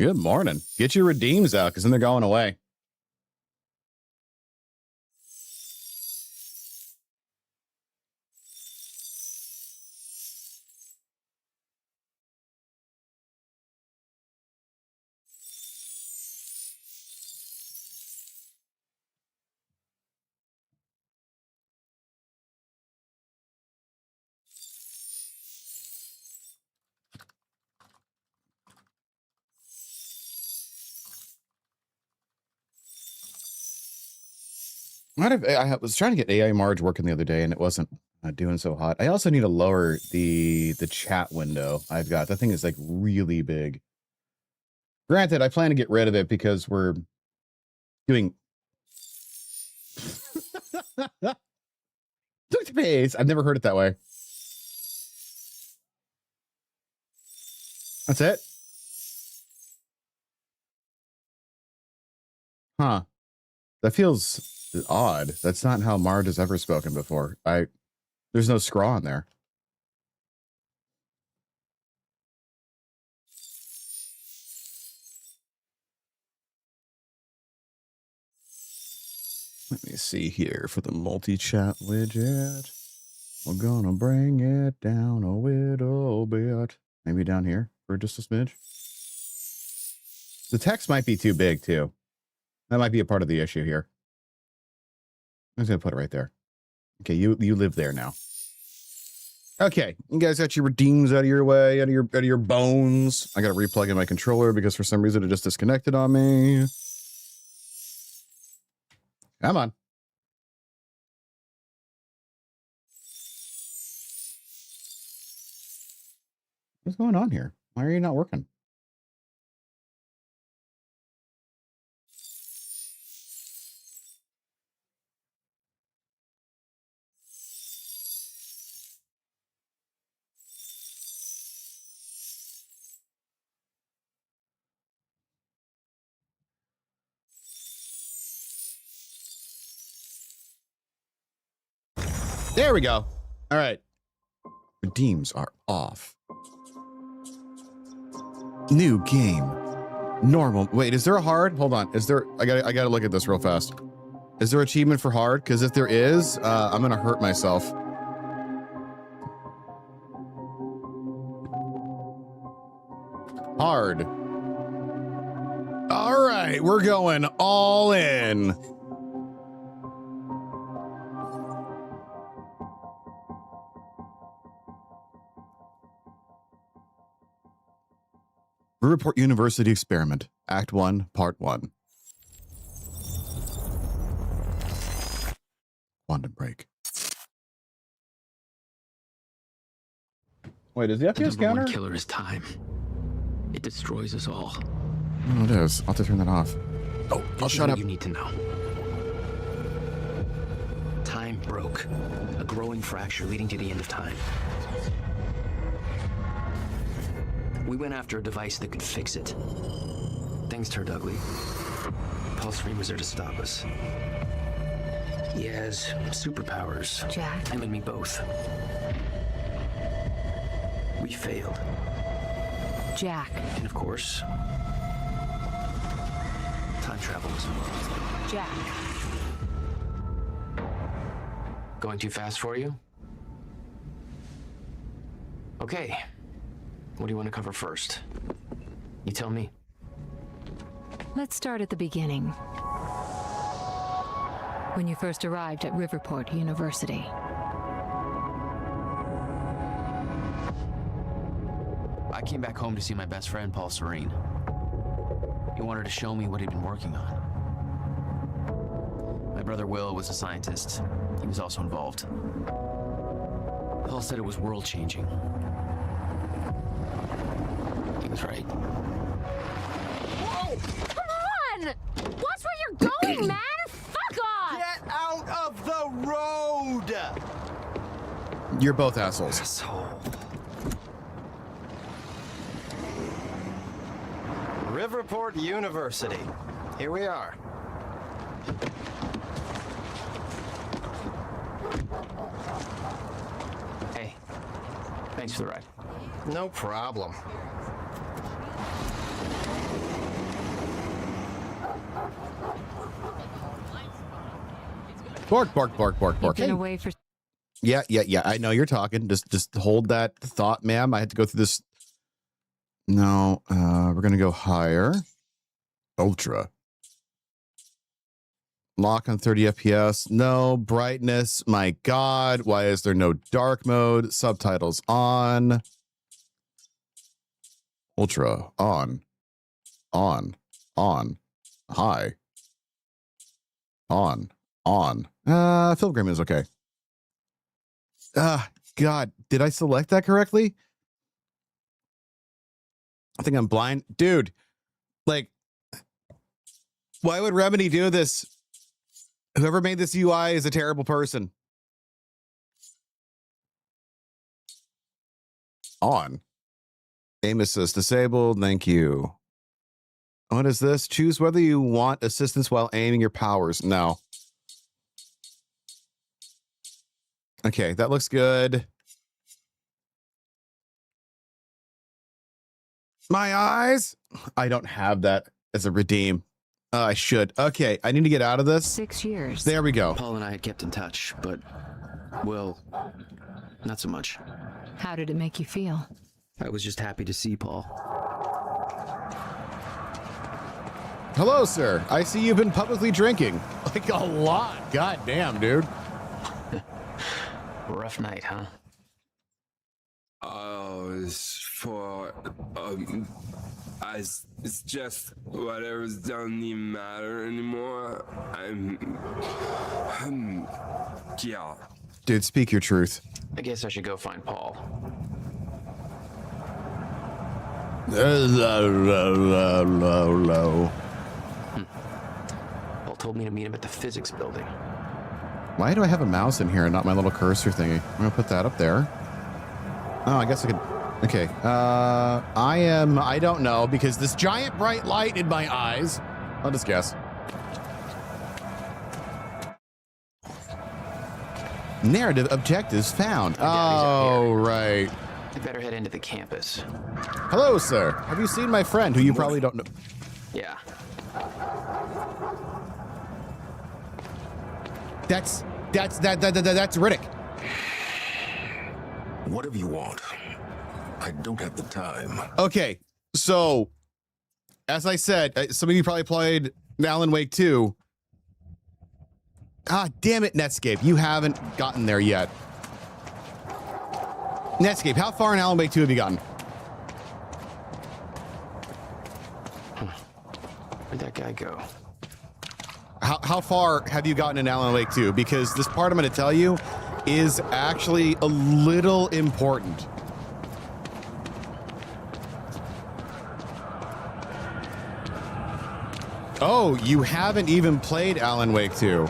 Good morning. Get your redeems out, because then they're going away. I was trying to get AI Marge working the other day, and it wasn't doing so hot. I also need to lower the chat window I've got. That thing is like really big. Granted, I plan to get rid of it because we're doing toothpaste. I've never heard it that way. That's it? Huh. That feels odd. That's not how Marge has ever spoken before. There's no scrawl in there. Let me see here for the multi-chat widget. We're gonna bring it down a little bit. Maybe down here for just a smidge. The text might be too big too. That might be a part of the issue here. I'm just gonna put it right there. Okay, you live there now. Okay, you guys got your redeems out of your way, out of your bones. I gotta replug in my controller because for some reason it just disconnected on me. Come on. What's going on here? Why are you not working? There we go. All right. Redeems are off. New game. Normal. Wait, is there a hard? Hold on. Is there? I gotta look at this real fast. Is there achievement for hard? Because if there is, I'm gonna hurt myself. Hard. All right, we're going all in. Riverport University Experiment, Act 1, Part 1. Quantum break. Wait, is the FPS The number counter? one killer is time. It destroys us all. Oh, it is. I'll have to turn that off. Oh, I'll shut up. You need to know. Time broke. A growing fracture leading to the end of time. We went after a device that could fix it. Things turned ugly. Pulse Stream was there to stop us. He has superpowers. Jack. Him and me both. We failed. Jack. And of course, time travel was involved. Jack. Going too fast for you? Okay. What do you want to cover first? You tell me. Let's start at the beginning. When you first arrived at Riverport University. I came back home to see my best friend, Paul Serene. He wanted to show me what he'd been working on. My brother Will was a scientist. He was also involved. Paul said it was world-changing. He was right. Whoa! Come on! Watch where you're going, man! Fuck off! Get out of the road! You're both assholes. Asshole. Riverport University. Here we are. Hey, thanks for the ride. No problem. Bark, bark, bark, bark, bark. You've been Hey. away for... Yeah. I know you're talking. Just hold that thought, ma'am. I had to go through this. No, we're gonna go higher. Ultra. Lock on 30 FPS. No brightness. My God, why is there no dark mode? Subtitles on. Ultra on. High. On. Filgrim is okay. God, did I select that correctly? I think I'm blind. Dude, like, why would Remedy do this? Whoever made this UI is a terrible person. On. Aim assist disabled. Thank you. What is this? Choose whether you want assistance while aiming your powers. No. Okay, that looks good. My eyes? I don't have that as a redeem. I should. Okay, I need to get out of this. 6 years. There we go. Paul and I had kept in touch, but, well, not so much. How did it make you feel? I was just happy to see Paul. Hello, sir. I see you've been publicly drinking. Like a lot. God damn, dude. Rough night, huh? It's just whatever's doesn't even matter anymore. Yeah. Dude, speak your truth. I guess I should go find Paul. Low. Paul told me to meet him at the physics building. Why do I have a mouse in here and not my little cursor thingy? I'm gonna put that up there. Oh, I guess I could. Okay. I don't know, because this giant bright light in my eyes. I'll just guess. Narrative objectives found. Oh, right. I better head into the campus. Hello, sir. Have you seen my friend, who you probably don't know? Yeah. That's Riddick. Whatever you want. I don't have the time. Okay, so as I said, some of you probably played Alan Wake 2. Ah, damn it, Netscape. You haven't gotten there yet. Netscape, how far in Alan Wake 2 have you gotten? Where'd that guy go? How far have you gotten in Alan Wake 2? Because this part I'm going to tell you is actually a little important. Oh, you haven't even played Alan Wake 2.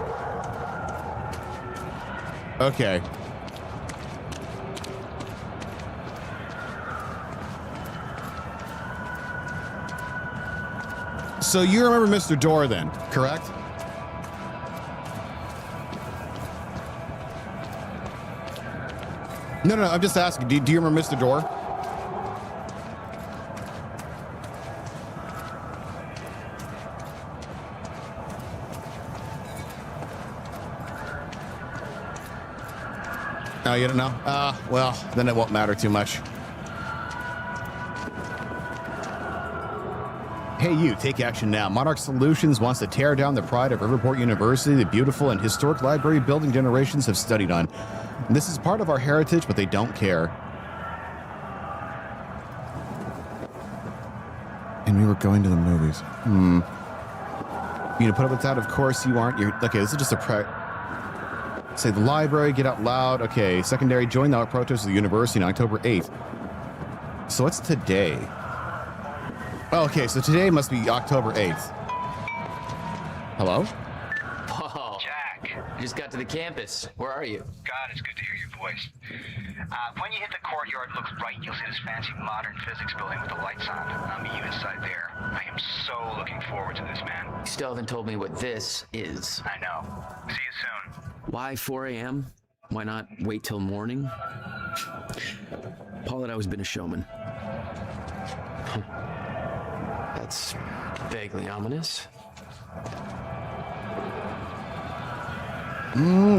Okay. So you remember Mr. Door then, correct? No, I'm just asking. Do you remember Mr. Door? Oh, you don't know? Well, then it won't matter too much. Hey, you, take action now. Monarch Solutions wants to tear down the pride of Riverport University, the beautiful and historic library building generations have studied on. This is part of our heritage, but they don't care. And we were going to the movies. You gonna put up with that? Of course you aren't. Okay, this is just a say the library, get out loud. Okay, secondary, join the protest of the university on October 8th. So what's today? Oh, okay, so today must be October 8th. Hello? Paul. Jack. I just got to the campus. Where are you? God, it's good to hear your voice. When you hit the courtyard, look right. You'll see this fancy modern physics building with the lights on. I'll meet you inside there. I am so looking forward to this, man. You still haven't told me what this is. I know. See you soon. Why 4 a.m.? Why not wait till morning? Paul had always been a showman. That's vaguely ominous.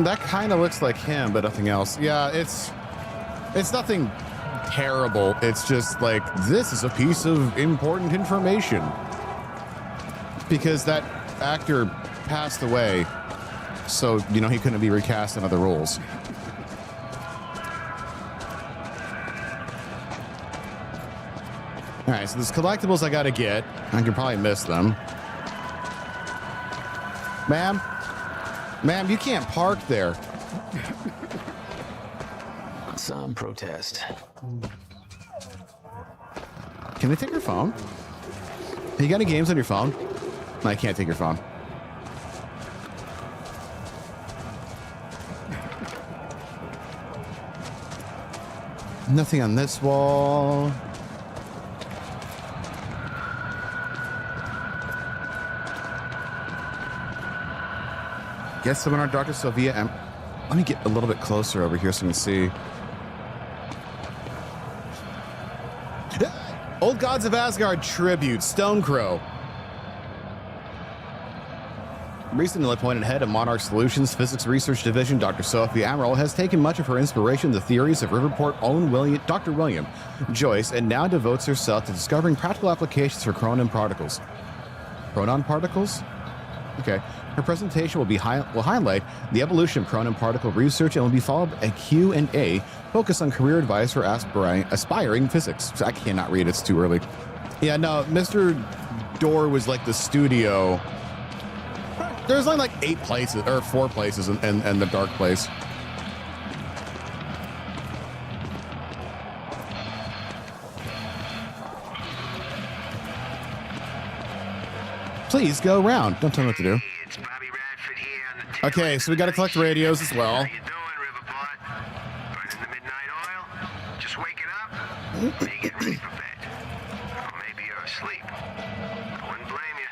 That kind of looks like him, but nothing else. Yeah, it's nothing terrible. It's just like, this is a piece of important information. Because that actor passed away, so, you know, he couldn't be recast in other roles. All right, so there's collectibles I gotta get. I can probably miss them. Ma'am, you can't park there. Some protest. Can I take your phone? You got any games on your phone? No, I can't take your phone. Nothing on this wall. Get someone on Dr. Sophia. And let me get a little bit closer over here so you can see. Old Gods of Asgard tribute, Stonecrow. Recently appointed head of Monarch Solutions Physics Research Division, Dr. Sophie Amaral has taken much of her inspiration in the theories of Riverport own Dr. William Joyce, and now devotes herself to discovering practical applications for Cronon particles. Cronon particles? Okay. Her presentation will highlight the evolution of Cronon particle research and will be followed by a Q&A focused on career advice for aspiring physics. I cannot read, it's too early. Yeah, no, Mr. Door was like the studio. There's only like 8 places, or 4 places in the dark place. Please go around. Don't tell me what to do. Okay, so we got to collect radios as well. How you doing, Riverport? Burning the midnight oil? Just waking up? Getting ready for bed. Or maybe you're asleep. I wouldn't blame you.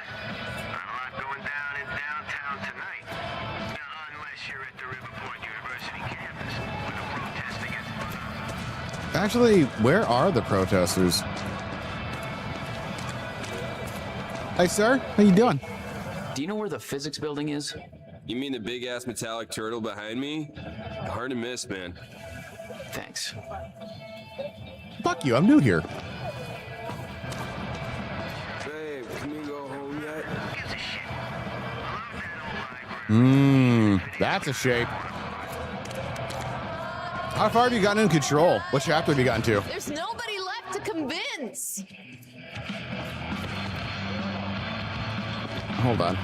Not a lot going down in downtown tonight. Unless you're at the Riverport University campus with a protest against... Actually, where are the protesters? Hey, sir. How you doing? Do you know where the physics building is? You mean the big ass metallic turtle behind me? Hard to miss, man. Thanks. Fuck you. I'm new here. Babe, can we go home yet? That's a shape. How far have you gotten in Control? What chapter have you gotten to? There's nobody left to convince. Hold on.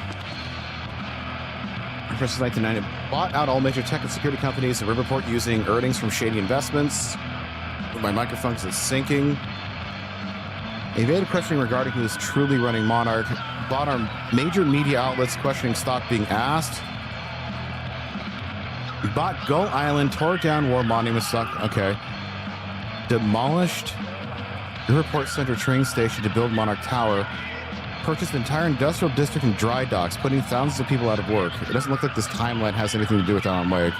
Versus 1990 bought out all major tech and security companies in Riverport using earnings from shady investments. My microphone is syncing. Evaded questioning regarding who is truly running Monarch. Bought our major media outlets questioning stock being asked. Bought Gull Island, tore down war monuments. Okay. Demolished Riverport Center train station to build Monarch Tower. Purchased an entire industrial district and dry docks, putting thousands of people out of work. It doesn't look like this timeline has anything to do with Alan Wake.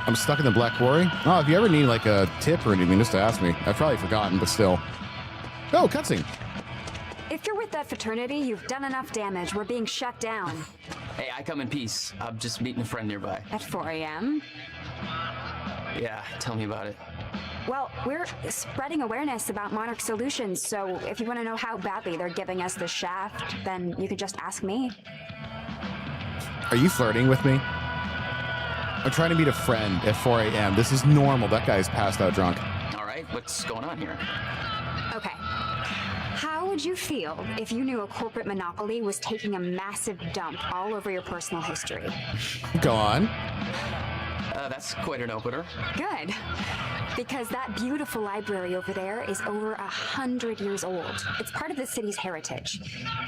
I'm stuck in the Black Quarry. Oh, if you ever need like a tip or anything, just ask me. I've probably forgotten, but still. Oh, cutscene. If you're with that fraternity, you've done enough damage. We're being shut down. Hey, I come in peace. I'm just meeting a friend nearby. At 4 a.m.? Yeah, tell me about it. Well, we're spreading awareness about Monarch Solutions, so if you want to know how badly they're giving us the shaft, then you could just ask me. Are you flirting with me? I'm trying to meet a friend at 4 a.m. This is normal. That guy's passed out drunk. All right, what's going on here? Okay. How would you feel if you knew a corporate monopoly was taking a massive dump all over your personal history? Go on. That's quite an opener. Good. Because that beautiful library over there is over 100 years old. It's part of the city's heritage.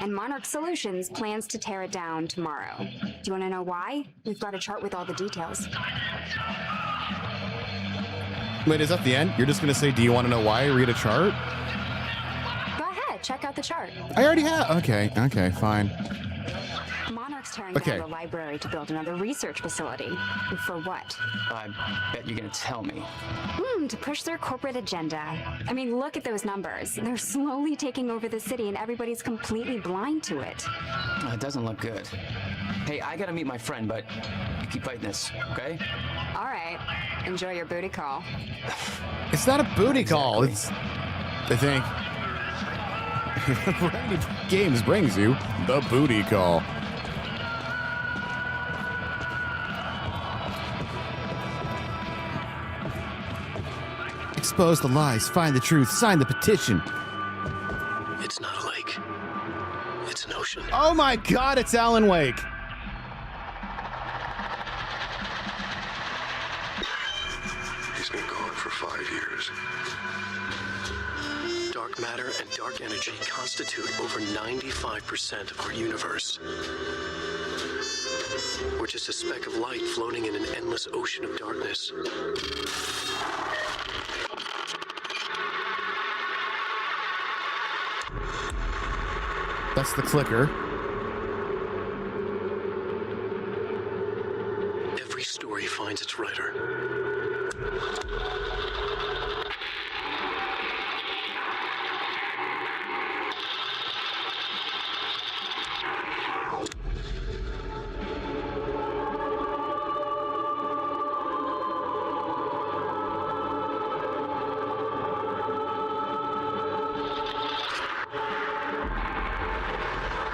And Monarch Solutions plans to tear it down tomorrow. Do you want to know why? We've got a chart with all the details. Wait, is that the end? You're just going to say, do you want to know why? Read a chart? Go ahead, check out the chart. I already have. Okay, fine. Monarch Monarch's tearing down the library to build another research facility. And for what? I bet you're gonna tell me. To push their corporate agenda. I mean, look at those numbers. They're slowly taking over the city and everybody's completely blind to it. It doesn't look good. Hey, I gotta meet my friend, but you keep fighting this, okay? All right. Enjoy your booty call. It's not a booty call. It's, I think, variety of games brings you the booty call. Expose the lies, find the truth, sign the petition. It's not a lake. It's an ocean. Oh my God, it's Alan Wake. He's been gone for 5 years. Dark matter and dark energy constitute over 95% of our universe. We're just a speck of light floating in an endless ocean of darkness. That's the clicker. Every story finds its writer.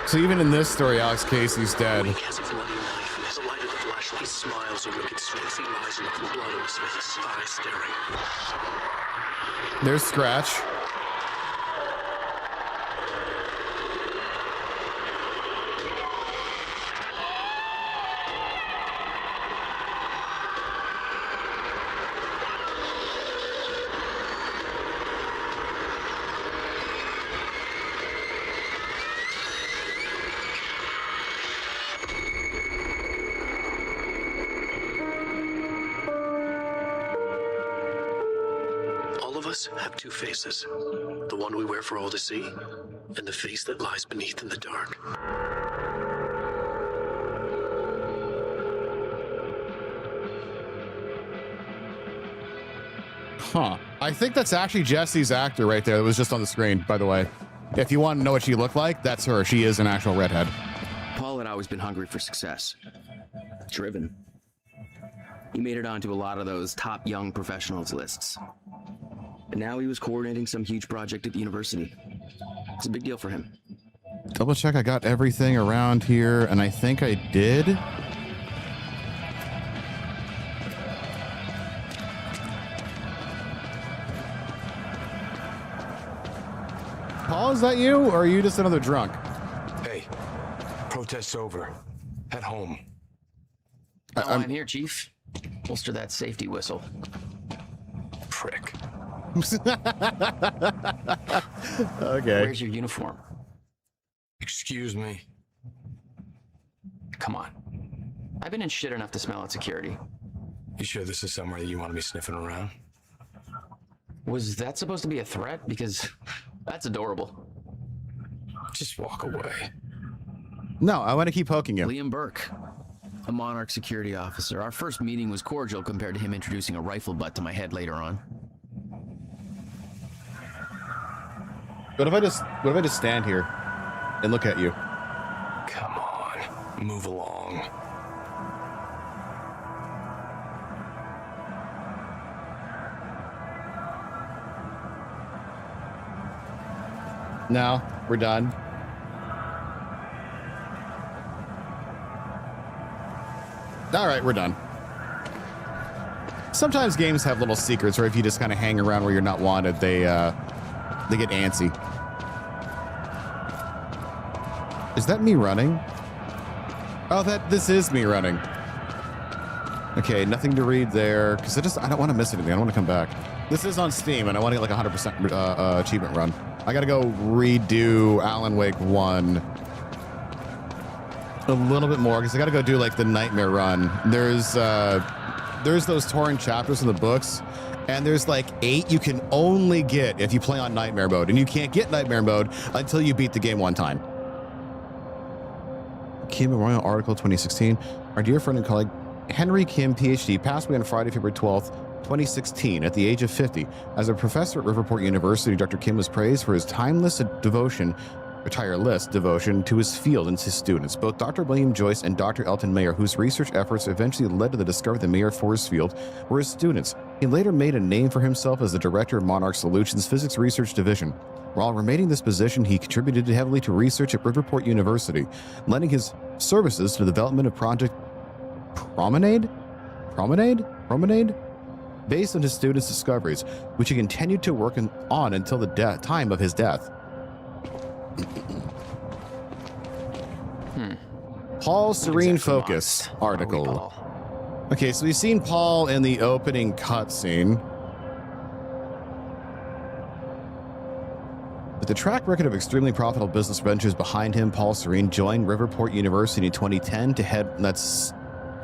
So even in this story, Alex Casey's dead. Wake has a bloody knife, and as the light of the flashlight smiles a wicked face, he lies in the blood on his face, eyes staring. There's Scratch. Have two faces. The one we wear for all to see, and the face that lies beneath in the dark. Huh. I think that's actually Jesse's actor right there that was just on the screen, by the way. If you want to know what she looked like, that's her. She is an actual redhead. Paul had always been hungry for success. Driven. He made it onto a lot of those top young professionals lists. And now he was coordinating some huge project at the university. It's a big deal for him. Double check I got everything around here, and I think I did. Paul, is that you, or are you just another drunk? Hey, protest's over. Head home. I'm here, Chief. Holster that safety whistle. Prick. Okay. Where's your uniform? Excuse me. Come on. I've been in shit enough to smell at security. You sure this is somewhere that you want to be sniffing around? Was that supposed to be a threat? Because that's adorable. Just walk away. No, I want to keep poking you. Liam Burke, a Monarch security officer. Our first meeting was cordial compared to him introducing a rifle butt to my head later on. What if I just stand here and look at you? Come on, move along. No, we're done. All right, we're done. Sometimes games have little secrets, or if you just kind of hang around where you're not wanted, they get antsy. Is that me running? Oh, this is me running. Okay, nothing to read there, because I don't want to miss anything. I don't want to come back. This is on Steam, and I want to get like 100% achievement run. I got to go redo Alan Wake 1 a little bit more, because I got to go do like the nightmare run. There's those torrent chapters in the books, and there's like 8 you can only get if you play on nightmare mode, and you can't get nightmare mode until you beat the game one time. Kim, Memorial Article 2016. Our dear friend and colleague Henry Kim, PhD, passed away on Friday, February 12th, 2016, at the age of 50. As a professor at Riverport University, Dr. Kim was praised for his tireless devotion to his field and his students. Both Dr. William Joyce and Dr. Elton Mayer, whose research efforts eventually led to the discovery of the Mayer Force field, were his students. He later made a name for himself as the director of Monarch Solutions Physics Research Division. While remaining this position, he contributed heavily to research at Riverport University, lending his services to the development of Project Promenade? Based on his students' discoveries, which he continued to work on until the time of his death. Paul Serene Focus article. Okay, so we've seen Paul in the opening cutscene. With a track record of extremely profitable business ventures behind him, Paul Serene joined Riverport University in 2010 to head, that's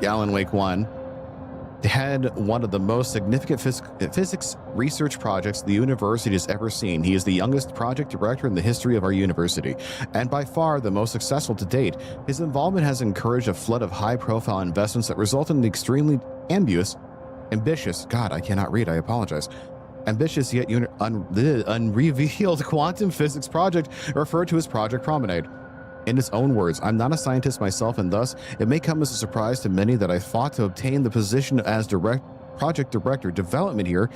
Alan Wake 1, to head one of the most significant physics research projects the university has ever seen. He is the youngest project director in the history of our university, and by far the most successful to date. His involvement has encouraged a flood of high-profile investments that result in the extremely ambitious, God, I cannot read, I apologize, ambitious yet unrevealed quantum physics project referred to as Project Promenade. In his own words, I'm not a scientist myself, and thus it may come as a surprise to many that I fought to obtain the position as project director development here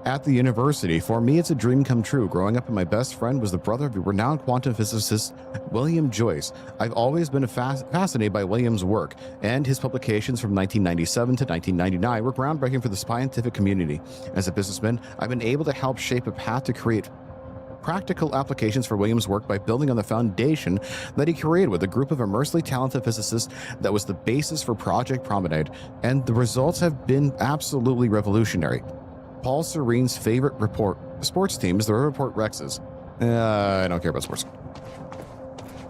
at the university. For me, it's a dream come true. Growing up, my best friend was the brother of the renowned quantum physicist William Joyce. I've always been fascinated by William's work, and his publications from 1997 to 1999 were groundbreaking for the scientific community. As a businessman, I've been able to help shape a path to create practical applications for William's work by building on the foundation that he created with a group of immensely talented physicists that was the basis for Project Promenade, and the results have been absolutely revolutionary. Paul Serene's favorite sports team is the Riverport Rexes. I don't care about sports.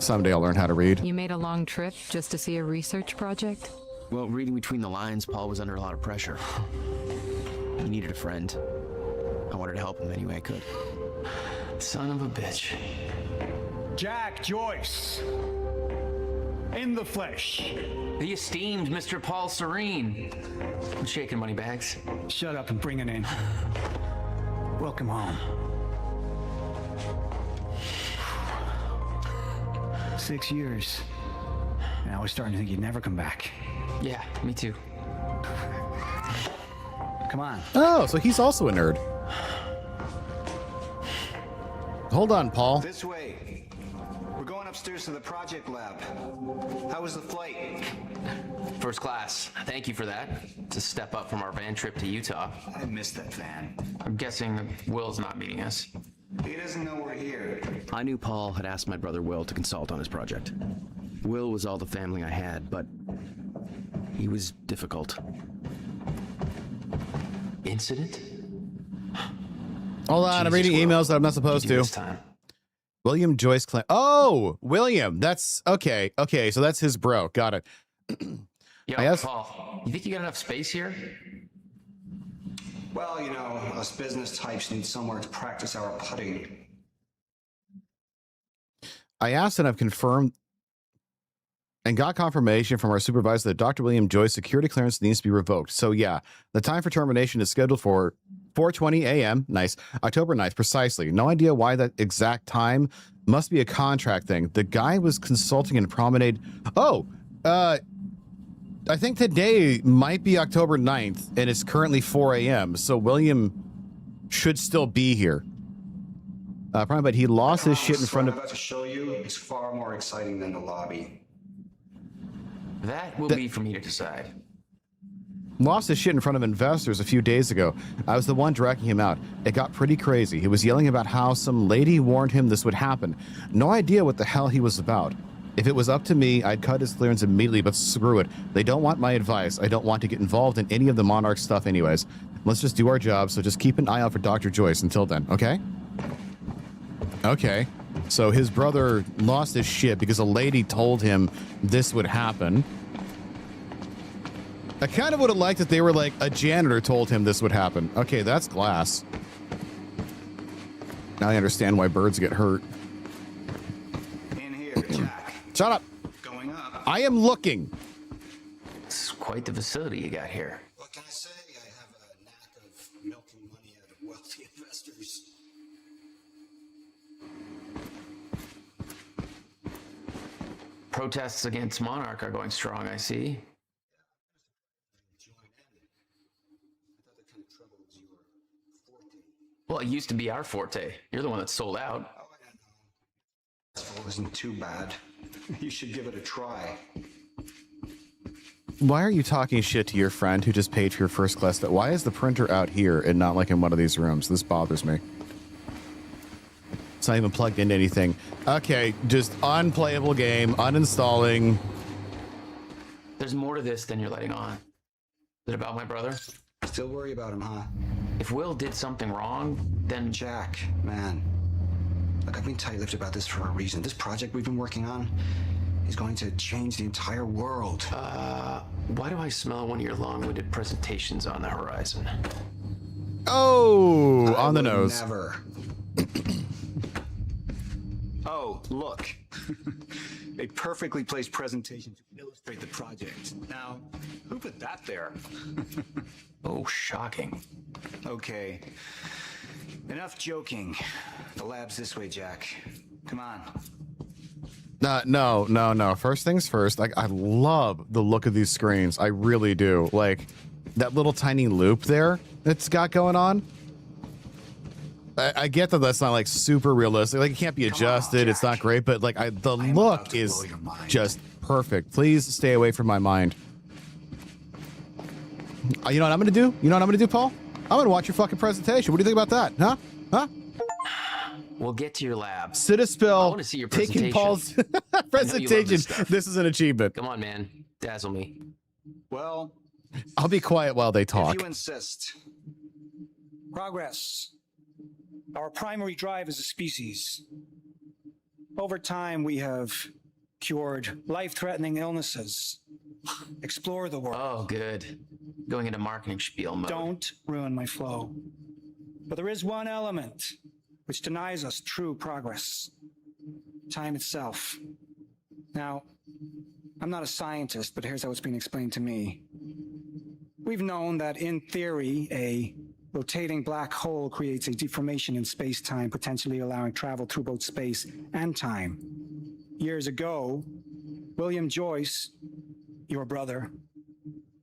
Someday I'll learn how to read. You made a long trip just to see a research project? Well, reading between the lines, Paul was under a lot of pressure. He needed a friend. I wanted to help him any way I could. Son of a bitch. Jack Joyce. In the flesh. The esteemed Mr. Paul Serene. I'm shaking money bags. Shut up and bring it in. Welcome home. 6 years. And I was starting to think you'd never come back. Yeah, me too. Come on. Oh, so he's also a nerd. Hold on, Paul. This way. We're going upstairs to the project lab. How was the flight? First class. Thank you for that. It's a step up from our van trip to Utah. I missed that van. I'm guessing that Will's not meeting us. He doesn't know we're here. I knew Paul had asked my brother Will to consult on his project. Will was all the family I had, but he was difficult. Incident? Hold on, I'm reading emails that I'm not supposed to. William Joyce claim. Oh, William. That's okay. Okay, so that's his bro. Got it. Yo, Paul, you think you got enough space here? Well, you know, us business types need somewhere to practice our putting. I asked and I've confirmed and got confirmation from our supervisor that Dr. William Joyce security clearance needs to be revoked. So yeah, the time for termination is scheduled for 4:20 a.m. Nice. October 9th, precisely. No idea why that exact time. Must be a contract thing. The guy was consulting in Promenade. Oh, I think today might be October 9th, and it's currently 4 a.m. So William should still be here. Probably, but he lost his shit in front of. What I'm about to show you is far more exciting than the lobby. That will be for me to decide. Lost his shit in front of investors a few days ago. I was the one dragging him out. It got pretty crazy. He was yelling about how some lady warned him this would happen. No idea what the hell he was about. If it was up to me, I'd cut his clearance immediately, but screw it. They don't want my advice. I don't want to get involved in any of the Monarch stuff anyways. Let's just do our job, so just keep an eye out for Dr. Joyce until then, okay? Okay. So his brother lost his shit because a lady told him this would happen. I kind of would have liked it. They were like, a janitor told him this would happen. Okay, that's glass. Now I understand why birds get hurt. In here, Jack. Shut up. Going up. I am looking. It's quite the facility you got here. What can I say? I have a knack of milking money out of wealthy investors. Protests against Monarch are going strong, I see. Well, it used to be our forte. You're the one that sold out. It wasn't too bad. You should give it a try. Why are you talking shit to your friend who just paid for your first class? Why is the printer out here and not like in one of these rooms? This bothers me. It's not even plugged into anything. Okay, just unplayable game, uninstalling. There's more to this than you're letting on. Is it about my brother? Still worry about him, huh? If Will did something wrong, then... Jack, man. Look, I've been tight-lipped about this for a reason. This project we've been working on is going to change the entire world. Why do I smell one of your long-winded presentations on the horizon? Oh, on the nose. Never. Oh, look. A perfectly placed presentation to illustrate the project. Now, who put that there? Oh, shocking. Okay. Enough joking. The lab's this way, Jack. Come on. No. First things first. I love the look of these screens. I really do. Like that little tiny loop there that's got going on. I get that that's not like super realistic. Like it can't be adjusted. It's not great, but like the look is just perfect. Please stay away from my mind. You know what I'm gonna do? You know what I'm gonna do, Paul? I'm gonna watch your fucking presentation. What do you think about that? Huh? We'll get to your lab. Citispill. I want to see your presentation. Taking Paul's presentation. This is an achievement. Come on, man. Dazzle me. Well, I'll be quiet while they talk. if you insist. Progress. Our primary drive as a species. Over time, we have cured life-threatening illnesses. Explore the world. Oh, good. Going into marketing spiel mode. Don't ruin my flow. But there is one element which denies us true progress. Time itself. Now, I'm not a scientist, but here's how it's been explained to me. We've known that, in theory, a rotating black hole creates a deformation in space-time, potentially allowing travel through both space and time. Years ago, William Joyce, your brother,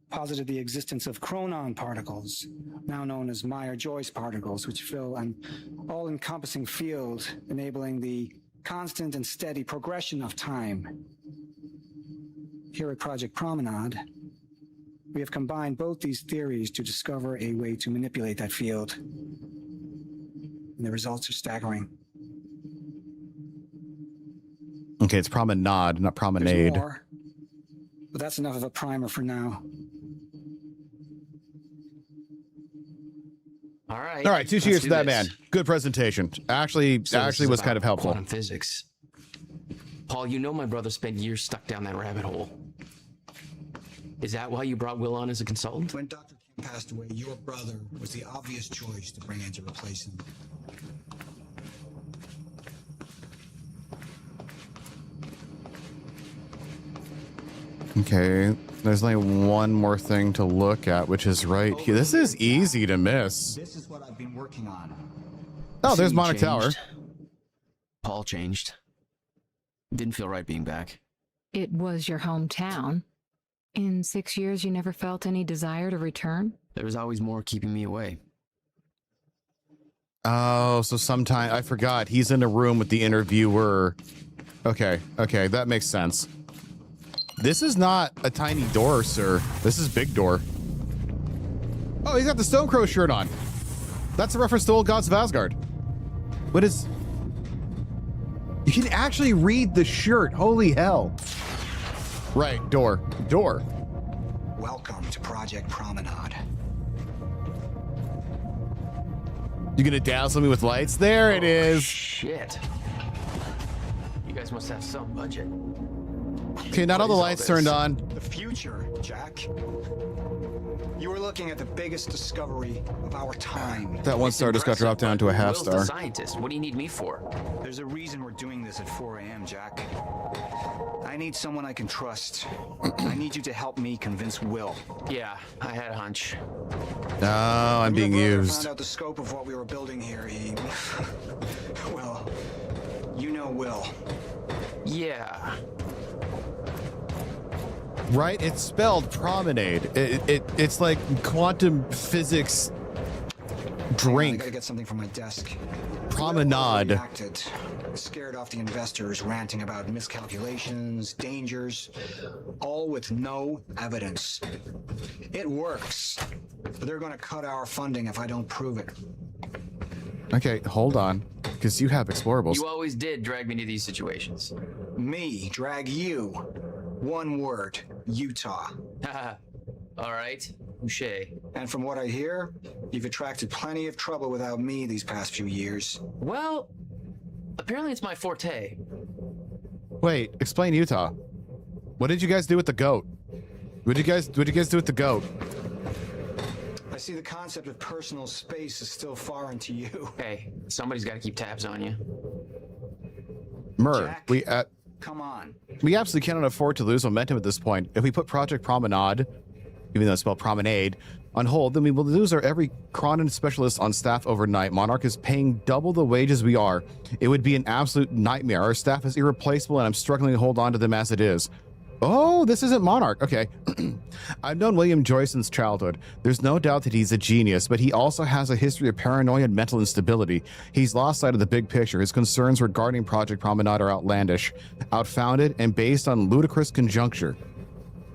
posited the existence of chronon particles, now known as Meyer-Joyce particles, which fill an all-encompassing field, enabling the constant and steady progression of time. Here at Project Promenade, we have combined both these theories to discover a way to manipulate that field. And the results are staggering. Okay, it's promenade, not promenade. There's more, but that's enough of a primer for now. All right. All right, 2 cheers to that man. Good presentation. Actually was kind of helpful. Quantum physics. Paul, you know my brother spent years stuck down that rabbit hole. Is that why you brought Will on as a consultant? When Dr. Kim passed away, your brother was the obvious choice to bring in to replace him. Okay, there's only one more thing to look at, which is right here. This is easy to miss. This is what I've been working on. Oh, there's Monarch Tower. Paul changed. Didn't feel right being back. It was your hometown. In 6 years, you never felt any desire to return? There was always more keeping me away. Oh, so sometime I forgot. He's in a room with the interviewer. Okay, that makes sense. This is not a tiny door, sir. This is big door. Oh, he's got the Stone Crow shirt on. That's a reference to Old Gods of Asgard. What is... You can actually read the shirt. Holy hell. Right, door. Welcome to Project Promenade. You gonna dazzle me with lights? There it is. Shit. You guys must have some budget. Okay, not all the lights turned on. The future, Jack. You were looking at the biggest discovery of our time. That one star just got dropped down to a half star. Will's the scientist. What do you need me for? There's a reason we're doing this at 4 a.m., Jack. I need someone I can trust. I need you to help me convince Will. Yeah, I had a hunch. Oh, I'm being used. Found out the scope of what we were building here. He... well, you know Will. Yeah. Right? It's spelled promenade. It's like quantum physics drink. I gotta get something from my desk. Promenade. Reacted. Scared off the investors, ranting about miscalculations, dangers, all with no evidence. It works, but they're gonna cut our funding if I don't prove it. Okay, hold on, because you have explorables. You always did drag me to these situations. Me drag you. One word, Utah. All right, touche. And from what I hear, you've attracted plenty of trouble without me these past few years. Well, apparently it's my forte. Wait, explain Utah. What did you guys do with the goat? What did you guys do with the goat? I see the concept of personal space is still foreign to you. Hey, somebody's got to keep tabs on you. Jack, come on. We absolutely cannot afford to lose momentum at this point. If we put Project Promenade, even though it's spelled promenade, on hold, then we will lose our every Cronin specialist on staff overnight. Monarch is paying double the wages we are. It would be an absolute nightmare. Our staff is irreplaceable, and I'm struggling to hold on to them as it is. Oh, this isn't Monarch. Okay. I've known William Joyce since childhood. There's no doubt that he's a genius, but he also has a history of paranoia and mental instability. He's lost sight of the big picture. His concerns regarding Project Promenade are outlandish, outfounded, and based on ludicrous conjuncture.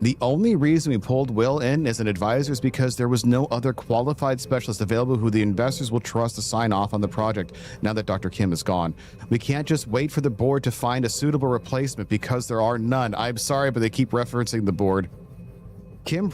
The only reason we pulled Will in as an advisor is because there was no other qualified specialist available who the investors will trust to sign off on the project now that Dr. Kim is gone. We can't just wait for the board to find a suitable replacement because there are none. I'm sorry, but they keep referencing the board. Kim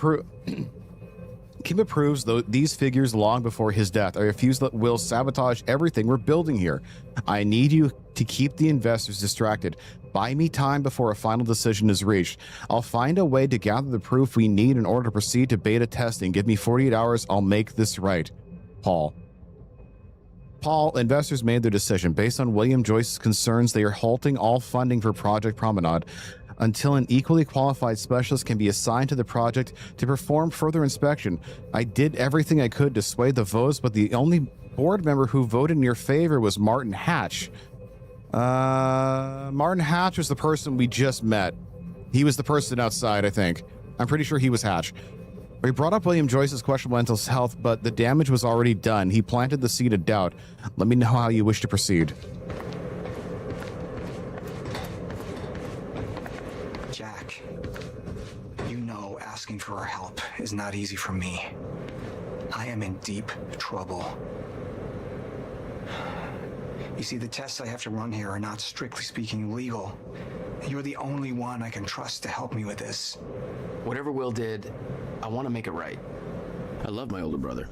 approves these figures long before his death. I refuse to let Will sabotage everything we're building here. I need you to keep the investors distracted. Buy me time before a final decision is reached. I'll find a way to gather the proof we need in order to proceed to beta testing. Give me 48 hours. I'll make this right. Paul. Investors made their decision. Based on William Joyce's concerns, they are halting all funding for Project Promenade until an equally qualified specialist can be assigned to the project to perform further inspection. I did everything I could to sway the votes, but the only board member who voted in your favor was Martin Hatch. Martin Hatch was the person we just met. He was the person outside, I think. I'm pretty sure he was Hatch. We brought up William Joyce's questionable mental health, but the damage was already done. He planted the seed of doubt. Let me know how you wish to proceed. Jack, you know asking for our help is not easy for me. I am in deep trouble. You see, the tests I have to run here are not strictly speaking legal. You're the only one I can trust to help me with this. Whatever Will did, I want to make it right. I love my older brother,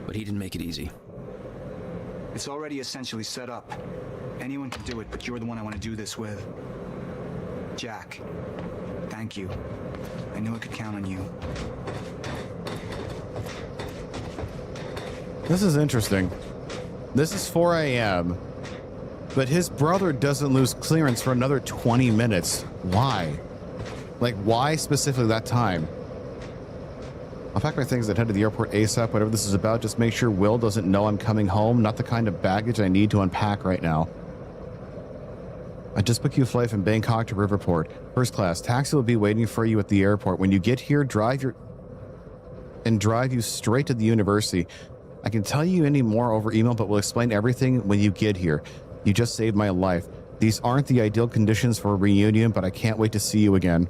but he didn't make it easy. It's already essentially set up. Anyone can do it, but you're the one I want to do this with. Jack, thank you. I knew I could count on you. This is interesting. This is 4 a.m., but his brother doesn't lose clearance for another 20 minutes. Why? Like, why specifically that time? I'll pack my things and head to the airport ASAP. Whatever this is about, just make sure Will doesn't know I'm coming home. Not the kind of baggage I need to unpack right now. I just booked you a flight from Bangkok to Riverport. First class. Taxi will be waiting for you at the airport. When you get here, drive you straight to the university. I can tell you any more over email, but we'll explain everything when you get here. You just saved my life. These aren't the ideal conditions for a reunion, but I can't wait to see you again.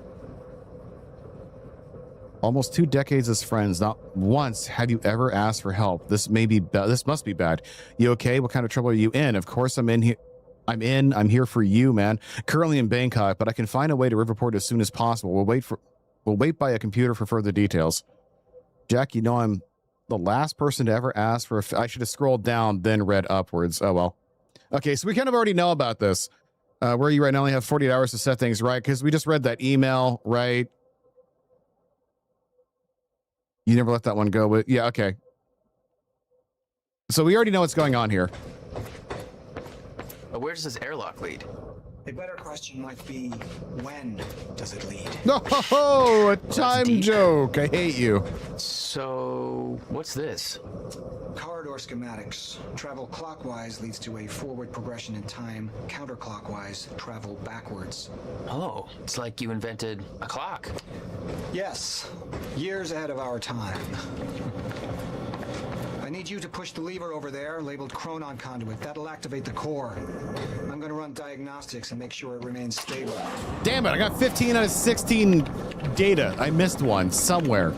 Almost 2 decades as friends. Not once have you ever asked for help. This must be bad. You okay? What kind of trouble are you in? Of course I'm in here. I'm here for you, man. Currently in Bangkok, but I can find a way to Riverport as soon as possible. We'll wait by a computer for further details. Jack, you know I'm the last person to ever ask for I should have scrolled down, then read upwards. Oh, well. Okay, so we kind of already know about this. Where are you right now? Only have 48 hours to set things right, because we just read that email, right? You never let that one go, but yeah, okay. So we already know what's going on here. But where does this airlock lead? A better question might be, when does it lead? No, a time joke. I hate you. So, what's this? Corridor schematics. Travel clockwise leads to a forward progression in time. Counterclockwise, travel backwards. Oh, it's like you invented a clock. Yes, years ahead of our time. I need you to push the lever over there, labeled Chronon Conduit. That'll activate the core. I'm gonna run diagnostics and make sure it remains stable. Damn it, I got 15 out of 16 data. I missed one somewhere.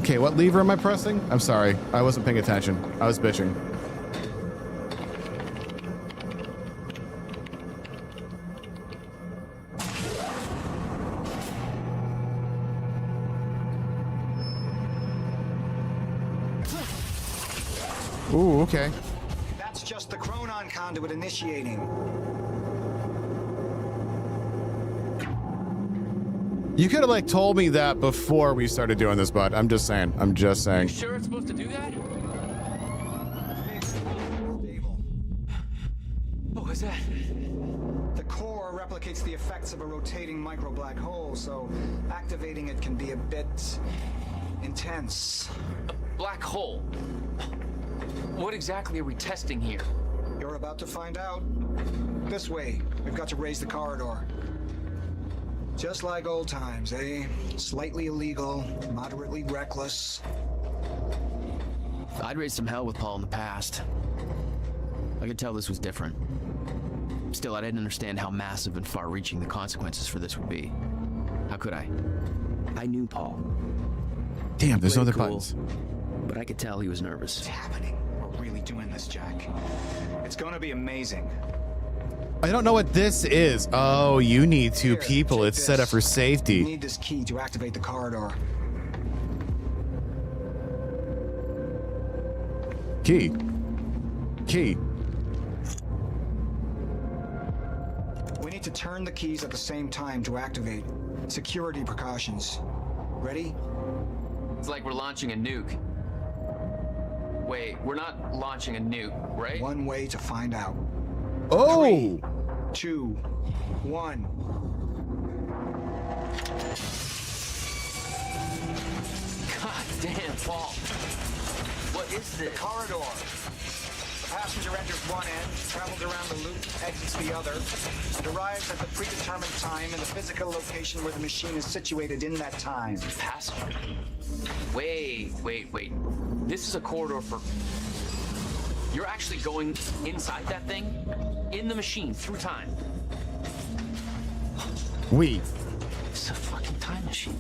Okay, what lever am I pressing? I'm sorry, I wasn't paying attention. I was bitching. Ooh, okay. That's just the Chronon Conduit initiating. You could have like told me that before we started doing this, bud. I'm just saying. I'm just saying. You sure it's supposed to do that? What was that? The core replicates the effects of a rotating micro black hole, so activating it can be a bit intense. A black hole? What exactly are we testing here? You're about to find out. This way. We've got to raise the corridor. Just like old times, eh? Slightly illegal, moderately reckless. I'd raised some hell with Paul in the past. I could tell this was different. Still, I didn't understand how massive and far-reaching the consequences for this would be. How could I? I knew Paul. Damn, there's no other cool, buttons. But I could tell he was nervous. What's happening? We're really doing this, Jack. It's gonna be amazing. I don't know what this is. Oh, you need two people. It's set up for safety. You need this key to activate the corridor. Key. Key. We need to turn the keys at the same time to activate. Security precautions. Ready? It's like we're launching a nuke. Wait, we're not launching a nuke, right? One way to find out. Oh! 3, 2, 1. God damn, Paul. What is this? Corridor. The passenger enters one end, travels around the loop, exits the other, and arrives at the predetermined time in the physical location where the machine is situated in that time. Passenger? Wait. This is a corridor for... You're actually going inside that thing? In the machine, through time? It's a fucking time machine.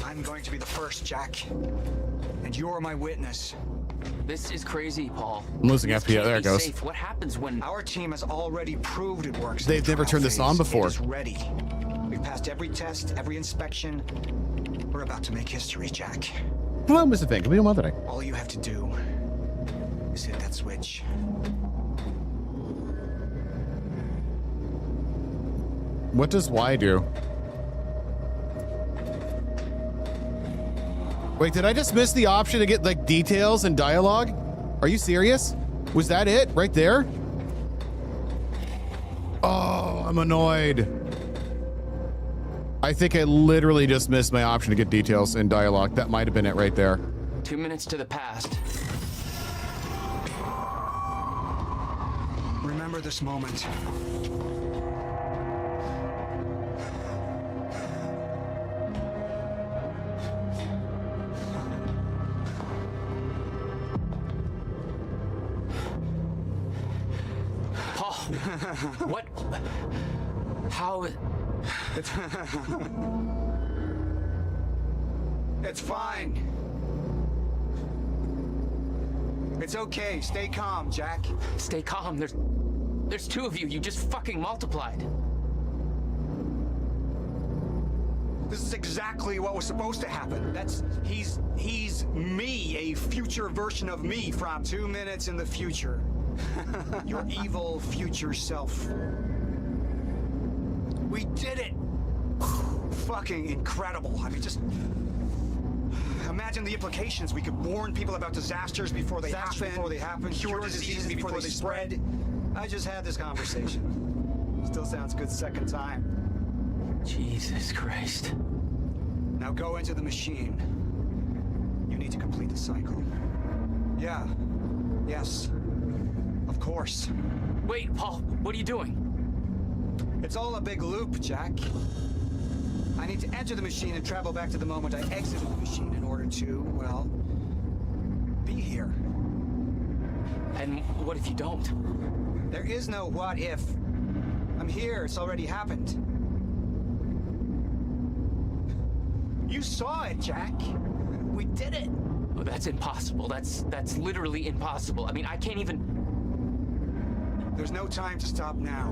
I'm going to be the first, Jack. And you're my witness. This is crazy, Paul. I'm losing FPS. There it goes. Safe. What happens when... Our team has already proved it works. They've never turned this on before. It is ready. We've passed every test, every inspection. We're about to make history, Jack. Well, Mr. Fink, we don't want that. All you have to do is hit that switch. What does Y do? Wait, did I just miss the option to get like details and dialogue? Are you serious? Was that it right there? Oh, I'm annoyed. I think I literally just missed my option to get details and dialogue. That might have been it right there. 2 minutes to the past. Remember this moment. Paul, what? How? It's fine. It's okay. Stay calm, Jack. Stay calm. There's two of you. You just fucking multiplied. This is exactly what was supposed to happen. He's me, a future version of me from 2 minutes in the future. Your evil future self. We did it! Fucking incredible. I mean, just imagine the implications? We could warn people about disasters before they happen, cure diseases before they spread. I just had this conversation. Still sounds good second time. Jesus Christ. Now go into the machine. You need to complete the cycle. Yeah. Yes. Of course. Wait, Paul, what are you doing? It's all a big loop, Jack. I need to enter the machine and travel back to the moment I exited the machine in order to, well, be here. And what if you don't? There is no what if. I'm here. It's already happened. You saw it, Jack. We did it. Oh, that's impossible. That's literally impossible. I mean, I can't even... There's no time to stop now.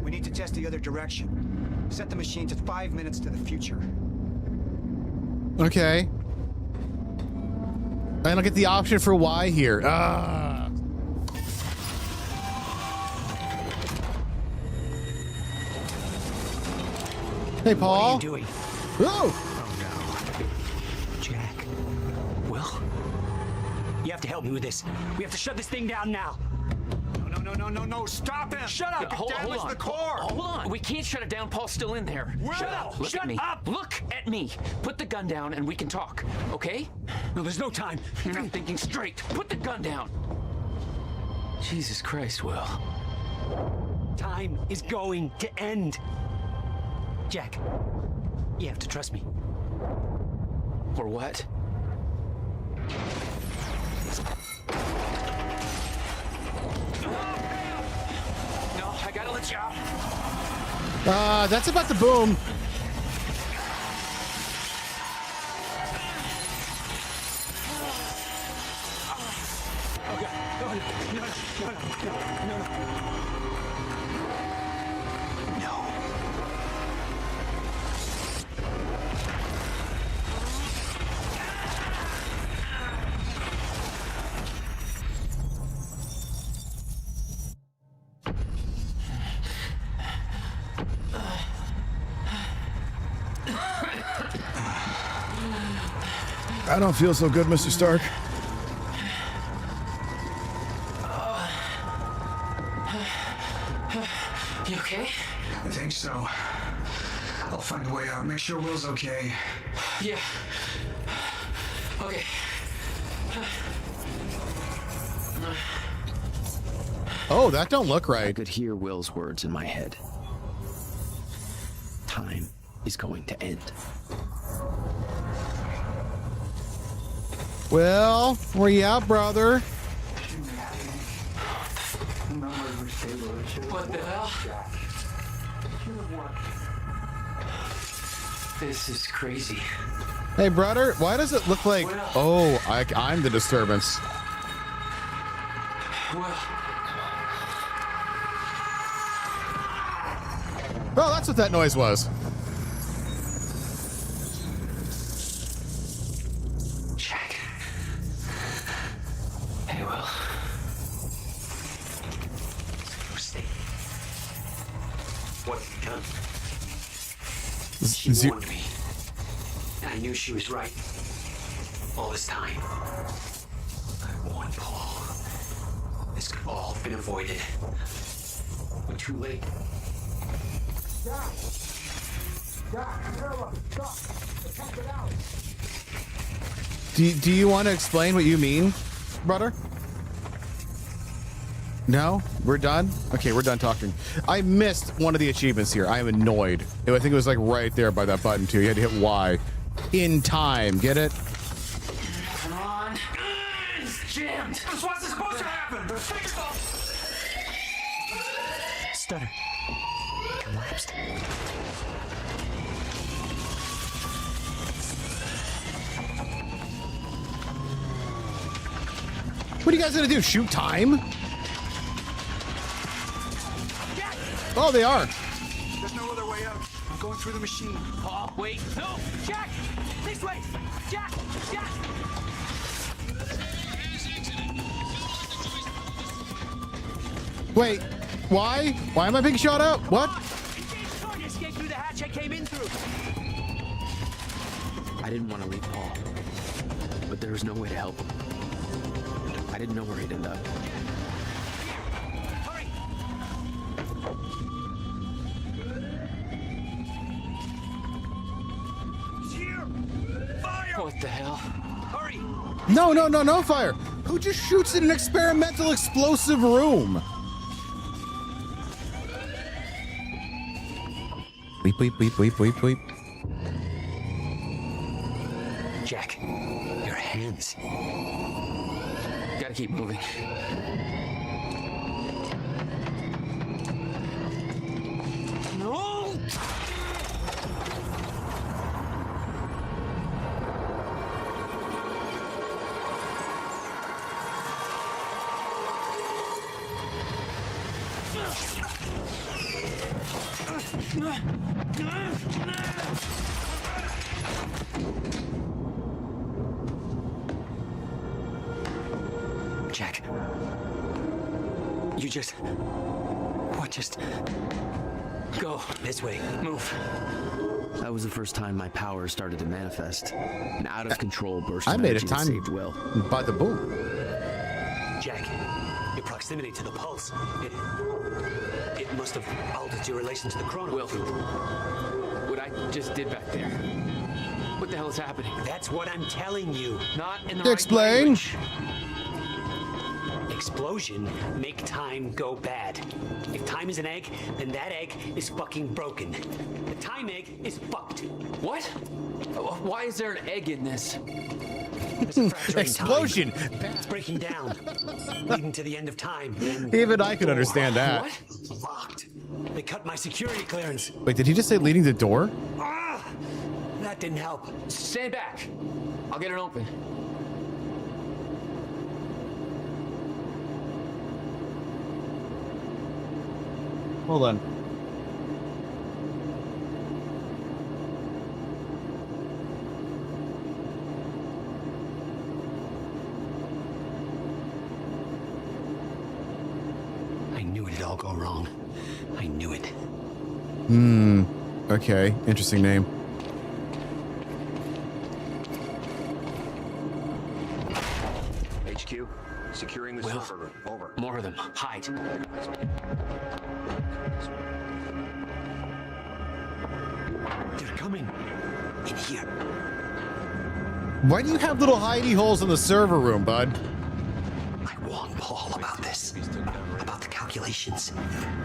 We need to test the other direction. Set the machine to 5 minutes to the future. Okay. I don't get the option for Y here. Ah. Hey, Paul. What are you doing? Oh. Jack. Will? You have to help me with this. We have to shut this thing down now. No, stop it! Shut up! Hold on. The core! Hold on. We can't shut it down. Paul's still in there. Shut up! Look Shut at me. up! Look at me. Put the gun down and we can talk, okay? No, there's no time. You're not thinking straight. Put the gun down. Jesus Christ, Will. Time is going to end. Jack, you have to trust me. Or what? No, I gotta let you out. That's about to boom. I don't feel so good, Mr. Stark. You okay? I think so. I'll find a way out. Make sure Will's okay. Yeah. Okay. Oh, that don't look right. I could hear Will's words in my head. Time is going to end. Well, where you at, brother? What the hell? This is crazy. Hey, brother, why does it look like... Oh, I'm the disturbance. Well, oh, that's what that noise was. Jack. Hey, Will. Stay. What have you done? She warned me. And I knew she was right. All this time. I warned Paul. This could have all been avoided. But too late. Do you want to explain what you mean, brother? No? We're done? Okay, we're done talking. I missed one of the achievements here. I am annoyed. I think it was like right there by that button too. You had to hit Y. In time. Get it? Come on. It's jammed. What's supposed to happen? Stutter. Collapsed. What are you guys gonna do? Shoot time? Oh, they are. There's no other way out. I'm going through the machine. Paul, wait. No! Jack! This way! Jack! Jack! Wait, why? Why am I being shot out? What? Escape through the hatch I came in through. I didn't want to leave Paul. but there was no way to help him. I didn't know where he'd end up. Hurry! He's here! Fire! What the hell? Hurry! No fire. Who just shoots in an experimental explosive room? Weep, weep, weep, weep, weep, weep. Jack, your hands. Gotta keep moving. No! Jack, you just... What just... Go. This way. Move. That was the first time my power started to manifest. An out-of-control burst I of made a energy that time saved Will. by the boom. Jack, your proximity to the pulse, it must have altered your relation to the chrono. Will, what I just did back there. What the hell is happening? That's what I'm telling you. Not in the Explain. right language. Explosion make time go bad. If time is an egg, then that egg is fucking broken. The time egg is fucked. What? Why is there an egg in this? There's a fracture in Explosion. time. It's breaking down, leading to the end of time. Then Even I could understand that. What? locked. They cut my security clearance. Wait, did he just say leading the door? Ah, that didn't help. Stand back. I'll get it open. Hold on. I knew it'd all go wrong. I knew it. Okay. Interesting name. HQ, securing the Will, server room. Over. more of them. Hide. They're coming. In here. Why do you have little hidey holes in the server room, bud? I warned Paul about this. About the calculations.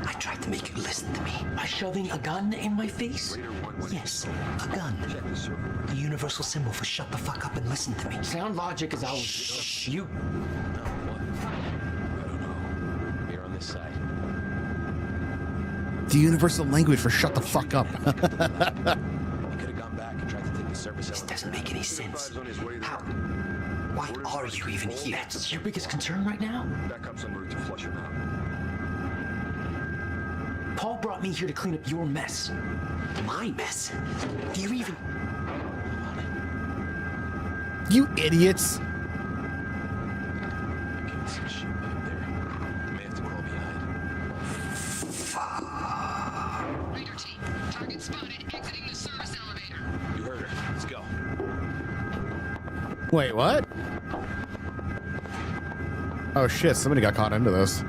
I tried to make you listen to me. By shoving a gun in my face? Yes, a gun. The universal symbol for shut the fuck up and listen to me. Sound logic is always... You... Here on this side. The universal language for shut the fuck up. He could have gone back and tried to take the service. This doesn't make any sense. How? Why are you even here? That's your biggest concern right now? Backup's en route to flush him out. Paul brought me here to clean up your mess. My mess? Do you even... You idiots. Getting some shit back there. May have to crawl behind. Raider team, target spotted exiting the service elevator. You heard her. Let's go. Wait, what? Oh shit, somebody got caught into this.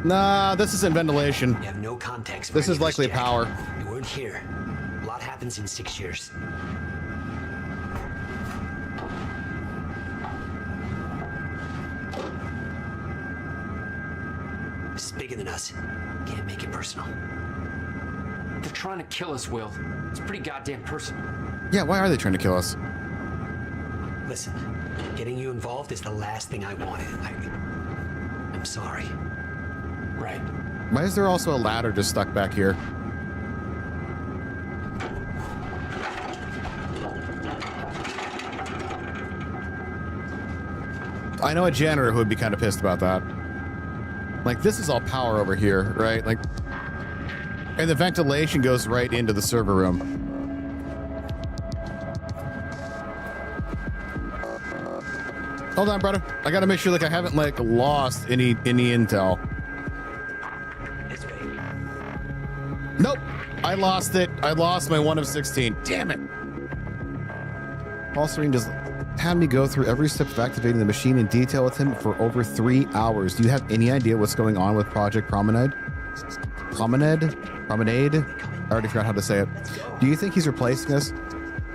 Nah, this isn't ventilation. You have no context for This any is of likely Jack. power. You weren't here. A lot happens in 6 years. This is bigger than us. Can't make it personal. They're trying to kill us, Will. It's pretty goddamn personal. Yeah, why are they trying to kill us? Listen, getting you involved is the last thing I wanted. I'm sorry. Right. Why is there also a ladder just stuck back here? I know a janitor who would be kind of pissed about that. Like, this is all power over here, right? Like, and the ventilation goes right into the server room. Hold on, brother. I gotta make sure, like, I haven't, like, lost any intel. Nope. I lost it. I lost my 1 of 16. Damn it. Paul Serene just had me go through every step of activating the machine in detail with him for over 3 hours. Do you have any idea what's going on with Project Promenade? Promenade? I already forgot how to say it. Do you think he's replacing us?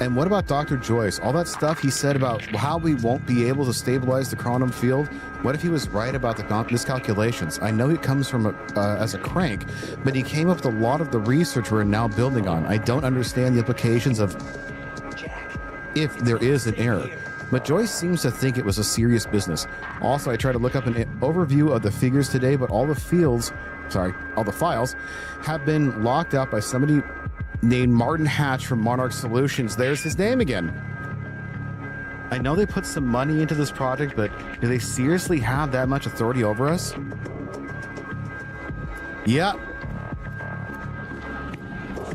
And what about Dr. Joyce? All that stuff he said about how we won't be able to stabilize the quantum field. What if he was right about the miscalculations? I know he comes from as a crank, but he came up with a lot of the research we're now building on. I don't understand the implications of if there is an error. But Joyce seems to think it was a serious business. Also, I tried to look up an overview of the figures today, but all the files have been locked out by somebody named Martin Hatch from Monarch Solutions. There's his name again. I know they put some money into this project, but do they seriously have that much authority over us? Yeah.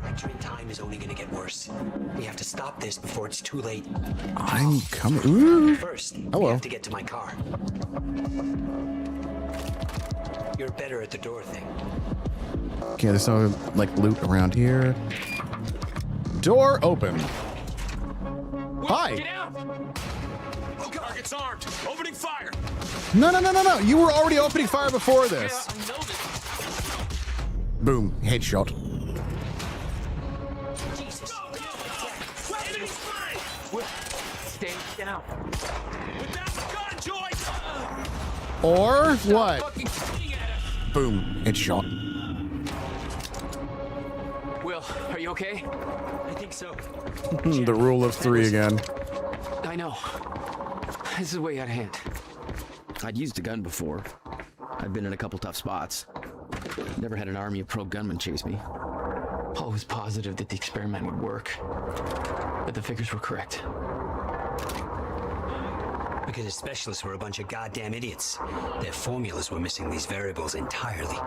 Fracturing time is only going to get worse. We have to stop this before it's too late. I'm coming. Ooh. First, hello. we have to get to my car. You're better at the door thing. Okay, there's no like loot around here. Door open. Hi. Get out! Oh, target's armed. Opening fire. No. You were already opening fire before this. Yeah, I know this. Boom. Headshot. Jesus. Enemy's flying. Stay down. With that gun, Joyce. Or what? Fucking shooting at us. Boom. Headshot. Will, are you okay? I think so. The rule of 3 again. I know. This is way out of hand. I'd used a gun before. I've been in a couple tough spots. Never had an army of pro gunmen chase me. Paul was positive that the experiment would work, but the figures were correct. Because the specialists were a bunch of goddamn idiots. Their formulas were missing these variables entirely.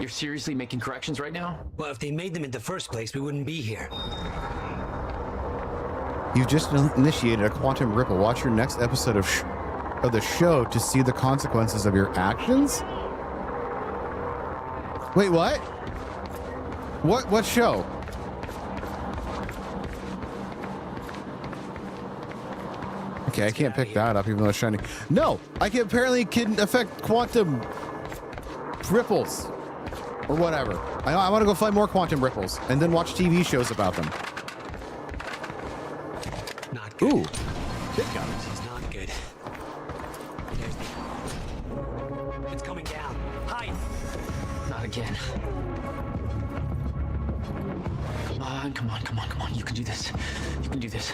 You're seriously making corrections right now? Well, if they made them in the first place, we wouldn't be here. You've just initiated a quantum ripple. Watch your next episode of the show to see the consequences of your actions? Wait, what? What show? Okay, I can't pick that up even though it's shining. No, I can apparently can affect quantum ripples or whatever. I want to go find more quantum ripples and then watch TV shows about them. Not good. Ooh, big gun. This is not good. There's the... It's coming down. Hide. Not again. Come on. You can do this. You can do this.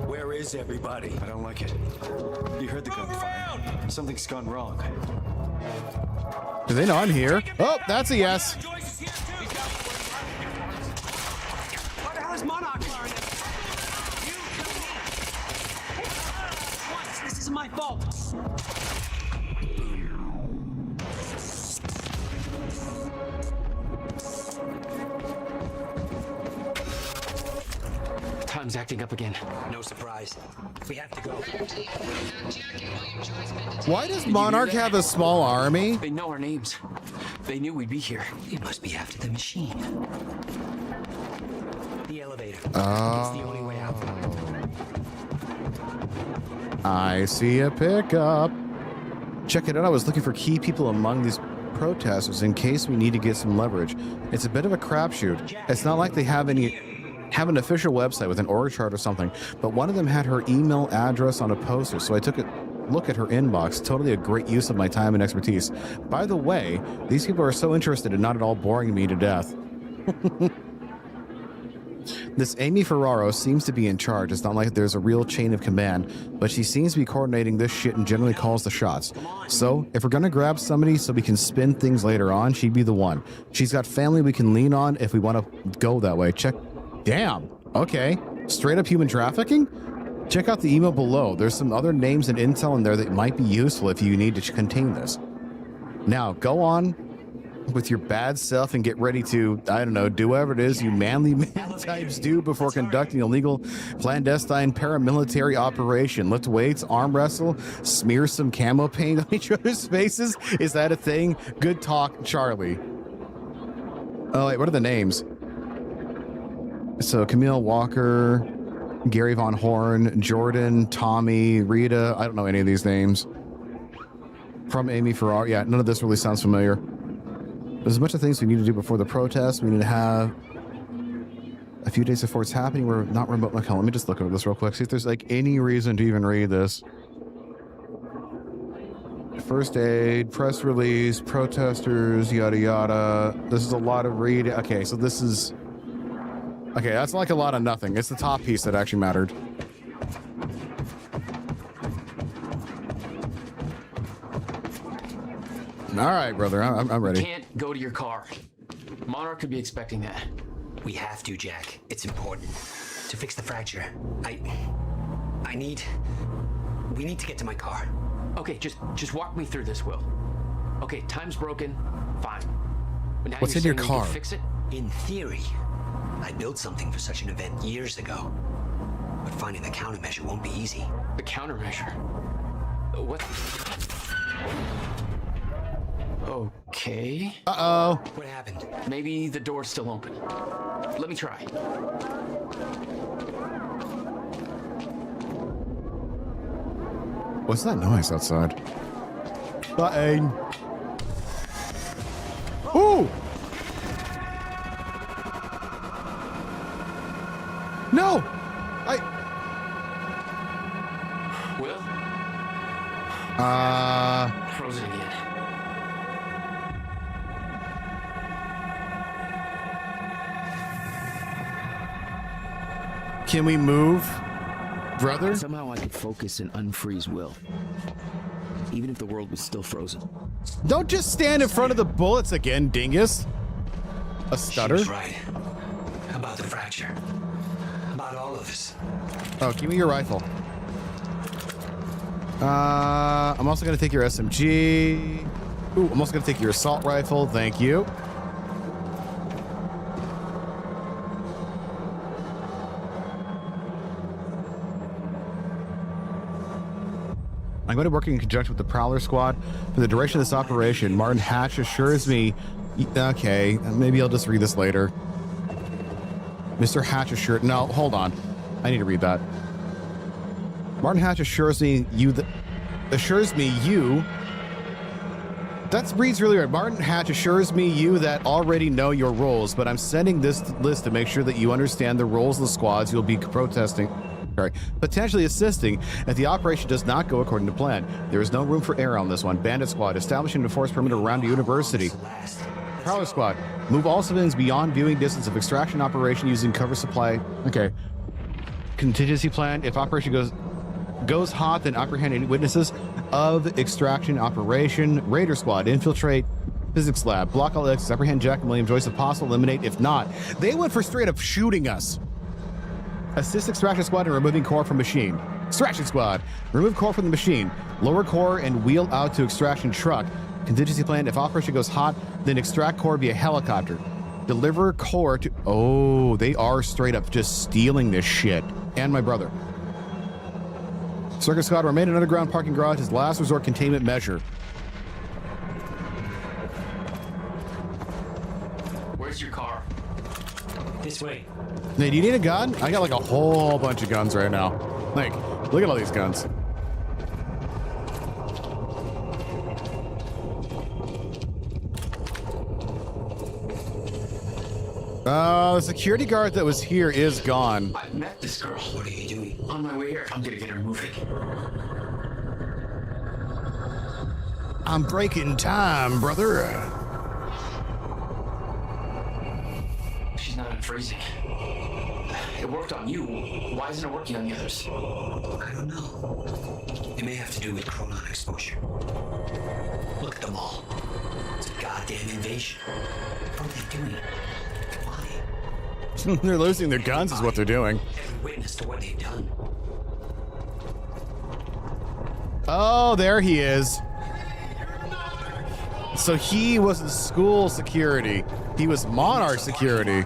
Where is everybody? I don't like it. You heard the gunfire. Something's gone wrong. Do they know I'm here? Oh, that's a yes. What the hell is Monarch? This isn't my fault. Time's acting up again. No surprise. We have to go. Why does Monarch have a small army? They know our names. They knew we'd be here. It must be after the machine. The elevator. It's Oh. the only way out. I see a pickup. Check it out. I was looking for key people among these protesters in case we need to get some leverage. It's a bit of a crapshoot. It's not like they have an official website with an org chart or something, but one of them had her email address on a poster, so I took a look at her inbox. Totally a great use of my time and expertise. By the way, these people are so interested and not at all boring me to death. This Amy Ferraro seems to be in charge. It's not like there's a real chain of command, but she seems to be coordinating this shit and generally calls the shots. So, if we're gonna grab somebody so we can spin things later on, she'd be the one. She's got family we can lean on if we want to go that way. Check. Damn. Okay. Straight up human trafficking? Check out the email below. There's some other names and intel in there that might be useful if you need to contain this. Now, go on with your bad self and get ready to, I don't know, do whatever it is you manly man types do before conducting a legal, clandestine paramilitary operation. Lift weights, arm wrestle, smear some camo paint on each other's faces. Is that a thing? Good talk, Charlie. Oh, wait, what are the names? So Camille Walker, Gary Von Horn, Jordan, Tommy, Rita. I don't know any of these names. From Amy Farrar. Yeah, none of this really sounds familiar. There's a bunch of things we need to do before the protest. We need to have a few days before it's happening. We're not remote. Okay, let me just look over this real quick. See if there's like any reason to even read this. First aid, press release, protesters, yada yada. This is a lot of reading. Okay, so this is... Okay, that's like a lot of nothing. It's the top piece that actually mattered. All right, brother, I'm ready. You can't go to your car. Monarch could be expecting that. We have to, Jack. It's important. To fix the fracture, we need to get to my car. Okay, just walk me through this, Will. Okay, time's broken. Fine. But now What's you're in your saying we car? can fix it? In theory, I built something for such an event years ago. But finding the countermeasure won't be easy. The countermeasure? What? Okay. Uh-oh. What happened? Maybe the door's still open. Let me try. What's that noise outside? Button. Ooh! No! Will? Frozen again. Can we move, brother? Somehow I could focus and unfreeze Will, even if the world was still frozen. Don't just stand in front of the bullets again, dingus. A stutter? She was right. About the fracture. About all of this. Oh, give me your rifle. I'm also going to take your SMG. Ooh, I'm also going to take your assault rifle. Thank you. I'm going to work in conjunction with the Prowler Squad for the duration of this operation. Martin Hatch assures me... Okay, maybe I'll just read this later. Mr. Hatch assured... No, hold on. I need to read that. Martin Hatch assures me you... That reads really weird. Martin Hatch assures me you that already know your roles, but I'm sending this list to make sure that you understand the roles of the squads you'll be protesting... potentially assisting if the operation does not go according to plan. There is no room for error on this one. Bandit Squad, establishing a force perimeter around the university. Prowler Squad, move all civilians beyond viewing distance of extraction operation using cover supply. Okay. Contingency plan, if operation goes hot, then apprehend any witnesses of extraction operation. Raider Squad, infiltrate physics lab, block all exits, apprehend Jack and William Joyce if possible, eliminate if not. They went for straight up shooting us. Assist extraction squad in removing core from machine. Extraction squad, remove core from the machine. Lower core and wheel out to extraction truck. Contingency plan, if operation goes hot, then extract core via helicopter. Deliver core to... Oh, they are straight up just stealing this shit. And my brother. Circuit squad, remain in underground parking garage as last resort containment measure. Where's your car? This way. Hey, do you need a gun? I got like a whole bunch of guns right now. Like, look at all these guns. The security guard that was here is gone. I met this girl. What are you doing? On my way here. I'm gonna get her moving. I'm breaking time, brother. She's not unfreezing. It worked on you. Why isn't it working on the others? I don't know. It may have to do with chronon exposure. Look at them all. It's a goddamn invasion. What are they doing? Why? They're losing their guns is what they're doing. Every witness to what they've done. Oh, there he is. So he wasn't school security. He was Monarch security.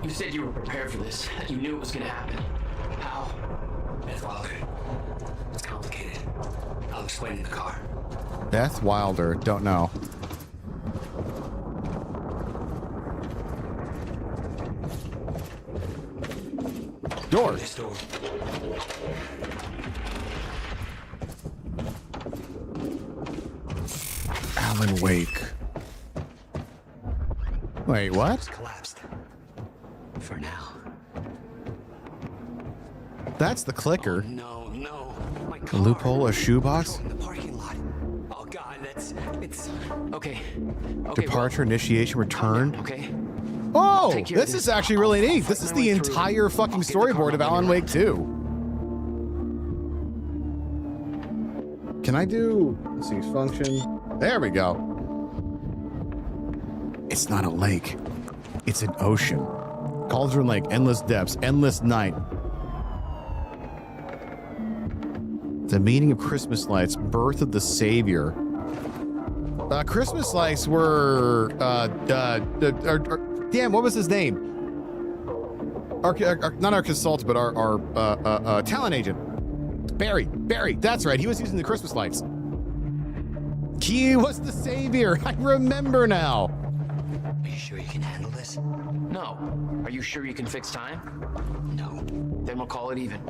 You said you were prepared for this. You knew it was gonna happen. How? Beth Wilder. It's complicated. I'll explain in the car. Beth Wilder, don't know. Door. This door. Alan Wake. Wait, what? Collapsed. For now. That's the clicker. Oh, no. My A car. loophole, a shoebox. In the parking lot. Oh God, it's Okay. Departure, initiation, return. Okay. Oh, take care of this this. is actually really neat. I'll This is fight my the way through. entire fucking I'll get the car storyboard of on Alan my Wake 2. Can I do, let's see, function. There we go. It's not a lake. It's an ocean. Cauldron Lake, endless depths, endless night. The meaning of Christmas lights, birth of the Savior. Christmas lights were, damn, what was his name? Not our consultant, but our talent agent. Barry, that's right. He was using the Christmas lights. He was the Savior. I remember now. Are you sure you can handle this? No. Are you sure you can fix time? No. Then we'll call it even.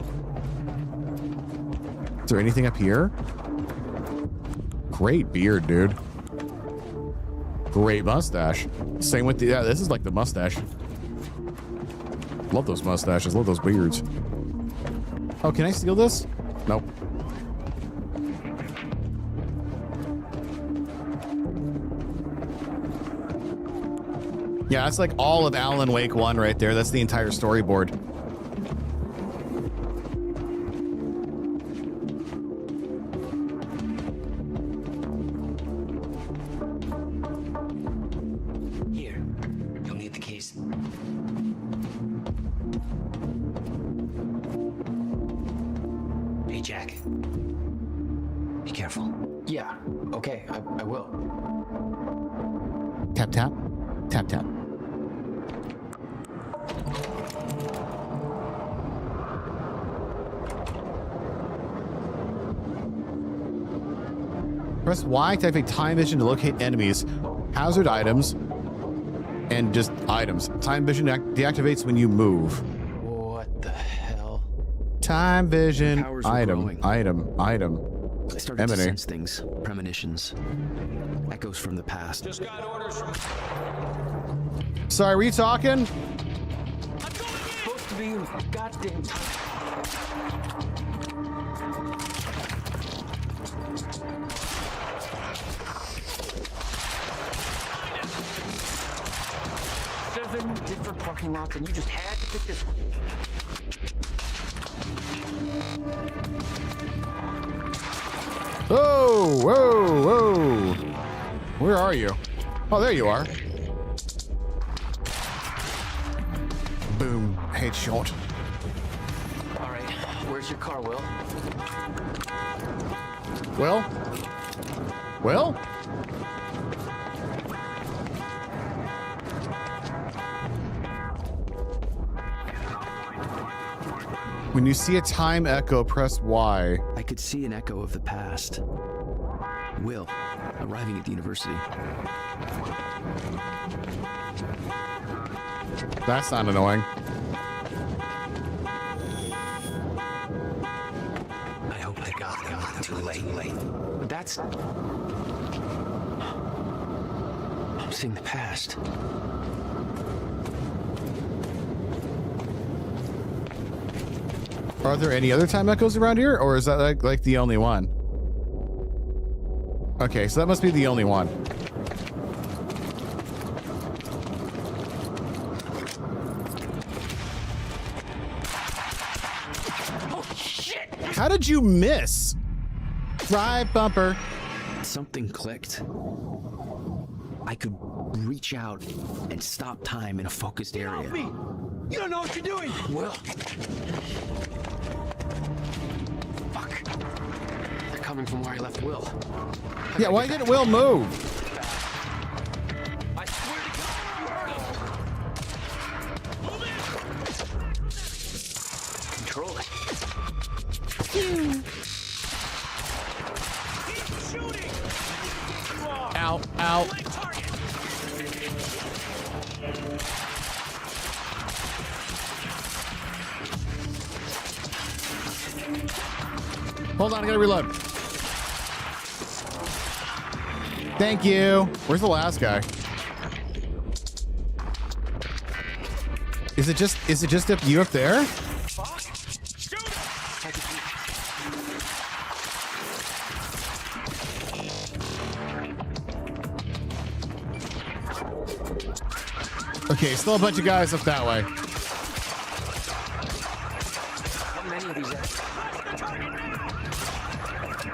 Is there anything up here? Great beard, dude. Great mustache. Same with the, yeah, this is like the mustache. Love those mustaches. Love those beards. Oh, can I steal this? Nope. Yeah, that's like all of Alan Wake 1 right there. That's the entire storyboard. Here, you'll need the keys. Hey, Jack. Be careful. Yeah. Okay. I will. Tap, tap. Tap, tap. Press Y to activate time vision to locate enemies, hazard items, and just items. Time vision deactivates when you move. What the hell? Time vision, Powers were item. growing. I I started to sense things, premonitions, echoes from the past. Just got orders from. Sorry, were you talking? Supposed to be in goddamn time. Seven different parking lots, and you just had to pick this one. Whoa, whoa, whoa. Where are you? Oh, there you are. Boom, headshot. All right, where's your car, Will? Well? When you see a time echo, press Y. I could see an echo of the past. Will, arriving at the university. That's not annoying. I hope I got him not too late. That's... I'm seeing the past. Are there any other time echoes around here, or is that like the only one? Okay, so that must be the only one. Oh, shit! How did you miss? Right bumper. Something clicked. I could reach out and stop time in a focused area. You don't know what you're doing! Will. Fuck. They're coming from where I left Will. Yeah, why didn't Will move? I swear to God, you heard him. Control it. Ow, ow. Hold on, I gotta reload. Thank you. Where's the last guy? Is it just up you up there? Okay, still a bunch of guys up that way.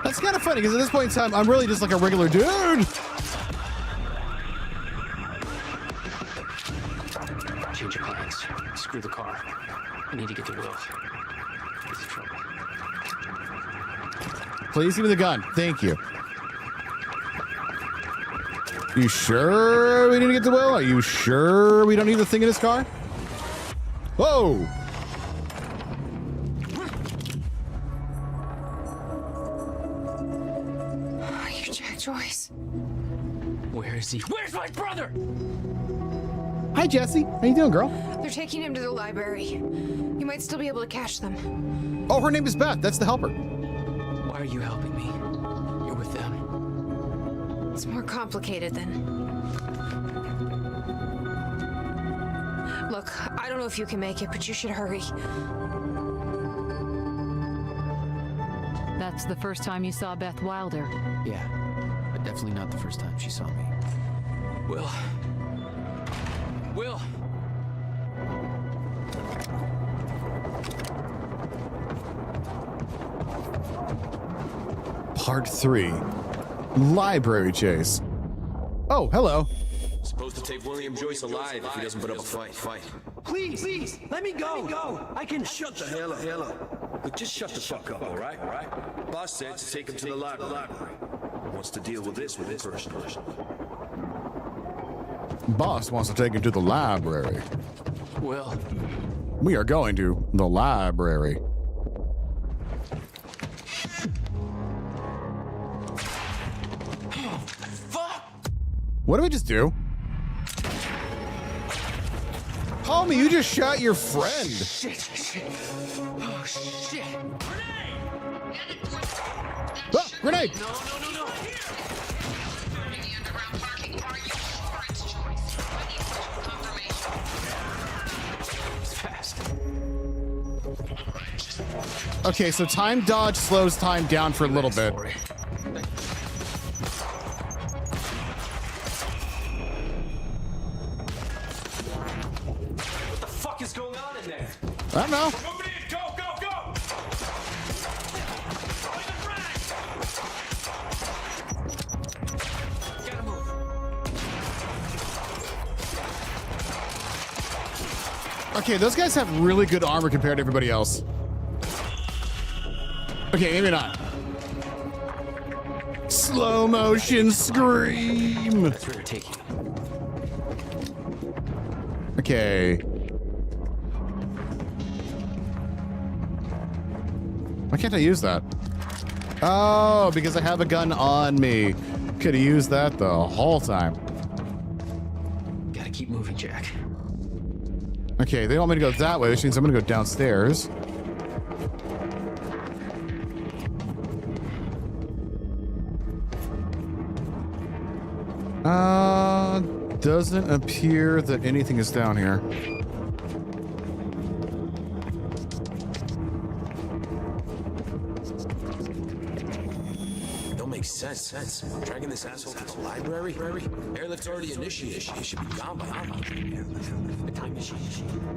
That's kind of funny because at this point in time, I'm really just like a regular dude. Change your plans. Screw the car. I need to get to Will. He's in trouble. Please give me the gun. Thank you. You sure we need to get to Will? Are you sure we don't need the thing in his car? Whoa! You're Jack Joyce. Where is he? Where's my brother? Hi, Jesse. How you doing, girl? They're taking him to the library. You might still be able to catch them. Oh, her name is Beth. That's the helper. Why are you helping me? You're with them. It's more complicated than... Look, I don't know if you can make it, but you should hurry. That's the first time you saw Beth Wilder. Yeah, but definitely not the first time she saw me. Will. Part 3. Library chase. Oh, hello. Supposed to take William Joyce alive if he doesn't put up a fight. Please, let me go. I can shut the hell up. Look, just shut the fuck up, all right? Boss said to take him to the library. Wants to deal with this first. Boss wants to take him to the library. Will. We are going to the library. What did we just do? Homie, you just shot your friend. Shit. Oh, shit. Ah, grenade! No. In the underground parking, are you sure it's Joyce? I need confirmation. It's fast. Okay, so time dodge slows time down for a little bit. What the fuck is going on in there? I don't know. Moving in, go! Gotta move. Okay, those guys have really good armor compared to everybody else. Okay, maybe not. Slow motion scream. That's where we're taking. Okay. Why can't I use that? Oh, because I have a gun on me. Could have used that the whole time. Gotta keep moving, Jack. Okay, they want me to go that way, which means I'm gonna go downstairs. Doesn't appear that anything is down here. Don't make sense. Dragging this asshole to the library? Airlift's already initiated. He should be gone by now. The time machine.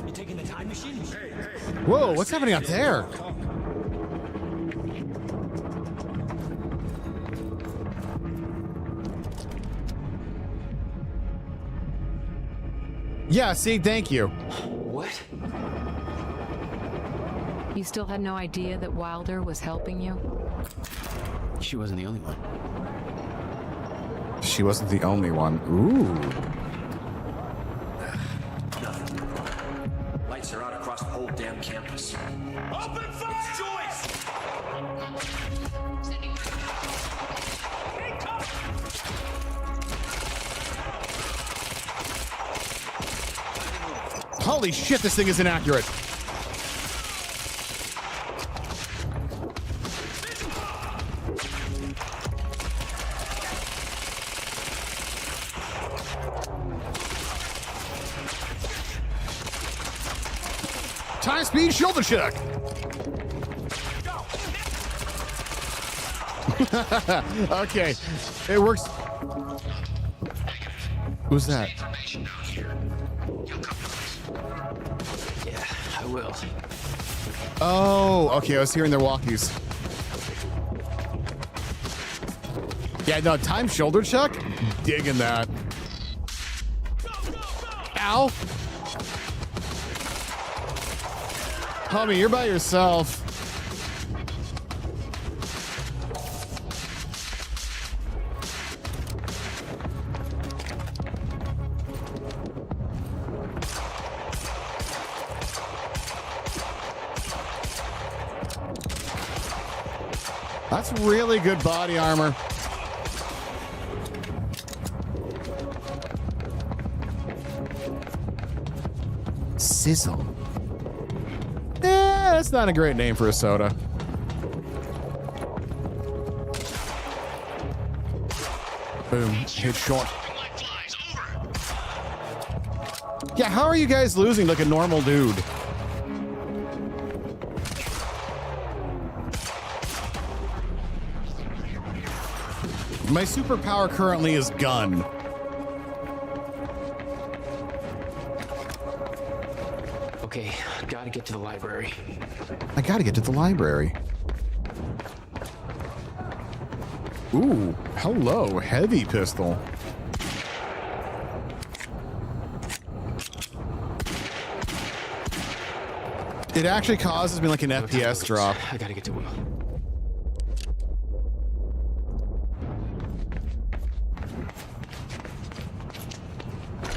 You taking the time machine? Hey. Whoa, what's happening out there? Yeah, see, thank you. What? You still had no idea that Wilder was helping you? She wasn't the only one. She wasn't the only one. Ooh. Lights are out across the whole damn campus. Open fire, Joyce! Holy shit, this thing is inaccurate. Time speed shoulder check. Okay, it works. Who's that? Yeah, I will. Oh, okay. I was hearing their walkies. Yeah, no, time shoulder check. Digging that. Ow. Homie, you're by yourself. That's really good body armor. Sizzle. That's not a great name for a soda. Boom. Hit short. Yeah, how are you guys losing like a normal dude? My superpower currently is gun. Okay, gotta get to the library. I gotta get to the library. Ooh, hello, heavy pistol. It actually causes me like an FPS drop. I gotta get to Will.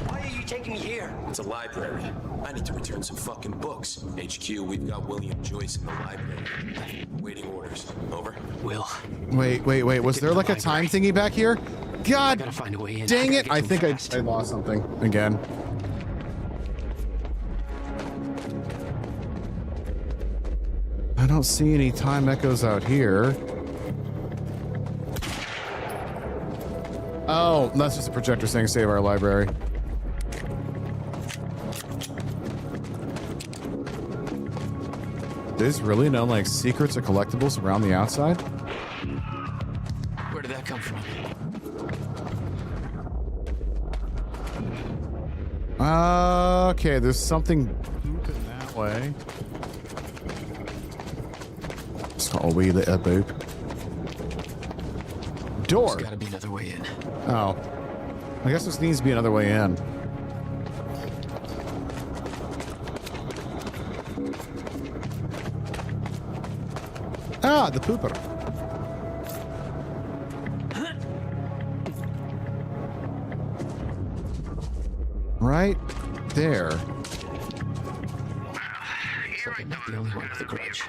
Why are you taking me here? It's a library. I need to return some fucking books. HQ, we've got William Joyce in the library. Waiting orders. Over. Will. Wait. Was there like a time thingy back here? God gotta find a way in. Dang it. I think I lost something again. I don't see any time echoes out here. Oh, that's just a projector saying save our library. There's really no like secrets or collectibles around the outside? Where did that come from? Okay, there's something booping that way. It's got a wee little boop. Door. There's gotta be another way in. Oh. I guess there needs to be another way in. Ah, the pooper. Right there. Here I'm not the only one with a grudge.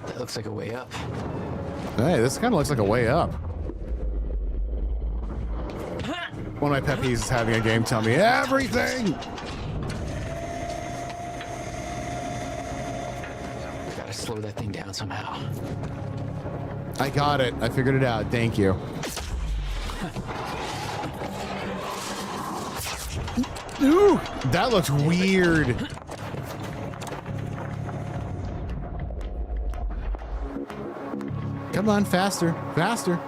That looks like a way up. Hey, this kind of looks like a way up. One of my pet peeves is having a game tell me everything. Gotta slow that thing down somehow. I got it. I figured it out. Thank you. Ooh, that looks weird. Come on, faster, faster.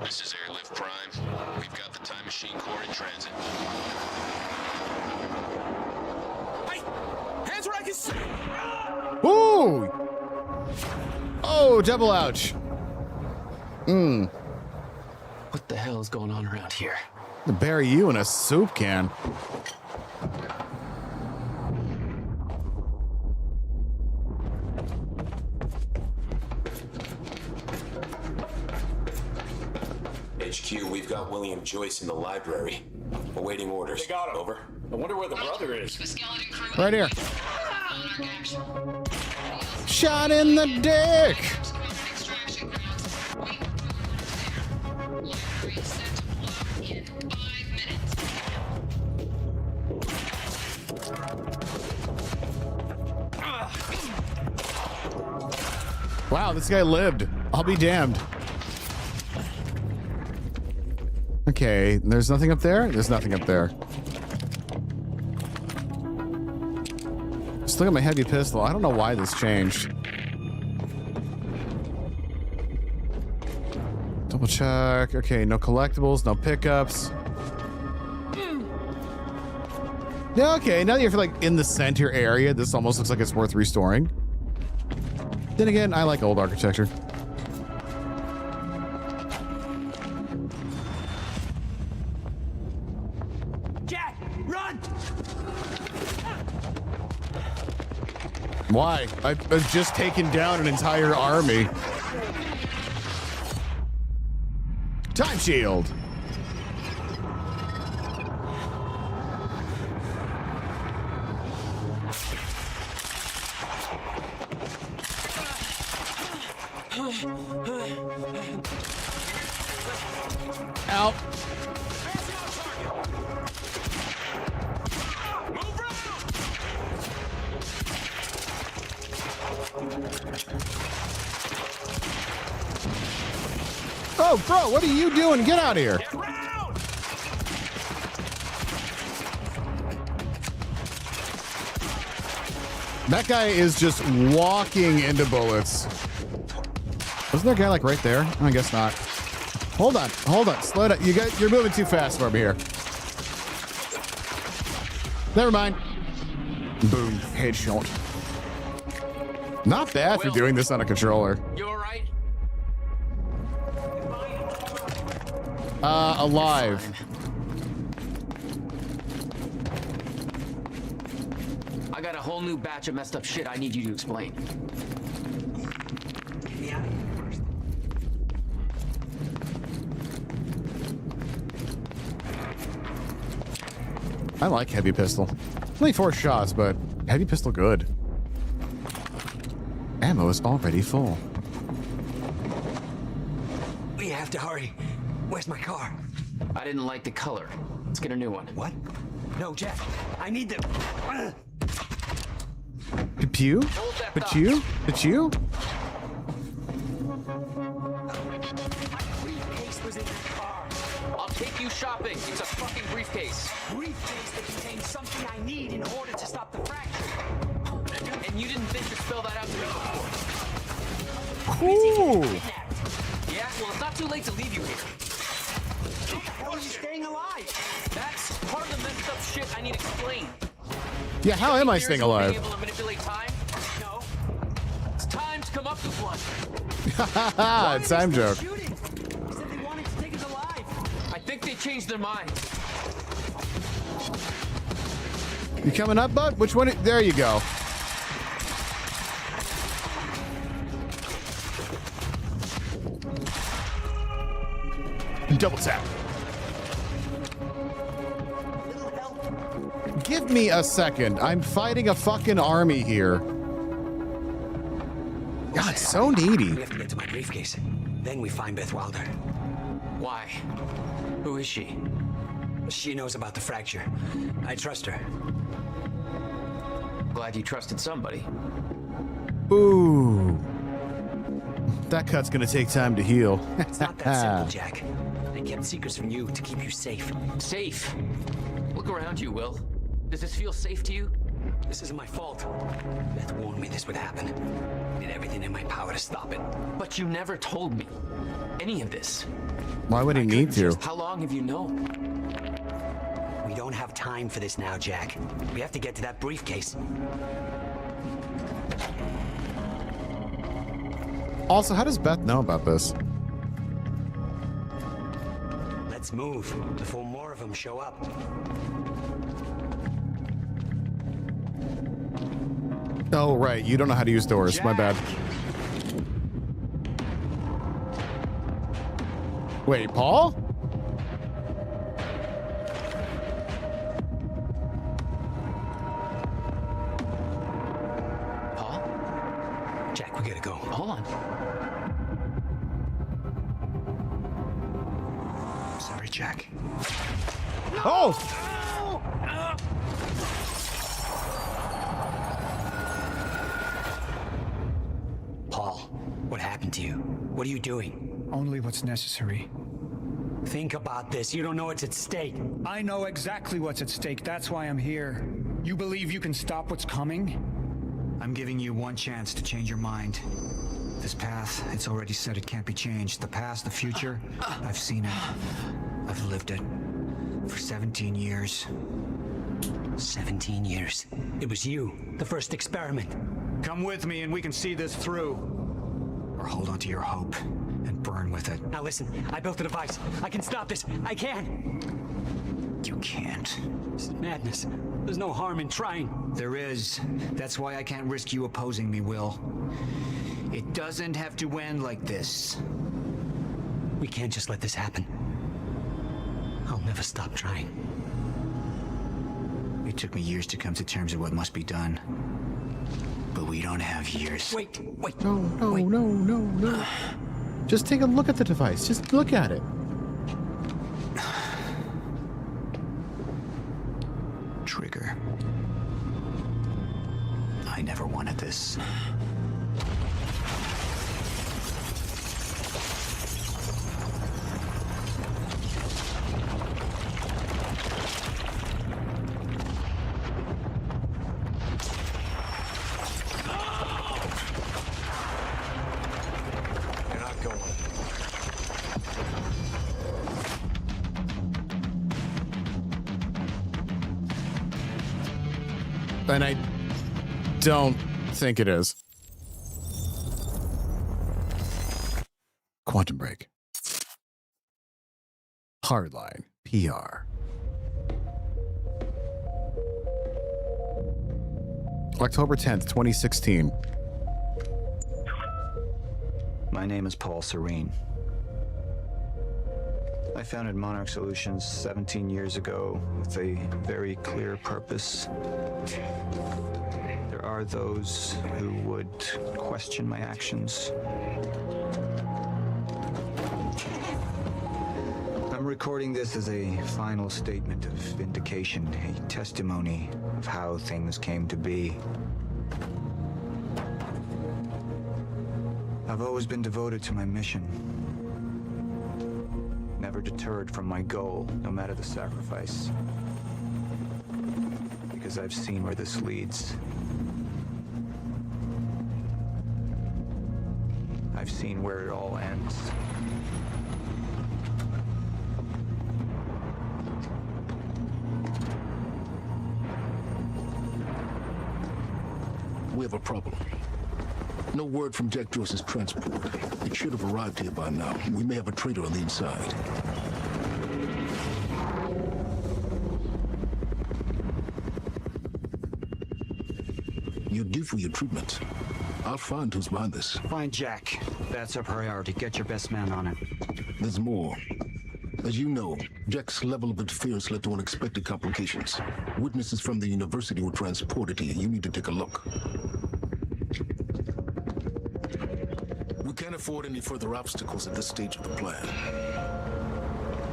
This is Airlift Prime. We've got the time machine core in transit. Hey! Hands where I can see! Ooh! Oh, double ouch. What the hell is going on around here? To bury you in a soup can. HQ, we've got William Joyce in the library. Awaiting orders. They got him. Over. I wonder where the brother is. Right here. Shot in the dick. Wow, this guy lived. I'll be damned. Okay, there's nothing up there? There's nothing up there. Just look at my heavy pistol. I don't know why this changed. Double check. Okay, no collectibles, no pickups. Yeah, okay, now that you're like in the center area, this almost looks like it's worth restoring. Then again, I like old architecture. Jack, run! Why? I've just taken down an entire army. Time shield. Out. Oh, bro, what are you doing? Get out of here. That guy is just walking into bullets. Wasn't there a guy like right there? I guess not. Hold on, slow down. You're moving too fast over here. Never mind. Boom, headshot. Not bad for doing this on a controller. You all right? Alive. I got a whole new batch of messed up shit I need you to explain. I like heavy pistol. Only 4 shots, but heavy pistol good. Ammo is already full. We have to hurry. Where's my car? I didn't like the color. Let's get a new one. What? No, Jack. I need the... Pew? Pew? Pew? I'll take you shopping. It's a fucking briefcase. Briefcase that contains something I need in order to stop the fracture. And you didn't think to spell that out to me before. Ooh. Yeah, well, it's not too late to leave you here. How are you staying alive? That's part of the messed up shit I need explained. Yeah, how am I staying alive? Being able to manipulate time? No. It's time to come up with one. Haha, time joke. I think they changed their mind. You coming up, bud? Which one? There you go. Double tap. Give me a second. I'm fighting a fucking army here. God, it's so needy. We have to get to my briefcase. Then we find Beth Wilder. Why? Who is she? She knows about the fracture. I trust her. Glad you trusted somebody. Ooh. That cut's gonna take time to heal. It's not that simple, Jack. They kept secrets from you to keep you safe. Safe? Look around you, Will. Does this feel safe to you? This isn't my fault. Beth warned me this would happen. I did everything in my power to stop it. But you never told me any of this. Why would he need to? How long have you known? We don't have time for this now, Jack. We have to get to that briefcase. Also, how does Beth know about this? Let's move before more of them show up. Oh, right. You don't know how to use doors. Jack. My bad. Wait, Paul? Paul? Jack, we gotta go. Hold on. Sorry, Jack. Oh! Paul, what happened to you? What are you doing? Only what's necessary. Think about this. You don't know what's at stake. I know exactly what's at stake. That's why I'm here. You believe you can stop what's coming? I'm giving you one chance to change your mind. This path, it's already said it can't be changed. The past, the future, I've seen it. I've lived it. For 17 years. 17 years. It was you, the first experiment. Come with me and we can see this through. Or hold on to your hope and burn with it. Now listen, I built a device. I can stop this. I can. You can't. This is madness. There's no harm in trying. There is. That's why I can't risk you opposing me, Will. It doesn't have to end like this. We can't just let this happen. I'll never stop trying. It took me years to come to terms with what must be done. But we don't have years. Wait. No. Just take a look at the device. Just look at it. Trigger. I never wanted this. And I don't think it is. Quantum Break. Hardline. PR. October 10th, 2016. My name is Paul Serene. I founded Monarch Solutions 17 years ago with a very clear purpose. There are those who would question my actions. I'm recording this as a final statement of vindication, a testimony of how things came to be. I've always been devoted to my mission. Never deterred from my goal, no matter the sacrifice. Because I've seen where this leads. I've seen where it all ends. We have a problem. No word from Jack Joyce's transport. It should have arrived here by now. We may have a traitor on the inside. You're due for your treatment. I'll find who's behind this. Find Jack. That's our priority. Get your best man on it. There's more. As you know, Jack's level of interference led to unexpected complications. Witnesses from the university were transported here. You need to take a look. We can't afford any further obstacles at this stage of the plan.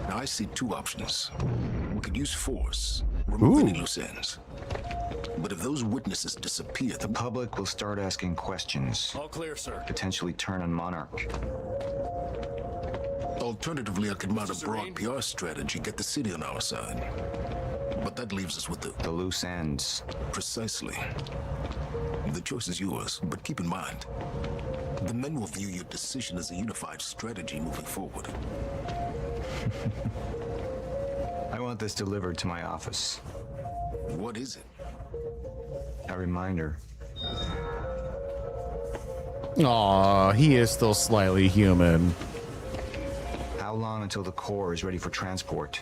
Now, I see two options. We could use force, remove any loose ends. But if those witnesses disappear, the public will start asking questions. All clear, sir. Potentially turn on Monarch. Alternatively, I could mount a broad PR strategy, get the city on our side. But that leaves us with the loose ends. Precisely. The choice is yours, but keep in mind, the men will view your decision as a unified strategy moving forward. I want this delivered to my office. What is it? A reminder. Aw, he is still slightly human. How long until the core is ready for transport?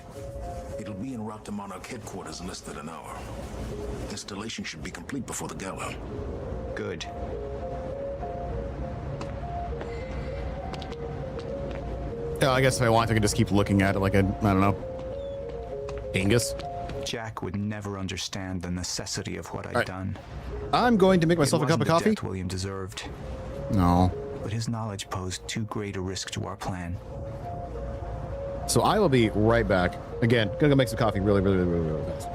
It'll be en route to Monarch headquarters in less than an hour. Installation should be complete before the gala. Good. I guess if I want, I could just keep looking at it like a, I don't know, dingus. Jack would never understand the necessity of what I'd done. I'm going to make myself a cup of coffee. Death William deserved. No. But his knowledge posed too great a risk to our plan. So I will be right back. Again, gonna go make some coffee really fast.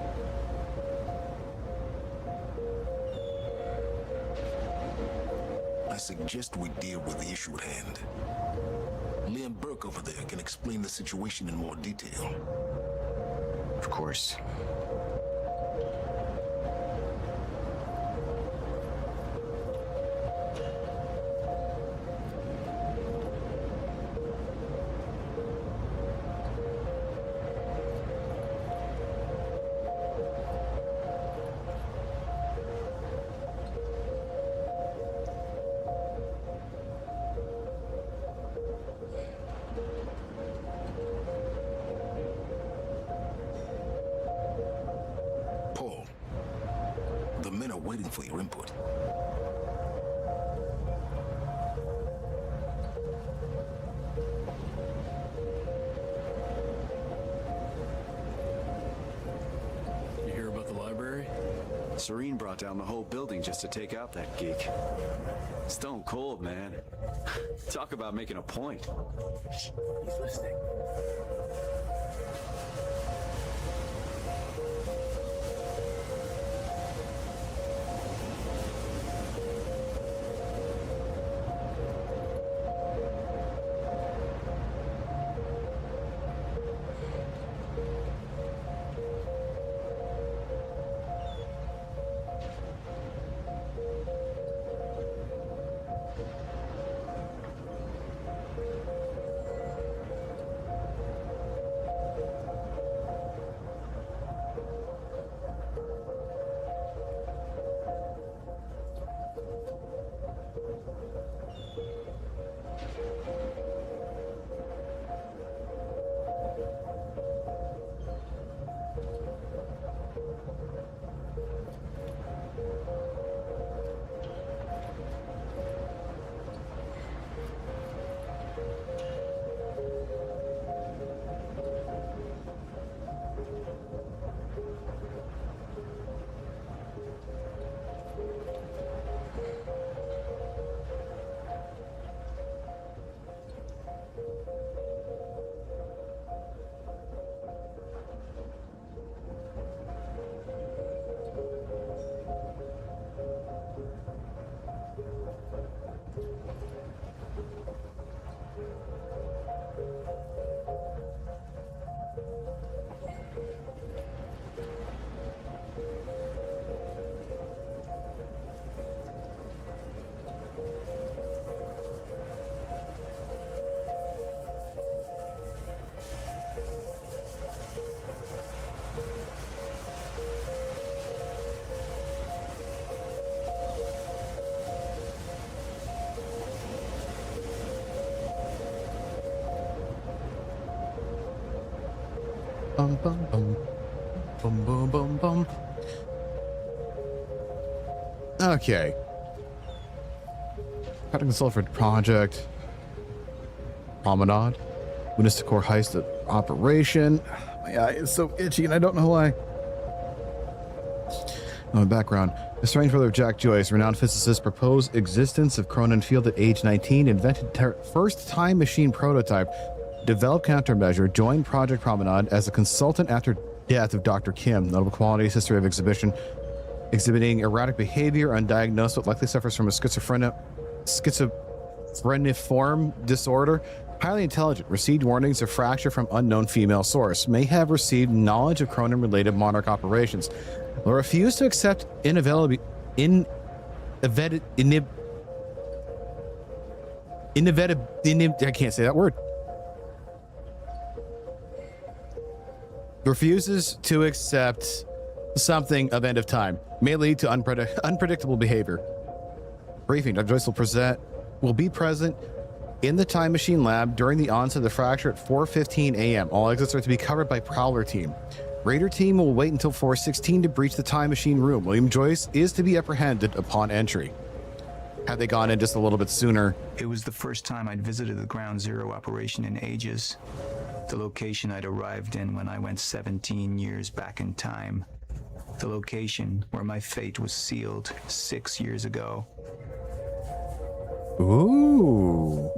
I suggest we deal with the issue at hand. Liam Burke over there can explain the situation in more detail. Of course. Paul, the men are waiting for your input. You hear about the library? Serene brought down the whole building just to take out that geek. Stone cold, man. Talk about making a point. He's listening. Bum bum bum. Bum bum bum bum. Okay. How to consult for project. Promenade. Witness to core heist at operation. My eye is so itchy and I don't know why. On the background. The strange brother of Jack Joyce, renowned physicist, proposed existence of Cronin field at age 19, invented first time machine prototype, developed countermeasure, joined Project Promenade as a consultant after death of Dr. Kim. Notable qualities, history of exhibiting erratic behavior, undiagnosed, but likely suffers from a schizophreniform disorder. Highly intelligent, received warnings of fracture from unknown female source. May have received knowledge of Cronin-related Monarch operations. Will refuse to accept I can't say that word. Refuses to accept something of end of time. May lead to unpredictable behavior. Briefing. Dr. Joyce will be present in the time machine lab during the onset of the fracture at 4:15 a.m. All exits are to be covered by Prowler team. Raider team will wait until 4:16 to breach the time machine room. William Joyce is to be apprehended upon entry. Had they gone in just a little bit sooner. It was the first time I'd visited the Ground Zero operation in ages. The location I'd arrived in when I went 17 years back in time. The location where my fate was sealed 6 years ago. Ooh.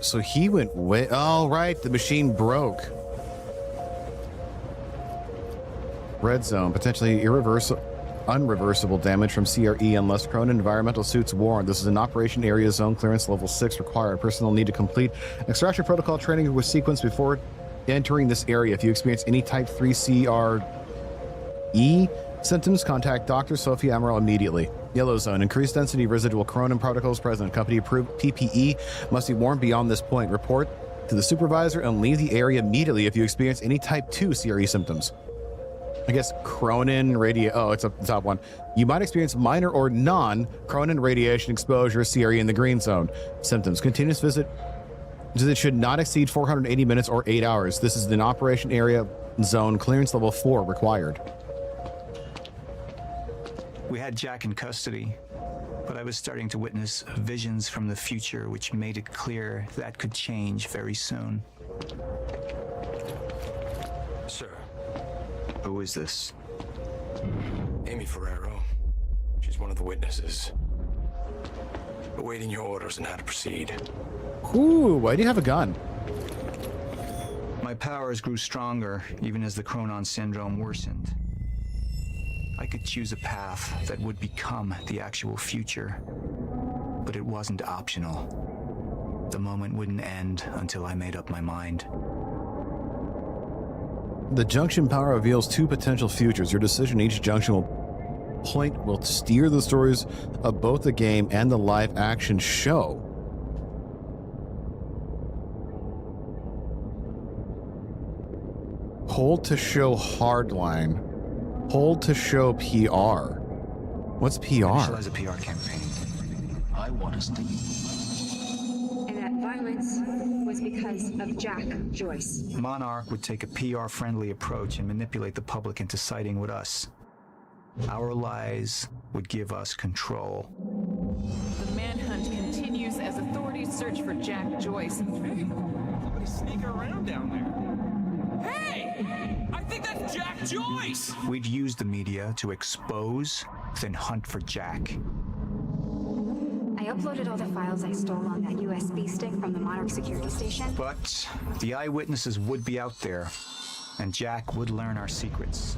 So he went way... Oh, right. The machine broke. Red zone. Potentially irreversible. unreversible damage from CRE unless Cronin environmental suits warrant. This is an operation area zone clearance level 6 required. Personnel need to complete extraction protocol training with sequence before entering this area. If you experience any type 3 CRE symptoms, contact Dr. Sophie Amaral immediately. Yellow zone, increased density residual Cronin particles present. Company approved PPE must be worn beyond this point. Report to the supervisor and leave the area immediately if you experience any type 2 CRE symptoms. I guess Cronin it's up the top one. You might experience minor or non-Cronin radiation exposure, CRE in the green zone. Symptoms. Continuous visit should not exceed 480 minutes or 8 hours. This is an operation area zone clearance level 4 required. We had Jack in custody, but I was starting to witness visions from the future which made it clear that could change very soon. Sir. Who is this? Amy Ferrero. She's one of the witnesses. Awaiting your orders on how to proceed. Ooh, why do you have a gun? My powers grew stronger, even as the Cronon syndrome worsened. I could choose a path that would become the actual future, but it wasn't optional. The moment wouldn't end until I made up my mind. The junction power reveals 2 potential futures. Your decision each junction will steer the stories of both the game and the live action show. Hold to show hardline. Hold to show PR. What's PR? Initialize a PR campaign. I want us to. And that violence was because of Jack Joyce. Monarch would take a PR-friendly approach and manipulate the public into siding with us. Our lies would give us control. The manhunt continues as authorities search for Jack Joyce. Hey, somebody's sneaking around down there. Hey! I think that's Jack Joyce! We'd use the media to expose, then hunt for Jack. I uploaded all the files I stole on that USB stick from the Monarch security station. But the eyewitnesses would be out there, and Jack would learn our secrets.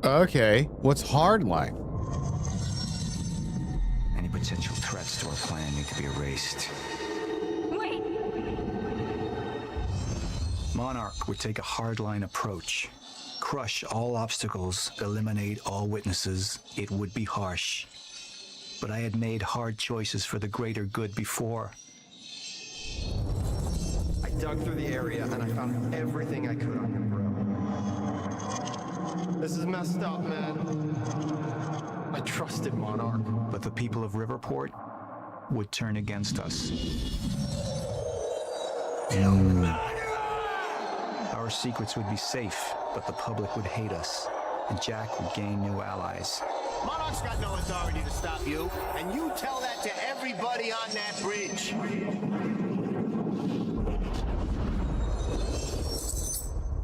Okay, what's hardline? Any potential threats to our plan need to be erased. Wait! Monarch would take a hardline approach. Crush all obstacles, eliminate all witnesses. It would be harsh. But I had made hard choices for the greater good before. I dug through the area and I found everything I could on him, bro. This is messed up, man. I trusted Monarch. But the people of Riverport would turn against us. Our secrets would be safe, but the public would hate us, and Jack would gain new allies. Monarch's got no authority to stop you, and you tell that to everybody on that bridge.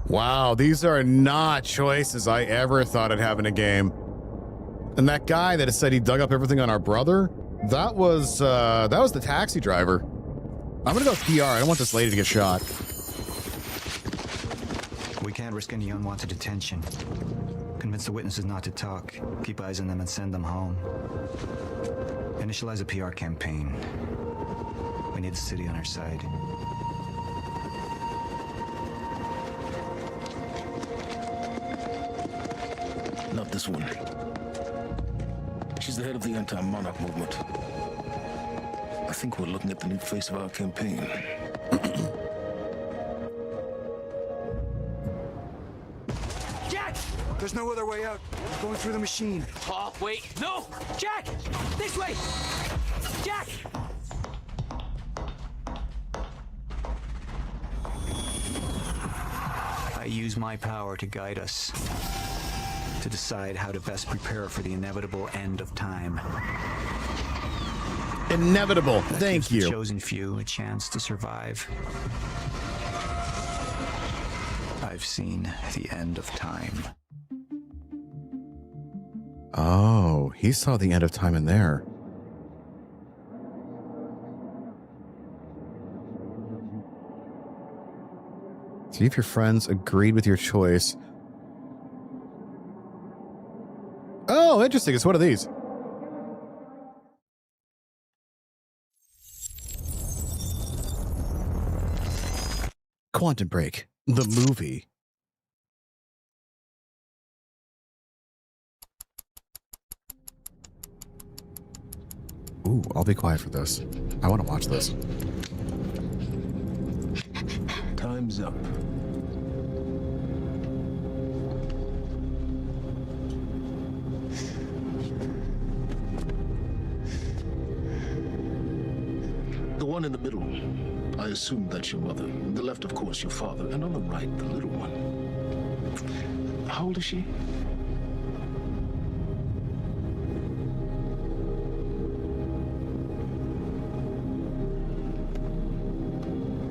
Wow, these are not choices I ever thought I'd have in a game. And that guy that said he dug up everything on our brother, that was the taxi driver. I'm gonna go with PR. I don't want this lady to get shot. We can't risk any unwanted attention. Convince the witnesses not to talk. Keep eyes on them and send them home. Initialize a PR campaign. We need the city on our side. Not this one. She's the head of the anti-Monarch movement. I think we're looking at the new face of our campaign. Jack! There's no other way out. We're going through the machine. Oh, wait. No! Jack! This way! Jack! I use my power to guide us. To decide how to best prepare for the inevitable end of time. Inevitable. Thank you. The chosen few a chance to survive. I've seen the end of time. Oh, he saw the end of time in there. See if your friends agreed with your choice. interesting. It's one of these. Quantum Break, the movie. Ooh, I'll be quiet for this. I want to watch this. Time's up. The one in the middle, I assume that's your mother. The left, of course, your father. And on the right, the little one. How old is she?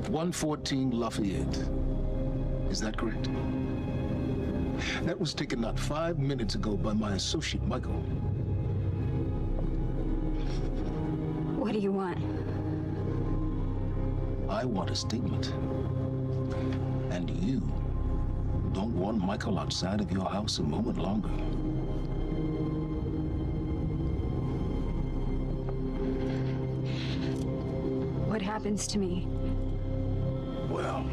"114 Lafayette. Is that correct? That was taken not 5 minutes ago by my associate, Michael. What do you want? I want a statement. And you don't want Michael outside of your house a moment longer. What happens to me? Well,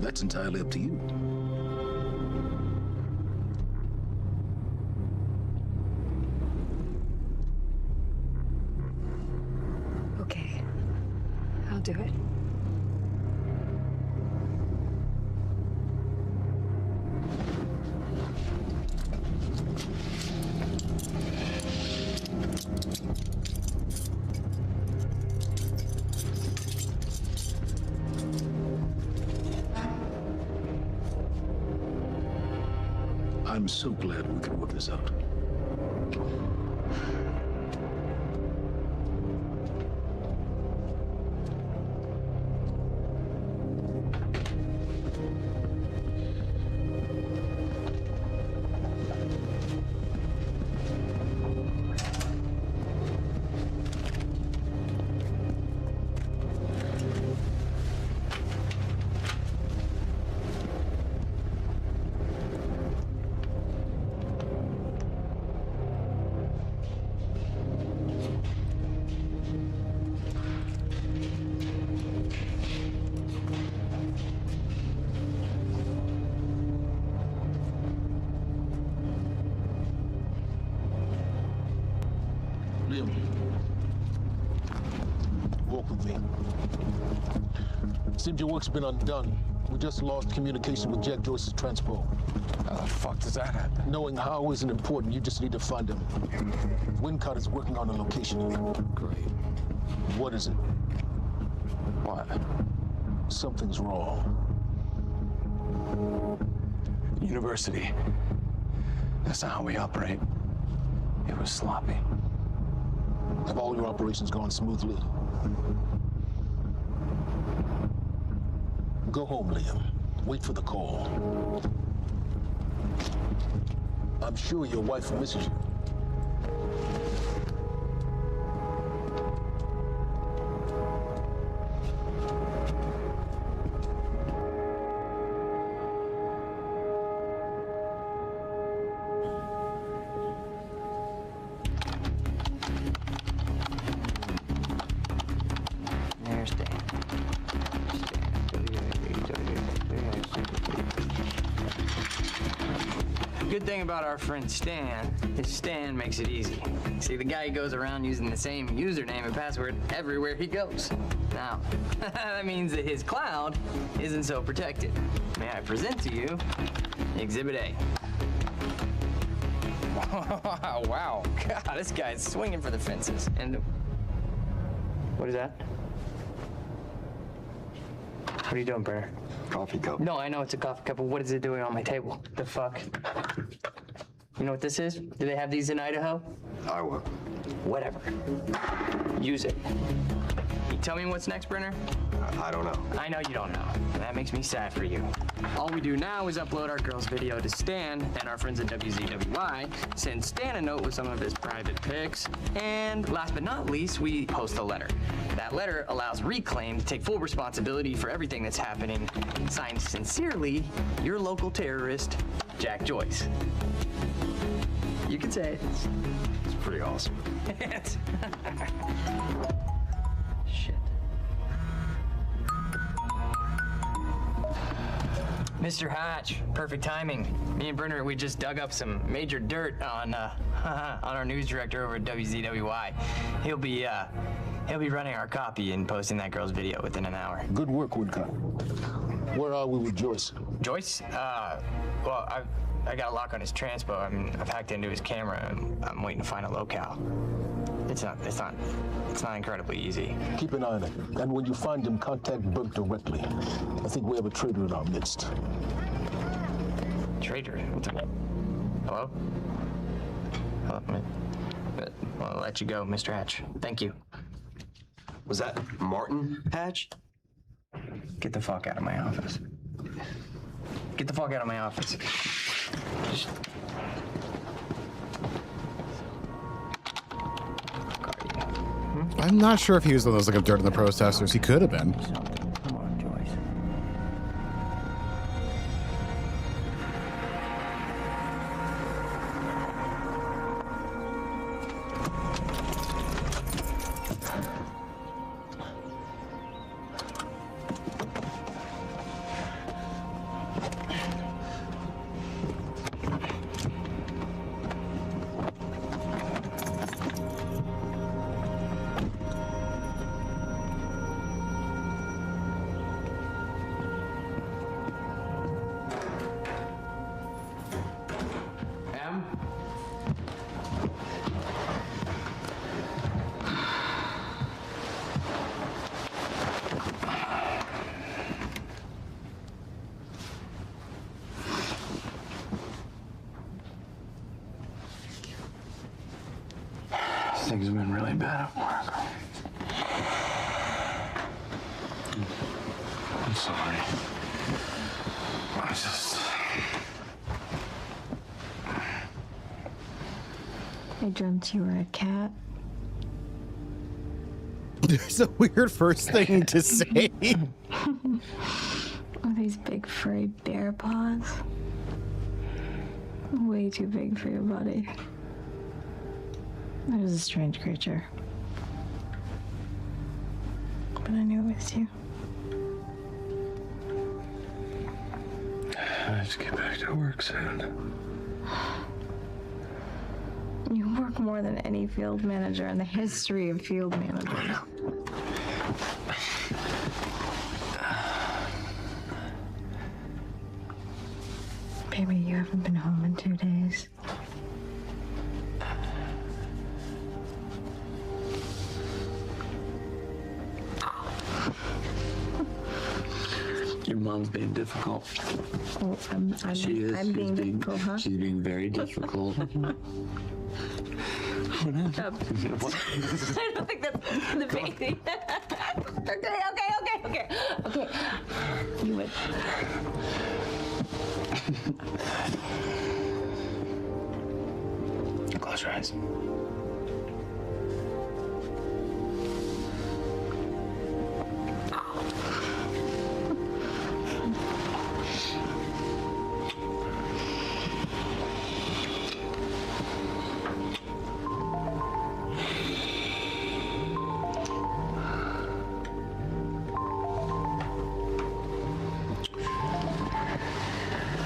that's entirely up to you. Okay, I'll do it. I'm so glad we could work this out. Liam, walk with me. Seems your work's been undone. We just lost communication with Jack Joyce's transpo. How the fuck does that happen? Knowing how isn't important. You just need to find him. Wincott is working on a location. Great. What is it? What? Something's wrong. University. That's not how we operate. It was sloppy. Have all your operations gone smoothly? Go home, Liam. Wait for the call. I'm sure your wife misses you. Good thing about our friend Stan is Stan makes it easy. See, the guy goes around using the same username and password everywhere he goes. Now, that means that his cloud isn't so protected. May I present to you Exhibit A. Wow, God, this guy's swinging for the fences. And what is that? What are you doing, Brenner? Coffee cup. No, I know it's a coffee cup, but what is it doing on my table? The fuck? You know what this is? Do they have these in Idaho? Iowa. Whatever. Use it. You tell me what's next, Brenner? I don't know. I know you don't know. And that makes me sad for you. All we do now is upload our girl's video to Stan, and our friends at WZWY send Stan a note with some of his private pics. And last but not least, we post a letter. That letter allows Reclaim to take full responsibility for everything that's happening. Signed sincerely, your local terrorist, Jack Joyce. You can say it. It's pretty awesome. Shit. Mr. Hatch, perfect timing. Me and Brenner, we just dug up some major dirt on our news director over at WZWY. He'll be running our copy and posting that girl's video within an hour. Good work, Woodcut. Where are we with Joyce? Joyce? Well, I got a lock on his transpo. I mean, I've hacked into his camera, and I'm waiting to find a locale. It's not incredibly easy. Keep an eye on it. And when you find him, contact Burke directly. I think we have a traitor in our midst. Traitor? Hello? I'll let you go, Mr. Hatch. Thank you. Was that Martin Hatch? Get the fuck out of my office. Get the fuck out of my office. Just... I'm not sure if he was one of those looking dirt in the protesters. He could have been. Come on, Joyce. Things have been really bad at work. I'm sorry. I dreamt you were a cat. It's a weird first thing to say. With these big furry bear paws. Way too big for your body. It was a strange creature. But I knew it was you. I just get back to work soon. You work more than any field manager in the history of field managers. Baby, you haven't been home in 2 days. Your mom's being difficult. Oh, I'm being difficult, huh? She's being very difficult. Shut up. I don't think that's the baby. Okay. You would. Close your eyes.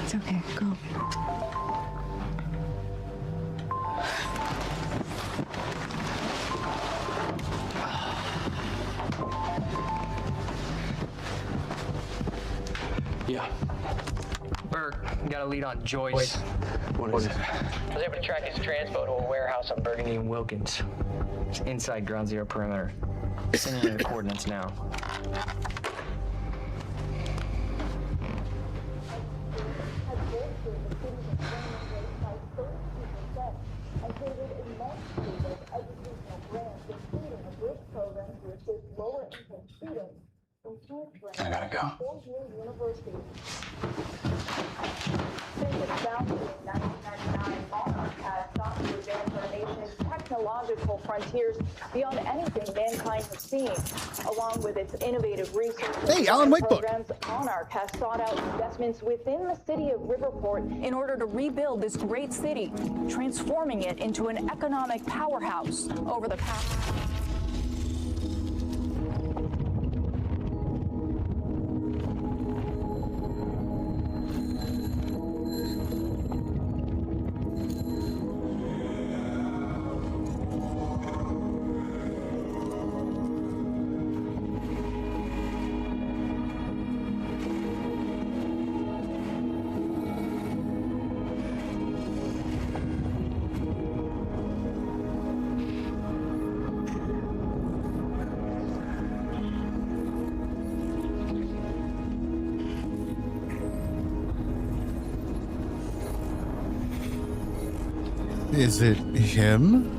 It's okay. Go. Yeah. Burke, got a lead on Joyce. What is it? I was able to track his transpo to a warehouse on Burgundy and Wilkins. It's inside Ground Zero perimeter. Sending you the coordinates now. Lower income students, employers I gotta go. Since its founding in 1999, Monarch has sought to advance our nation's technological frontiers beyond anything mankind has seen. Along with its innovative research and Alan Wake book. programs, Monarch has sought out investments within the city of Riverport in order to rebuild this great city, transforming it into an economic powerhouse over the past. Is it him?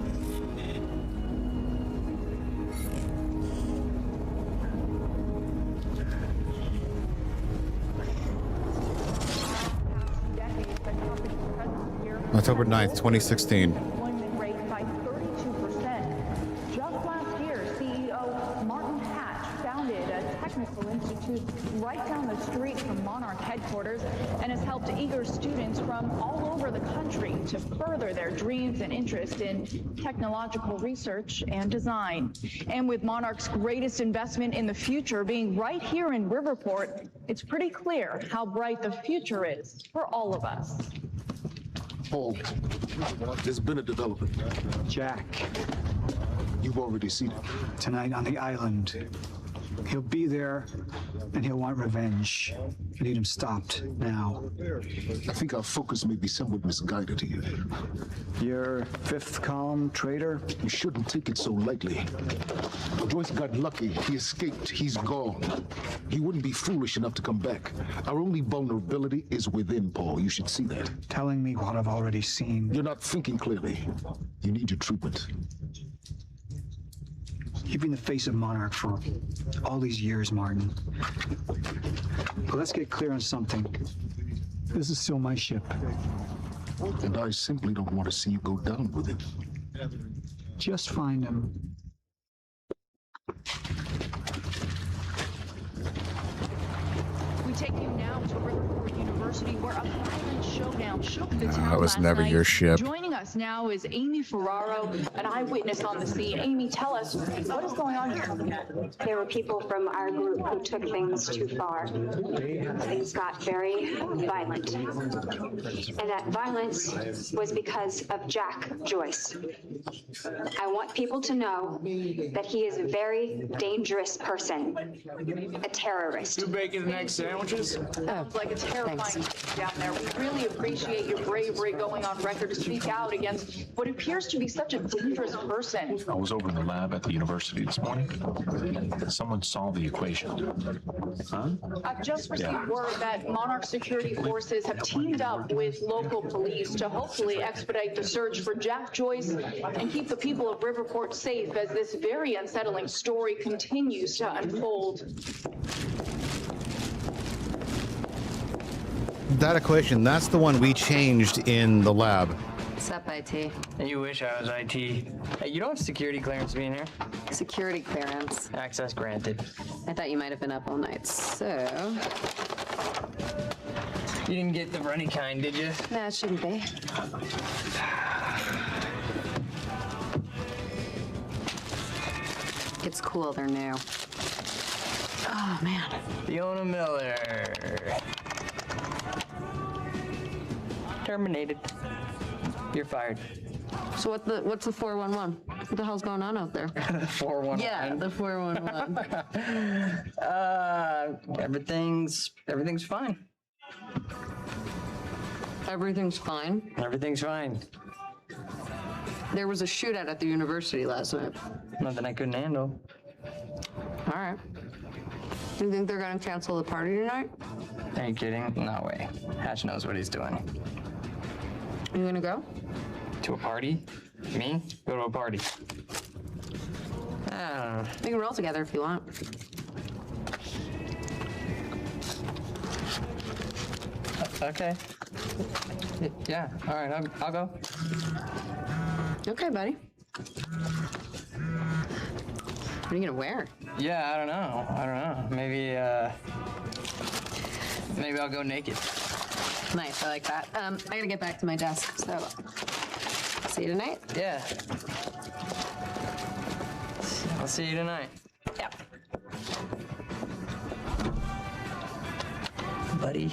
October 9th, 2016. Employment rate by 32%. Just last year, CEO Martin Hatch founded a technical institute right down the street from Monarch headquarters and has helped eager students from all over the country to further their dreams and interest in technological research and design. And with Monarch's greatest investment in the future being right here in Riverport, it's pretty clear how bright the future is for all of us. Paul, there's been a development. Jack, You've already seen it. tonight on the island. He'll be there, and he'll want revenge. I need him stopped now. I think our focus may be somewhat misguided here. Your fifth column traitor? You shouldn't take it so lightly. Joyce got lucky. He escaped. He's gone. He wouldn't be foolish enough to come back. Our only vulnerability is within, Paul. You should see that. Telling me what I've already seen. You're not thinking clearly. You need your treatment. You've been the face of Monarch for all these years, Martin. But let's get clear on something. This is still my ship. And I simply don't want to see you go down with it. Just find him. We take you now to Riverport University, where a violent showdown shook the town That was last never night. your ship. Joining us now is Amy Ferraro, an eyewitness on the scene. Amy, tell us, what is going on here? There were people from our group who took things too far. Things got very violent. And that violence was because of Jack Joyce. I want people to know that he is a very dangerous person, a terrorist. Two bacon and egg sandwiches? Sounds like a terrifying thing down there. We really appreciate your bravery going on record to speak out against what appears to be such a dangerous person. I was over in the lab at the university this morning. Someone solved the equation. Huh? I've just received word that Monarch security forces have teamed up with local police to hopefully expedite the search for Jack Joyce and keep the people of Riverport safe as this very unsettling story continues to unfold. That equation, that's the one we changed in the lab. What's up, IT? You wish I was IT. Hey, you don't have security clearance being here? Security clearance. Access granted. I thought you might have been up all night, so... You didn't get the runny kind, did you? No, it shouldn't be. It's cool, they're new. Oh, man. Fiona Miller. Terminated. You're fired. So what's the 411? What the hell's going on out there? 411. Yeah, the 411. Everything's fine. Everything's fine. Everything's fine. There was a shootout at the university last night. Nothing I couldn't handle. All right. Do you think they're gonna cancel the party tonight? Are you kidding? No way. Hatch knows what he's doing. You gonna go? To a party? Me? Go to a party. I don't know. We can roll together if you want. Okay. Yeah, all right, I'll go. Okay, buddy. What are you gonna wear? Yeah, I don't know. Maybe I'll go naked. Nice, I like that. I gotta get back to my desk, so see you tonight? Yeah. I'll see you tonight. Yep. Buddy.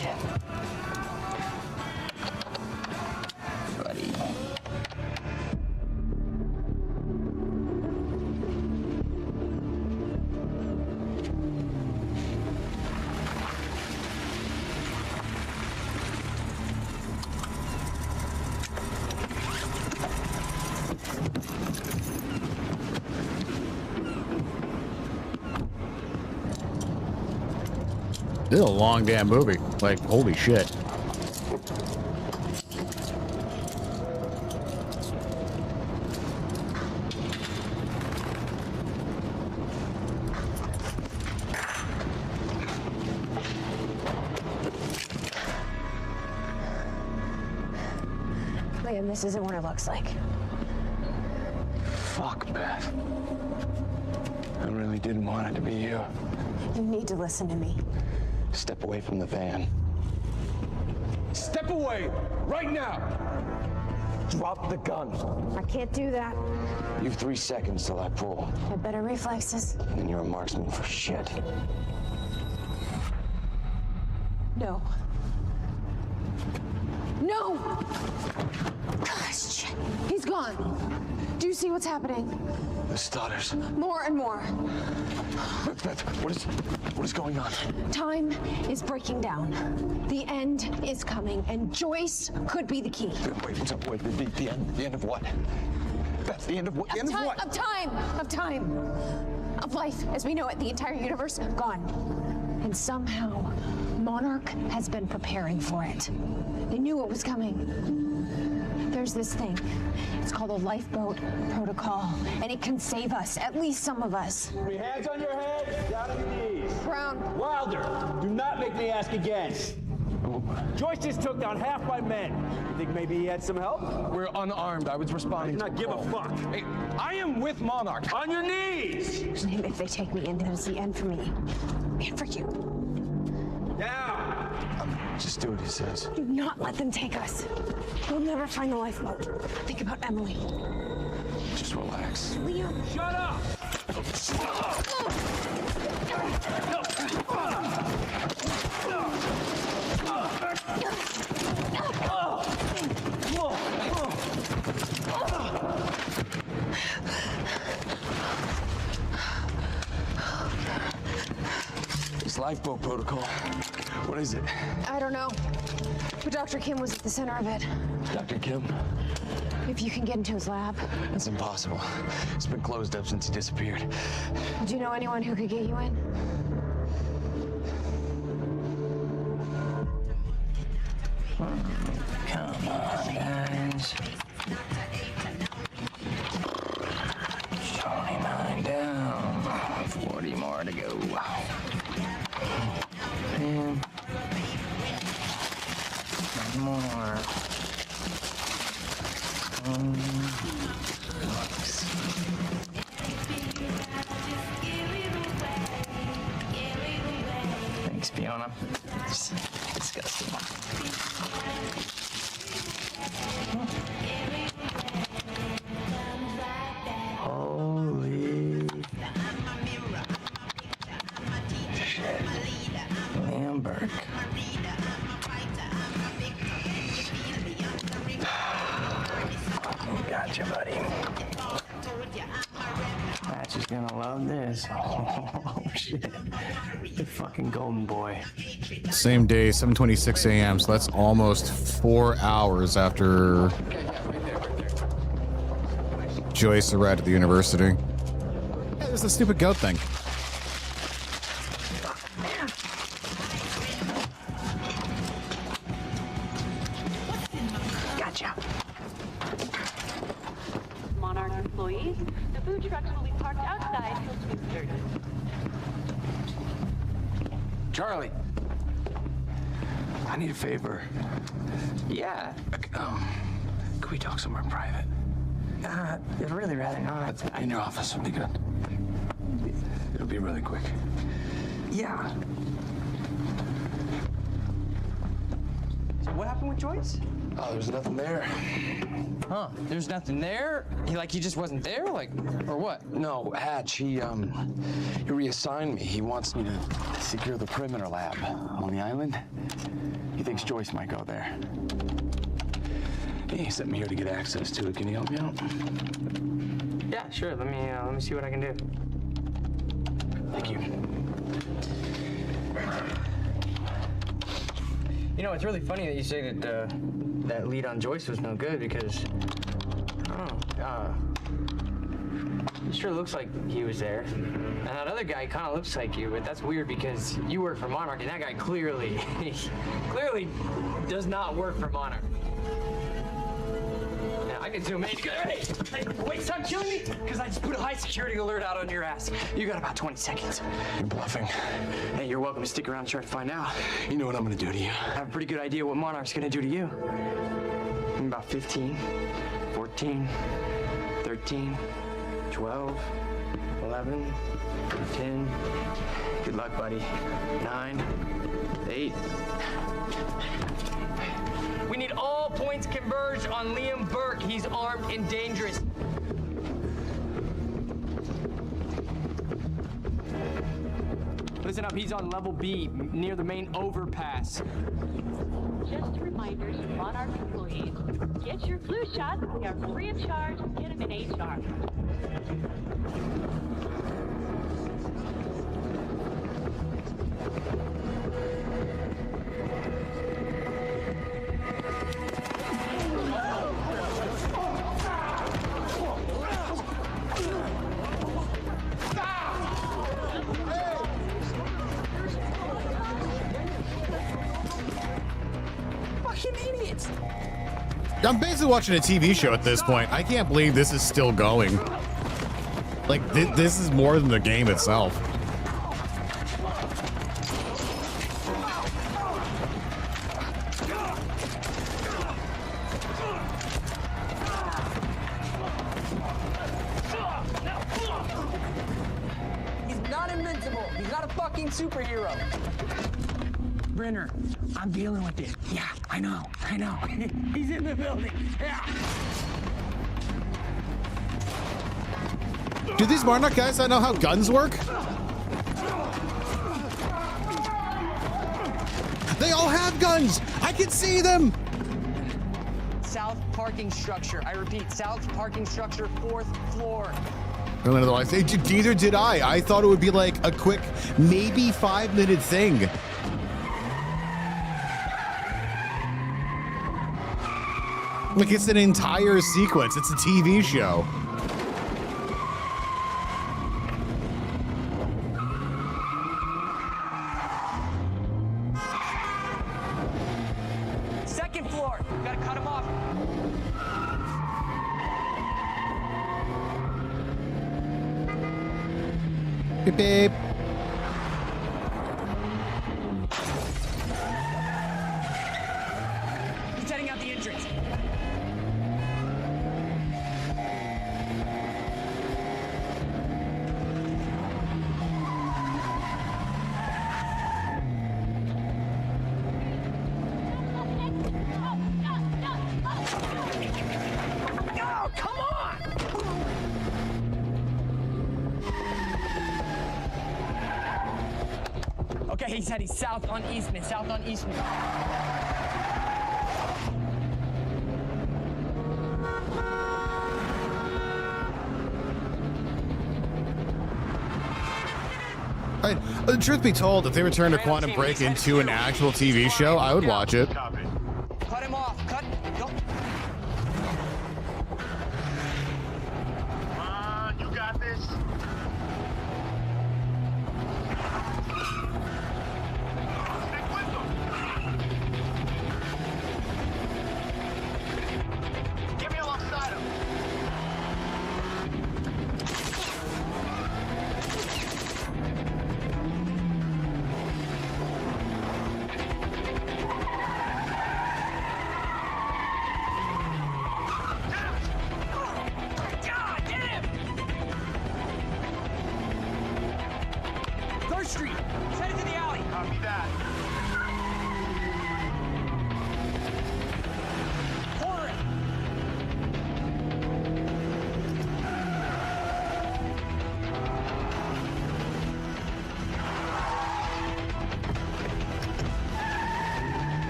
Buddy. This is a long damn movie. Like, holy shit. Liam, this isn't what it looks like. Fuck, Beth. I really didn't want it to be you. You need to listen to me. Step away from the van. Step away! Right now! Drop the gun. I can't do that. You have 3 seconds till I pull. I have better reflexes. And you're a marksman for shit. No. No! Gosh, he's gone. Do you see what's happening? The stutters. More and more. Beth, what is going on? Time is breaking down. The end is coming, and Joyce could be the key. Wait, what's up? Wait, the end? The end of what? Beth, the end of what? The end of what? Of time. Of life as we know it. The entire universe gone. And somehow, Monarch has been preparing for it. They knew it was coming. There's this thing. It's called a lifeboat protocol, and it can save us, at least some of us. Hands on your head, down on your knees. Brown. Wilder, do not make me ask again. Joyce just took down half my men. You think maybe he had some help? We're unarmed. I was responding. I do not give a fuck. Hey, I am with Monarch. On your knees! If they take me in, then it's the end for me. And for you. Down! Just do what he says. Do not let them take us. We'll never find the lifeboat. Think about Emily. Just relax. Liam. Shut up! This lifeboat protocol. What is it? I don't know. But Dr. Kim was at the center of it. Dr. Kim? If you can get into his lab. It's impossible. It's been closed up since he disappeared. Do you know anyone who could get you in? Come on, guys. 29 down. 40 more to go. And more. Thanks, Fiona. It's disgusting. Holy shit. Liam Burke. Gotcha, buddy. Match is gonna love this. Oh, shit. The fucking golden boy. Same day, 7:26 a.m. So that's almost 4 hours after Joyce arrived at the university. Yeah, there's a stupid goat thing. Gotcha. Monarch employees, the food trucks will be parked outside till 2:30. Charlie. I need a favor. Yeah. Can we talk somewhere private? I'd really rather not. In your office would be good. It'll be really quick. Yeah. So what happened with Joyce? Oh, there's nothing there. Huh? There's nothing there? He just wasn't there? Like, or what? No, Hatch, he reassigned me. He wants me to secure the perimeter lab on the island. He thinks Joyce might go there. He sent me here to get access to it. Can you help me out? Yeah, sure. Let me see what I can do. Thank you. You know, it's really funny that you say that that lead on Joyce was no good because I don't know. It sure looks like he was there. And that other guy kind of looks like you, but that's weird because you work for Monarch, and that guy clearly does not work for Monarch. Now, I can zoom in. Hey, wait, stop killing me! Because I just put a high security alert out on your ass. You got about 20 seconds. You're bluffing. Hey, you're welcome to stick around and try to find out. You know what I'm gonna do to you. I have a pretty good idea what Monarch's gonna do to you. In about 15, 14, 13, 12, 11, 10. Good luck, buddy. 9, 8. We need all points converged on Liam Burke. He's armed and dangerous. Listen up, he's on level B, near the main overpass. Just a reminder to Monarch employees, get your flu shots. They are free of charge. Get them in HR. I'm basically watching a TV show at this point. I can't believe this is still going. Like, this is more than the game itself. He's not invincible. He's not a fucking superhero. Brenner, I'm dealing with it. Yeah, I know. He's in the building. Yeah. Do these Monarch guys not know how guns work? They all have guns! I can see them! South parking structure. I repeat, south parking structure, 4th floor. Neither did I. I thought it would be like a quick, maybe 5-minute thing. Like, it's an entire sequence. It's a TV show. Second floor. Gotta cut him off. Beep, beep. He's heading out the entrance. Oh, come on! Okay, he's heading south on Eastman, The truth be told, if they return to Quant and break into an actual TV show, I would watch it. Cut him off. Go. You got this. Get me alongside him.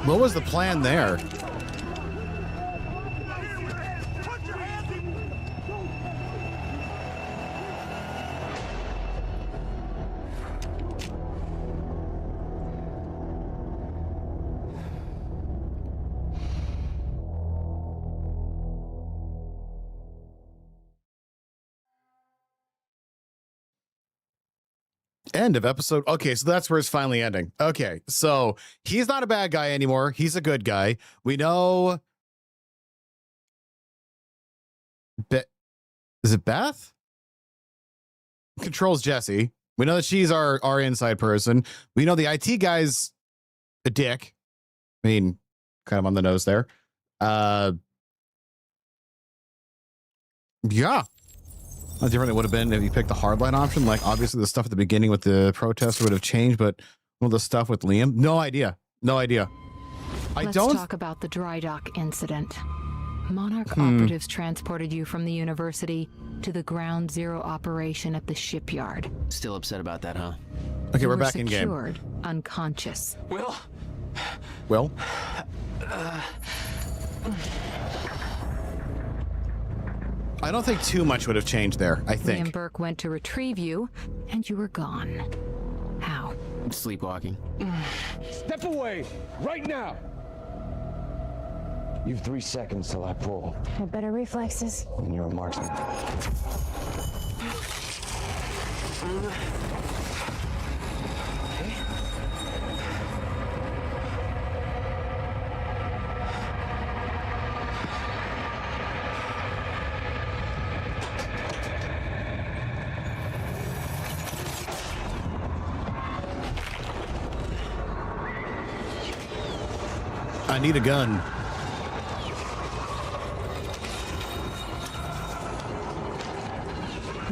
What was the plan there? End of episode. Okay, so that's where it's finally ending. Okay, so he's not a bad guy anymore. He's a good guy. We know. Is it Beth? Controls Jesse. We know that she's our inside person. We know the IT guy's a dick. I mean, kind of on the nose there. Yeah. How different it would have been if you picked the hardline option. Like, obviously, the stuff at the beginning with the protester would have changed, but all the stuff with Liam, no idea. No idea. Let's talk about the dry dock incident. Monarch operatives transported you from the university to the ground zero operation at the shipyard. Still upset about that, huh? Okay, You we're were back in game. secured, unconscious. Will? I don't think too much would have changed there, I think. Liam Burke went to retrieve you, and you were gone. How? Sleepwalking. Step away, right now! You've 3 seconds till I pull. Have better reflexes. And you're a marksman. I need a gun.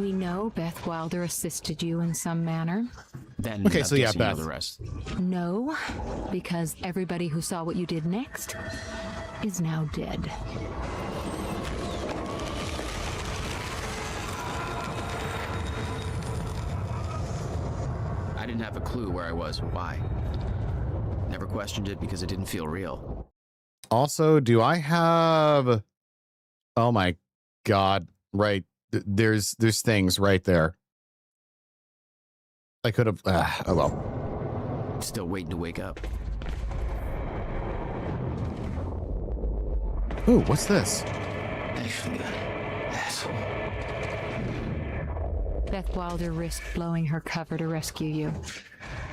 We know Beth Wilder assisted you in some manner. Then okay, so yeah, you know Beth. the rest. No, because everybody who saw what you did next is now dead. I didn't have a clue where I was or why. Never questioned it because it didn't feel real. Also, do I have... Oh my God. Right. There's things right there. I could have... oh well. Still waiting to wake up. Ooh, what's this? Asshole. Beth Wilder risked blowing her cover to rescue you.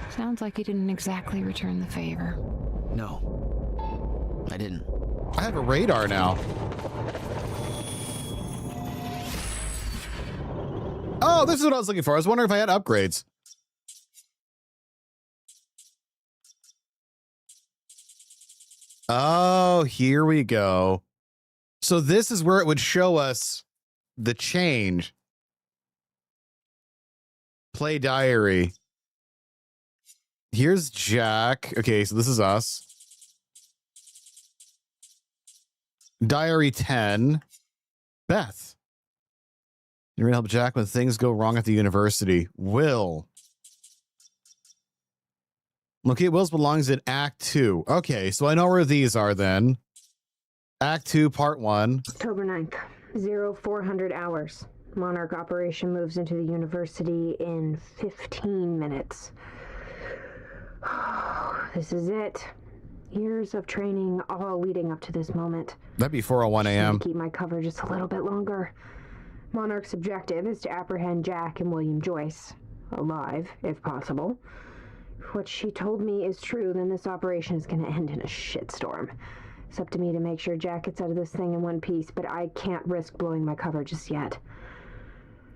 Sounds like you didn't exactly return the favor. No, I didn't. I have a radar now. Oh, this is what I was looking for. I was wondering if I had upgrades. Oh, here we go. So this is where it would show us the change. Play diary. Here's Jack. Okay, so this is us. Diary 10. Beth. You're going to help Jack when things go wrong at the university. Will. Locate Will's belongs in Act 2. Okay, so I know where these are then. Act 2, Part 1. October 9th, 0400 hours. Monarch operation moves into the university in 15 minutes. This is it. Years of training all leading up to this moment. That'd be 4:01 a.m. Keep my cover just a little bit longer. Monarch's objective is to apprehend Jack and William Joyce. Alive, if possible. If what she told me is true, then this operation is going to end in a shitstorm. It's up to me to make sure Jack gets out of this thing in one piece, but I can't risk blowing my cover just yet.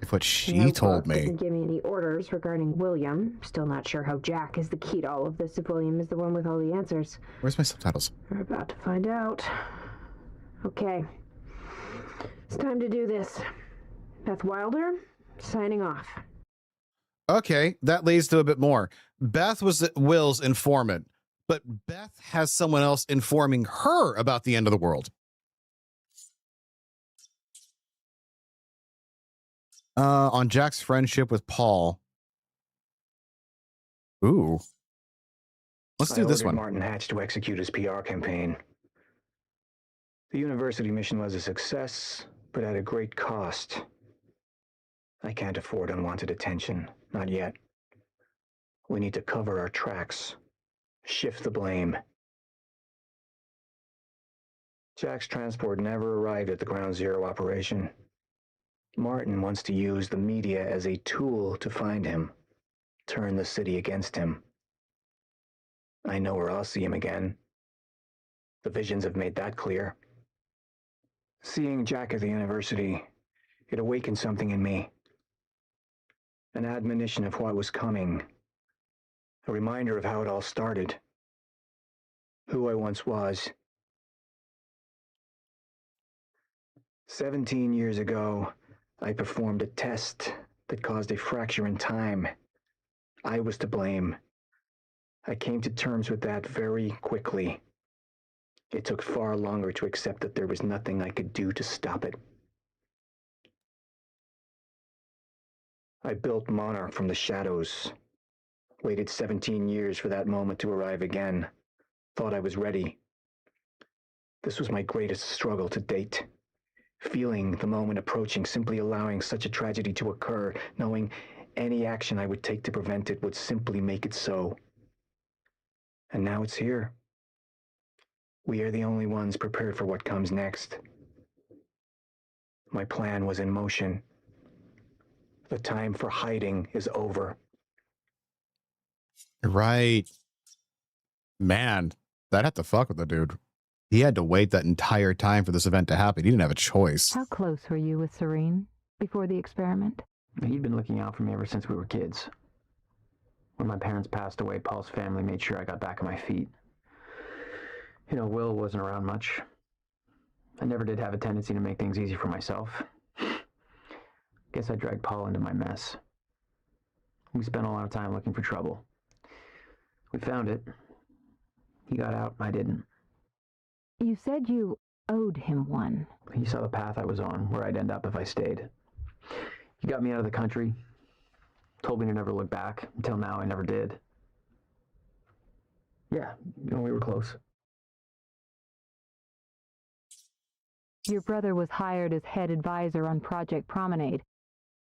If what she told me. Doesn't give me any orders regarding William. Still not sure how Jack is the key to all of this if William is the one with all the answers. Where's my subtitles? We're about to find out. Okay. It's time to do this. Beth Wilder, signing off. Okay, that leads to a bit more. Beth was Will's informant, but Beth has someone else informing her about the end of the world. On Jack's friendship with Paul. Ooh. Let's do this one. Martin Hatch to execute his PR campaign. The university mission was a success, but at a great cost. I can't afford unwanted attention, not yet. We need to cover our tracks, shift the blame. Jack's transport never arrived at the Ground Zero operation. Martin wants to use the media as a tool to find him, turn the city against him. I know where I'll see him again. The visions have made that clear. Seeing Jack at the university, it awakened something in me. An admonition of what was coming. A reminder of how it all started. Who I once was. 17 years ago, I performed a test that caused a fracture in time. I was to blame. I came to terms with that very quickly. It took far longer to accept that there was nothing I could do to stop it. I built Monarch from the shadows. Waited 17 years for that moment to arrive again. Thought I was ready. This was my greatest struggle to date. Feeling the moment approaching, simply allowing such a tragedy to occur, knowing any action I would take to prevent it would simply make it so. And now it's here. We are the only ones prepared for what comes next. My plan was in motion. The time for hiding is over. Right. Man, that had to fuck with the dude. He had to wait that entire time for this event to happen. He didn't have a choice. How close were you with Serene before the experiment? He'd been looking out for me ever since we were kids. When my parents passed away, Paul's family made sure I got back on my feet. You know, Will wasn't around much. I never did have a tendency to make things easy for myself. Guess I dragged Paul into my mess. We spent a lot of time looking for trouble. We found it. He got out, I didn't. You said you owed him one. He saw the path I was on, where I'd end up if I stayed. He got me out of the country, told me to never look back. Until now, I never did. Yeah, you know, we were close. Your brother was hired as head advisor on Project Promenade.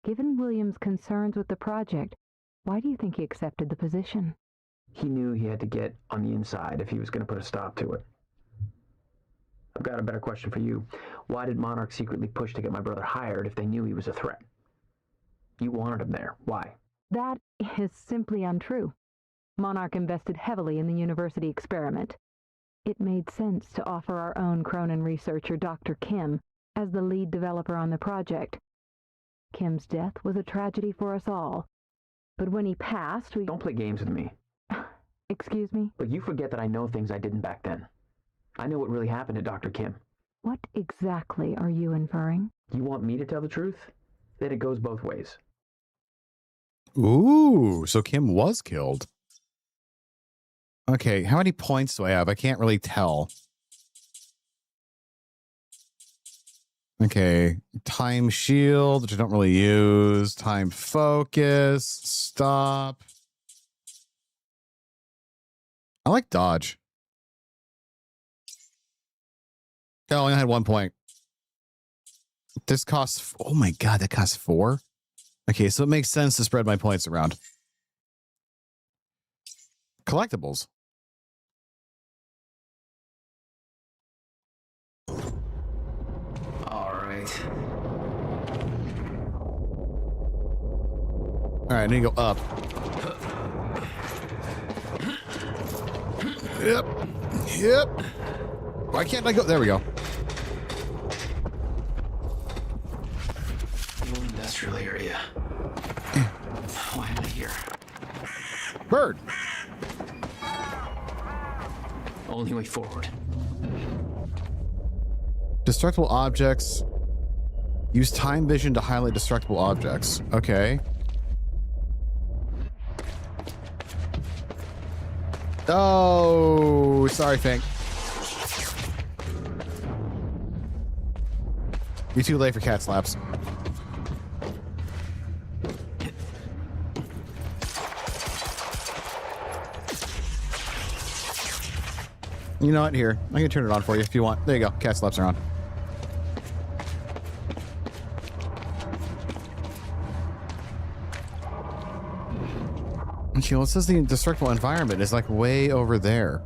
Given William's concerns with the project, why do you think he accepted the position? He knew he had to get on the inside if he was going to put a stop to it. I've got a better question for you. Why did Monarch secretly push to get my brother hired if they knew he was a threat? You wanted him there. Why? That is simply untrue. Monarch invested heavily in the university experiment. It made sense to offer our own Cronin researcher, Dr. Kim, as the lead developer on the project. Kim's death was a tragedy for us all. But when he passed, we... Don't play games with me. Excuse me? But you forget that I know things I didn't back then. I know what really happened to Dr. Kim. What exactly are you inferring? You want me to tell the truth? Then it goes both ways. Ooh, so Kim was killed. Okay, how many points do I have? I can't really tell. Okay, time shield, which I don't really use. Time focus, stop. I like dodge. Oh, I only had 1 point. This costs, oh my God, that costs 4? Okay, so it makes sense to spread my points around. Collectibles. All right. All right, I need to go up. Yep. Yep. Why can't I go? There we go. Industrial area. Why am I here? Bird. Only way forward. Destructible objects. Use time vision to highlight destructible objects. Okay. Oh, sorry, Fink. You're too late for cat slaps. You know what? Here, I can turn it on for you if you want. There you go. Cat slaps are on. Okay, well, it says the indestructible environment is like way over there.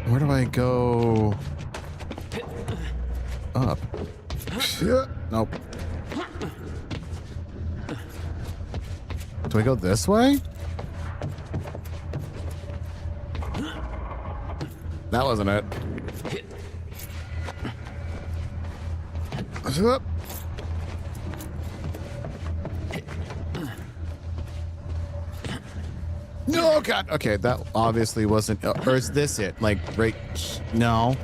Where do I go? Up. Nope. Do I go this way? That wasn't it. No, God. Okay, that obviously wasn't. Or is this it? Like, right? No.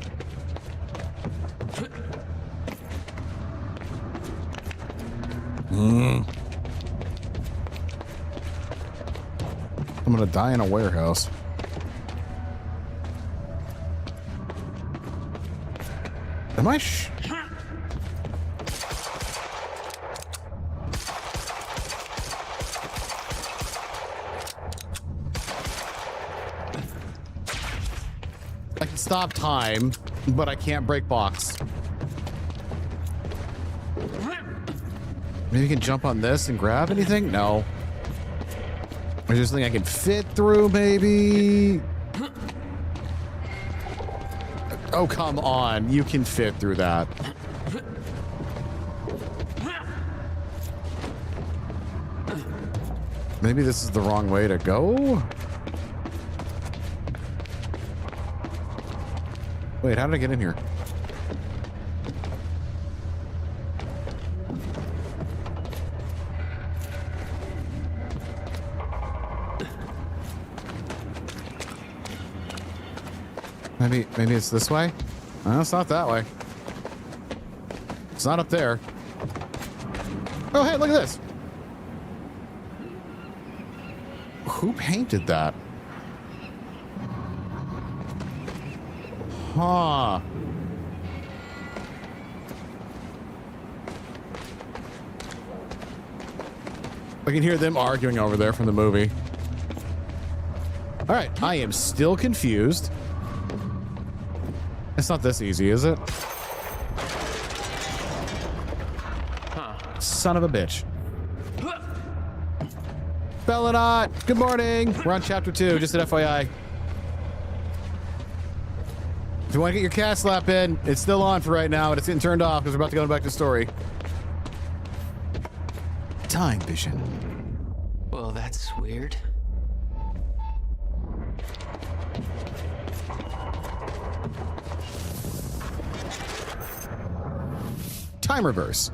I'm gonna die in a warehouse. Am I I can stop time, but I can't break box. Maybe you can jump on this and grab anything? No. Is there something I can fit through, maybe? Oh, come on. You can fit through that. Maybe this is the wrong way to go? Wait, how did I get in here? Maybe it's this way? No, it's not that way. It's not up there. Oh, hey, look at this. Who painted that? Huh. I can hear them arguing over there from the movie. All right, I am still confused. It's not this easy, is it? Huh. Son of a bitch. Belladot, good morning. We're on chapter 2, just an FYI. If you want to get your cat slap in, it's still on for right now, but it's getting turned off because we're about to go back to story. Time vision. Well, that's weird. Time reverse.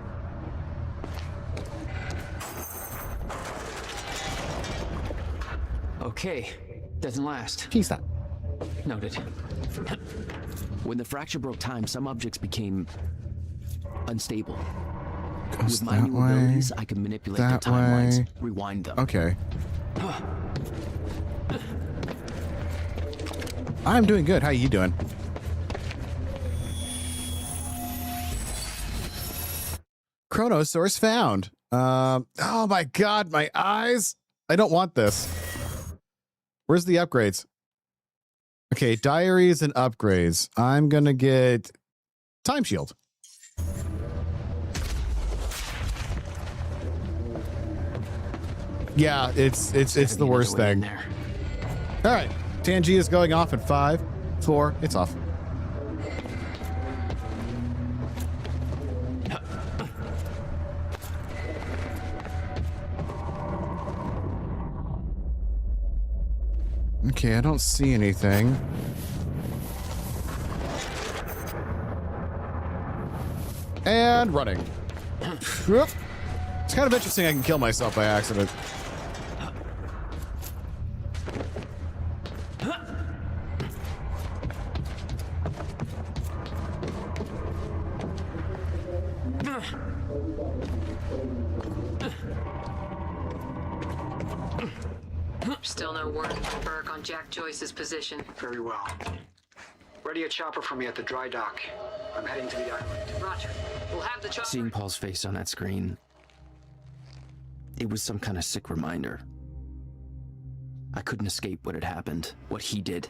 Okay, doesn't last. Peace out. Noted. When the fracture broke time, some objects became unstable. Goes With my that new way, abilities, I can manipulate that the timelines, way. rewind them. Okay. I'm doing good. How you doing? Chronosaurus found. Oh my God, my eyes. I don't want this. Where's the upgrades? Okay, diaries and upgrades. I'm gonna get time shield. Yeah, it's the worst thing. All right, Tangi is going off in 5, 4. It's off. Okay, I don't see anything. And running. It's kind of interesting I can kill myself by accident. Still no word from Burke on Jack Joyce's position. Very well. Ready a chopper for me at the dry dock. I'm heading to the island. Roger. We'll have the chopper. Seeing Paul's face on that screen, it was some kind of sick reminder. I couldn't escape what had happened, what he did.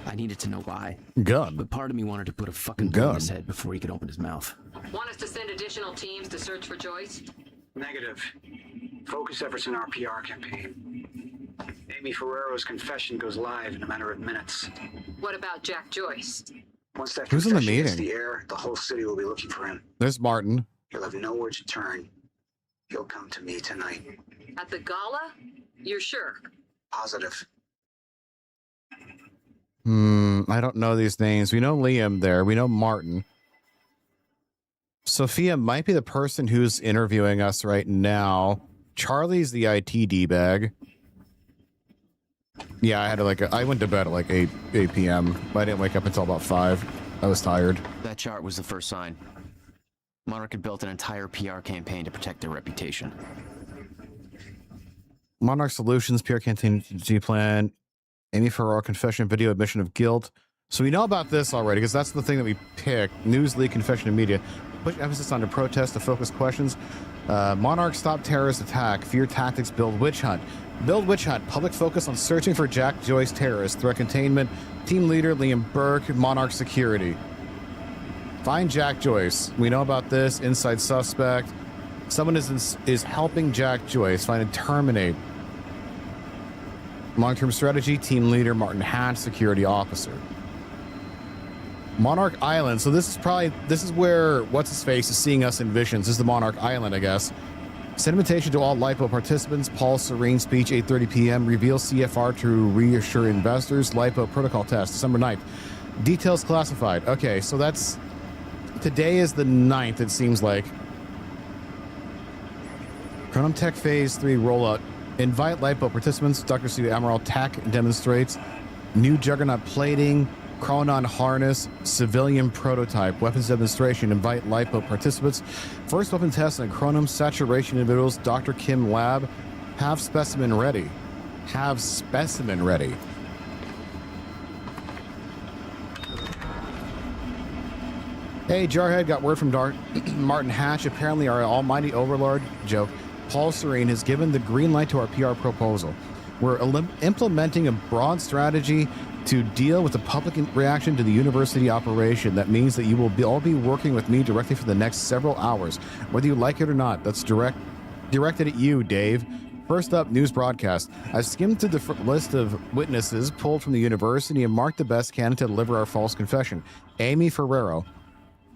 I needed to know why. Gun. But part of me wanted to put a fucking gun in his head before he could open his mouth. Want us to send additional teams to search for Joyce? Negative. Focus efforts in our PR campaign. Amy Ferrero's confession goes live in a matter of minutes. What about Jack Joyce? Once that Who's in the confession hits meeting? the air, the whole city will be looking for him. There's Martin. He'll have nowhere to turn. He'll come to me tonight. At the gala? You're sure? Positive. I don't know these names. We know Liam there. We know Martin. Sophia might be the person who's interviewing us right now. Charlie's the IT D-bag. Yeah, I went to bed at like 8 p.m. I didn't wake up until about 5. I was tired. That chart was the first sign. Monarch had built an entire PR campaign to protect their reputation. Monarch Solutions, PR contingency plan, Amy Ferraro confession, video admission of guilt. So we know about this already because that's the thing that we picked. News leak, confession, and media. Push emphasis on the protest, the focus questions. Monarch stop terrorist attack. Fear tactics, build witch hunt. Build witch hunt. Public focus on searching for Jack Joyce terrorist. Threat containment. Team leader Liam Burke. Monarch security. Find Jack Joyce. We know about this. Inside suspect. Someone is helping Jack Joyce. Find and terminate. Long-term strategy. Team leader Martin Hatch. Security officer. Monarch Island. So this is where what's-his-face is seeing us in visions. This is the Monarch Island, I guess. Send invitation to all LiPo participants. Paul Serene speech, 8:30 p.m. Reveal CFR to reassure investors. LiPo protocol test, December 9th. Details classified. Okay, so that's... Today is the 9th, it seems like. Chronom Tech Phase 3 rollout. Invite LiPo participants. Dr. C. Amaral Tech demonstrates. New Juggernaut plating. Chronon harness, civilian prototype, weapons demonstration, invite LiPo participants. First weapon test and Chronom saturation individuals, Dr. Kim lab, have specimen ready. Have specimen ready. Hey, Jarhead, got word from Martin Hatch. Apparently our almighty overlord, joke, Paul Serene has given the green light to our PR proposal. We're implementing a broad strategy to deal with the public reaction to the university operation. That means that you will all be working with me directly for the next several hours, whether you like it or not. That's directed at you, Dave. First up, news broadcast. I've skimmed through the list of witnesses pulled from the university and marked the best candidate to deliver our false confession. Amy Ferrero.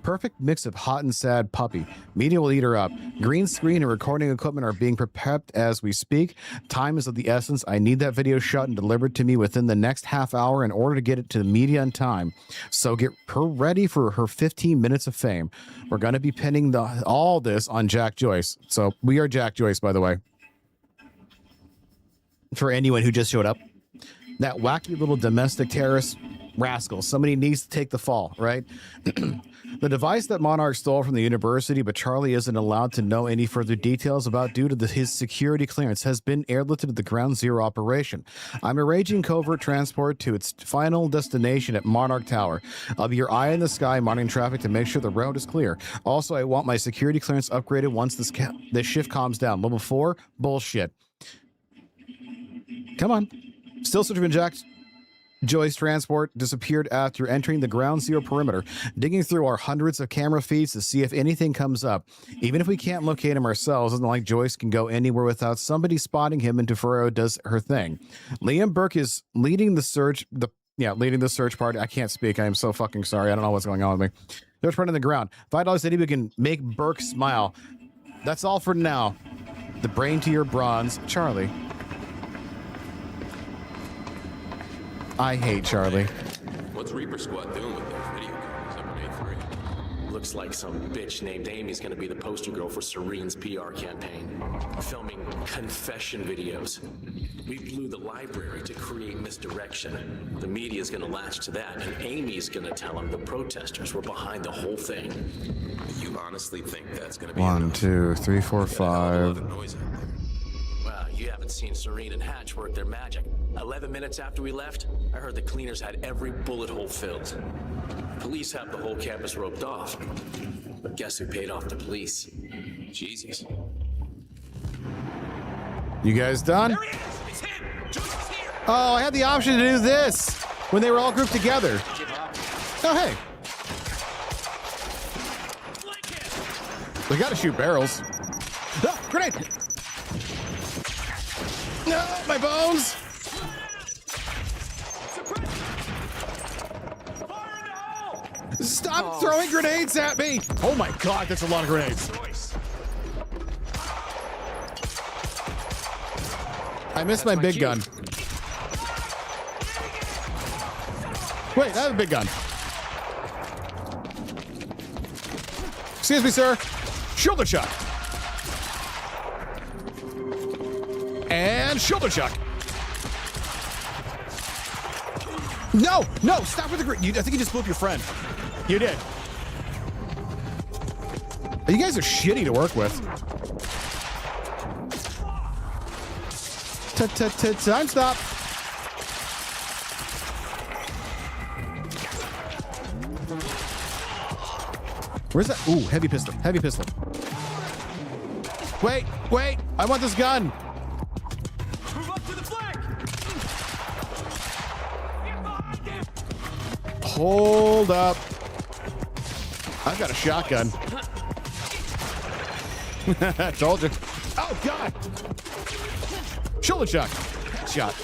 Perfect mix of hot and sad puppy. Media will eat her up. Green screen and recording equipment are being prepped as we speak. Time is of the essence. I need that video shot and delivered to me within the next half hour in order to get it to the media in time. So get her ready for her 15 minutes of fame. We're going to be pinning all this on Jack Joyce. So we are Jack Joyce, by the way. For anyone who just showed up. That wacky little domestic terrorist rascal. Somebody needs to take the fall, right? The device that Monarch stole from the university, but Charlie isn't allowed to know any further details about due to his security clearance, has been airlifted to the Ground Zero operation. I'm arranging covert transport to its final destination at Monarch Tower. I'll be your eye in the sky, monitoring traffic to make sure the road is clear. Also, I want my security clearance upgraded once this shift calms down. Level 4? Bullshit. Come on. Still searching for Jack Joyce transport disappeared after entering the Ground Zero perimeter, digging through our hundreds of camera feeds to see if anything comes up. Even if we can't locate him ourselves, it's not like Joyce can go anywhere without somebody spotting him until Ferrero does her thing. Liam Burke is leading the search, leading the search party. I can't speak. I am so fucking sorry. I don't know what's going on with me. Search party on the ground. $5 that we can make Burke smile. That's all for now. The brain to your bronze, Charlie. I hate Charlie. What's Reaper Squad doing with those video cameras up at A3? Looks like some bitch named Amy's gonna be the poster girl for Serene's PR campaign. Filming confession videos. We blew the library to create misdirection. The media's gonna latch to that, and Amy's gonna tell them the protesters were behind the whole thing. You honestly think that's gonna be 1, 2, 3, 4, 5. Well, you haven't seen Serene and Hatch work their magic. 11 minutes after we left, I heard the cleaners had every bullet hole filled. Police have the whole campus roped off. But guess who paid off the police? Jesus. You guys done? There he is! It's him! Oh, I had the option to do this when they were all grouped together. Oh, hey. We gotta shoot barrels. Ah, grenade! No, my bones! Stop throwing grenades at me! Oh my god, that's a lot of grenades. I missed my big gun. Wait, I have a big gun. Excuse me, sir. Shoulder shot. And shoulder shot. No, no, stop with the grenade. I think you just blew up your friend. You did. You guys are shitty to work with. Time stop. Where's that? Ooh, heavy pistol. Heavy pistol. Wait, wait. I want this gun. Move up to the flank. Hold up. I've got a shotgun. I told you. Oh, God. Shoulder shot. Shot.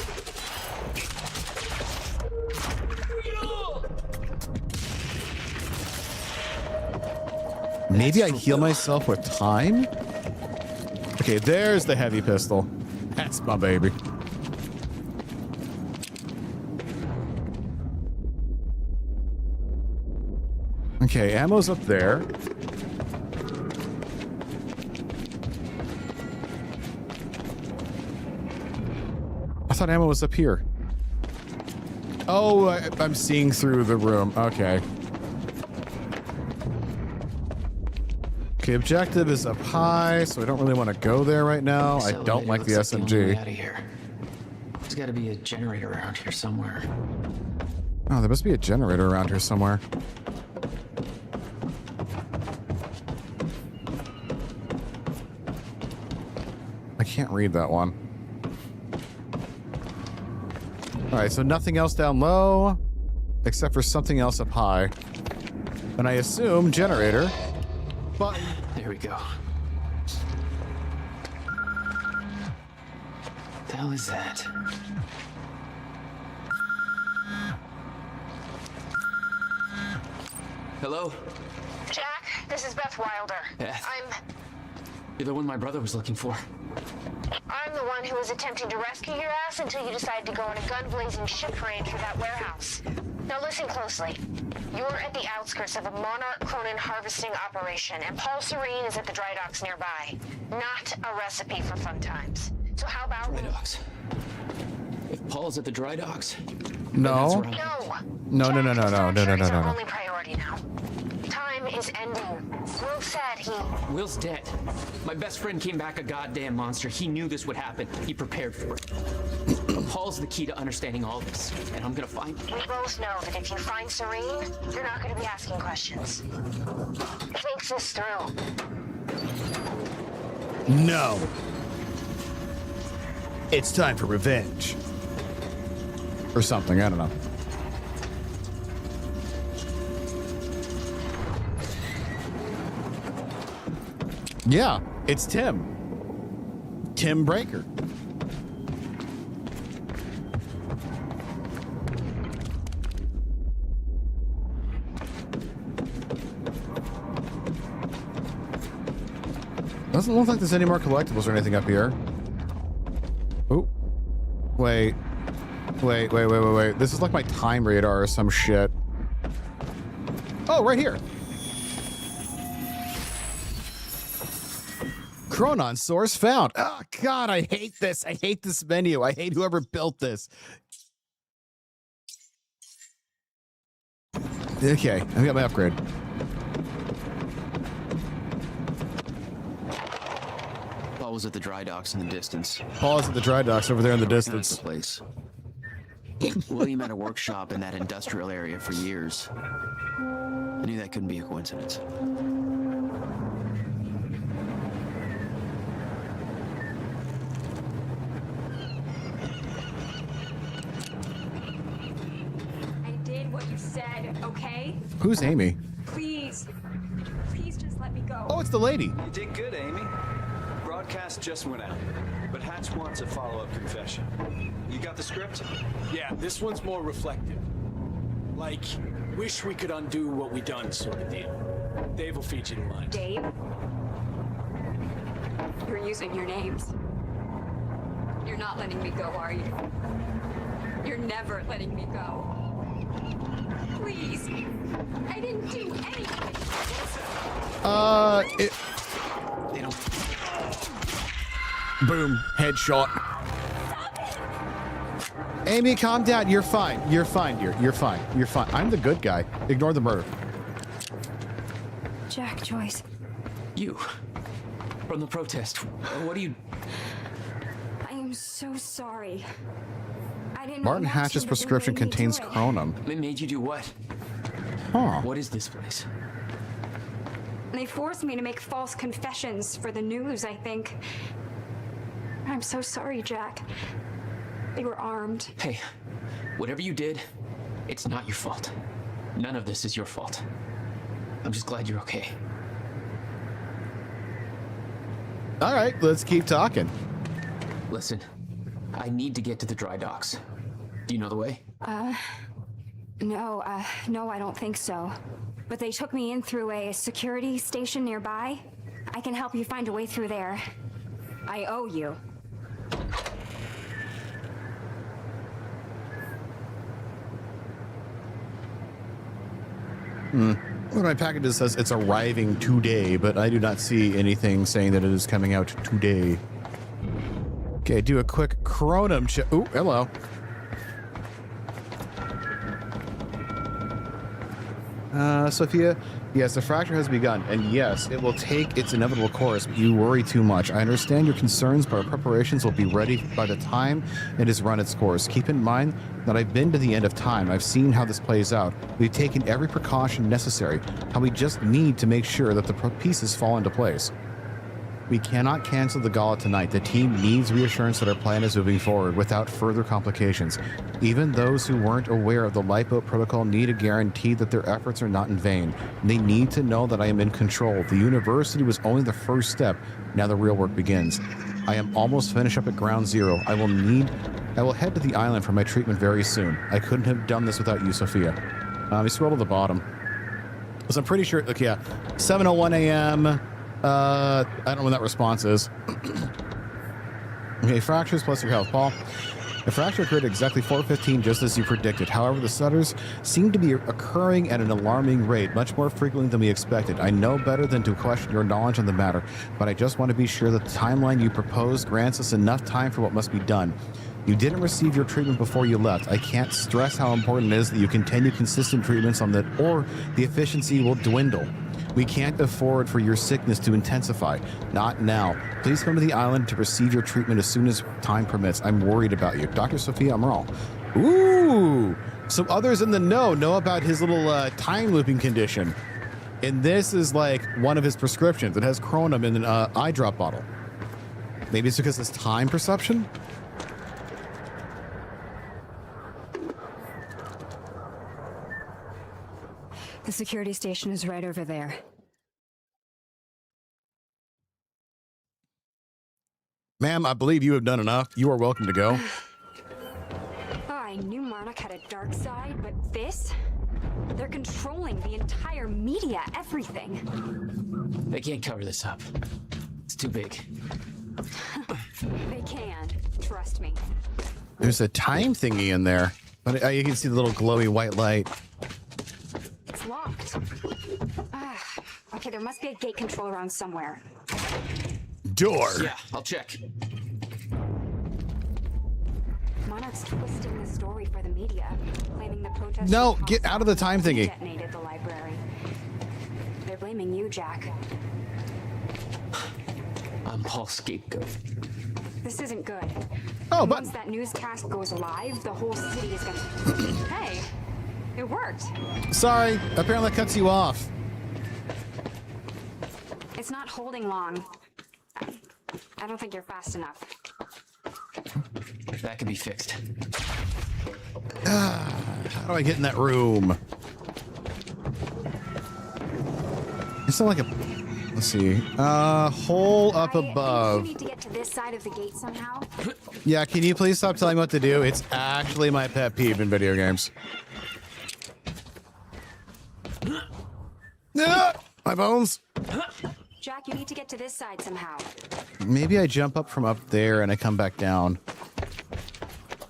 Maybe I heal myself with time? Okay, there's the heavy pistol. That's my baby. Okay, ammo's up there. I thought ammo was up here. Oh, I'm seeing through the room. Okay. Okay, objective is up high, so I don't really want to go there right now. I don't like the SMG. Out of here. There's got to be a generator around here somewhere. Oh, there must be a generator around here somewhere. I can't read that one. All right, so nothing else down low, except for something else up high. And I assume generator. But there we go. What the hell is that? Hello? Jack, this is Beth Wilder. Beth? You're the one my brother was looking for. I'm the one who was attempting to rescue your ass until you decided to go on a gun-blazing ship range for that warehouse. Now listen closely. You're at the outskirts of a Monarch Cronin harvesting operation, and Paul Serene is at the dry docks nearby. Not a recipe for fun times. So how about... Dry docks? If Paul's at the dry docks... No. No, no, no, no, no, no, no, no, no. Only priority now. Time is ending. Will said he... Will's dead. My best friend came back a goddamn monster. He knew this would happen. He prepared for it. Paul's the key to understanding all this, and I'm gonna find him. We both know that if you find Serene, you're not gonna be asking questions. Think this through. No. It's time for revenge. Or something, I don't know. Yeah, it's Tim. Tim Breaker. Doesn't look like there's any more collectibles or anything up here. Oh, wait. This is like my time radar or some shit. Oh, right here. Chronon source found. Oh, God, I hate this. I hate this menu. I hate whoever built this. Okay, I've got my upgrade. Paul was at the dry docks in the distance. Paul's at the dry docks over there in the distance. That's the place. William had a workshop in that industrial area for years. I knew that couldn't be a coincidence. Who's Amy? Please. Please just let me go. Oh, it's the lady. You did good, Amy. Broadcast just went out, but Hatch wants a follow-up confession. You got the script? Yeah, this one's more reflective. Like, wish we could undo what we done sort of deal. Dave will feed you the lines. Dave? You're using your names. You're not letting me go, are you? You're never letting me go. Please. I didn't do anything. They don't. Boom. Headshot. Amy, calm down. You're fine. You're fine, dear. You're fine. You're fine. I'm the good guy. Ignore the murder. Jack, Joyce. You. From the protest. What are you... I am so sorry. I didn't Martin want Hatch's to, but they prescription made me do contains it. chronum. They made you do what? Huh. What is this place? They forced me to make false confessions for the news, I think. I'm so sorry, Jack. They were armed. Hey, whatever you did, it's not your fault. None of this is your fault. I'm just glad you're okay. All right, let's keep talking. Listen, I need to get to the dry docks. Do you know the way? No, I don't think so. But they took me in through a security station nearby. I can help you find a way through there. I owe you. One of my packages says it's arriving today, but I do not see anything saying that it is coming out today. Okay, do a quick chronum check. Ooh, hello. Sophia, yes, the fracture has begun, and yes, it will take its inevitable course, but you worry too much. I understand your concerns, but our preparations will be ready by the time it has run its course. Keep in mind that I've been to the end of time. I've seen how this plays out. We've taken every precaution necessary, and we just need to make sure that the pieces fall into place. We cannot cancel the gala tonight. The team needs reassurance that our plan is moving forward without further complications. Even those who weren't aware of the lifeboat protocol need a guarantee that their efforts are not in vain. They need to know that I am in control. The university was only the first step. Now the real work begins. I am almost finished up at ground zero. I will head to the island for my treatment very soon. I couldn't have done this without you, Sophia. We scroll to the bottom. So I'm pretty sure, look, yeah, 7:01 a.m. I don't know when that response is. Okay, fractures plus your health, Paul. The fracture occurred at exactly 4:15, just as you predicted. However, the stutters seem to be occurring at an alarming rate, much more frequently than we expected. I know better than to question your knowledge on the matter, but I just want to be sure that the timeline you proposed grants us enough time for what must be done. You didn't receive your treatment before you left. I can't stress how important it is that you continue consistent treatments on that, or the efficiency will dwindle. We can't afford for your sickness to intensify. Not now. Please come to the island to receive your treatment as soon as time permits. I'm worried about you. Dr. Sophia Amaral. Ooh! So others in the know about his little time looping condition. And this is like one of his prescriptions. It has chronum in an eye drop bottle. Maybe it's because it's time perception? The security station is right over there. Ma'am, I believe you have done enough. You are welcome to go. Oh, I knew Marnock had a dark side, but this? They're controlling the entire media, everything. They can't cover this up. It's too big. They can. Trust me. There's a time thingy in there, but you can see the little glowy white light. It's locked. Okay, there must be a gate control around somewhere. Door. Yeah, I'll check. Monarch's twisting the story for the media, claiming the protest. No, get out of the time thingy. Detonated the library. They're blaming you, Jack. I'm Paul's scapegoat. This isn't good. Oh, and but once that newscast goes live, the whole city is gonna. Hey, it worked. Sorry, apparently that cuts you off. It's not holding long. I don't think you're fast enough. That can be fixed. How do I get in that room? It's not like a... Let's see. Hole up above. You need to get to this side of the gate somehow. Yeah, can you please stop telling me what to do? It's actually my pet peeve in video games. My bones. Jack, you need to get to this side somehow. Maybe I jump up from up there and I come back down.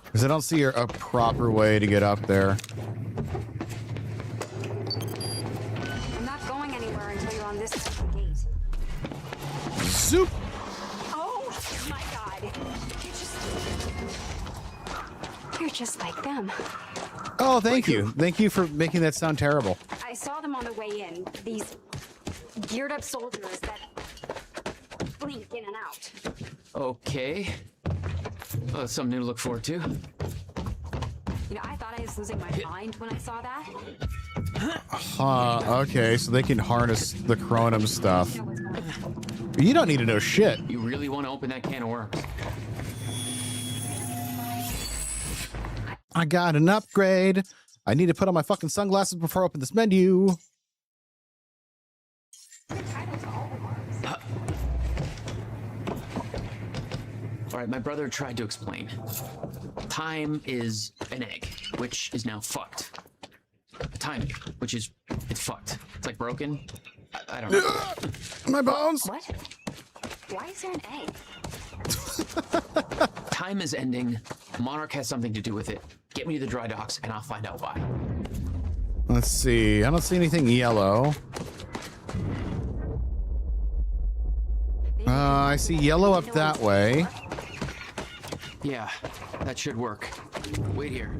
Because I don't see a proper way to get up there. I'm not going anywhere until you're on this side of the gate. Zoop! Oh my god. You're just like them. Oh, thank you. Thank you for making that sound terrible. I saw them on the way in. These geared up soldiers that blink in and out. Okay. Well, that's something new to look forward to. You know, I thought I was losing my mind when I saw that. Okay, so they can harness the Chronom stuff. You don't need to know shit. You really want to open that can of worms? I got an upgrade. I need to put on my fucking sunglasses before I open this menu. All right, my brother tried to explain. Time is an egg, which is now fucked. A time egg, which is, it's fucked. It's like broken. I don't know. My bones. What? Why is there an egg? Time is ending. Monarch has something to do with it. Get me to the dry docks, and I'll find out why. Let's see. I don't see anything yellow. I see yellow up that way. Yeah, that should work. Wait here.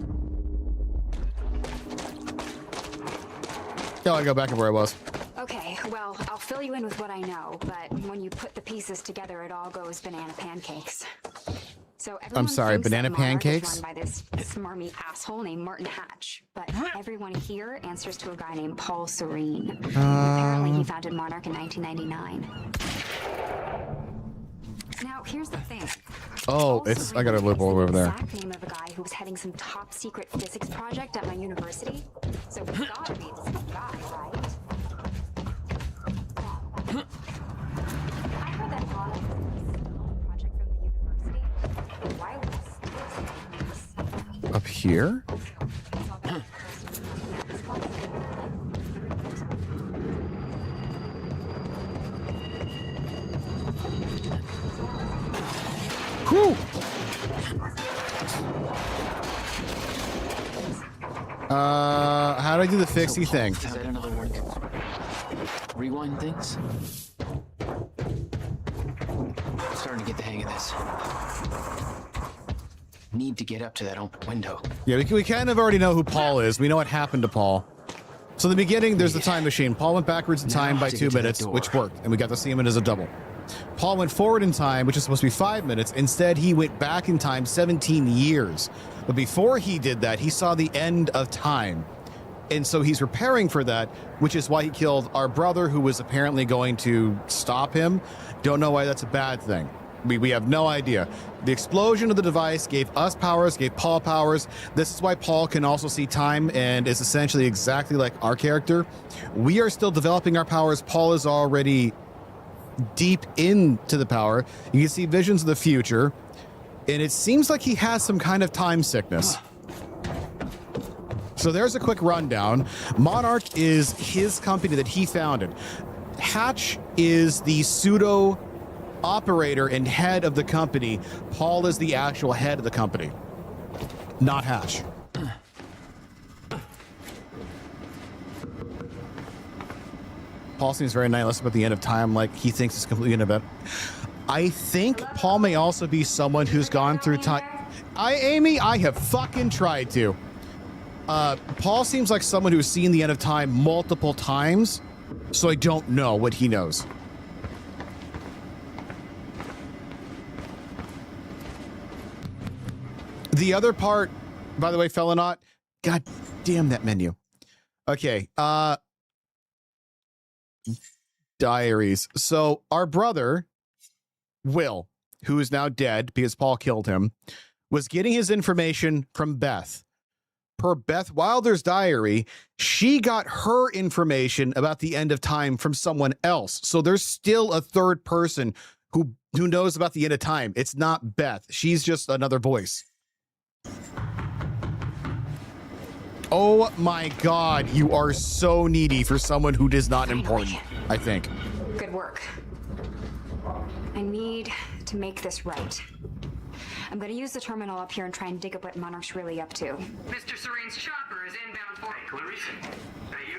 Yeah, I go back to where I was. Okay, well, I'll fill you in with what I know, but when you put the pieces together, it all goes banana pancakes. So I'm sorry, thinks that banana Monarch pancakes? is run by this smarmy asshole named Martin Hatch, but everyone here answers to a guy named Paul Serene. Apparently, he founded Monarch in 1999. Now, here's the thing. Oh, it's... I got a loophole over there. Exact name of a guy who was heading some top secret physics project at my university. So it's gotta be the same guy, right? I heard that Monarch was a project from the university. Why was Up here? Whew. How do I do the fixie thing? Is that another one? Rewind things? Starting to get the hang of this. Need to get up to that open window. Yeah, we kind of already know who Paul is. We know what happened to Paul. So in the beginning, there's the time machine. Paul went backwards in time by 2 minutes, which worked, and we got to see him as a double. Paul went forward in time, which is supposed to be 5 minutes. Instead, he went back in time 17 years. But before he did that, he saw the end of time. And so he's preparing for that, which is why he killed our brother, who was apparently going to stop him. Don't know why that's a bad thing. We have no idea. The explosion of the device gave us powers, gave Paul powers. This is why Paul can also see time and is essentially exactly like our character. We are still developing our powers. Paul is already deep into the power. You can see visions of the future, and it seems like he has some kind of time sickness. So there's a quick rundown. Monarch is his company that he founded. Hatch is the pseudo operator and head of the company. Paul is the actual head of the company, not Hatch. Paul seems very nihilist about the end of time, like he thinks it's completely an event. I think Paul may also be someone who's gone through time. Amy, I have fucking tried to. Paul seems like someone who's seen the end of time multiple times, so I don't know what he knows. The other part, by the way, Fellonaut, god damn that menu. Okay, diaries. So our brother, Will, who is now dead because Paul killed him, was getting his information from Beth. per Beth Wilder's diary, she got her information about the end of time from someone else. So there's still a third person who knows about the end of time. It's not Beth. She's just another voice. Oh my God, you are so needy for someone who is not important, I think. Good work. I need to make this right. I'm going to use the terminal up here and try and dig up what Monarch's really up to. Mr. Serene's chopper is inbound for Clarice.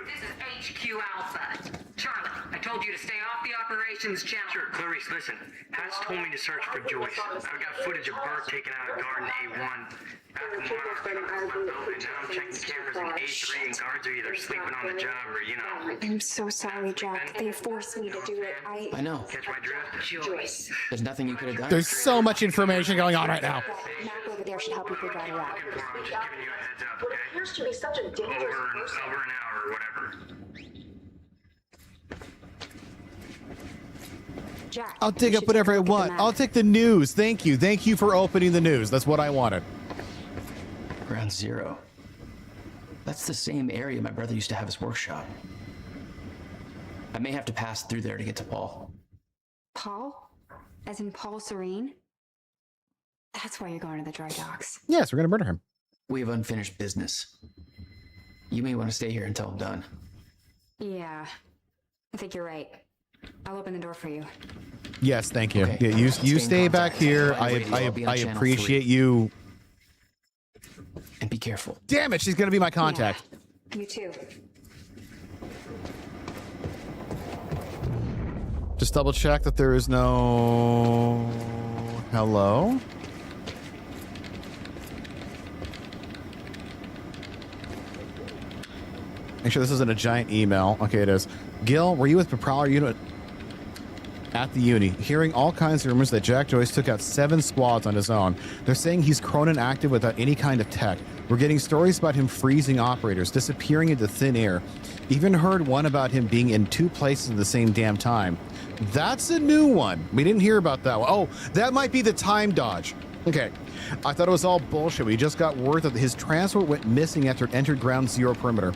This is HQ Alpha. Charlie, I told you to stay off the operations channel. Sure, Clarice, listen. Hats told me to search for Joyce. I've got footage of Bert taking out a guard in A1. Back to Monarch, and now I'm checking the cameras in A3, and guards are either sleeping on the job or, you know. I'm so sorry, Jack. They forced me to do it. I know. Catch my drift? Joyce. There's nothing you could have done. There's so much information going on right now. Map over there should help you figure it out. I'm just giving you a heads up, okay? Appears to be such a dangerous person. Over an hour or whatever. Jack, I'll dig up whatever I want. I'll take the news. Thank you. Thank you for opening the news. That's what I wanted. Ground Zero. That's the same area my brother used to have his workshop. I may have to pass through there to get to Paul. Paul? As in Paul Serene? That's why you're going to the dry docks. Yes, we're going to murder him. We have unfinished business. You may want to stay here until I'm done. Yeah, I think you're right. I'll open the door for you. Yes, thank you. Okay. Yeah, you Stay stay in back contact. here. I'll be on I channel appreciate 3. you. And be careful. Damn it, she's going to be my contact. You too. Just double check that there is no... Hello? Make sure this isn't a giant email. Okay, it is. Gil, were you with the Prowler unit at the uni? Hearing all kinds of rumors that Jack Joyce took out 7 squads on his own. They're saying he's Cronin active without any kind of tech. We're getting stories about him freezing operators, disappearing into thin air. Even heard one about him being in 2 places at the same damn time. That's a new one. We didn't hear about that one. Oh, that might be the time dodge. Okay. I thought it was all bullshit. We just got word that his transport went missing after it entered Ground Zero perimeter.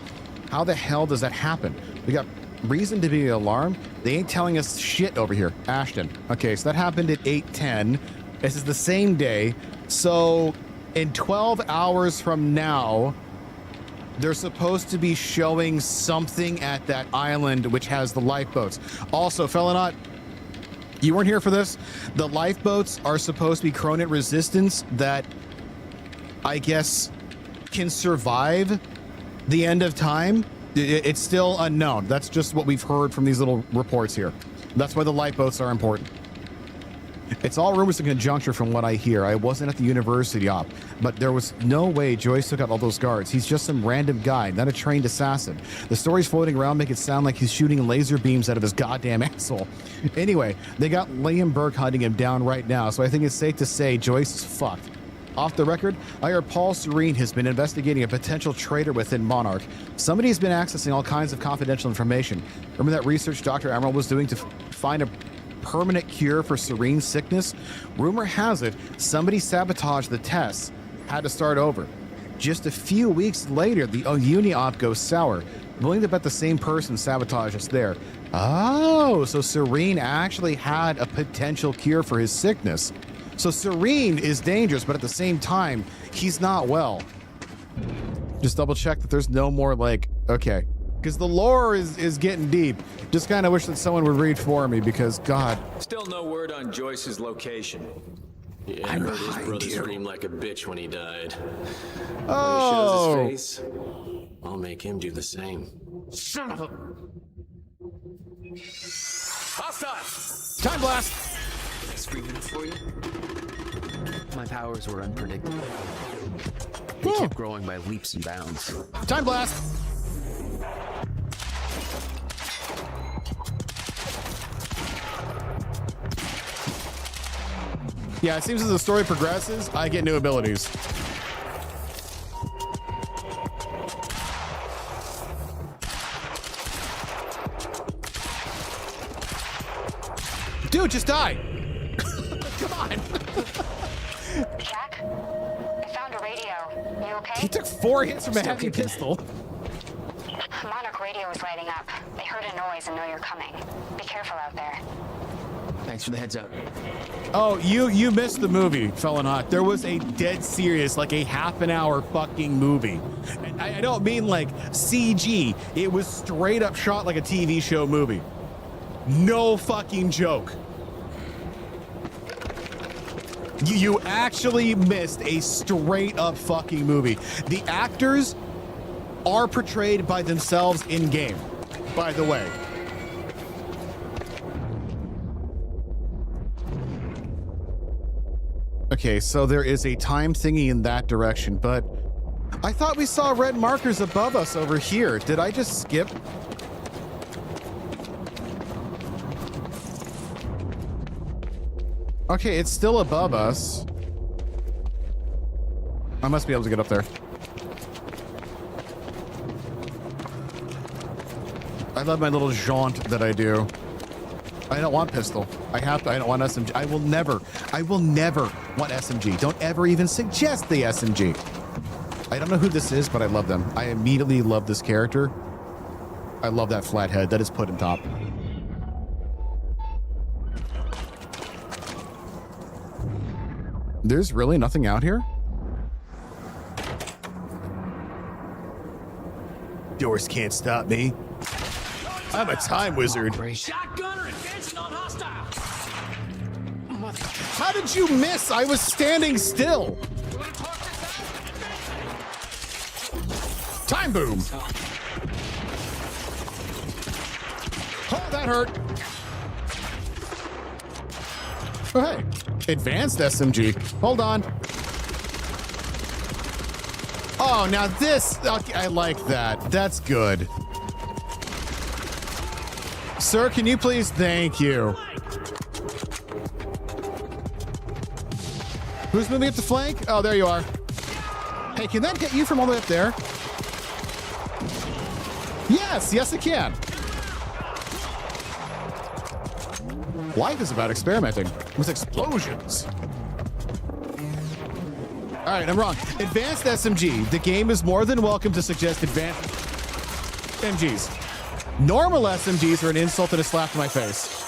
How the hell does that happen? We got reason to be alarmed. They ain't telling us shit over here. Ashton. Okay, so that happened at 8:10. This is the same day. So in 12 hours from now, they're supposed to be showing something at that island which has the lifeboats. Also, Felonot, you weren't here for this. The lifeboats are supposed to be Cronin resistance that I guess can survive the end of time. It's still unknown. That's just what we've heard from these little reports here. That's why the lifeboats are important. It's all rumors in conjunction from what I hear. I wasn't at the university op, but there was no way Joyce took out all those guards. He's just some random guy, not a trained assassin. The stories floating around make it sound like he's shooting laser beams out of his goddamn asshole. Anyway, they got Liam Burke hunting him down right now, so I think it's safe to say Joyce is fucked. Off the record, I heard Paul Serene has been investigating a potential traitor within Monarch. Somebody's been accessing all kinds of confidential information. Remember that research Dr. Emerald was doing to find a permanent cure for Serene's sickness? Rumor has it somebody sabotaged the tests, had to start over. Just a few weeks later, the Uni op goes sour. Willing to bet the same person sabotaged us there. Oh, so Serene actually had a potential cure for his sickness. So Serene is dangerous, but at the same time, he's not well. Just double check that there's no more like, okay. Because the lore is getting deep. Just kind of wish that someone would read for me because, God. Still no word on Joyce's location. Yeah, I heard his brother scream like a bitch when he died. Oh. When he shows his face, I'll make him do the same. Son of a... Hostile! Time blast! Screaming for you? My powers were unpredictable. They kept growing by leaps and bounds. Time blast! Yeah, it seems as the story progresses, I get new abilities. Dude, just die! Come on! Jack, I found a radio You okay? He took 4 hits from a heavy pistol. Monarch radio is lighting up. They heard a noise and know you're coming. Be careful out there. Thanks for the heads up. Oh, you missed the movie, Felon Hawk. There was a dead serious, like a half an hour fucking movie. And I don't mean like CG. It was straight up shot like a TV show movie. No fucking joke. You actually missed a straight up fucking movie. The actors are portrayed by themselves in game, by the way. Okay, so there is a time thingy in that direction, but I thought we saw red markers above us over here. Did I just skip? Okay, it's still above us. I must be able to get up there. I love my little jaunt that I do. I don't want pistol. I don't want SMG. I will never want SMG. Don't ever even suggest the SMG. I don't know who this is, but I love them. I immediately love this character. I love that flat head that is put in top. There's really nothing out here? Doors can't stop me. I'm a time wizard. Shotgunner advancing on hostile. How did you miss? I was standing still. Time boom. Oh, that hurt. Oh, hey. Advanced SMG. Hold on. Oh, now this. Okay, I like that. That's good. Sir, can you please? Thank you. Who's moving up the flank? Oh, there you are. Hey, can that get you from all the way up there? Yes, yes it can. Life is about experimenting with explosions. All right, I'm wrong. Advanced SMG. The game is more than welcome to suggest advanced MGs. Normal SMGs are an insult and a slap to my face.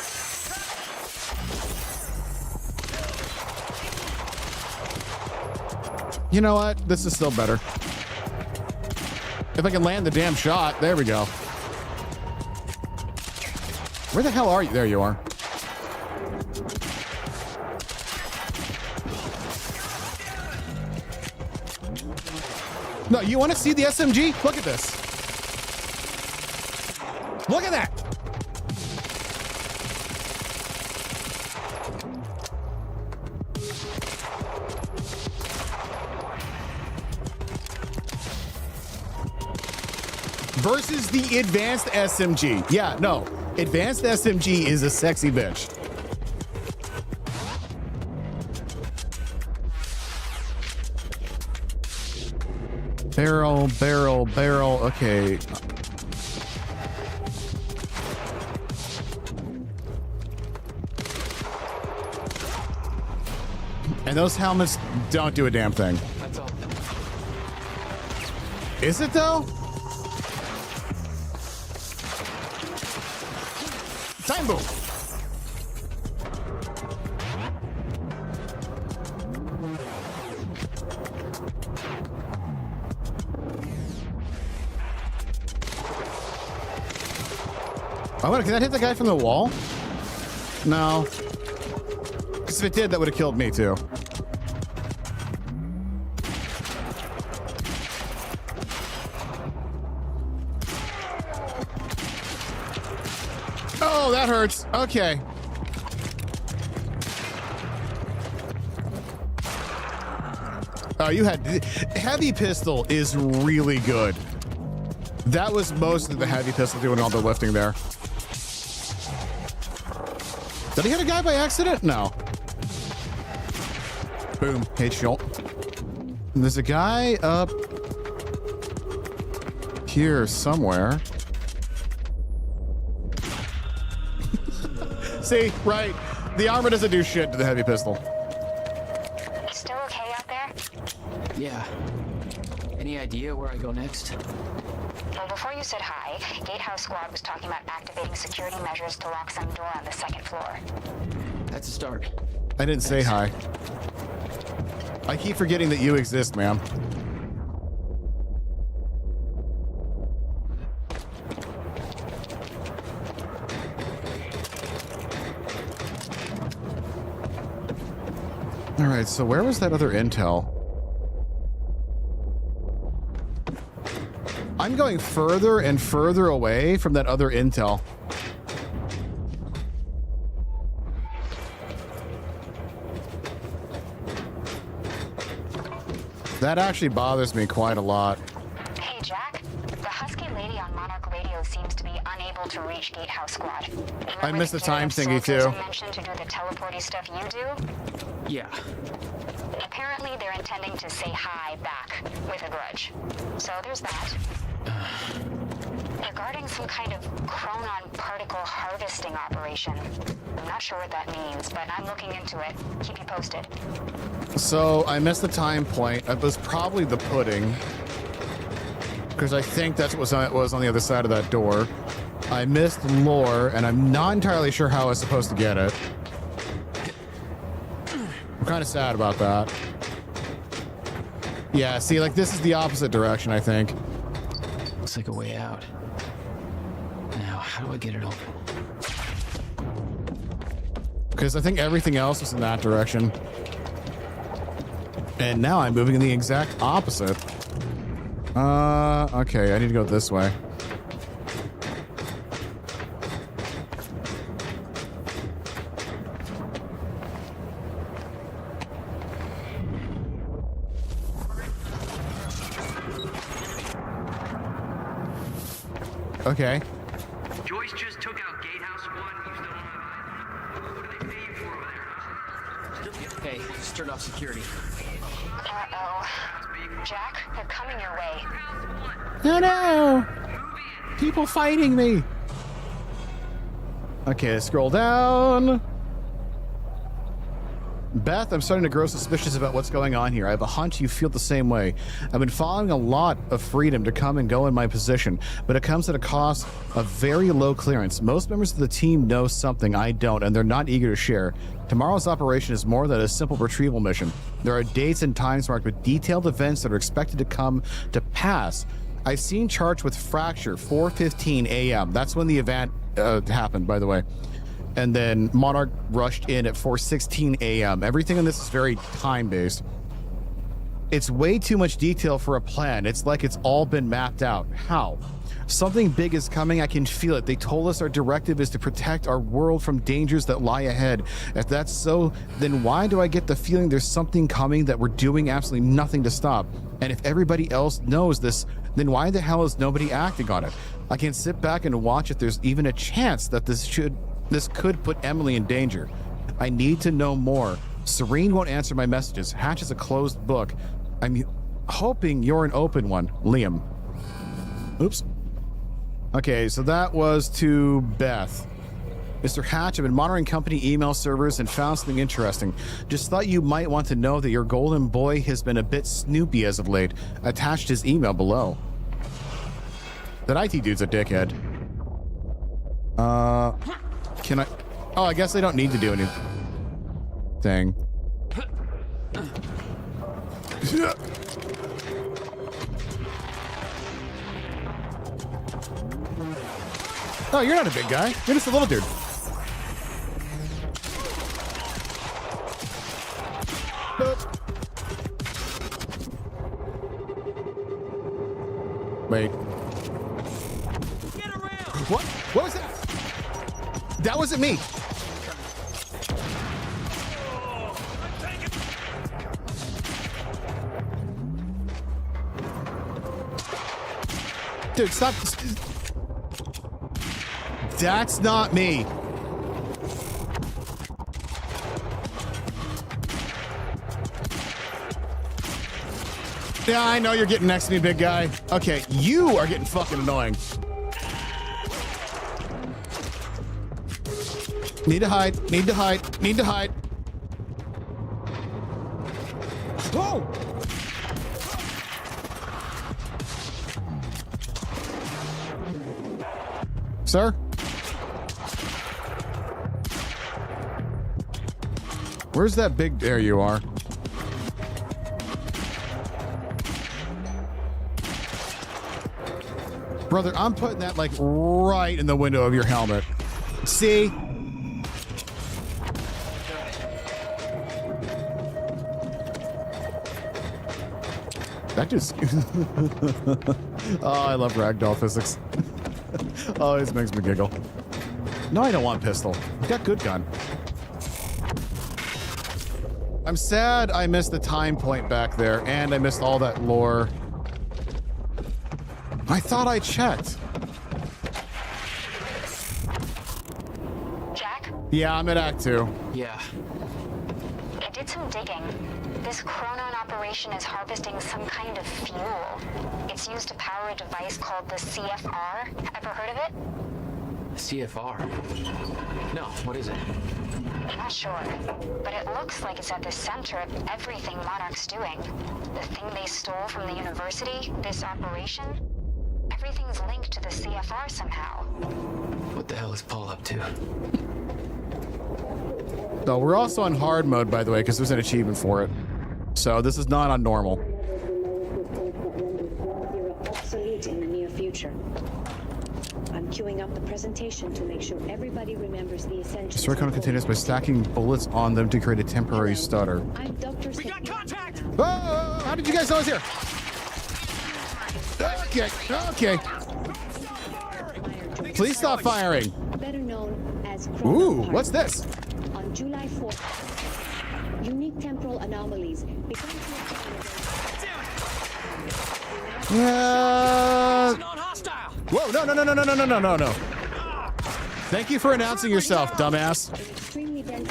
You know what? This is still better. If I can land the damn shot, there we go. Where the hell are you? There you are. No, you want to see the SMG? Look at this. Look at that. Versus the advanced SMG. Yeah, no. Advanced SMG is a sexy bitch. Barrel, barrel, barrel. Okay. And those helmets don't do a damn thing. That's all. Is it though? Time boom. Can that hit the guy from the wall? No. Because if it did, that would have killed me too. Oh, that hurts. Okay. Oh, you had... Heavy pistol is really good. That was most of the heavy pistol doing all the lifting there. Did I hit a guy by accident? No. Boom. Headshot. And there's a guy up here somewhere. See, right. The armor doesn't do shit to the heavy pistol. Still okay out there? Yeah. Any idea where I go next? Well, before you said hi, Gatehouse Squad was talking about activating security measures to lock some door on the second floor. That's a start. I didn't say hi. I keep forgetting that you exist, ma'am. All right, so where was that other intel? I'm going further and further away from that other intel. That actually bothers me quite a lot. Hey, Jack. The husky lady on Monarch Radio seems to be unable to reach Gatehouse Squad. I missed the time thingy too. Mentioned to do the teleporty stuff you do? Yeah. Apparently, they're intending to say hi back with a grudge. So there's that. They're guarding some kind of chronon particle harvesting operation. I'm not sure what that means, but I'm looking into it. Keep you posted. So I missed the time point. It was probably the pudding, because I think that's what was on the other side of that door. I missed lore, and I'm not entirely sure how I was supposed to get it. I'm kind of sad about that. Yeah, see, like, this is the opposite direction, I think. Looks like a way out. Now, how do I get it open? Because I think everything else was in that direction. And now I'm moving in the exact opposite. Okay, I need to go this way. Okay. Joyce just took out Gatehouse Squad. You still don't have eyes? What do they pay you for over there? Hey, just turned off security. Uh-oh. Jack, they're coming your way. No, no! People fighting me! Okay, scroll down. Beth, I'm starting to grow suspicious about what's going on here. I have a hunch you feel the same way. I've been following a lot of freedom to come and go in my position, but it comes at a cost of very low clearance. Most members of the team know something I don't, and they're not eager to share. Tomorrow's operation is more than a simple retrieval mission. There are dates and times marked with detailed events that are expected to come to pass. I've seen charged with fracture 4:15 a.m. That's when the event happened, by the way. And then Monarch rushed in at 4:16 a.m. Everything in this is very time-based. It's way too much detail for a plan. It's like it's all been mapped out. How? Something big is coming. I can feel it. They told us our directive is to protect our world from dangers that lie ahead. If that's so, then why do I get the feeling there's something coming that we're doing absolutely nothing to stop? And if everybody else knows this, then why the hell is nobody acting on it? I can sit back and watch if there's even a chance that this could put Emily in danger. I need to know more. Serene won't answer my messages. Hatch is a closed book. I'm hoping you're an open one, Liam. Oops. Okay, so that was to Beth. Mr. Hatch, I've been monitoring company email servers and found something interesting. Just thought you might want to know that your golden boy has been a bit snoopy as of late. Attached his email below. That IT dude's a dickhead. Can I? Oh, I guess I don't need to do anything. Oh, you're not a big guy. You're just a little dude. Wait. What? What was that? That wasn't me. Dude, stop. That's not me. Yeah, I know you're getting next to me, big guy. Okay, you are getting fucking annoying. Need to hide, need to hide, need to hide. Whoa! Sir? Where's that big... There you are. Brother, I'm putting that like right in the window of your helmet. See? That just... Oh, I love ragdoll physics. Always makes me giggle. No, I don't want pistol. You got good gun. I'm sad I missed the time point back there, and I missed all that lore. I thought I checked. Jack? Yeah, I'm at Act 2. Yeah. I did some digging. This Chronon operation is harvesting some kind of fuel. It's used to power a device called the CFR. Ever heard of it? CFR? No, what is it? I'm not sure, but it looks like it's at the center of everything Monarch's doing. The thing they stole from the university, this operation, everything's linked to the CFR somehow. What the hell is Paul up to? No, we're also on hard mode, by the way, because there's an achievement for it. So this is not on normal. Obsolete in the near future. I'm queuing up the presentation to make sure everybody remembers the essentials. Destroy Chronon containers by stacking bullets on them to create a temporary stutter. I'm Dr. We got contact! Oh, how did you guys know I was here? Okay, okay. Please stop firing. Better known as Ooh, what's this? On July 4th, unique temporal anomalies began to Whoa, no, no, no, no, no, no, no, no, no, no. Thank you for announcing yourself, dumbass. extremely dense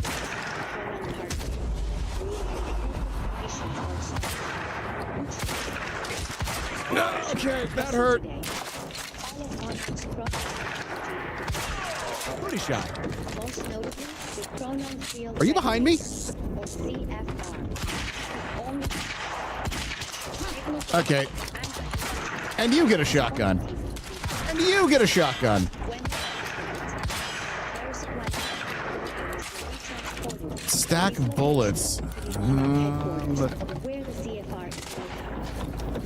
Okay, that hurt. Booty shot. Most notably, the Chronon field. Are you behind me? Or CFR. Okay. And you get a shotgun. And you get a shotgun. Stack bullets.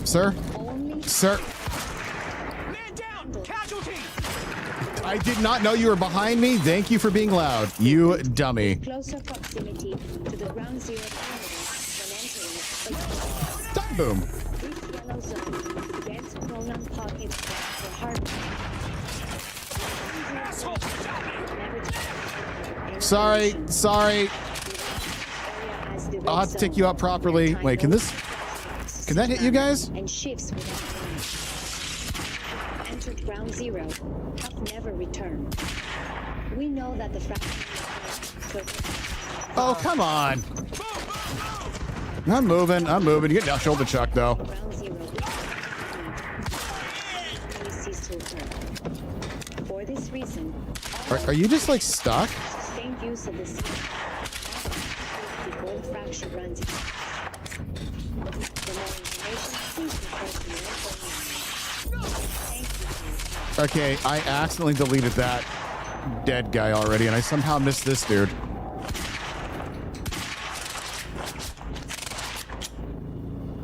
Sir? Sir? I did not know you were behind me. Thank you for being loud, you dummy. Closer proximity to the ground zero Boom. yellow zone, dense Chronon pockets for hard. Sorry, sorry. I'll have to take you out properly. Wait, can that hit you guys? And shifts entered ground zero have never returned. We know that the Oh, come on. I'm moving. You get that shoulder chuck, though. For this reason, Are you just, like, stuck? sustained use of the before the fracture runs. For more information, please refer to your information. Okay, I accidentally deleted that dead guy already, and I somehow missed this dude.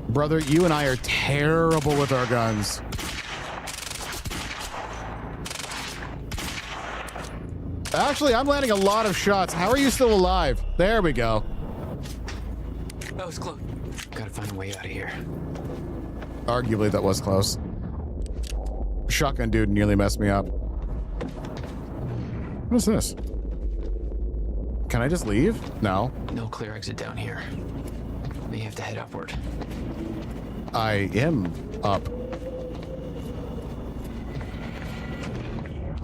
Brother, you and I are terrible with our guns. Actually, I'm landing a lot of shots. How are you still alive? There we go. That was close. Gotta find a way out of here. Arguably, that was close. Shotgun dude nearly messed me up. What is this? Can I just leave? No. No clear exit down here. May have to head upward. I am up.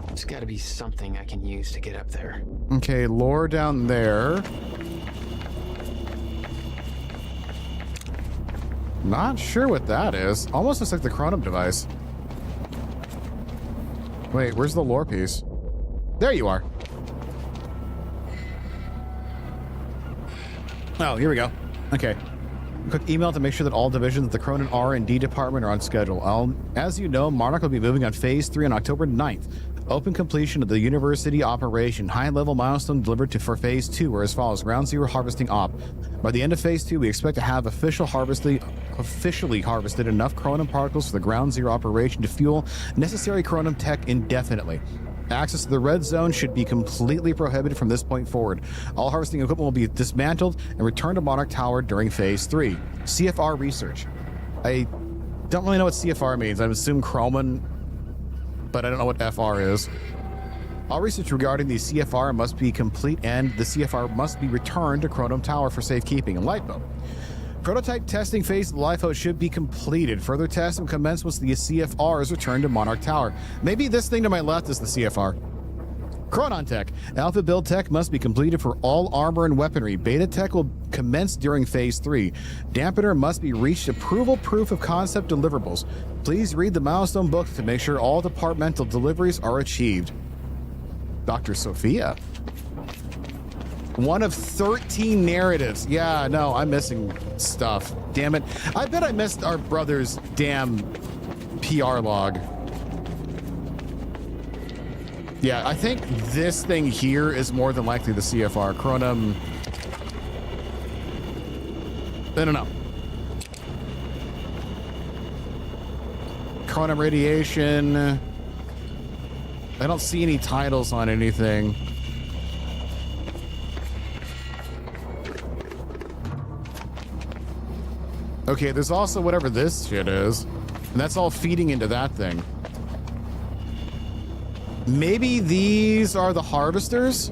There's gotta be something I can use to get up there. Okay, lore down there. Not sure what that is. Almost looks like the Chronom device. Wait, where's the lore piece? There you are. Oh, here we go. Okay. Quick email to make sure that all divisions of the Chronon R&D department are on schedule. As you know, Monarch will be moving on Phase 3 on October 9th. Open completion of the university operation. High-level milestone delivered for Phase 2 are as follows. Ground Zero harvesting op. By the end of Phase 2, we expect to have officially harvested enough chronon particles for the Ground Zero operation to fuel necessary chronon tech indefinitely. Access to the red zone should be completely prohibited from this point forward. All harvesting equipment will be dismantled and returned to Monarch Tower during Phase 3. CFR research. I don't really know what CFR means. I assume chronon, but I don't know what FR is. All research regarding the CFR must be complete, and the CFR must be returned to Chronom Tower for safekeeping. And Lifeboat. Prototype testing phase of the Lifeboat should be completed. Further tests will commence once the CFR is returned to Monarch Tower. Maybe this thing to my left is the CFR. Chronon Tech. Alpha build tech must be completed for all armor and weaponry. Beta tech will commence during Phase 3. Dampener must be reached approval proof of concept deliverables. Please read the milestone book to make sure all departmental deliveries are achieved. Dr. Sophia. One of 13 narratives. Yeah, no, I'm missing stuff. Damn it. I bet I missed our brother's damn PR log. Yeah, I think this thing here is more than likely the CFR. Chronom. I don't know. Chronom radiation. I don't see any titles on anything. Okay, there's also whatever this shit is. And that's all feeding into that thing. Maybe these are the harvesters?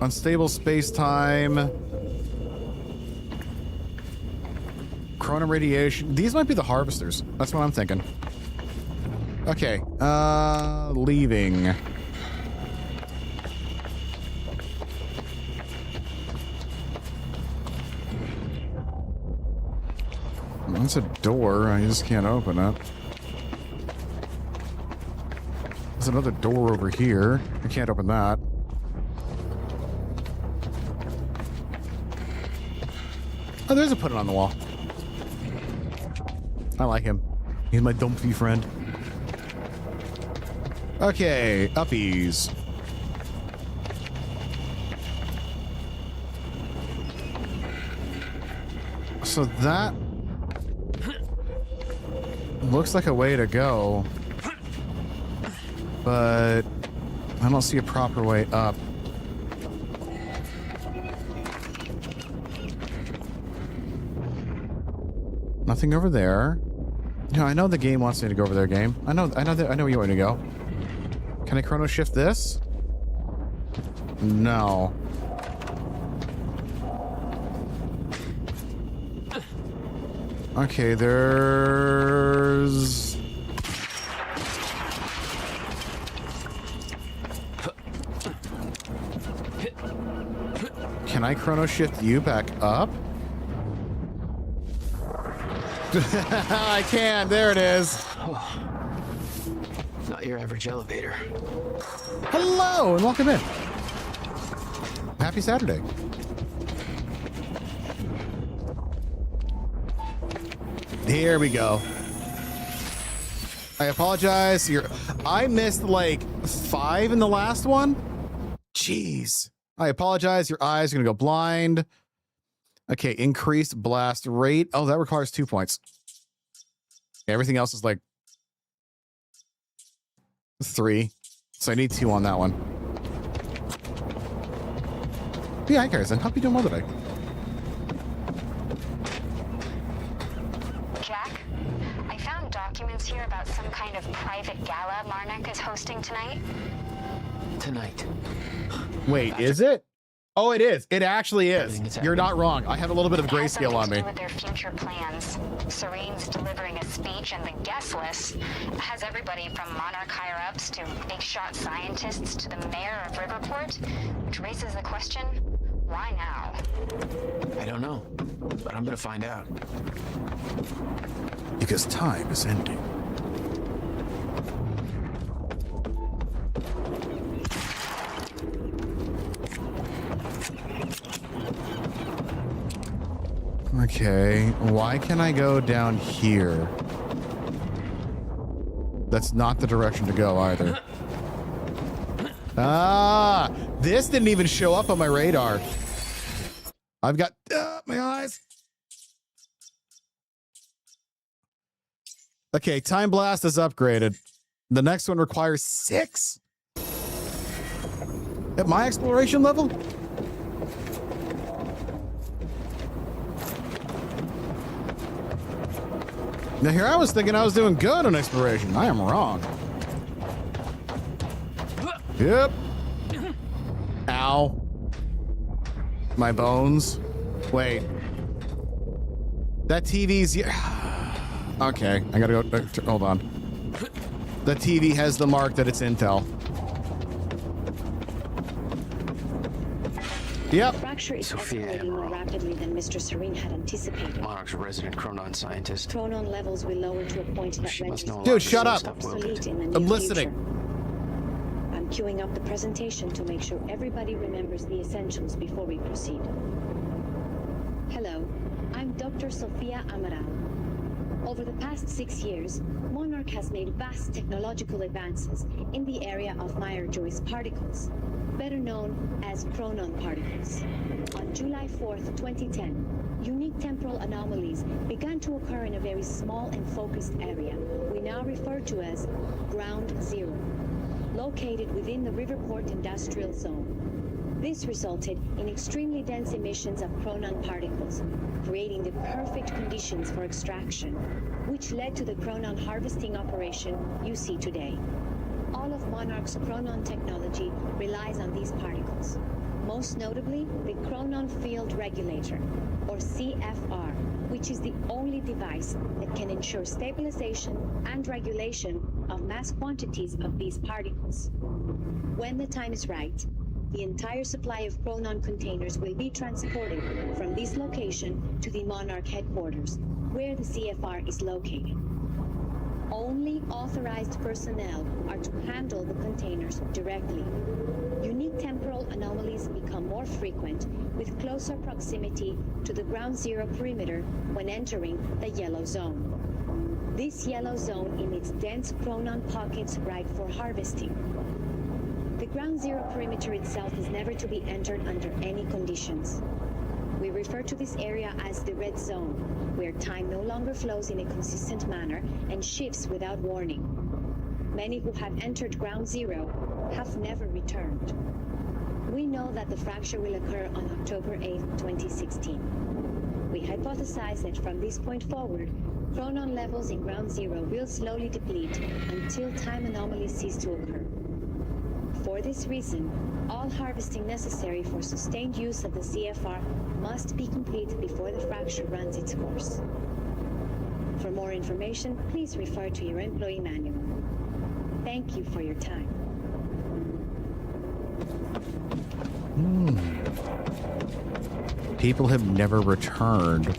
Unstable space-time. Chronom radiation. These might be the harvesters. That's what I'm thinking. Okay. Leaving. That's a door. I just can't open it. There's another door over here. I can't open that. Oh, there's a put it on the wall. I like him. He's my dumpy friend. Okay, uppies. So that looks like a way to go, but I don't see a proper way up. Nothing over there. No, I know the game wants me to go over there, game. I know where you want to go. Can I chrono shift this? No. Okay, there's... Can I chrono shift you back up? I can. There it is. Oh, not your average elevator. Hello and welcome in. Happy Saturday. Here we go. I apologize. I missed like 5 in the last one. Jeez. I apologize. Your eyes are going to go blind. Okay, increased blast rate. Oh, that requires 2 points. Everything else is like 3. So I need 2 on that one. Yeah, hi, Carson. Hope you're doing well today. Jack, I found documents here about some kind of private gala Marnik is hosting tonight. Tonight. Wait, is it? Oh, it is. It actually is. You're not wrong. I have a little bit of grayscale on me. With their future plans, Serene's delivering a speech, and the guest list has everybody from Monarch higher-ups to big-shot scientists to the mayor of Riverport, which raises the question, why now? I don't know, but I'm gonna find out. Because time is ending. Okay, why can I go down here? That's not the direction to go either. Ah, this didn't even show up on my radar. I've got my eyes. Okay, Time Blast is upgraded. The next one requires 6. At my exploration level? Now here I was thinking I was doing good on exploration. I am wrong. Yep. Ow. My bones. Wait. That TV's... Okay, I gotta go... Hold on. The TV has the mark that it's Intel. Yep. Fracture is escalating more rapidly than Mr. Serene had anticipated. Monarch's a resident Chronon scientist. Chronon levels will lower to a point that renders Dude, shut up. obsolete in the near I'm listening. future. I'm queuing up the presentation to make sure everybody remembers the essentials before we proceed. Hello, I'm Dr. Sofia Amaral. Over the past 6 years, Monarch has made vast technological advances in the area of Meyer-Joyce particles, better known as chronon particles. On July 4th, 2010, unique temporal anomalies began to occur in a very small and focused area we now refer to as Ground Zero, located within the Riverport Industrial Zone. This resulted in extremely dense emissions of chronon particles, creating the perfect conditions for extraction, which led to the chronon harvesting operation you see today. All of Monarch's chronon technology relies on these particles, most notably the Chronon Field Regulator, or CFR, which is the only device that can ensure stabilization and regulation of mass quantities of these particles. When the time is right, the entire supply of chronon containers will be transported from this location to the Monarch headquarters, where the CFR is located. Only authorized personnel are to handle the containers directly. Unique temporal anomalies become more frequent with closer proximity to the Ground Zero perimeter when entering the yellow zone. This yellow zone emits dense chronon pockets ripe for harvesting. The Ground Zero perimeter itself is never to be entered under any conditions. We refer to this area as the red zone, where time no longer flows in a consistent manner and shifts without warning. Many who have entered Ground Zero have never returned. We know that the fracture will occur on October 8, 2016. We hypothesize that from this point forward, chronon levels in Ground Zero will slowly deplete until time anomalies cease to occur. For this reason, all harvesting necessary for sustained use of the CFR must be complete before the fracture runs its course. For more information, please refer to your employee manual. Thank you for your time. People have never returned.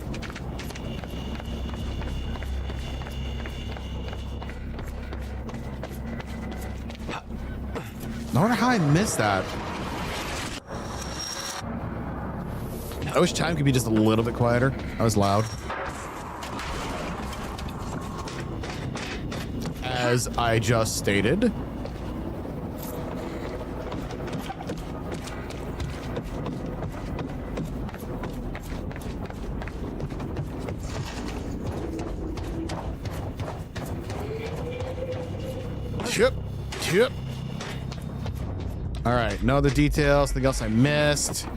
I wonder how I missed that. I wish time could be just a little bit quieter. I was loud. As I just stated. Chip. All right, no other details. Anything else I missed?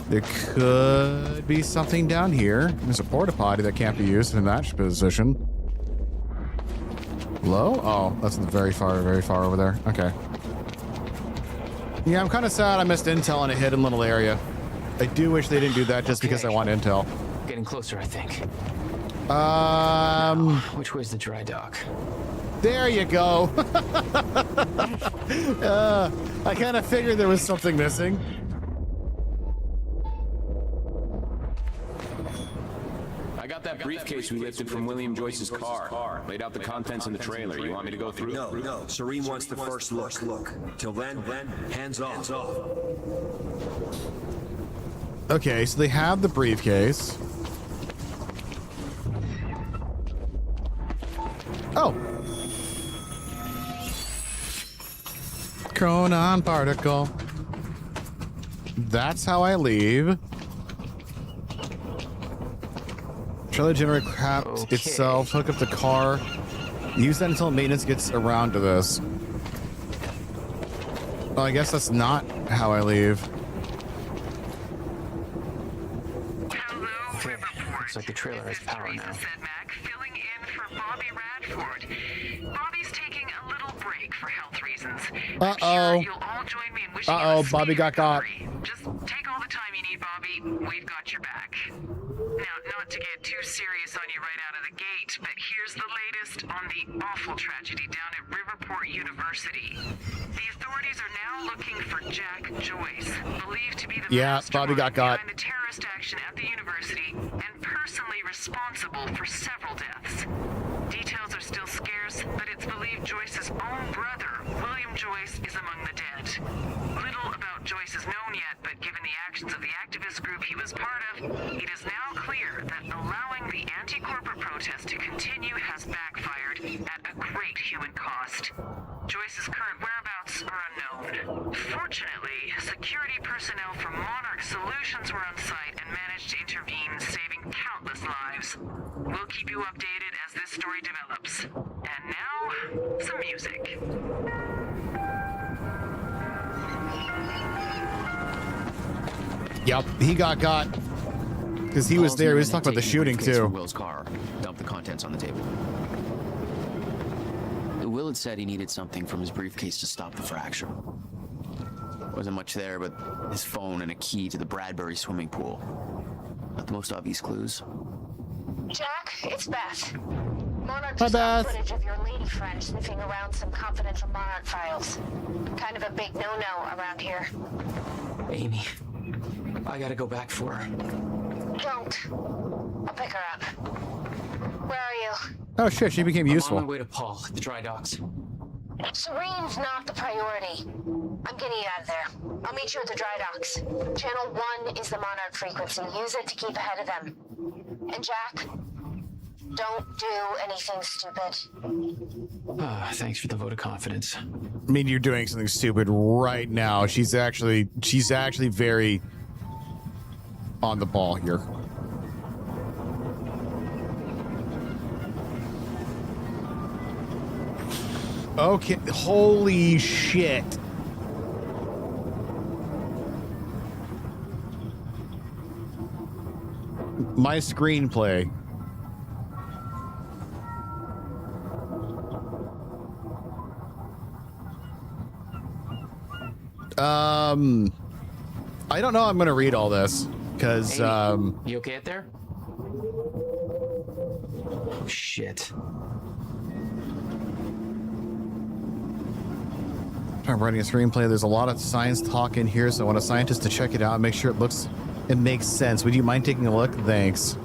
There could be something down here. There's a porta potty that can't be used in that position. Low? Oh, that's very far over there. Okay. Yeah, I'm kind of sad I missed intel in a hidden little area. I do wish they didn't do that just because I want intel. Getting closer, I think. Which way's the dry dock? There you go. I kind of figured there was something missing. I got that briefcase we lifted from William Joyce's car. Laid out the contents in the trailer. You want me to go through? No. Serene wants the first look. Till then, hands off. Okay, so they have the briefcase. Oh. Chronon particle. That's how I leave. Trailer generator craps itself. Hook up the car. Use that until maintenance gets around to this. Well, I guess that's not how I leave. Okay, looks like the trailer has power now. Filling in for Bobby Radford. Bobby's taking a little break for health reasons. Uh-oh. You'll all join me in wishing Uh-oh, Bobby got got. Just take all the time you need, Bobby. We've got your back. Now, not to get too serious on you right out of the gate, but here's the latest on the awful tragedy down at Riverport University. The authorities are now looking for Jack Joyce, believed to be the Bobby got got. behind the terrorist action at the university and personally responsible for several deaths. Details are still scarce, but it's believed Joyce's own brother, William Joyce, is among the dead. Little about Joyce is known yet, but given the actions of the activist group he was part of, it is now clear that allowing the anti-corporate protest to continue has backfired at a great human cost. Joyce's current whereabouts are unknown. Fortunately, security personnel from Monarch Solutions were on site and managed to intervene, saving countless lives. We'll keep you updated as this story develops. And now, some music. Yep, he got because he was there. He was talking about the shooting too. Will's car. Dump the contents on the table. Will had said he needed something from his briefcase to stop the fracture. Wasn't much there, but his phone and a key to the Bradbury swimming pool. Not the most obvious clues. Jack, it's Beth. Monarch Hi, just saw Beth. footage of your lady friend sniffing around some confidential Monarch files. Kind of a big no-no around here. Amy, I gotta go back for her. Don't. I'll pick her up. Where are you? Oh shit, she became useful. I'm on my way to Paul at the dry docks. Serene's not the priority. I'm getting you out of there. I'll meet you at the dry docks. Channel 1 is the Monarch frequency. Use it to keep ahead of them. And Jack, don't do anything stupid. Thanks for the vote of confidence. I mean, you're doing something stupid right now. She's actually very on the ball here. Okay, holy shit. My screenplay. I don't know. I'm gonna read all this because You okay out there? Oh shit. I'm writing a screenplay. There's a lot of science talk in here, so I want a scientist to check it out and make sure it makes sense. Would you mind taking a look? Thanks.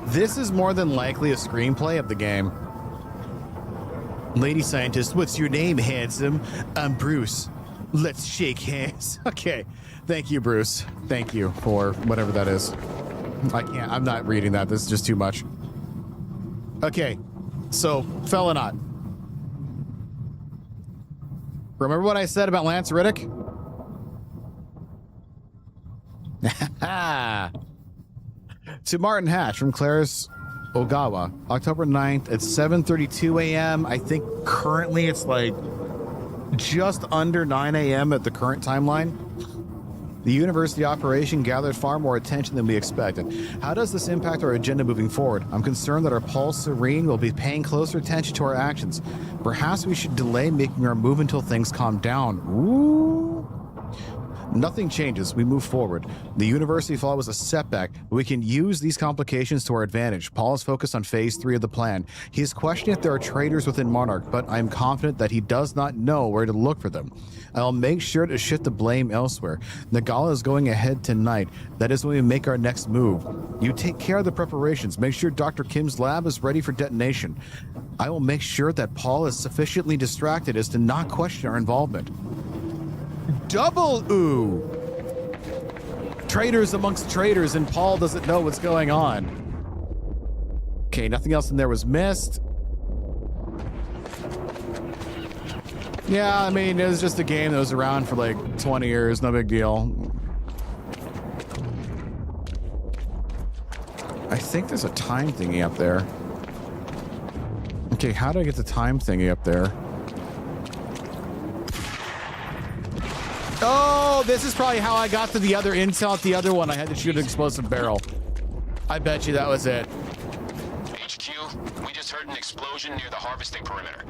This is more than likely a screenplay of the game. Lady scientist, what's your name, handsome? I'm Bruce. Let's shake hands. Okay. Thank you, Bruce. Thank you for whatever that is. I'm not reading that. This is just too much. Okay. So, Felonot. Remember what I said about Lance Riddick? To Martin Hatch from Claris Ogawa, October 9th at 7:32 a.m. I think currently it's like just under 9 a.m. at the current timeline. The university operation gathered far more attention than we expected. How does this impact our agenda moving forward? I'm concerned that our Paul Serene will be paying closer attention to our actions. Perhaps we should delay making our move until things calm down. Ooh. Nothing changes. We move forward. The university fall was a setback, but we can use these complications to our advantage. Paul is focused on phase 3 of the plan. He is questioning if there are traitors within Monarch, but I am confident that he does not know where to look for them. I'll make sure to shift the blame elsewhere. The gala is going ahead tonight. That is when we make our next move. You take care of the preparations. Make sure Dr. Kim's lab is ready for detonation. I will make sure that Paul is sufficiently distracted as to not question our involvement. Double ooh! Traitors amongst traitors, and Paul doesn't know what's going on. Okay, nothing else in there was missed. Yeah, I mean, it was just a game that was around for like 20 years. No big deal. I think there's a time thingy up there. Okay, how do I get the time thingy up there? Oh, this is probably how I got to the other intel at the other one. I had to shoot an explosive barrel. I bet you that was it. HQ, we just heard an explosion near the harvesting perimeter.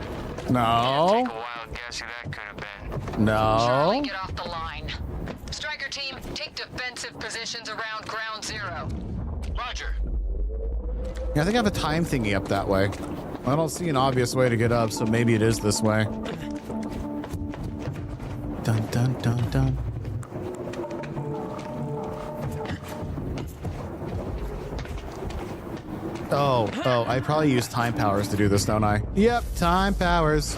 No. Take a wild guess who that could have been. No. Charlie, get off the line. Striker team, take defensive positions around ground zero. Roger. Yeah, I think I have a time thingy up that way. I don't see an obvious way to get up, so maybe it is this way. Dun dun dun dun. Oh, I probably use time powers to do this, don't I? Yep, time powers.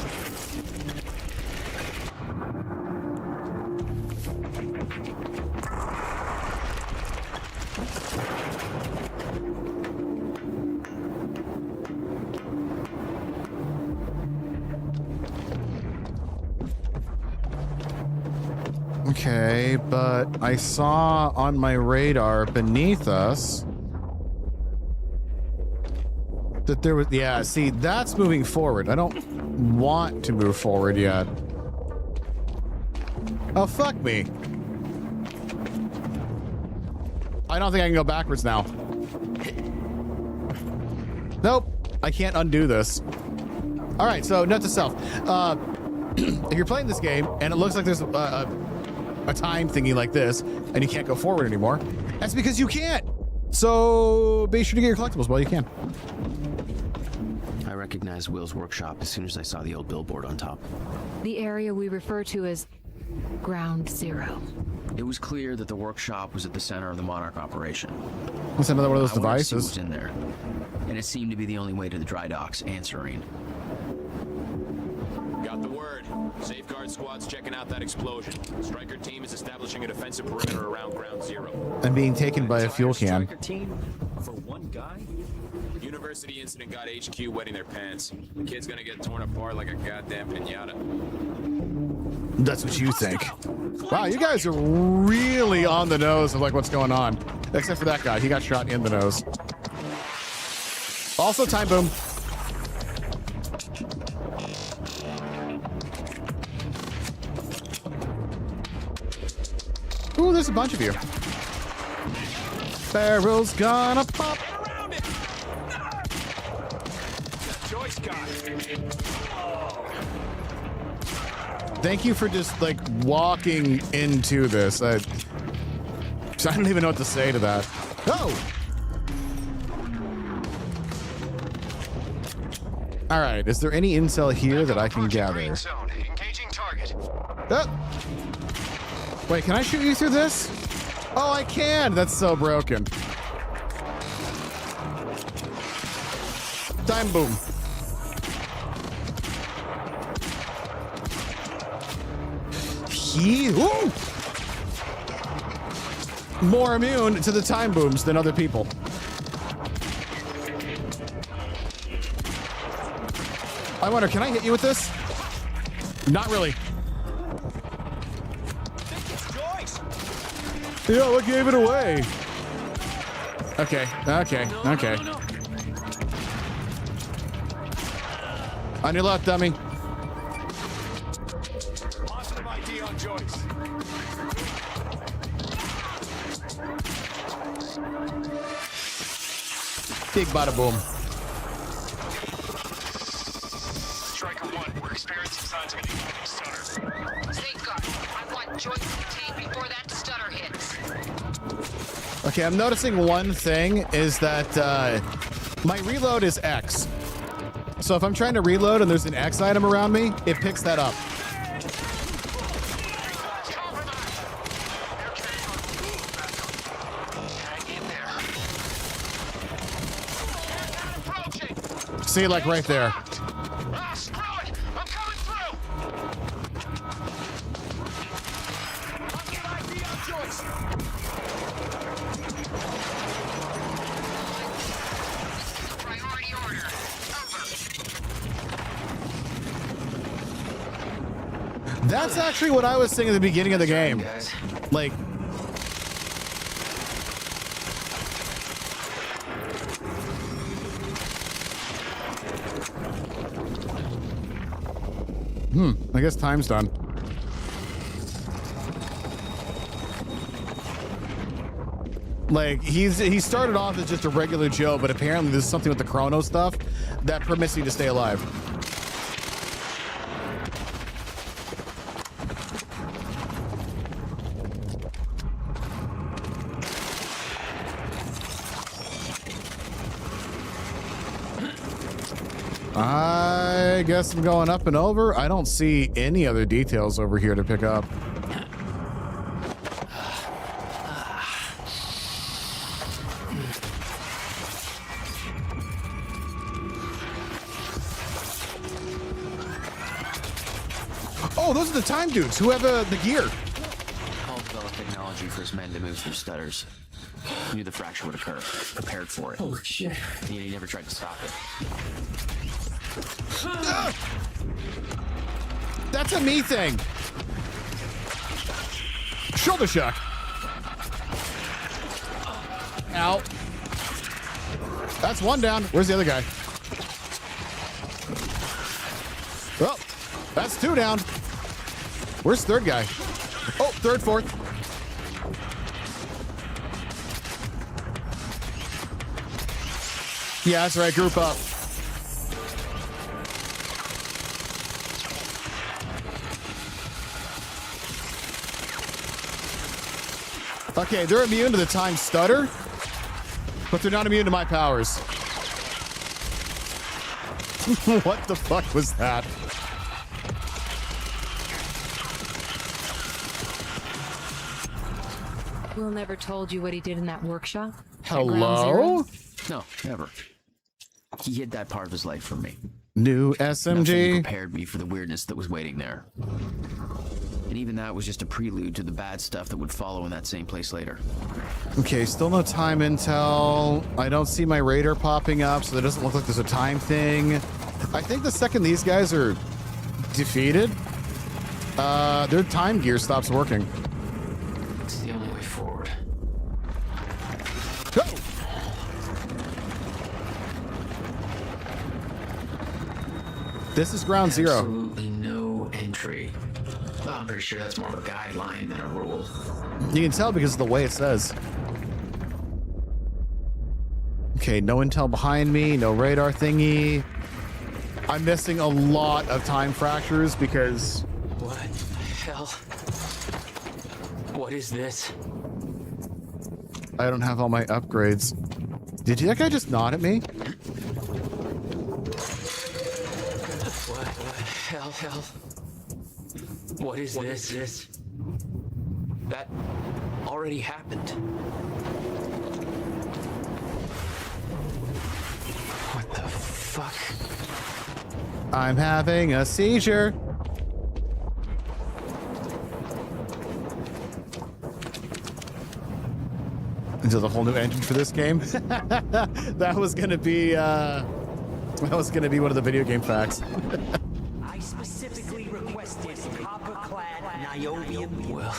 Okay, but I saw on my radar beneath us that there was, yeah, see, that's moving forward. I don't want to move forward yet. Oh, fuck me. I don't think I can go backwards now. Nope, I can't undo this. All right, so note to self. If you're playing this game and it looks like there's a time thingy like this and you can't go forward anymore, that's because you can't. So be sure to get your collectibles while you can. I recognized Will's workshop as soon as I saw the old billboard on top. The area we refer to as Ground Zero. It was clear that the workshop was at the center of the Monarch operation. What's another one of those I wanted to see what devices? was in there, and it seemed to be the only way to the dry docks and Serene. Got the word. Safeguard squad's checking out that explosion. Striker team is establishing a defensive perimeter around ground zero. I'm being taken by a fuel can. Team for one guy? University incident got HQ wetting their pants. The kid's gonna get torn apart like a goddamn piñata. That's what you think. Wow, you guys are really on the nose of like what's going on. Except for that guy, he got shot in the nose. Also, time boom. Ooh, there's a bunch of you. Barrel's gonna pop. Thank you for just like walking into this. I don't even know what to say to that. Oh! All right, is there any intel here that I can gather? Engaging target. Oh. Wait, can I shoot you through this? Oh, I can! That's so broken. Time boom. Ooh! More immune to the time booms than other people. I wonder, can I hit you with this? Not really. Yeah, what gave it away? Okay. On your left, dummy. Positive ID on Joyce. Big bada boom. Striker 1, we're experiencing signs of an incoming stutter. Safeguard, I want Joyce contained before that stutter hits. Okay, I'm noticing one thing is that my reload is X. So if I'm trying to reload and there's an X item around me, it picks that up. See, like right there. That's actually what I was saying at the beginning of the game. Like, I guess time's done. Like, he started off as just a regular Joe, but apparently there's something with the chrono stuff that permits you to stay alive. I guess I'm going up and over. I don't see any other details over here to pick up. Oh, those are the time dudes who have the gear. Paul developed technology for his men to move through stutters. He knew the fracture would occur, prepared for it. Holy shit. And he never tried to stop it. That's a me thing. Shoulder shock. Ow. That's one down. Where's the other guy? Well, that's two down. Where's third guy? Oh, third, fourth. Yeah, that's right. Group up. Okay, they're immune to the time stutter, but they're not immune to my powers. What the fuck was that? Will never told you what he did in that workshop? Hello? No, never. He hid that part of his life from me. New Nothing SMG. prepared me for the weirdness that was waiting there. And even that was just a prelude to the bad stuff that would follow in that same place later. Okay, still no time intel. I don't see my radar popping up, so it doesn't look like there's a time thing. I think the second these guys are defeated, their time gear stops working. It's the only way forward. Go! This is ground zero. Absolutely no entry. Well, I'm pretty sure that's more of a guideline than a rule. You can tell because of the way it says. Okay, no intel behind me, no radar thingy. I'm missing a lot of time fractures because... What the hell? What is this? I don't have all my upgrades. Did that guy just nod at me? What the hell? What is this? That already happened. What the fuck? I'm having a seizure. Is there a whole new engine for this game? That was gonna be one of the video game facts. I specifically requested copper-clad Niobium. Well.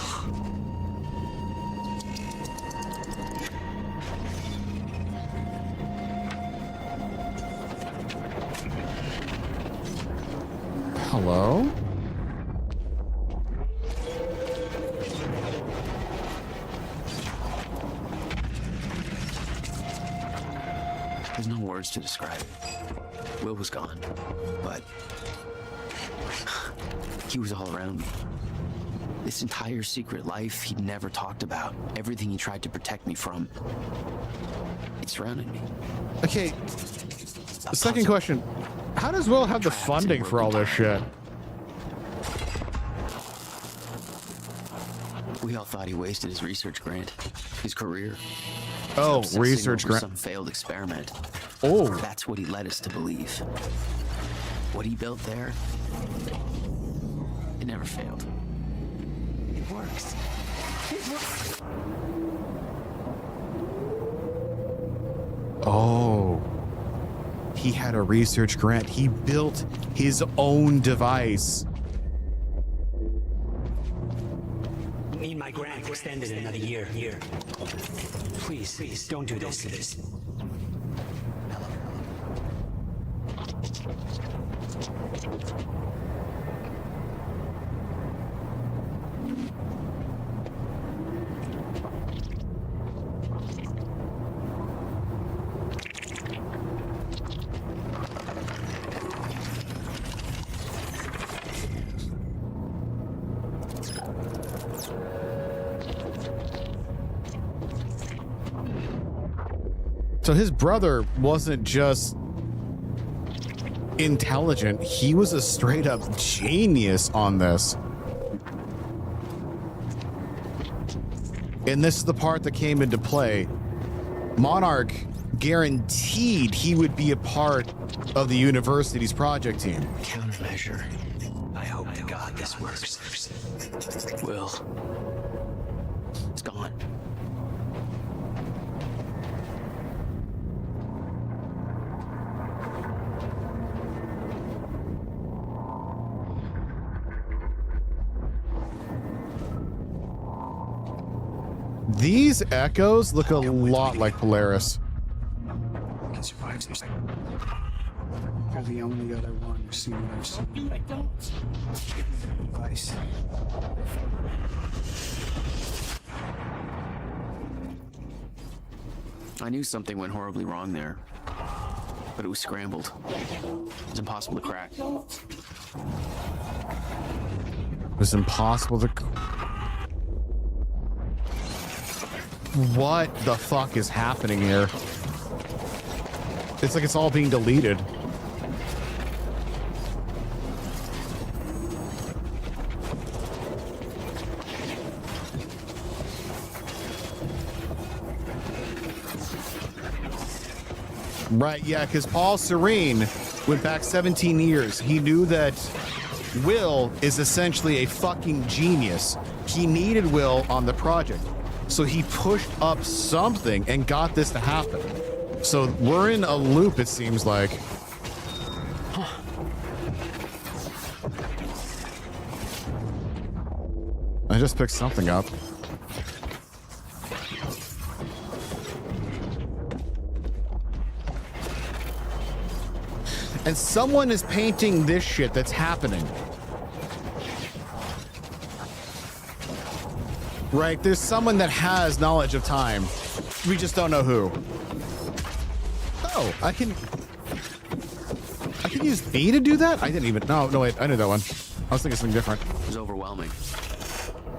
Hello? There's no words to describe it. Will was gone, but he was all around me. This entire secret life he'd never talked about, everything he tried to protect me from, it surrounded me. Okay, second question. How does Will have the funding for all this shit? We all thought he wasted his research grant, his career. Oh, Obsessing research over grant. some failed experiment. Oh. That's what he led us to believe. What he built there, it never failed. It works. It works. Oh. He had a research grant. He built his own device. need my grant extended another year. Please, don't do this. So his brother wasn't just intelligent, he was a straight up genius on this. And this is the part that came into play. Monarch guaranteed he would be a part of the university's project team. Countermeasure. I hope to God this works. Will. It's gone. These echoes look a lot like Polaris. Can survive this. You're the only other one who's seen what I've seen. I don't. Advice. I knew something went horribly wrong there, but it was scrambled. It was impossible to crack. It was impossible to... What the fuck is happening here? It's like it's all being deleted. Right, yeah, because Paul Serene went back 17 years. He knew that Will is essentially a fucking genius. He needed Will on the project. So he pushed up something and got this to happen. So we're in a loop, it seems like. I just picked something up. And someone is painting this shit that's happening. Right, there's someone that has knowledge of time. We just don't know who. Oh, I can use A to do that? I didn't even... No, wait, I knew that one. I was thinking something different. It was overwhelming.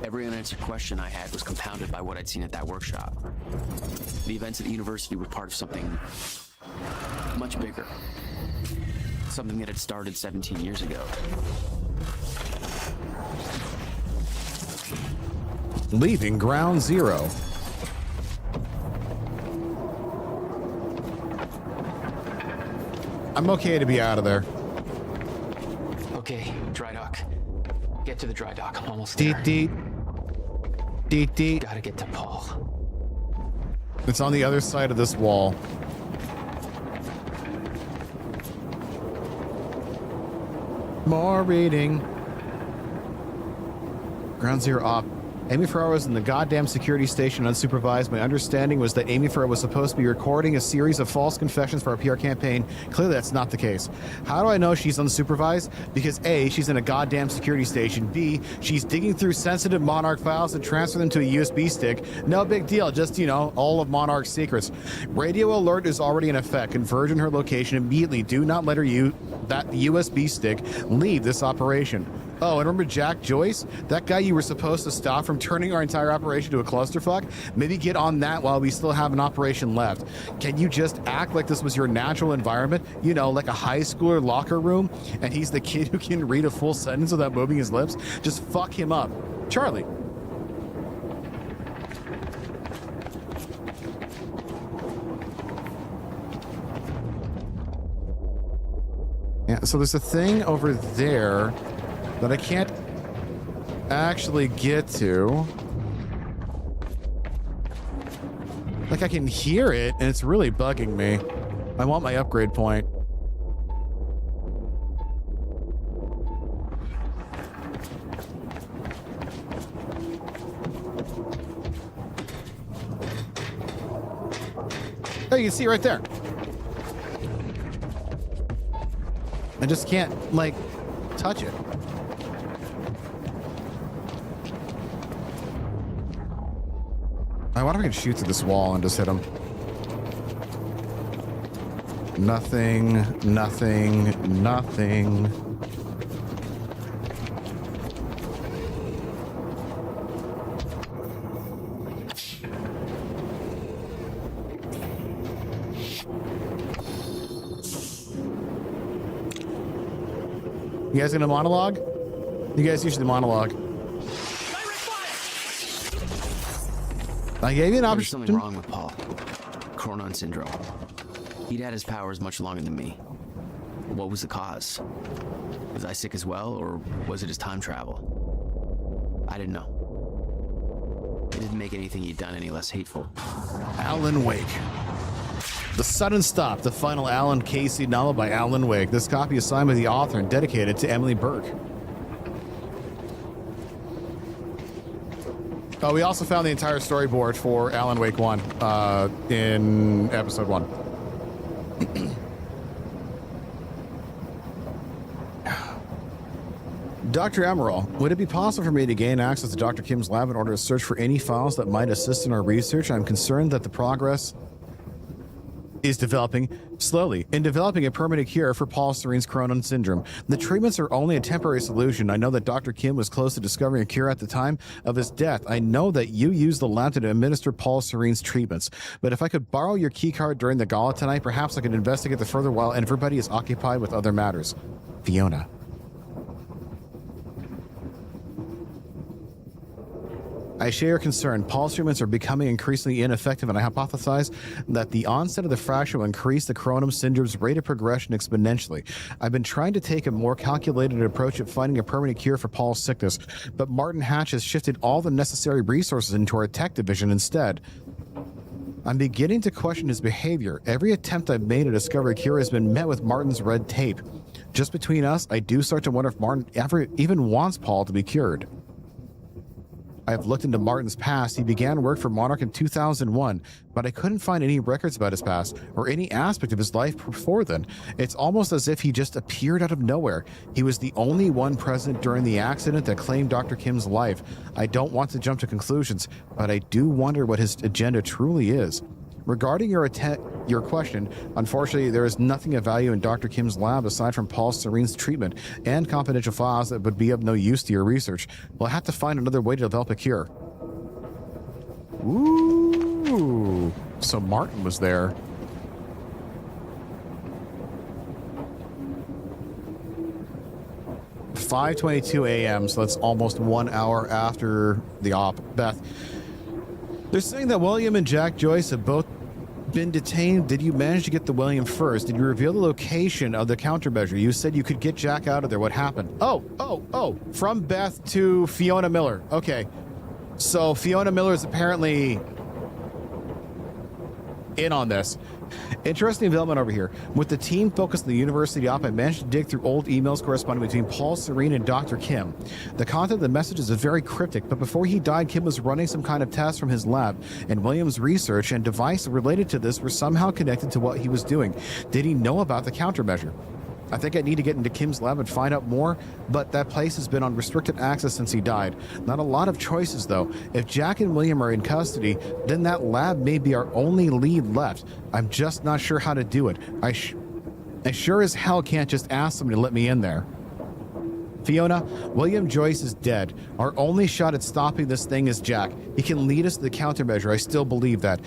Every unanswered question I had was compounded by what I'd seen at that workshop. The events at the university were part of something much bigger. Something that had started 17 years ago. Leaving ground zero. I'm okay to be out of there. Okay, dry dock. Get to the dry dock. I'm almost there. Deet. Gotta get to Paul. It's on the other side of this wall. More reading. Ground zero op. Amy Farrar was in the goddamn security station unsupervised. My understanding was that Amy Farrar was supposed to be recording a series of false confessions for our PR campaign. Clearly that's not the case. How do I know she's unsupervised? Because A, she's in a goddamn security station. B, she's digging through sensitive Monarch files and transferring them to a USB stick. No big deal, just, you know, all of Monarch's secrets. Radio alert is already in effect. Converge on her location immediately. Do not let her use that USB stick. Leave this operation. Oh, and remember Jack Joyce? That guy you were supposed to stop from turning our entire operation to a clusterfuck? Maybe get on that while we still have an operation left. Can you just act like this was your natural environment? You know, like a high schooler locker room? And he's the kid who can read a full sentence without moving his lips? Just fuck him up. Charlie. Yeah, so there's a thing over there that I can't actually get to. Like, I can hear it, and it's really bugging me. I want my upgrade point. Oh, you can see right there. I just can't, like, touch it. I wonder if I can shoot through this wall and just hit him. Nothing, nothing, nothing. You guys gonna monologue? You guys usually monologue. I gave you an option. There's something wrong with Paul. Cronon syndrome. He'd had his powers much longer than me. What was the cause? Was I sick as well, or was it his time travel? I didn't know. It didn't make anything he'd done any less hateful. Alan Wake. The Sudden Stop, the final Alan Casey novel by Alan Wake. This copy is signed by the author and dedicated to Emily Burke. Oh, we also found the entire storyboard for Alan Wake 1 in episode 1. Dr. Emerald, would it be possible for me to gain access to Dr. Kim's lab in order to search for any files that might assist in our research? I'm concerned that the progress is developing slowly in developing a permanent cure for Paul Serene's Cronon syndrome. The treatments are only a temporary solution. I know that Dr. Kim was close to discovering a cure at the time of his death. I know that you used the lab to administer Paul Serene's treatments, but if I could borrow your keycard during the gala tonight, perhaps I could investigate the further while everybody is occupied with other matters. Fiona. I share your concern. Paul's treatments are becoming increasingly ineffective, and I hypothesize that the onset of the fracture will increase the Cronon syndrome's rate of progression exponentially. I've been trying to take a more calculated approach at finding a permanent cure for Paul's sickness, but Martin Hatch has shifted all the necessary resources into our tech division instead. I'm beginning to question his behavior. Every attempt I've made to discover a cure has been met with Martin's red tape. Just between us, I do start to wonder if Martin ever even wants Paul to be cured. I have looked into Martin's past. He began work for Monarch in 2001, but I couldn't find any records about his past or any aspect of his life before then. It's almost as if he just appeared out of nowhere. He was the only one present during the accident that claimed Dr. Kim's life. I don't want to jump to conclusions, but I do wonder what his agenda truly is. Regarding your question, unfortunately, there is nothing of value in Dr. Kim's lab aside from Paul Serene's treatment and confidential files that would be of no use to your research. We'll have to find another way to develop a cure. Ooh, so Martin was there. "5:22 a.m., so that's almost 1 hour after the op. Beth, they're saying that William and Jack Joyce have both been detained. Did you manage to get the William first? Did you reveal the location of the countermeasure? You said you could get Jack out of there. What happened?" Oh, from Beth to Fiona Miller. Okay. So Fiona Miller is apparently in on this. Interesting development over here. With the team focused on the university op, I managed to dig through old emails corresponding between Paul Serene and Dr. Kim. The content of the messages is very cryptic, but before he died, Kim was running some kind of test from his lab, and William's research and device related to this were somehow connected to what he was doing. Did he know about the countermeasure? I think I need to get into Kim's lab and find out more, but that place has been on restricted access since he died. Not a lot of choices, though. If Jack and William are in custody, then that lab may be our only lead left. I'm just not sure how to do it. I sure as hell can't just ask somebody to let me in there. Fiona, William Joyce is dead. Our only shot at stopping this thing is Jack. He can lead us to the countermeasure. I still believe that.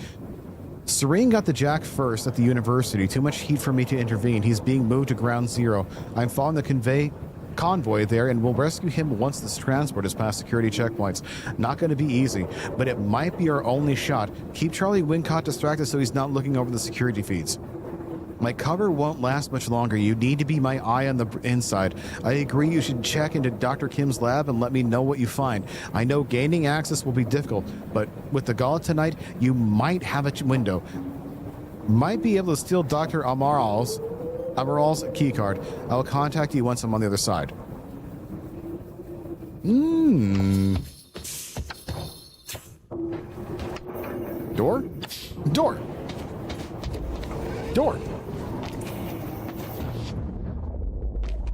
Serene got the Jack first at the university. Too much heat for me to intervene. He's being moved to Ground Zero. I'm following the convoy there and will rescue him once this transport is past security checkpoints. Not going to be easy, but it might be our only shot. Keep Charlie Wincott distracted so he's not looking over the security feeds. My cover won't last much longer. You need to be my eye on the inside. I agree you should check into Dr. Kim's lab and let me know what you find. I know gaining access will be difficult, but with the gala tonight, you might have a window. Might be able to steal Dr. Amaral's keycard. I will contact you once I'm on the other side. Door? Door! Door.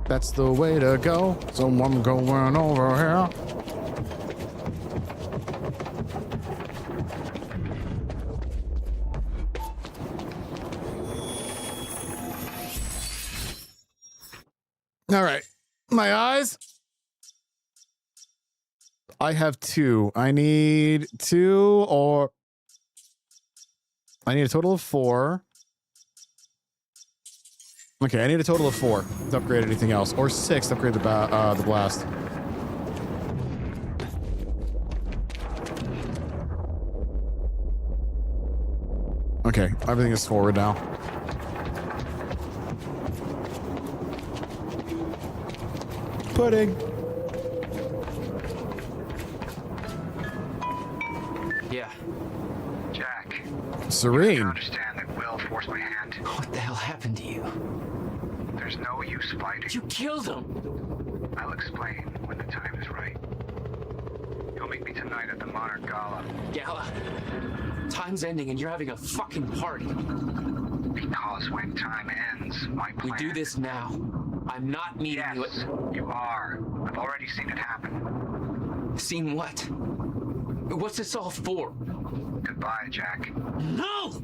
That's the way to go. So I'm going over here. All right. My eyes. I have 2. I need 2 or... I need a total of 4. Okay, I need a total of 4 to upgrade anything else. Or 6 to upgrade the blast. Okay, everything is forward now. Pudding. Yeah. Jack. Serene. I understand that Will forced my hand. What the hell happened to you? There's no use fighting. You killed him! I'll explain when the time is right. You'll meet me tonight at the Monarch Gala. Gala? Time's ending and you're having a fucking party. Because when time ends, my plan... We do this now. I'm not meeting you at... you are. I've already seen it happen. Seen what? What's this all for? Goodbye, Jack. No!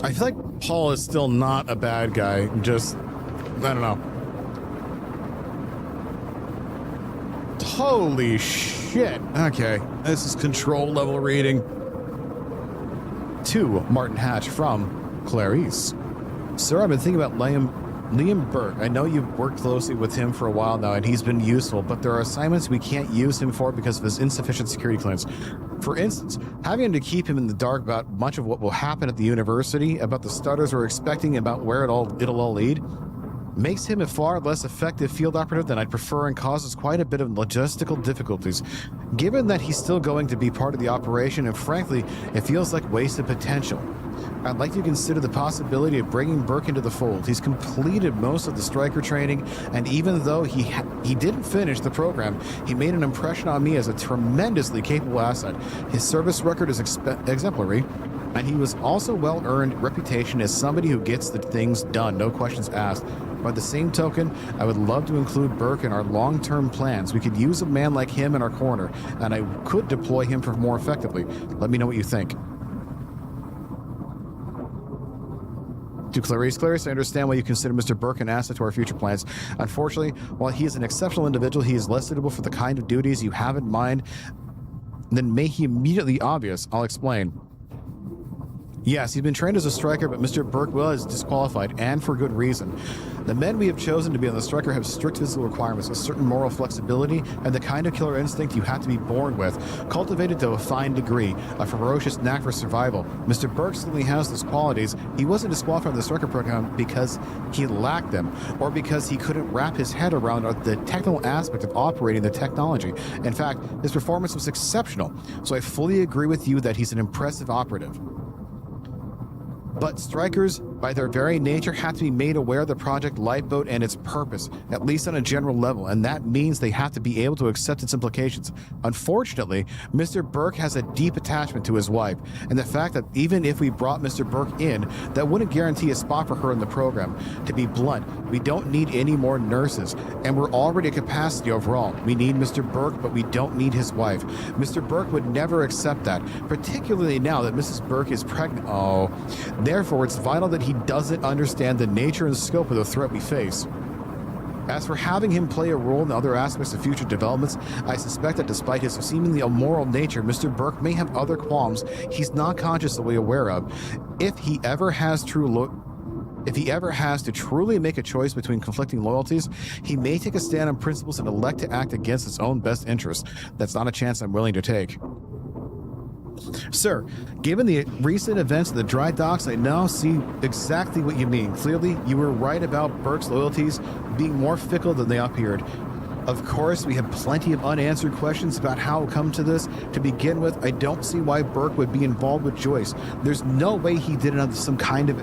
I feel like Paul is still not a bad guy. Just, I don't know. Holy shit. Okay, this is control level reading. To Martin Hatch from Clarice. Sir, I've been thinking about Liam Burke. I know you've worked closely with him for a while now, and he's been useful, but there are assignments we can't use him for because of his insufficient security clearance. For instance, having to keep him in the dark about much of what will happen at the university, about the stutters we're expecting, about where it'll all lead, makes him a far less effective field operative than I'd prefer and causes quite a bit of logistical difficulties. Given that he's still going to be part of the operation, and frankly, it feels like wasted potential. I'd like to consider the possibility of bringing Burke into the fold. He's completed most of the striker training, and even though he didn't finish the program, he made an impression on me as a tremendously capable asset. His service record is exemplary, and he was also well-earned reputation as somebody who gets the things done, no questions asked. By the same token, I would love to include Burke in our long-term plans. We could use a man like him in our corner, and I could deploy him for more effectively. Let me know what you think. To Clarice, I understand why you consider Mr. Burke an asset to our future plans. Unfortunately, while he is an exceptional individual, he is less suitable for the kind of duties you have in mind than make he immediately obvious. I'll explain. Yes, he's been trained as a striker, but Mr. Burke is disqualified, and for good reason. The men we have chosen to be on the striker have strict physical requirements, a certain moral flexibility, and the kind of killer instinct you have to be born with, cultivated to a fine degree, a ferocious knack for survival. Mr. Burke certainly has those qualities. He wasn't disqualified from the striker program because he lacked them, or because he couldn't wrap his head around the technical aspect of operating the technology. In fact, his performance was exceptional, so I fully agree with you that he's an impressive operative. But strikers, by their very nature, have to be made aware of the Project Lifeboat and its purpose, at least on a general level, and that means they have to be able to accept its implications. Unfortunately, Mr. Burke has a deep attachment to his wife, and the fact that even if we brought Mr. Burke in, that wouldn't guarantee a spot for her in the program. To be blunt, we don't need any more nurses, and we're already at capacity overall. We need Mr. Burke, but we don't need his wife. Mr. Burke would never accept that, particularly now that Mrs. Burke is pregnant. Oh. Therefore, it's vital that he doesn't understand the nature and scope of the threat we face. As for having him play a role in other aspects of future developments, I suspect that despite his seemingly immoral nature, Mr. Burke may have other qualms he's not consciously aware of. If he ever has to truly make a choice between conflicting loyalties, he may take a stand on principles and elect to act against his own best interests. That's not a chance I'm willing to take. Sir, given the recent events at the dry docks, I now see exactly what you mean. Clearly, you were right about Burke's loyalties being more fickle than they appeared. Of course, we have plenty of unanswered questions about how it come to this. To begin with, I don't see why Burke would be involved with Joyce. There's no way he did it under some kind of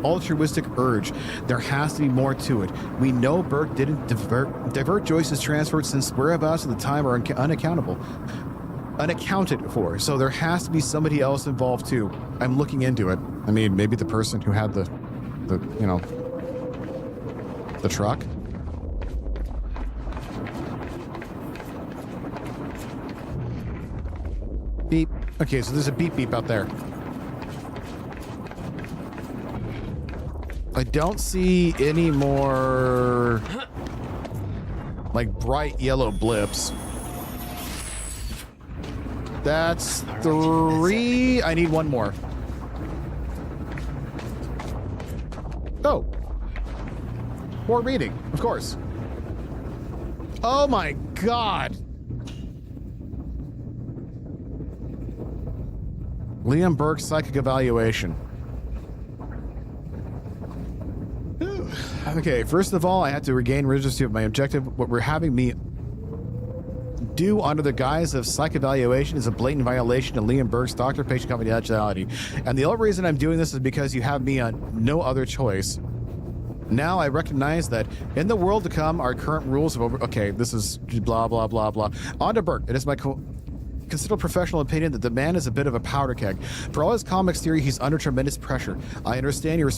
altruistic urge. There has to be more to it. We know Burke didn't divert Joyce's transfer since whereabouts at the time are unaccounted for, so there has to be somebody else involved too. I'm looking into it. I mean, maybe the person who had the you know, the truck. Beep. Okay, so there's a beep beep out there. I don't see any more like bright yellow blips. That's 3. I need one more. Oh. More reading, of course. Oh my God. Liam Burke's psychic evaluation. Okay, first of all, I had to regain registry of my objective. What we're having me do under the guise of psych evaluation is a blatant violation of Liam Burke's doctor-patient confidentiality. And the only reason I'm doing this is because you have me on no other choice. Now I recognize that in the world to come, our current rules of okay, this is blah, blah, blah, blah. On to Burke. It is my considered professional opinion that the man is a bit of a powder keg. For all his comics theory, he's under tremendous pressure. I understand your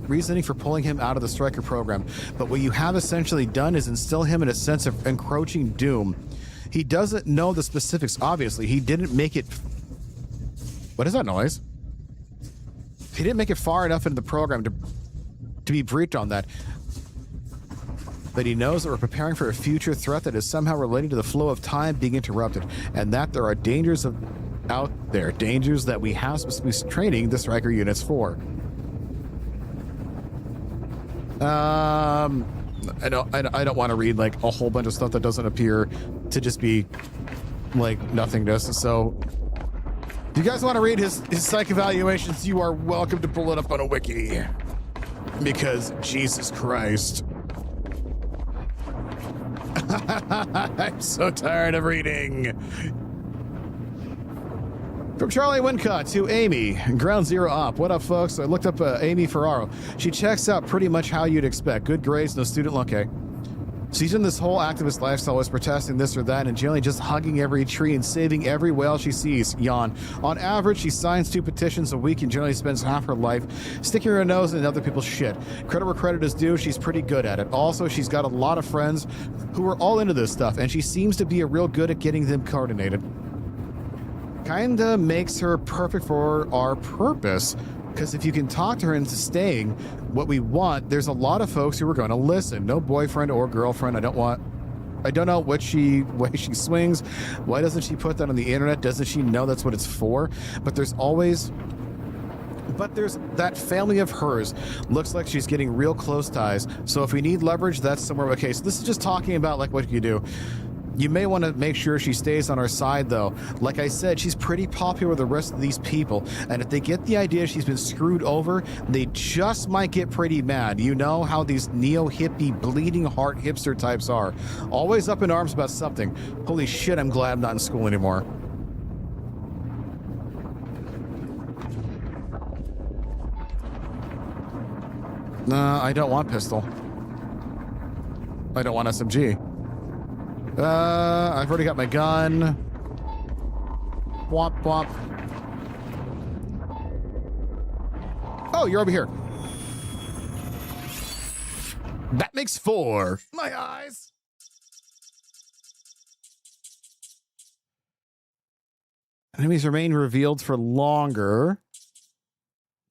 reasoning for pulling him out of the Striker program, but what you have essentially done is instill him in a sense of encroaching doom. He doesn't know the specifics, obviously. He didn't make it... What is that noise? He didn't make it far enough into the program to be briefed on that. But he knows that we're preparing for a future threat that is somehow relating to the flow of time being interrupted, and that there are dangers out there, dangers that we have supposed to be training the Striker units for. I don't want to read like a whole bunch of stuff that doesn't appear to just be like nothingness. So if you guys want to read his psych evaluations, you are welcome to pull it up on a wiki, because Jesus Christ. I'm so tired of reading. From Charlie Wincott to Amy, Ground Zero Op. What up, folks? I looked up Amy Ferraro. She checks out pretty much how you'd expect. Good grades, no student loan. Okay. She's in this whole activist lifestyle, always protesting this or that, and generally just hugging every tree and saving every whale she sees. Yawn. On average, she signs 2 petitions a week and generally spends half her life sticking her nose in other people's shit. Credit where credit is due, she's pretty good at it. Also, she's got a lot of friends who are all into this stuff, and she seems to be real good at getting them coordinated. Kinda makes her perfect for our purpose, because if you can talk to her into staying what we want, there's a lot of folks who are going to listen. No boyfriend or girlfriend. I don't know way she swings. Why doesn't she put that on the internet? Doesn't she know that's what it's for? But there's that family of hers. Looks like she's getting real close ties. So if we need leverage, that's somewhere. Okay, so this is just talking about like what you do. You may want to make sure she stays on our side, though. Like I said, she's pretty popular with the rest of these people, and if they get the idea she's been screwed over, they just might get pretty mad. You know how these neo-hippie, bleeding heart hipster types are. Always up in arms about something. Holy shit, I'm glad I'm not in school anymore. Nah, I don't want pistol. I don't want SMG. I've already got my gun. Womp womp. Oh, you're over here. That makes 4. My eyes. Enemies remain revealed for longer.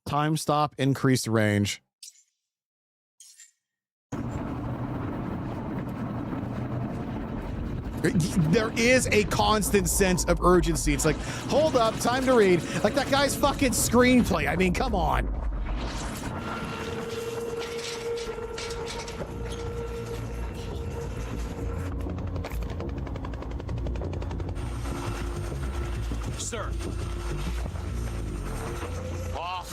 Time stop, increased range. There is a constant sense of urgency. It's like, hold up, time to read. Like that guy's fucking screenplay. I mean, come on. Sir. Off.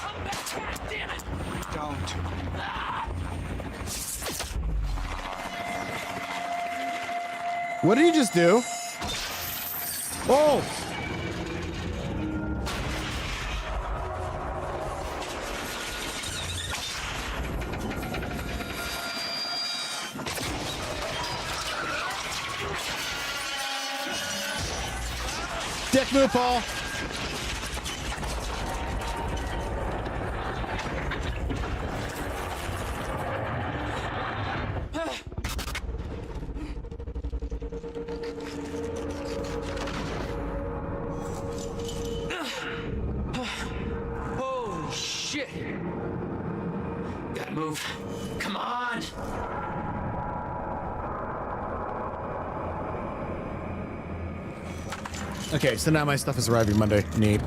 Come back, damn it. Don't. What did he just do? Oh! Dick move, Paul. move. Come on! Okay, so now my stuff is arriving Monday. Neat.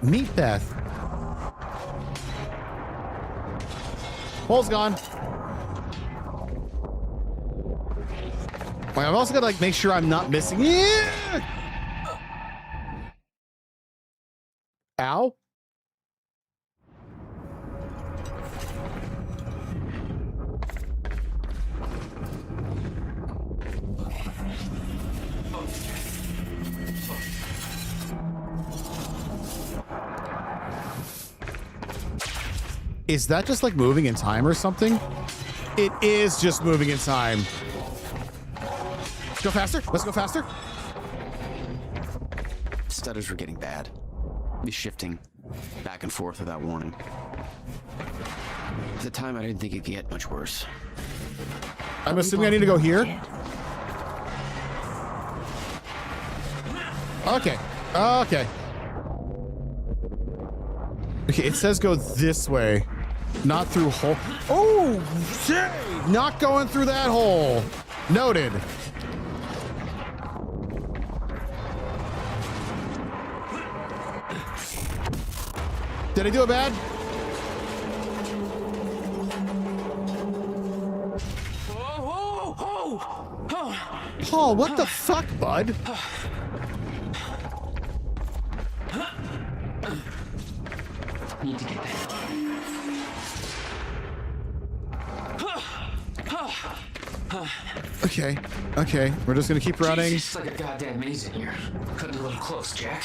Meet Beth. Pole's gone. Wait, I've also got to like make sure I'm not missing. Yeah! Ow. Is that just like moving in time or something? It is just moving in time. Let's go faster. Let's go faster. Stutters were getting bad. Be shifting back and forth without warning. At the time, I didn't think it could get much worse. I'm assuming I need to go here. Okay. Okay. Okay, it says go this way. Not through hole. Oh, shit! Not going through that hole. Noted. Did I do it bad? Paul, what the fuck, bud? Need to get that. Okay, okay. We're just gonna keep running. It's like a goddamn maze in here. Cutting a little close, Jack.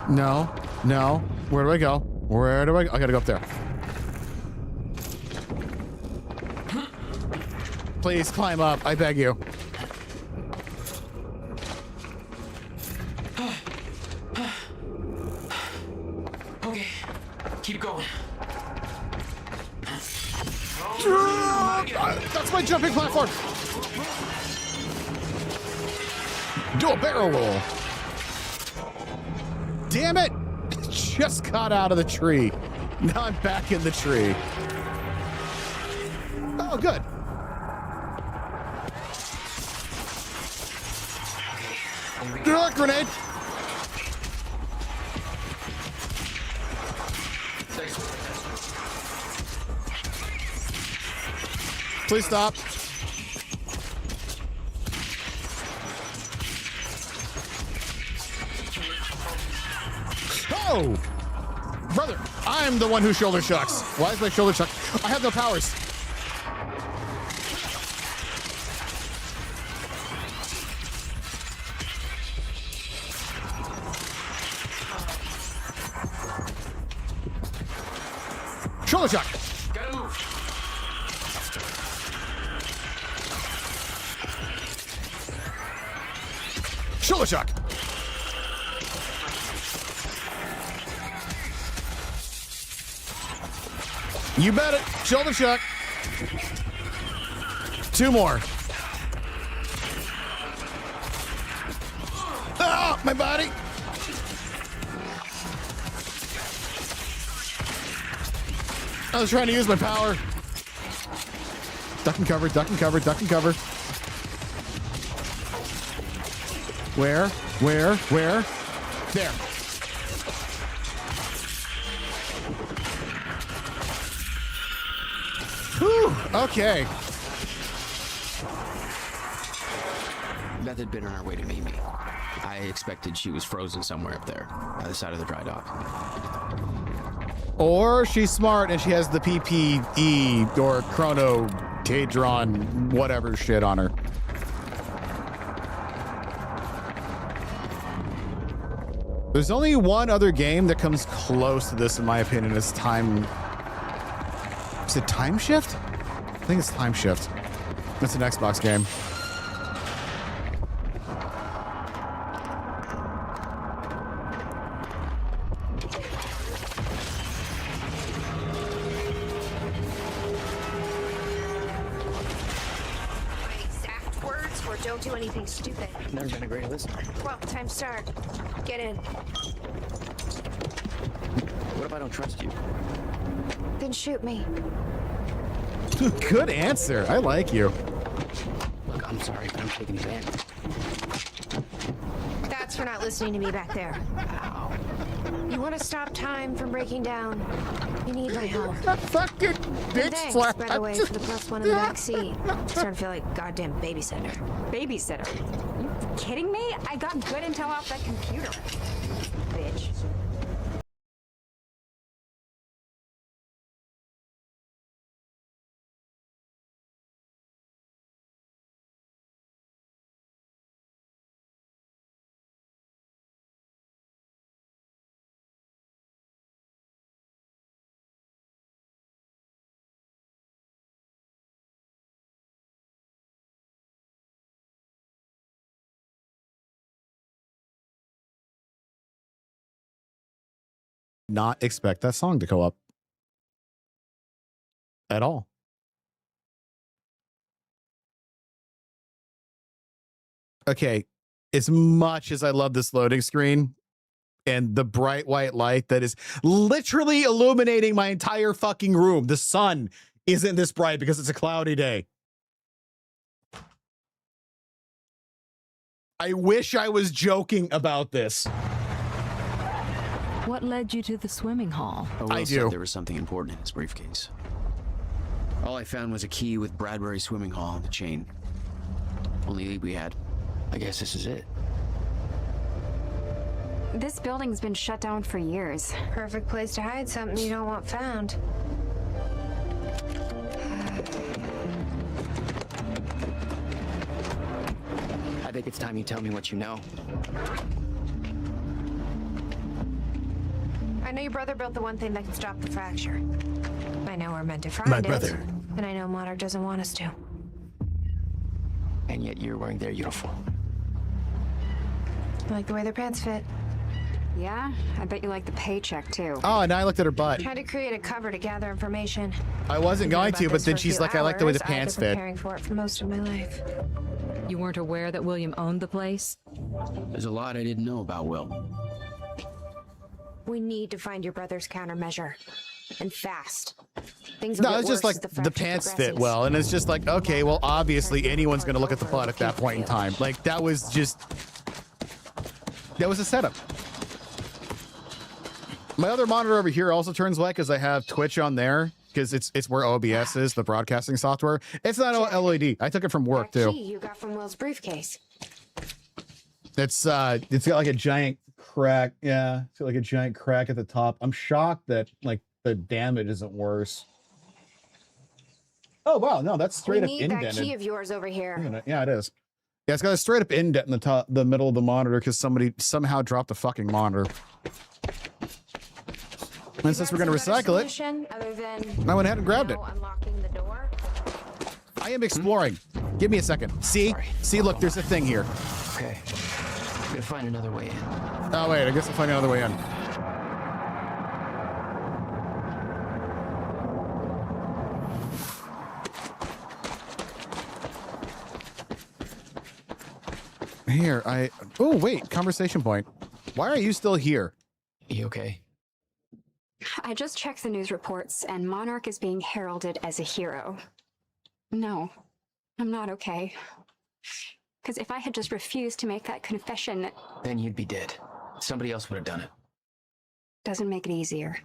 No, no. Where do I go? Where do I go? I gotta go up there. Please climb up. I beg you. Okay, keep going. That's my jumping platform. Do a barrel roll. Damn it. Just got out of the tree. Now I'm back in the tree. Oh, good. Grenade. Please stop. Oh! Brother, I'm the one who shoulder shocks. Why is my shoulder shock? I have no powers. Shoulder shock. Gotta move. Shoulder shock. You bet it. Shoulder shock. 2 more. Ah, my body. I was trying to use my power. Duck and cover, duck and cover, duck and cover. Where? Where? Where? There. Whew. Okay. Beth had been on her way to meet me. I expected she was frozen somewhere up there by the side of the dry dock. Or she's smart and she has the PPE or Chrono Tadron whatever shit on her. There's only one other game that comes close to this in my opinion. It's Time... Is it Time Shift? I think it's Time Shift. It's an Xbox game. don't do anything stupid. Never been a great listener. Well, time to start. Get in. What if I don't trust you? Then shoot me. Good answer. I like you. Look, I'm sorry, but I'm taking advantage. That's for not listening to me back there. You want to stop time from breaking down? You need my help. Fucking bitch Thanks, slap. by the way, for the +1 in the back seat. Starting to feel like goddamn babysitter. Babysitter? Are you kidding me? I got good intel off that computer. Bitch. Not expect that song to go up at all. Okay, as much as I love this loading screen and the bright white light that is literally illuminating my entire fucking room, the sun isn't this bright because it's a cloudy day. I wish I was joking about this. What led you to the swimming hall? I do. There was something important in his briefcase. All I found was a key with Bradbury Swimming Hall on the chain. Only lead we had. I guess this is it. This building's been shut down for years. Perfect place to hide something you don't want found. I think it's time you tell me what you know. I know your brother built the one thing that can stop the fracture. I know we're meant to find My it. brother. And I know Monarch doesn't want us to. And yet you're wearing their uniform. I like the way their pants fit. Yeah? I bet you like the paycheck, too. Oh, and I looked at her butt. Tried to create a cover to gather information. I wasn't going to, but then she's like, I like the way the pants fit. I've been preparing for it for most of my life. You weren't aware that William owned the place? There's a lot I didn't know about Will. We need to find your brother's countermeasure. And fast. Things will No, get it's just worse like as the fracture pants fit progresses. well, and it's just like, okay, well, obviously anyone's going to look at the butt at that point in time. Like, that was just... That was a setup. My other monitor over here also turns white because I have Twitch on there, because it's where OBS is, the broadcasting software. It's not LED. I took it from work, That too. key you got from Will's briefcase. It's got like a giant crack. Yeah, it's got like a giant crack at the top. I'm shocked that like the damage isn't worse. Oh wow, no, that's straight We up need indented. that key of yours over here. Yeah, it is. Yeah, it's got a straight up indent in the top, the middle of the monitor because somebody somehow dropped the fucking monitor. And since we're going to recycle it, Other than I went ahead and grabbed it. unlocking the door. I am exploring. Give me a second. See? See, look, there's a thing here. Okay. I'm gonna find another way in. Oh, wait, I guess I'll find another way in. Here, oh, wait, conversation point. Why are you still here? You okay? I just checked the news reports, and Monarch is being heralded as a hero. No, I'm not okay. Because if I had just refused to make that confession... Then you'd be dead. Somebody else would have done it. Doesn't make it easier.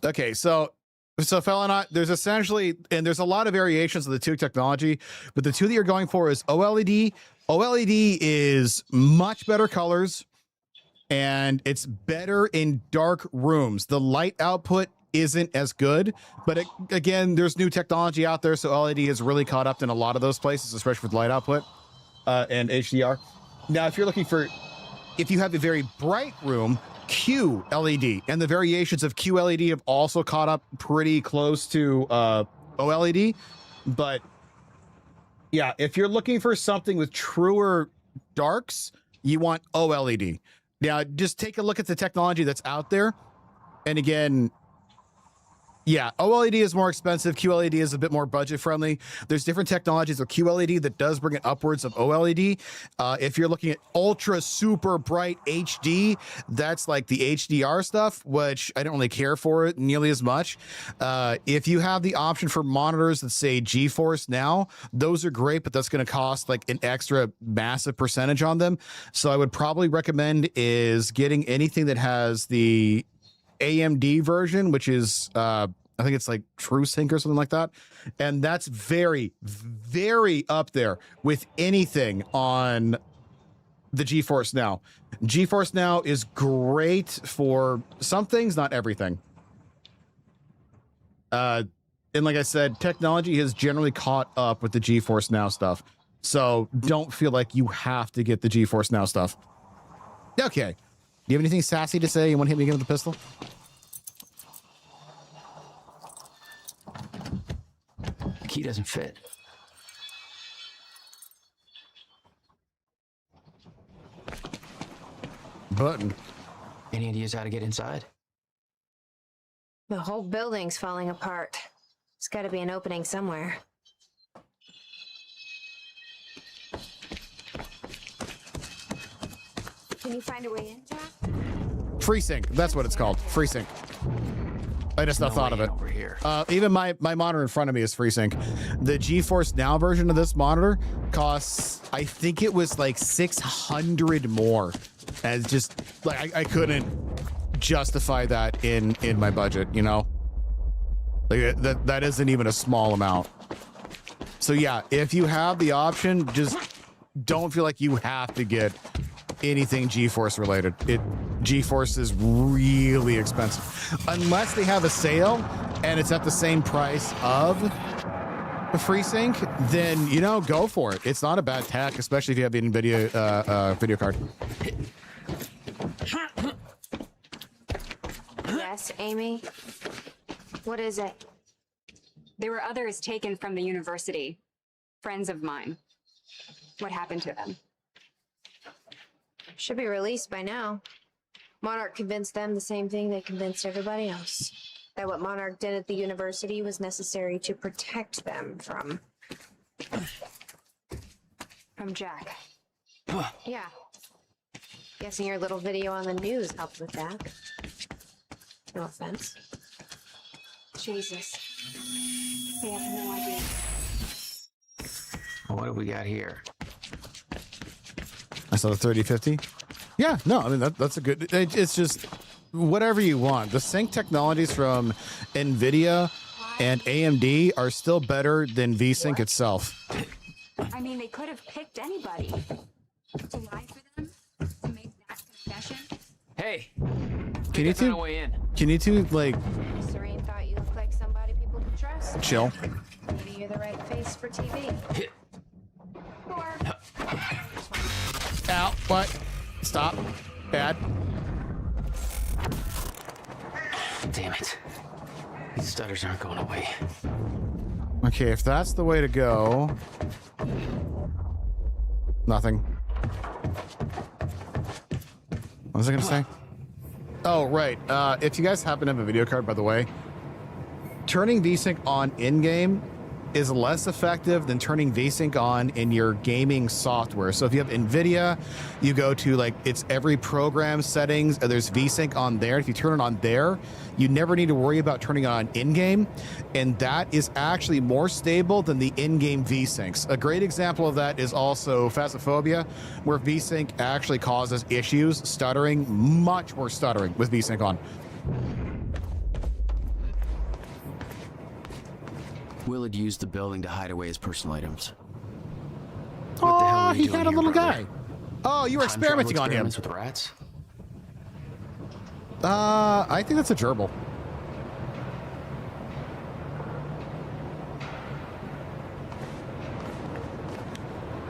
Okay, so Felonot, there's essentially, and there's a lot of variations of the two technology, but the two that you're going for is OLED. OLED is much better colors, and it's better in dark rooms. The light output isn't as good, but again, there's new technology out there, so LED is really caught up in a lot of those places, especially with light output and HDR. Now, if you're looking for, if you have a very bright room, QLED, and the variations of QLED have also caught up pretty close to OLED, but yeah, if you're looking for something with truer darks, you want OLED. Now, just take a look at the technology that's out there, and again, Yeah, OLED is more expensive. QLED is a bit more budget friendly. There's different technologies of QLED that does bring it upwards of OLED. If you're looking at ultra super bright HD, that's like the HDR stuff, which I don't really care for it nearly as much. If you have the option for monitors that say GeForce Now, those are great, but that's going to cost like an extra massive percentage on them. So I would probably recommend is getting anything that has the AMD version, which is I think it's like TrueSync or something like that, and that's very, very up there with anything on the GeForce Now. GeForce Now is great for some things, not everything. And like I said, technology has generally caught up with the GeForce Now stuff, so don't feel like you have to get the GeForce Now stuff. Okay. Do you have anything sassy to say? You want to hit me again with the pistol? The key doesn't fit. Button. Any ideas how to get inside? The whole building's falling apart. There's got to be an opening somewhere. Can you find a way in, Jack? FreeSync. That's what it's called. FreeSync. I just not thought of it. Over here. Even my monitor in front of me is FreeSync. The GeForce Now version of this monitor costs, I think it was like $600 more. And it's just like I couldn't justify that in my budget, you know? Like that isn't even a small amount. So yeah, if you have the option, just don't feel like you have to get anything GeForce related. GeForce is really expensive unless they have a sale and it's at the same price of the FreeSync. Then you know, go for it. It's not a bad tech, especially if you have an NVIDIA video card. Yes, Amy. What is it? There were others taken from the university. Friends of mine. What happened to them? Should be released by now. Monarch convinced them the same thing they convinced everybody else. That what Monarch did at the university was necessary to protect them from... From Jack. Yeah. Guessing your little video on the news helped with that. No offense. Jesus. They have no idea. What do we got here? I saw the 3050. Yeah, no, I mean that's a good. It's just whatever you want. The sync technologies from NVIDIA and AMD are still better than VSync itself. I mean, they could have picked anybody to lie for them to make that confession. Hey, Can you two like Serene thought you looked like somebody people could trust. chill? Maybe you're the right face for TV. Ow! What? Stop! Bad. Damn it! These stutters aren't going away. Okay, if that's the way to go. Nothing. What was I gonna say? Oh, right. If you guys happen to have a video card, by the way, turning VSync on in-game is less effective than turning VSync on in your gaming software. So if you have NVIDIA, you go to like its every program settings, and there's VSync on there. If you turn it on there, you never need to worry about turning it on in-game, and that is actually more stable than the in-game VSyncs. A great example of that is also Phasmophobia, where VSync actually causes issues, stuttering, much more stuttering with VSync on. Willard used the building to hide away his personal items. Oh, he had a little guy. Oh, you were experimenting on him. With rats? I think that's a gerbil.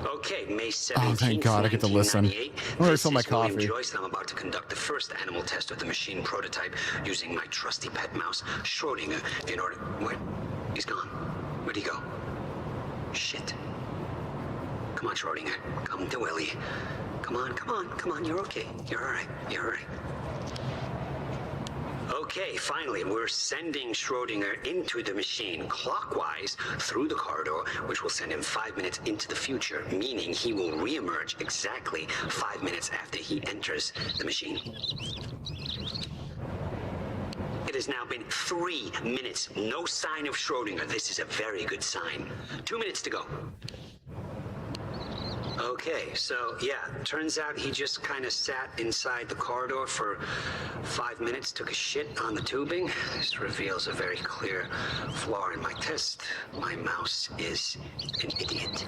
Okay, May 17th, Oh, thank God, I get to listen. I'm gonna refill my coffee. William Joyce, and I'm about to conduct the first animal test of the machine prototype using my trusty pet mouse, Schrodinger, in order... Wait, he's gone. Where'd he go? Shit. Come on, Schrodinger. Come to Willie. Come on, come on, come on. You're okay. You're all right. You're all right. Okay, finally, we're sending Schrodinger into the machine clockwise through the corridor, which will send him 5 minutes into the future, meaning he will reemerge exactly 5 minutes after he enters the machine. It has now been 3 minutes. No sign of Schrodinger. This is a very good sign. 2 minutes to go. Okay, so yeah, turns out he just kind of sat inside the corridor for 5 minutes, took a shit on the tubing. This reveals a very clear flaw in my test. My mouse is an idiot.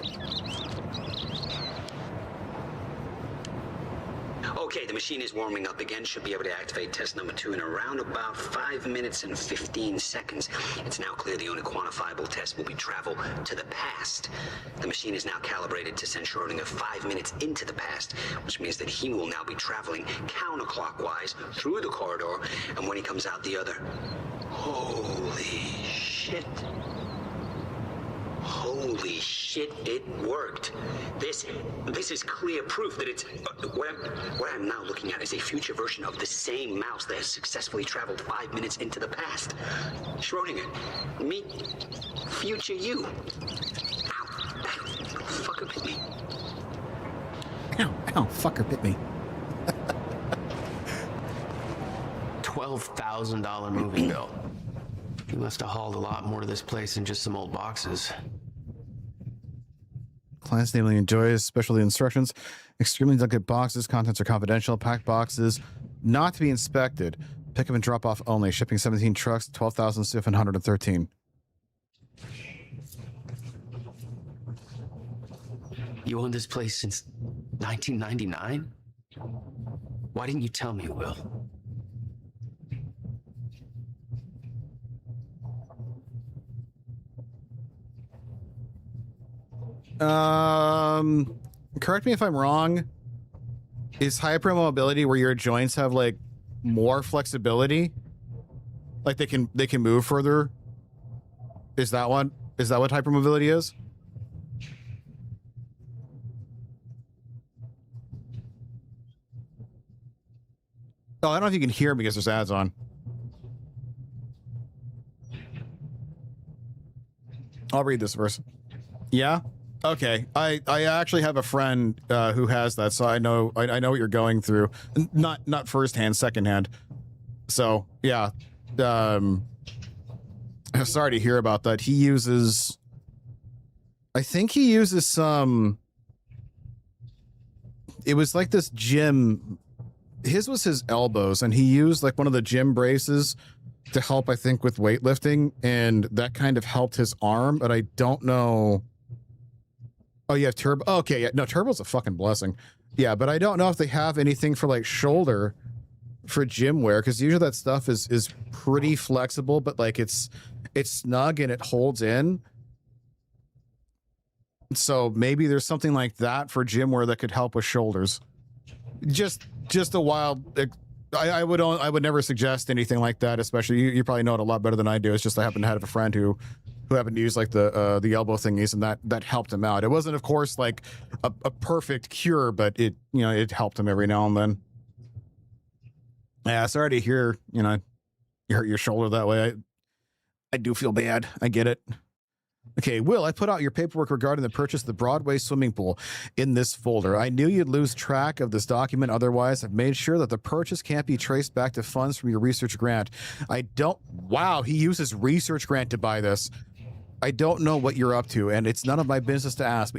Okay, the machine is warming up again. Should be able to activate test number 2 in around about 5 minutes and 15 seconds. It's now clear the only quantifiable test will be travel to the past. The machine is now calibrated to send Schrodinger 5 minutes into the past, which means that he will now be traveling counterclockwise through the corridor, and when he comes out the other... Holy shit. Holy shit, it worked. This is clear proof that it's... What I'm now looking at is a future version of the same mouse that has successfully traveled 5 minutes into the past. Schrodinger, meet future you. Ow, fucker bit me. Ow, fucker bit me. $12,000 moving bill. You must have hauled a lot more to this place than just some old boxes. Clients namely enjoys specialty instructions. Extremely delicate boxes. Contents are confidential. Packed boxes not to be inspected. Pick up and drop off only. Shipping 17 trucks. 12,713. You owned this place since 1999? Why didn't you tell me, Will? Correct me if I'm wrong. Is hypermobility where your joints have like more flexibility? Like they can move further? Is that what hypermobility is? Oh, I don't know if you can hear me because there's ads on. I'll read this verse. Yeah? Okay. I actually have a friend who has that, so I know what you're going through. Not firsthand, secondhand. So, yeah. Sorry to hear about that. He uses... I think he uses some... It was like this gym... His was his elbows, and he used like one of the gym braces to help, I think, with weightlifting, and that kind of helped his arm, but I don't know... Oh, you have turbo. Oh, okay, yeah, no, turbo's a fucking blessing. Yeah, but I don't know if they have anything for like shoulder for gym wear, because usually that stuff is pretty flexible, but like it's snug and it holds in. So maybe there's something like that for gym wear that could help with shoulders. Just a wild. I would never suggest anything like that, especially you probably know it a lot better than I do. It's just I happen to have a friend who happened to use like the elbow thingies, and that helped him out. It wasn't, of course, like a perfect cure, but it helped him every now and then. Yeah, sorry to hear you hurt your shoulder that way. I do feel bad. I get it. Okay, Will, I put out your paperwork regarding the purchase of the Broadway swimming pool in this folder. I knew you'd lose track of this document otherwise. I've made sure that the purchase can't be traced back to funds from your research grant. Wow, he uses research grant to buy this. I don't know what you're up to, and it's none of my business to ask,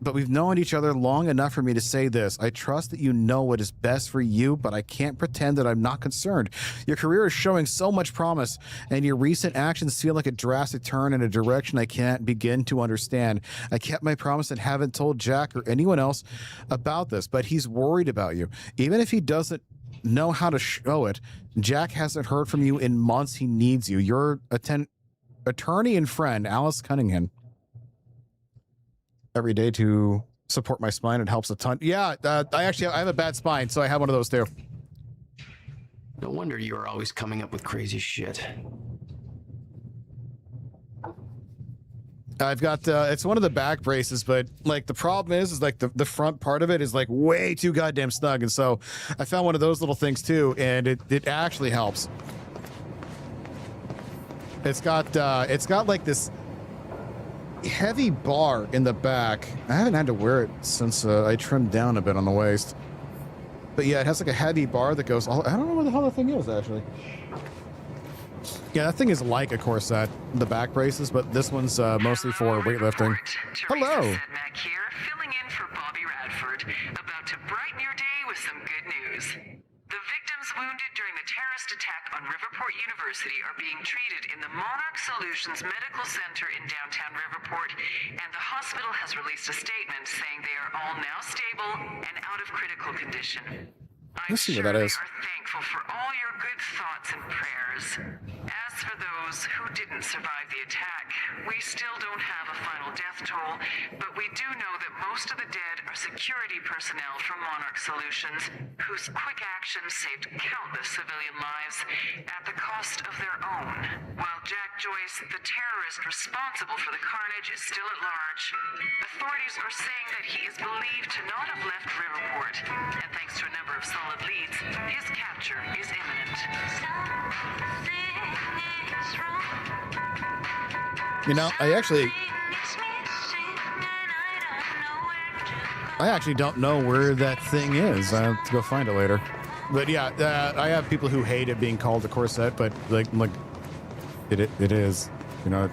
but we've known each other long enough for me to say this. I trust that you know what is best for you, but I can't pretend that I'm not concerned. Your career is showing so much promise, and your recent actions feel like a drastic turn in a direction I can't begin to understand. I kept my promise and haven't told Jack or anyone else about this, but he's worried about you. Even if he doesn't know how to show it, Jack hasn't heard from you in months. He needs you. Your attorney and friend, Alice Cunningham. Every day to support my spine. It helps a ton. Yeah, I have a bad spine, so I have one of those too. No wonder you are always coming up with crazy shit. I've got, it's one of the back braces, but like the problem is like the front part of it is like way too goddamn snug. And so I found one of those little things too, and it actually helps. It's got like this heavy bar in the back. I haven't had to wear it since I trimmed down a bit on the waist. But yeah, it has like a heavy bar that goes all, I don't know where the hell that thing is actually. Yeah, that thing is like a corset, the back braces, but this one's mostly for weightlifting. Hello. Back here, filling in for Bobby Radford, about to brighten your day with some good news. The victims wounded during the terrorist attack on Riverport University are being treated in the Monarch Solutions Medical Center in downtown Riverport, and the hospital has released a statement saying they are all now stable and out of critical condition. Let's see what that is. They are thankful for all your good thoughts and prayers. As for those who didn't survive the attack, we still don't have a final death toll, but we do know that most of the dead are security personnel from Monarch Solutions, whose quick actions saved countless civilian lives at the cost of their own. While Jack Joyce, the terrorist responsible for the carnage, is still at large, authorities are saying that he is believed to not have left Riverport, and thanks to a number of solid leads, his capture is imminent. You know, I actually don't know where that thing is. I have to go find it later. But yeah, I have people who hate it being called a corset, but like it is. You know,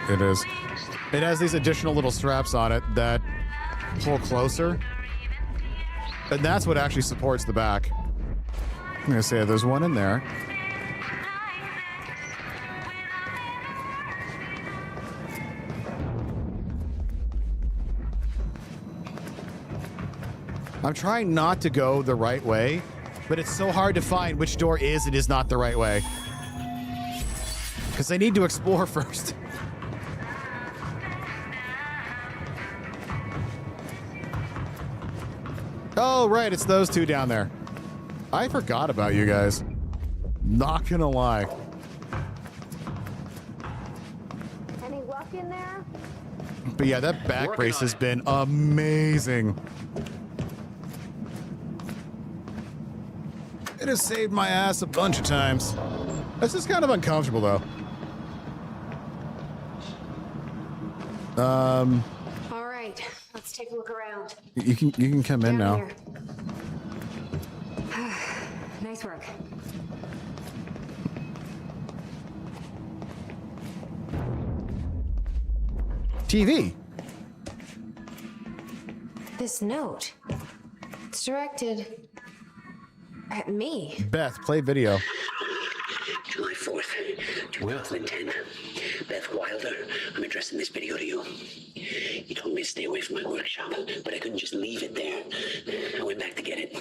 it is. It has these additional little straps on it that pull closer, and that's what actually supports the back. I'm gonna say there's one in there. I'm trying not to go the right way, but it's so hard to find which door is and is not the right way. Because I need to explore first. Oh, right, it's those two down there. I forgot about you guys. Not gonna lie. Any luck in there? But yeah, that back brace has been amazing. It has saved my ass a bunch of times. This is kind of uncomfortable though. All right, let's take a look around. You can come in now. Nice work. TV. This note. It's directed at me. Beth, play video. July 4th, 2010. Beth Wilder, I'm addressing this video to you. You told me to stay away from my workshop, but I couldn't just leave it there. I went back to get it,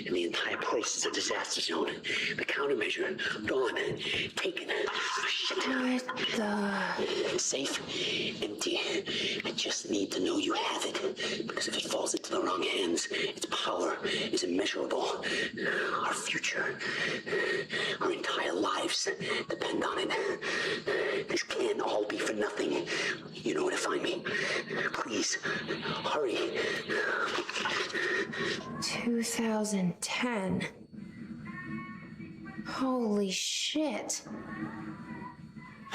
and the entire place is a disaster zone. The countermeasure, gone, taken. Oh, shit. What the? Safe, empty. I just need to know you have it, because if it falls into the wrong hands, its power is immeasurable. Our future, our entire lives depend on it. This can't all be for nothing. You know where to find me. Please, hurry. 2010. Holy shit.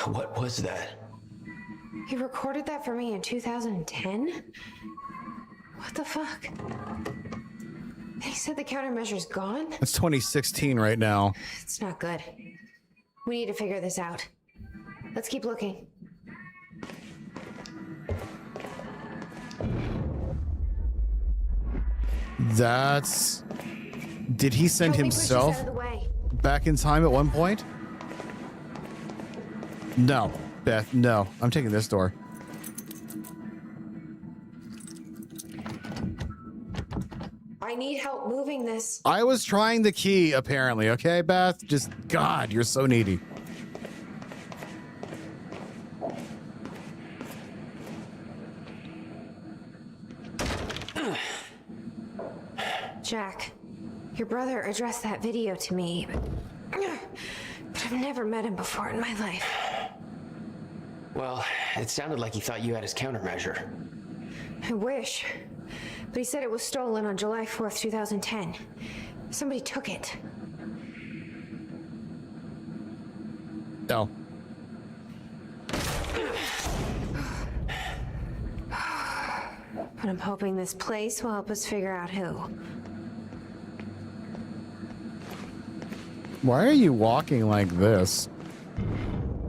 What was that? He recorded that for me in 2010? What the fuck? He said the countermeasure's gone? It's 2016 right now. It's not good. We need to figure this out. Let's keep looking. That's... Did he send himself back in time at one point? No, Beth, no. I'm taking this door. I need help moving this. I was trying the key, apparently, okay, Beth? Just, God, you're so needy. Jack, your brother addressed that video to me, but I've never met him before in my life. Well, it sounded like he thought you had his countermeasure. I wish. But he said it was stolen on July 4th, 2010. Somebody took it. No. But I'm hoping this place will help us figure out who. Why are you walking like this?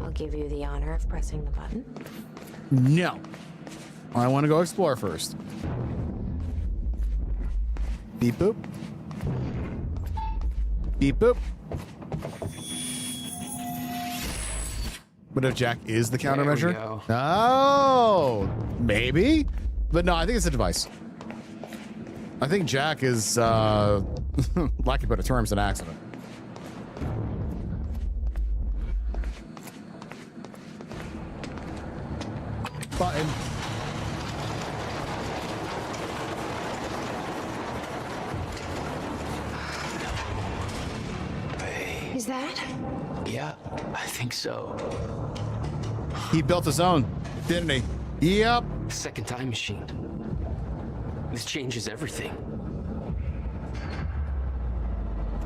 I'll give you the honor of pressing the button. No. I want to go explore first. Beep boop. Beep boop. What if Jack is the countermeasure? There we go. Oh, maybe. But no, I think it's a device. I think Jack is, lack of better terms, an accident. Button. Is that? Yeah, I think so. He built his own, didn't he? Yep. Second time machine. This changes everything.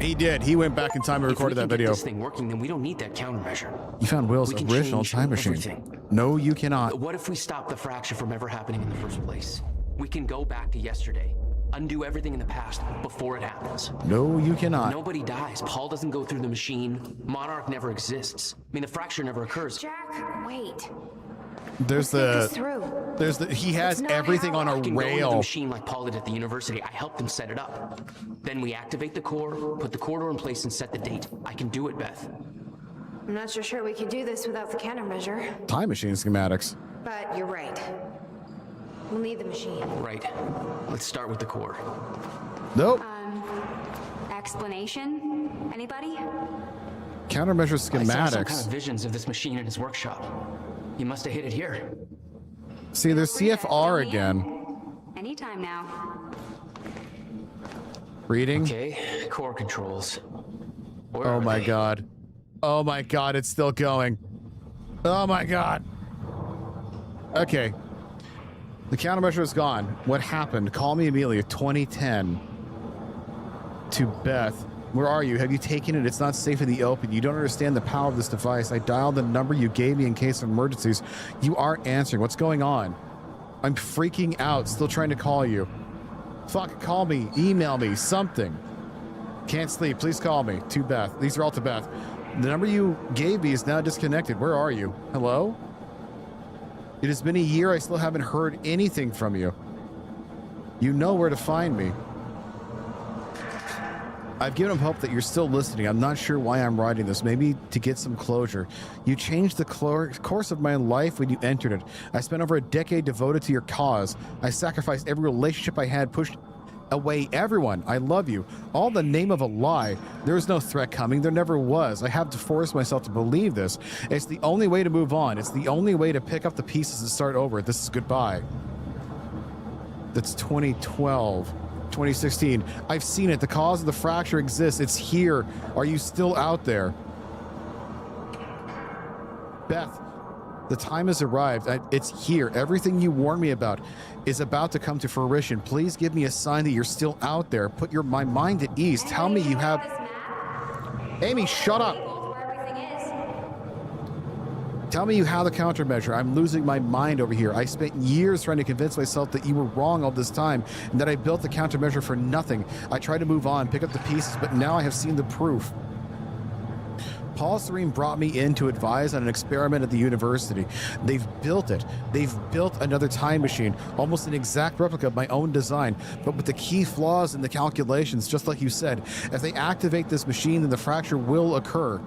He did. He went back in time and recorded that video. If this thing working, then we don't need that countermeasure. You found Will's We can original change time machine. everything. No, you cannot. What if we stop the fracture from ever happening in the first place? We can go back to yesterday, undo everything in the past before it happens. No, you cannot. Nobody dies. Paul doesn't go through the machine. Monarch never exists. I mean, the fracture never occurs. Jack, wait. There's he has everything on a I can go into the rail. machine like Paul did at the university. I helped him set it up. Then we activate the core, put the corridor in place, and set the date. I can do it, Beth. I'm not so sure we could do this without the countermeasure. Time machine schematics. But you're right. We'll need the machine. Right. Let's start with the core. Nope. Explanation? Anybody? Countermeasure I saw some schematics. kind of visions of this machine in his workshop. He must have hid it here. See, there's CFR again. Anytime now. Reading. Okay, core controls. Where Oh are my they? god. Oh my god, it's still going. Oh my god. Okay. The countermeasure is gone. What happened? Call me immediately. 2010. To Beth. Where are you? Have you taken it? It's not safe in the open. You don't understand the power of this device. I dialed the number you gave me in case of emergencies. You aren't answering. What's going on? I'm freaking out. Still trying to call you. Fuck, call me. Email me. Something. Can't sleep. Please call me. To Beth. These are all to Beth. The number you gave me is now disconnected. Where are you? Hello? It has been a year. I still haven't heard anything from you. You know where to find me. I've given him hope that you're still listening. I'm not sure why I'm writing this. Maybe to get some closure. You changed the course of my life when you entered it. I spent over a decade devoted to your cause. I sacrificed every relationship I had, pushed away everyone. I love you. All in the name of a lie. There is no threat coming. There never was. I have to force myself to believe this. It's the only way to move on. It's the only way to pick up the pieces and start over. This is goodbye. That's 2012. 2016. I've seen it. The cause of the fracture exists. It's here. Are you still out there? Beth, the time has arrived. It's here. Everything you warned me about is about to come to fruition. Please give me a sign that you're still out there. Put my mind at ease. Tell me you have... Amy, shut up. Tell me you have the countermeasure. I'm losing my mind over here. I spent years trying to convince myself that you were wrong all this time and that I built the countermeasure for nothing. I tried to move on, pick up the pieces, but now I have seen the proof. Paul Serene brought me in to advise on an experiment at the university. They've built it. They've built another time machine, almost an exact replica of my own design, but with the key flaws in the calculations, just like you said. If they activate this machine, then the fracture will occur.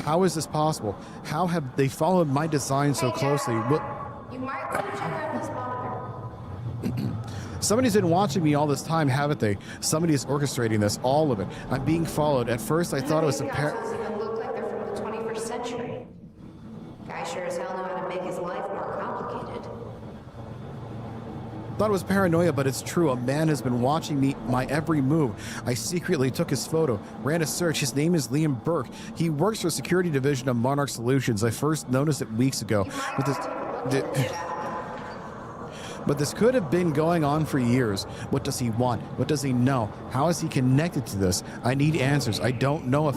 How is this possible? How have they followed my design so closely? You might want to check out this monitor. Somebody's been watching me all this time, haven't they? Somebody is orchestrating this, all of it. I'm being followed. At first, I thought it was a pair. Even look like they're from the 21st century. Guy sure as hell know how to make his life more complicated. Thought it was paranoia, but it's true. A man has been watching my every move. I secretly took his photo, ran a search. His name is Liam Burke. He works for security division of Monarch Solutions. I first noticed it weeks ago. But this could have been going on for years. What does he want? What does he know? How is he connected to this? I need answers. I don't know if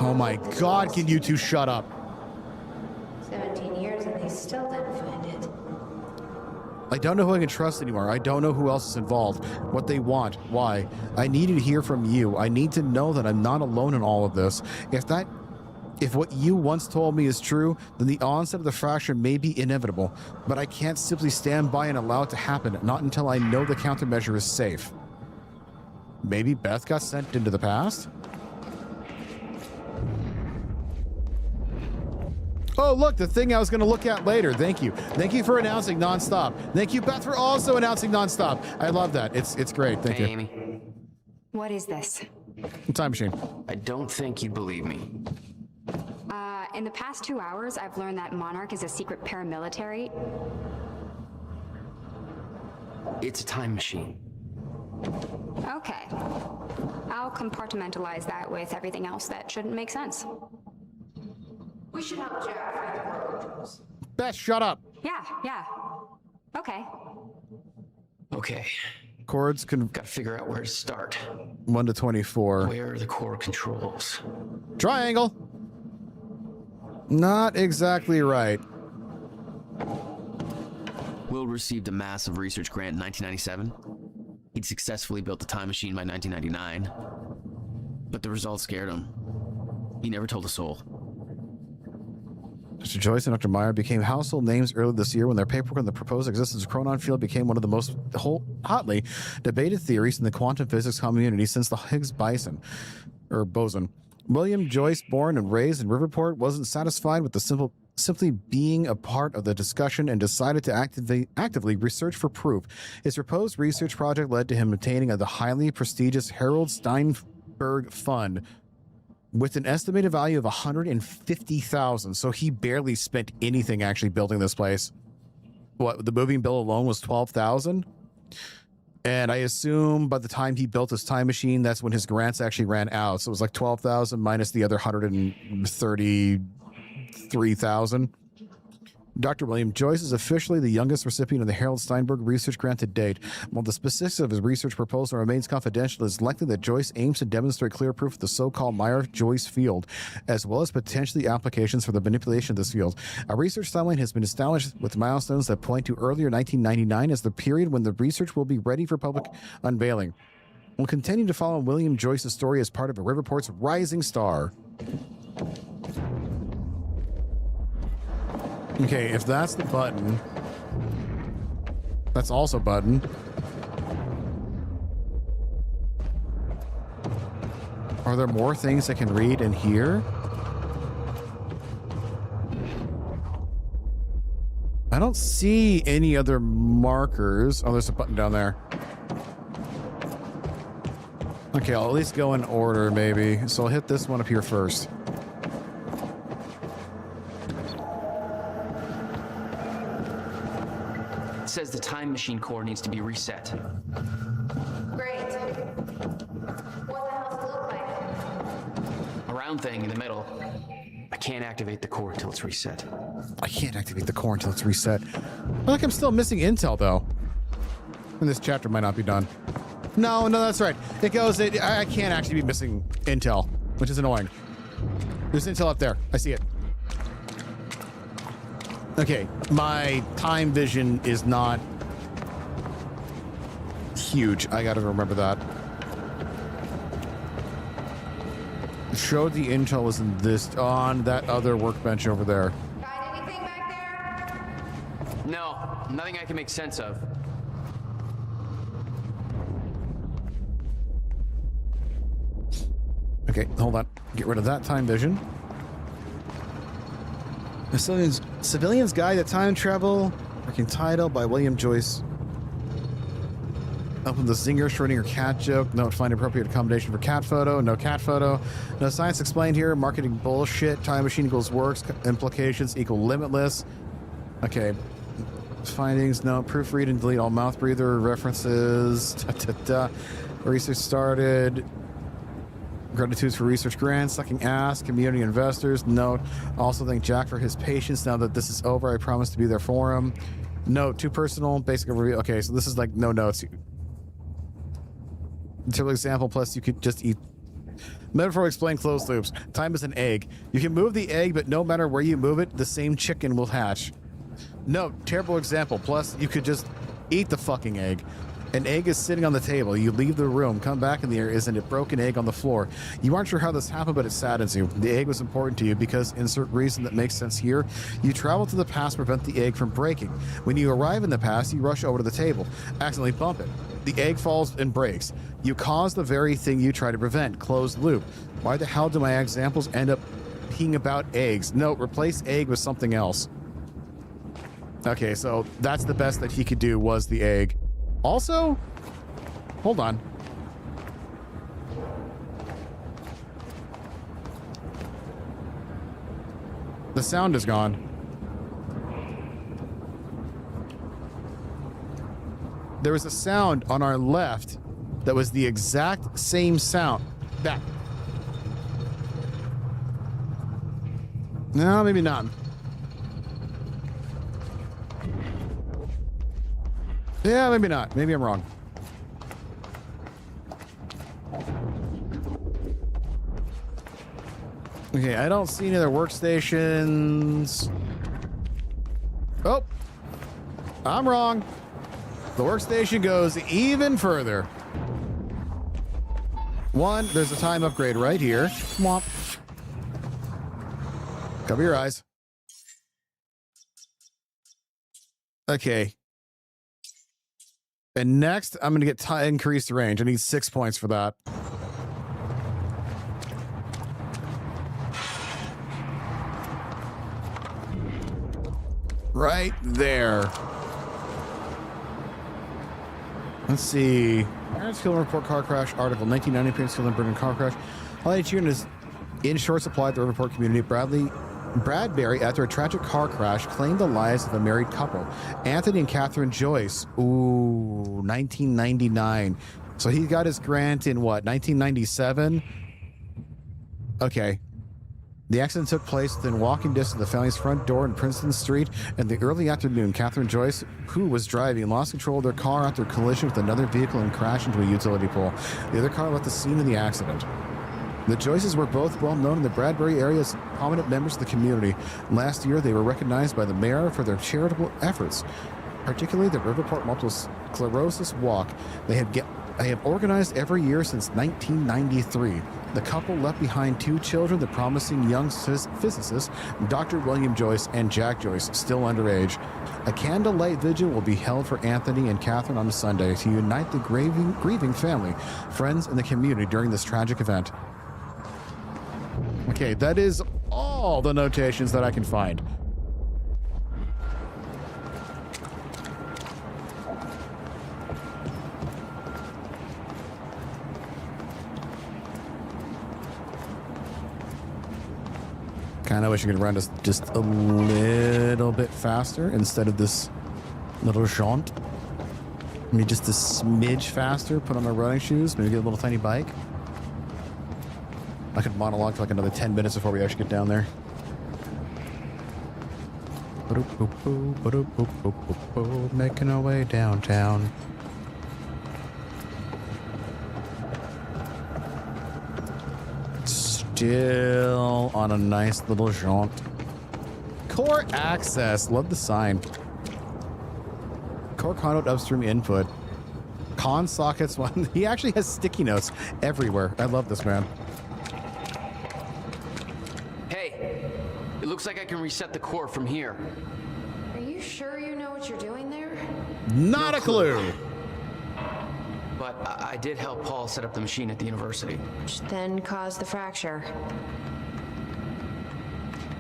oh my God, can you two shut up? 17 years and they still didn't find it. I don't know who I can trust anymore. I don't know who else is involved, what they want, why. I need to hear from you. I need to know that I'm not alone in all of this. If what you once told me is true, then the onset of the fracture may be inevitable, but I can't simply stand by and allow it to happen, not until I know the countermeasure is safe. Maybe Beth got sent into the past? Oh, look, the thing I was going to look at later. Thank you. Thank you for announcing nonstop. Thank you, Beth, for also announcing nonstop. I love that. It's great. Thank you. Amy. What is this? Time machine. I don't think you'd believe me. In the past 2 hours, I've learned that Monarch is a secret paramilitary. It's a time machine. Okay. I'll compartmentalize that with everything else that shouldn't make sense. We should help Jack find the core controls. Beth, shut up. Yeah. Okay. Okay. Chords can... Gotta figure out where to start. 1 to 24. Where are the core controls? Triangle. Not exactly right. Will received a massive research grant in 1997. He'd successfully built a time machine by 1999. But the results scared him. He never told a soul. Mr. Joyce and Dr. Meyer became household names earlier this year when their paperwork on the proposed existence of Chronon field became one of the most hotly debated theories in the quantum physics community since the Higgs boson. William Joyce, born and raised in Riverport, wasn't satisfied with the simply being a part of the discussion and decided to actively research for proof. His proposed research project led to him obtaining the highly prestigious Harold Steinberg Fund with an estimated value of $150,000. So he barely spent anything actually building this place. What, the moving bill alone was $12,000? And I assume by the time he built his time machine, that's when his grants actually ran out. So it was like $12,000 minus the other $133,000. Dr. William Joyce is officially the youngest recipient of the Harold Steinberg Research Grant to date. While the specifics of his research proposal remains confidential, it is likely that Joyce aims to demonstrate clear proof of the so-called Meyer-Joyce field, as well as potentially applications for the manipulation of this field. A research timeline has been established with milestones that point to earlier 1999 as the period when the research will be ready for public unveiling. We'll continue to follow William Joyce's story as part of a Riverport's rising star. Okay, if that's the button, that's also button. Are there more things I can read in here? I don't see any other markers. Oh, there's a button down there. Okay, I'll at least go in order, maybe. So I'll hit this one up here first. Says the time machine core needs to be reset. Great. What the hell does it look like? A round thing in the middle. I can't activate the core until it's reset. I can't activate the core until it's reset. I feel like I'm still missing intel, though. And this chapter might not be done. No, that's right. It goes, I can't actually be missing intel, which is annoying. There's intel up there. I see it. Okay, my time vision is not huge. I gotta remember that. Showed the intel was in this, on that other workbench over there. Find anything back there? No, nothing I can make sense of. Okay, hold on. Get rid of that time vision. Civilian's Guide to Time Travel, working title by William Joyce. Open the Zinger Schrödinger cat joke. Note, find appropriate accommodation for cat photo. No cat photo. No science explained here. Marketing bullshit. Time machine equals works. Implications equal limitless. Okay. Findings, no. Proofread and delete all mouth breather references. Research started. Gratitude for research grants. Sucking ass. Community investors. Note. Also thank Jack for his patience. Now that this is over, I promise to be there for him. Note. Too personal. Basic overview. Okay, so this is like no notes. Typical example, plus you could just eat. Metaphor explain closed loops. Time is an egg. You can move the egg, but no matter where you move it, the same chicken will hatch. Note, terrible example. Plus, you could just eat the fucking egg. An egg is sitting on the table. You leave the room, come back, and there isn't a broken egg on the floor. You aren't sure how this happened, but it saddens you. The egg was important to you because, insert reason that makes sense here, you travel to the past to prevent the egg from breaking. When you arrive in the past, you rush over to the table, accidentally bump it. The egg falls and breaks. You cause the very thing you try to prevent. Closed loop. Why the hell do my examples end up being about eggs? No, replace egg with something else. Okay, so that's the best that he could do was the egg. Also, hold on. The sound is gone. There was a sound on our left that was the exact same sound. That. No, maybe not. Yeah, maybe not. Maybe I'm wrong. Okay, I don't see any other workstations. Oh, I'm wrong. The workstation goes even further. One, there's a time upgrade right here. Womp. Cover your eyes. Okay. And next, I'm going to get increased range. I need 6 points for that. Right there. Let's see. Parents killed in report car crash article. 1990 parents killed in Bergen car crash. Highlighted here is in short supply at the report community. Bradbury, after a tragic car crash, claimed the lives of a married couple, Anthony and Catherine Joyce. Ooh, 1999. So he got his grant in what, 1997? Okay. The accident took place within walking distance of the family's front door in Princeton Street in the early afternoon. Catherine Joyce, who was driving, lost control of their car after a collision with another vehicle and crashed into a utility pole. The other car left the scene of the accident. The Joyces were both well known in the Bradbury area as prominent members of the community. Last year, they were recognized by the mayor for their charitable efforts, particularly the Riverport Multiple Sclerosis Walk. They have organized every year since 1993. The couple left behind 2 children, the promising young physicists, Dr. William Joyce and Jack Joyce, still underage. A candlelight vigil will be held for Anthony and Catherine on Sunday to unite the grieving family, friends, and the community during this tragic event. Okay, that is all the notations that I can find. Kind of wish I could run just a little bit faster instead of this little jaunt. Maybe just a smidge faster, put on my running shoes, maybe get a little tiny bike. I could monologue for like another 10 minutes before we actually get down there. Making our way downtown. Still on a nice little jaunt. Core access. Love the sign. Core conduit upstream input. Con sockets one. He actually has sticky notes everywhere. I love this man. It looks like I can reset the core from here. Are you sure you know what you're doing there? Not a clue. But I did help Paul set up the machine at the university. Which then caused the fracture.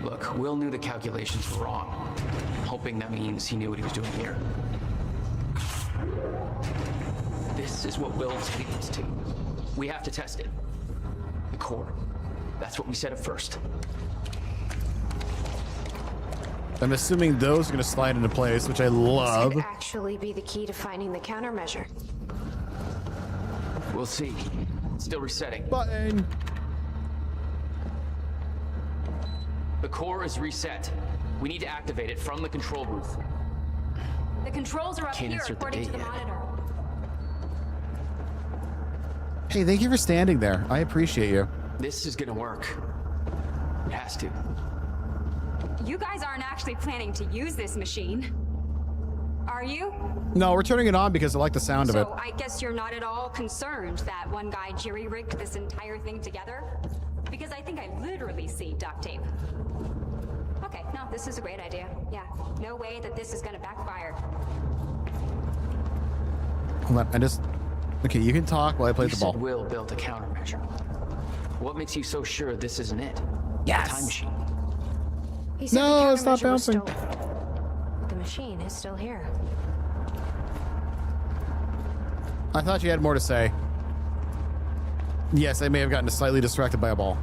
Look, Will knew the calculations were wrong. I'm hoping that means he knew what he was doing here. This is what Will's leading us to. We have to test it. The core. That's what we set up first. I'm assuming those are going to slide into place, which I love. This could actually be the key to finding the countermeasure. We'll see. Still resetting. Button. The core is reset. We need to activate it from the control booth. The controls are up Can't here, insert the according to the date yet. monitor. Hey, thank you for standing there. I appreciate you. This is gonna work. It has to. You guys aren't actually planning to use this machine, are you? No, we're turning it on because I like the sound of it. So I guess you're not at all concerned that one guy jerry-rigged this entire thing together? Because I think I literally see duct tape. Okay, no, this is a great idea. Yeah, no way that this is gonna backfire. Hold on, I just... Okay, you can talk while I play the ball. Will built a countermeasure. What makes you so sure this isn't it? Yes. The time machine. He said No, the stop countermeasure was bouncing. still- The machine is still here. I thought you had more to say. Yes, I may have gotten slightly distracted by a ball.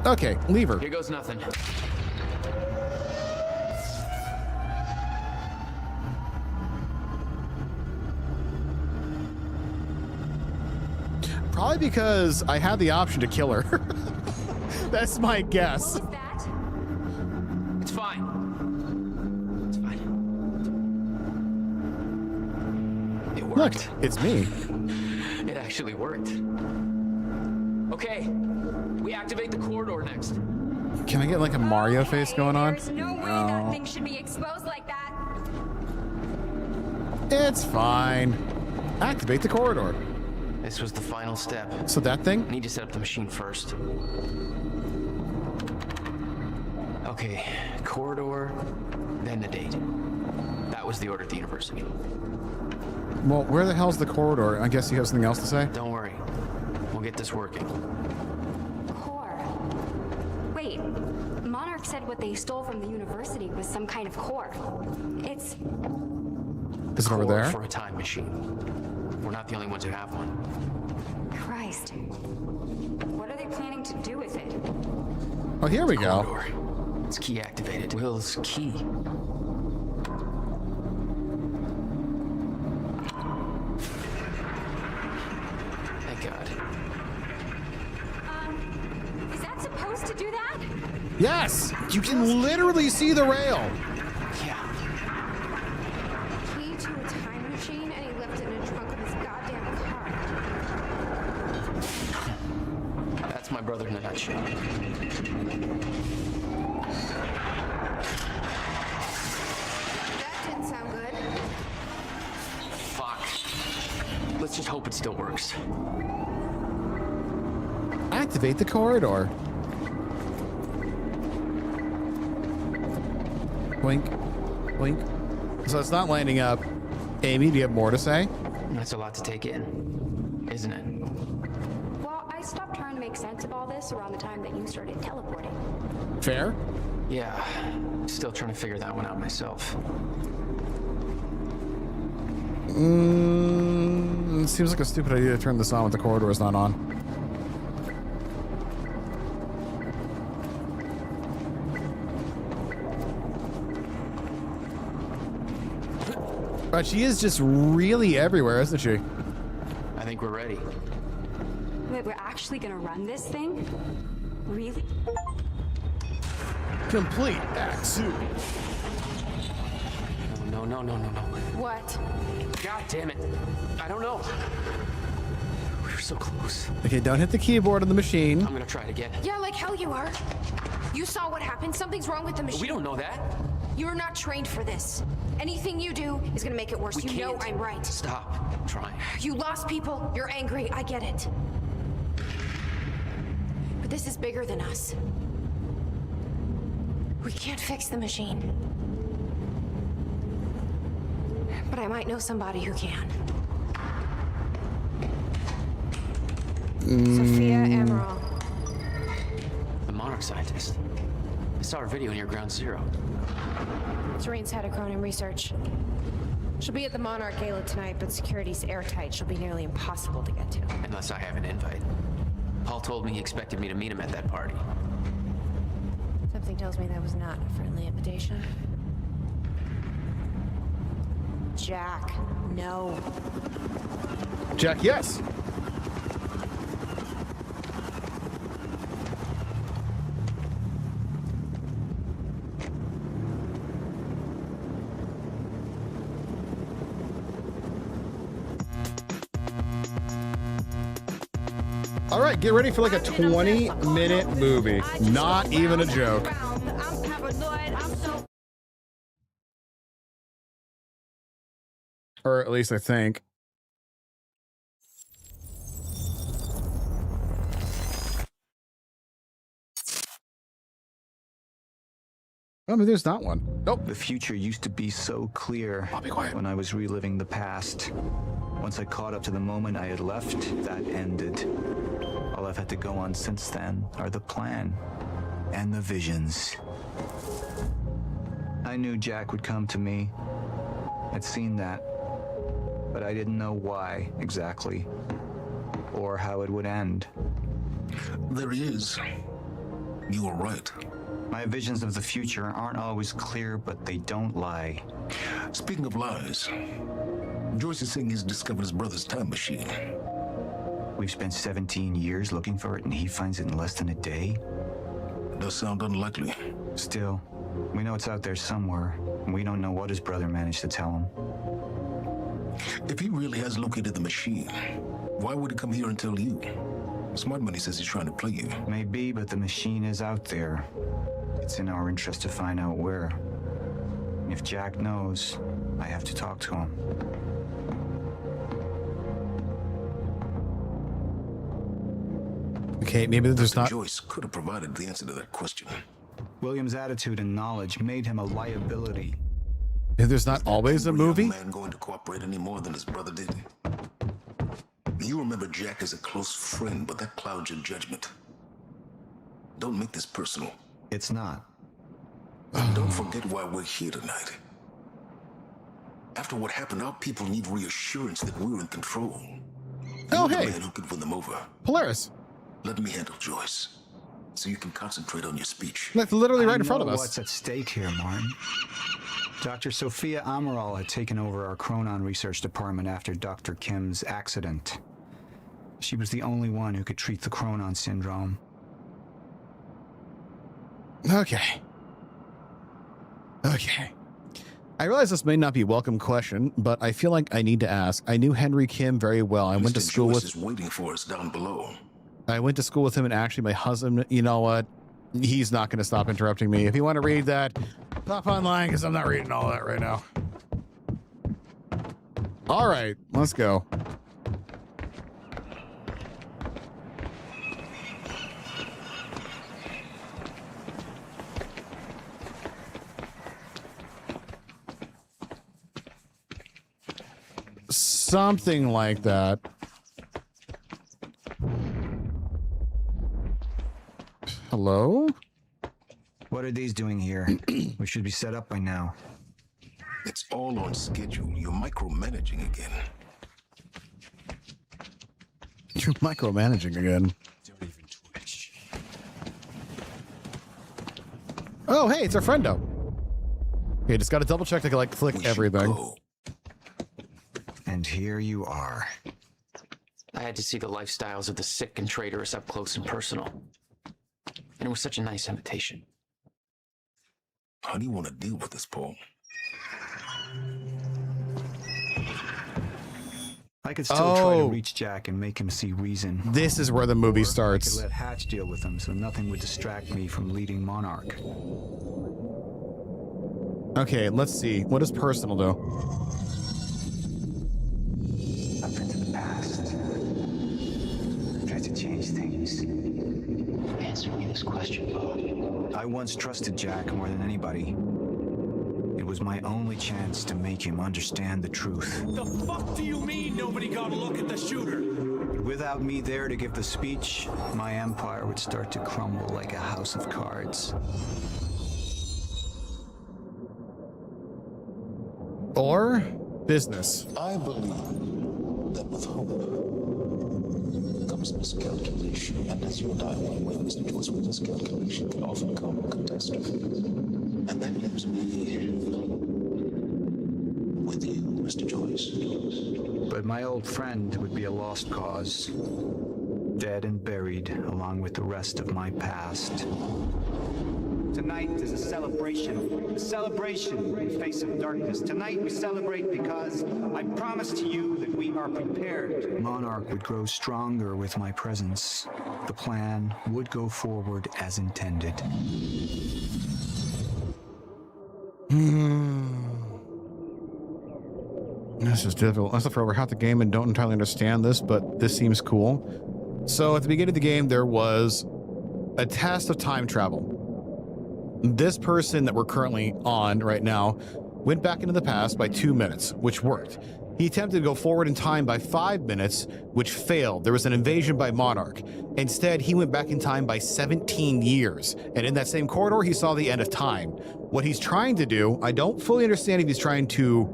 Okay, lever. Here goes nothing. Probably because I had the option to kill her. That's my guess. What was that? It's fine. It's fine. It Look, worked. it's me. It actually worked. Okay, we activate the corridor next. Can I get like a Mario face going on? There's no way that thing should be exposed like that. It's fine. Activate the corridor. This was the final step. So that thing? I need to set up the machine first. Okay, corridor, then the date. That was the order at the university. Well, where the hell's the corridor? I guess you have something else to say? Don't worry. We'll get this working. Core. Wait, Monarch said what they stole from the university was some kind of core. It's... Is it over there? For a time machine. We're not the only ones who have one. Christ. What are they planning to do with it? Oh, here we go. Corridor. It's key activated. Will's key. Thank God. Is that supposed to do that? Yes! You can literally see the rail. Yeah. Key to a time machine, and he left it in the trunk of his goddamn car. That's my brother in a nutshell. That didn't sound good. Fuck. Let's just hope it still works. Activate the corridor. Blink. Blink. So it's not lining up. Amy, do you have more to say? That's a lot to take in, isn't it? Well, I stopped trying to make sense of all this around the time that you started teleporting. Fair? Yeah. Still trying to figure that one out myself. It seems like a stupid idea to turn this on when the corridor is not on. But she is just really everywhere, isn't she? I think we're ready. Wait, we're actually gonna run this thing? Really? Complete Act 2. No. What? God damn it. I don't know. We were so close. Okay, don't hit the keyboard on the machine. I'm gonna try it again. Yeah, like hell you are. You saw what happened. Something's wrong with the machine. We don't know that. You're not trained for this. Anything you do is gonna make it worse. You know I'm right. Stop. I'm trying. You lost people. You're angry. I get it. But this is bigger than us. We can't fix the machine. But I might know somebody who can. Sophia Amaral. The Monarch scientist. I saw her video near Ground Zero. Serene's head of Cronin Research. She'll be at the Monarch Gala tonight, but security's airtight. She'll be nearly impossible to get to. Unless I have an invite. Paul told me he expected me to meet him at that party. Something tells me that was not a friendly invitation. Jack, no. Jack, yes. All right, get ready for like a 20-minute movie. Not even a joke. Or at least I think. Oh, maybe there's not one. Nope. The future used to be so clear when I was reliving the past. Once I caught up to the moment I had left, that ended. All I've had to go on since then are the plan and the visions. I knew Jack would come to me. I'd seen that. But I didn't know why exactly, or how it would end. There he is. You were right. My visions of the future aren't always clear, but they don't lie. Speaking of lies, Joyce is saying he's discovered his brother's time machine. We've spent 17 years looking for it, and he finds it in less than a day? It does sound unlikely. Still, we know it's out there somewhere, and we don't know what his brother managed to tell him. If he really has located the machine, why would he come here and tell you? Smart Money says he's trying to play you. Maybe, but the machine is out there. It's in our interest to find out where. If Jack knows, I have to talk to him. Okay, maybe there's not. Joyce could have provided the answer to that question. William's attitude and knowledge made him a liability. Maybe there's not always a movie? Man going to cooperate any more than his brother did. You remember Jack as a close friend, but that clouds your judgment. Don't make this personal. It's not. Don't forget why we're here tonight. After what happened, our people need reassurance that we're in control. Oh, You're hey. the man who could win them over. Polaris. Let me handle Joyce, so you can concentrate on your speech. That's literally right in front of us. What's at stake here, Martin? Dr. Sophia Amaral had taken over our Chronon research department after Dr. Kim's accident. She was the only one who could treat the Chronon syndrome. Okay. I realize this may not be a welcome question, but I feel like I need to ask. I knew Henry Kim very well. I went to school Joyce with. is waiting for us down below. I went to school with him, and actually, my husband. You know what? He's not going to stop interrupting me. If you want to read that, pop online because I'm not reading all that right now. All right, let's go. Something like that. Hello? What are these doing here? We should be set up by now. It's all on schedule. You're micromanaging again. You're micromanaging again. Oh, hey, it's our friendo. Okay, just got to double check to like click everything. And here you are. I had to see the lifestyles of the sick and traitorous up close and personal. And it was such a nice invitation. How do you want to deal with this, Paul? I could still try to reach Jack and make him see reason. This is where the movie starts. I could let Hatch deal with him so nothing would distract me from leading Monarch. Okay, let's see. What does personal do? Up into the past. Try to change things. Answer me this question, Bo. I once trusted Jack more than anybody. It was my only chance to make him understand the truth. The fuck do you mean nobody got a look at the shooter? Without me there to give the speech, my empire would start to crumble like a house of cards. Or business. I believe that with hope comes miscalculation, and as you and I know, Mr. Joyce, with miscalculation can often come catastrophe. And that leaves me with you, Mr. Joyce. But my old friend would be a lost cause, dead and buried along with the rest of my past. Tonight is a celebration in the face of darkness. Tonight we celebrate because I promise to you that we are prepared. Monarch would grow stronger with my presence. The plan would go forward as intended. This is difficult. Unless I've over half the game and don't entirely understand this, but this seems cool. So at the beginning of the game, there was a test of time travel. This person that we're currently on right now went back into the past by 2 minutes, which worked. He attempted to go forward in time by 5 minutes, which failed. There was an invasion by Monarch. Instead, he went back in time by 17 years. And in that same corridor, he saw the end of time. What he's trying to do, I don't fully understand if he's trying to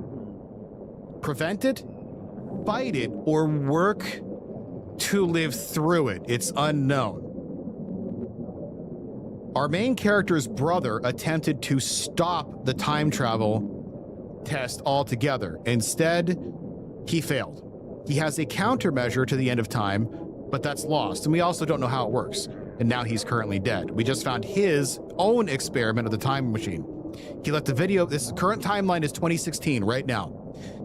prevent it, fight it, or work to live through it. It's unknown. Our main character's brother attempted to stop the time travel test altogether. Instead, he failed. He has a countermeasure to the end of time, but that's lost. And we also don't know how it works. And now he's currently dead. We just found his own experiment of the time machine. He left the video, this current timeline is 2016 right now.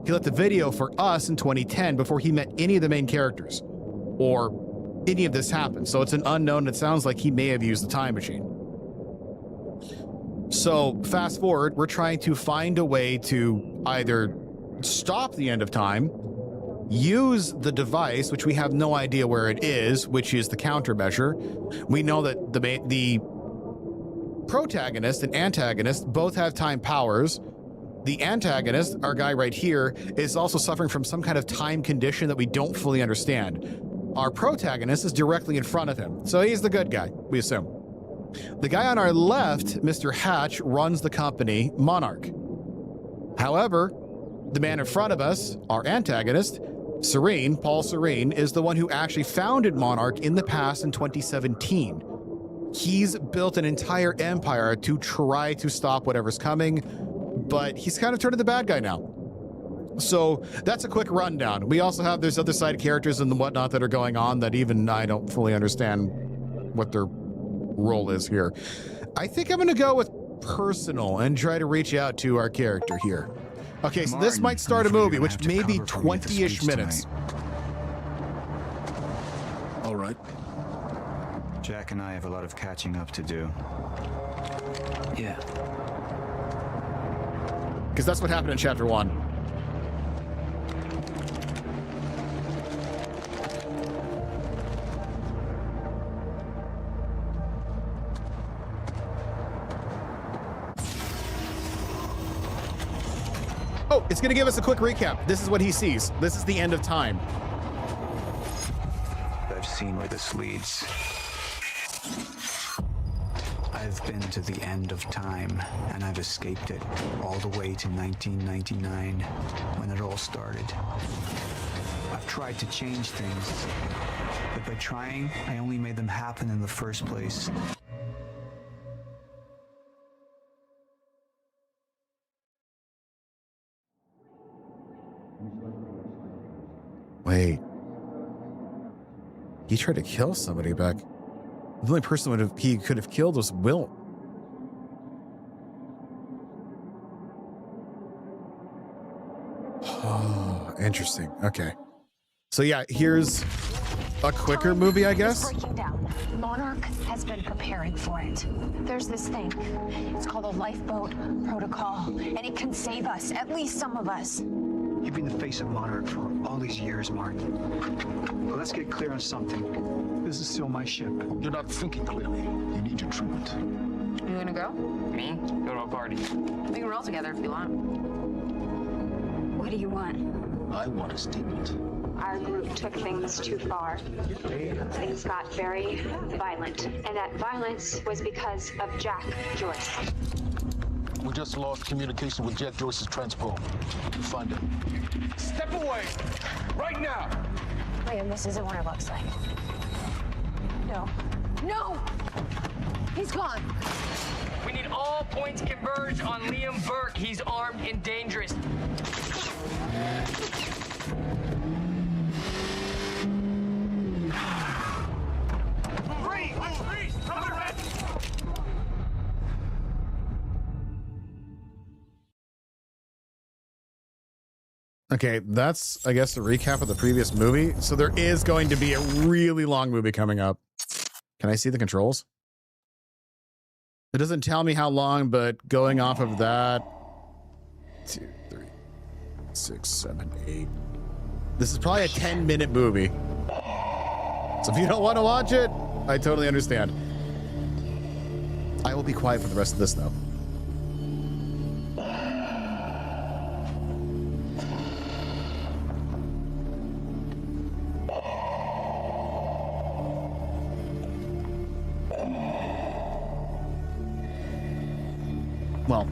He left the video for us in 2010 before he met any of the main characters or any of this happened. So it's an unknown. It sounds like he may have used the time machine. So fast forward, we're trying to find a way to either stop the end of time, use the device, which we have no idea where it is, which is the countermeasure. We know that the protagonist and antagonist both have time powers. The antagonist, our guy right here, is also suffering from some kind of time condition that we don't fully understand. Our protagonist is directly in front of him, so he's the good guy, we assume. The guy on our left, Mr. Hatch, runs the company, Monarch. However, the man in front of us, our antagonist, Serene, Paul Serene, is the one who actually founded Monarch in the past in 2017. He's built an entire empire to try to stop whatever's coming, but he's kind of turned to the bad guy now. So that's a quick rundown. We also have there's other side characters and whatnot that are going on that even I don't fully understand what their role is here. I think I'm going to go with personal and try to reach out to our character here. Okay, so this might start a movie, which may be 20-ish minutes. All right. Jack and I have a lot of catching up to do. Yeah. Because that's what happened in chapter 1. Oh, it's going to give us a quick recap. This is what he sees. This is the end of time. I've seen where this leads. I've been to the end of time, and I've escaped it all the way to 1999, when it all started. I've tried to change things, but by trying, I only made them happen in the first place. Wait. He tried to kill somebody back. The only person he could have killed was Will. Oh, interesting. Okay. So yeah, here's a quicker movie, I guess. Breaking down. Monarch has been preparing for it. There's this thing. It's called a lifeboat protocol, and it can save us, at least some of us. You've been the face of Monarch for all these years, Martin. Well, let's get clear on something. This is still my ship. You're not thinking clearly. You need your treatment. You gonna go? Me? Go to a party. We can roll together if you want. What do you want? I want a statement. Our group took things too far. Things got very violent, and that violence was because of Jack Joyce. We just lost communication with Jack Joyce's transport. Find him. Step away! Right now! Liam, this isn't what it looks like. No. No! He's gone! We need all points converge on Liam Burke. He's armed and dangerous. Okay, that's, I guess, a recap of the previous movie. So there is going to be a really long movie coming up. Can I see the controls? It doesn't tell me how long, but going off of that, 2, 3, 6, 7, 8. This is probably a 10-minute movie. So if you don't want to watch it, I totally understand. I will be quiet for the rest of this, though. Well,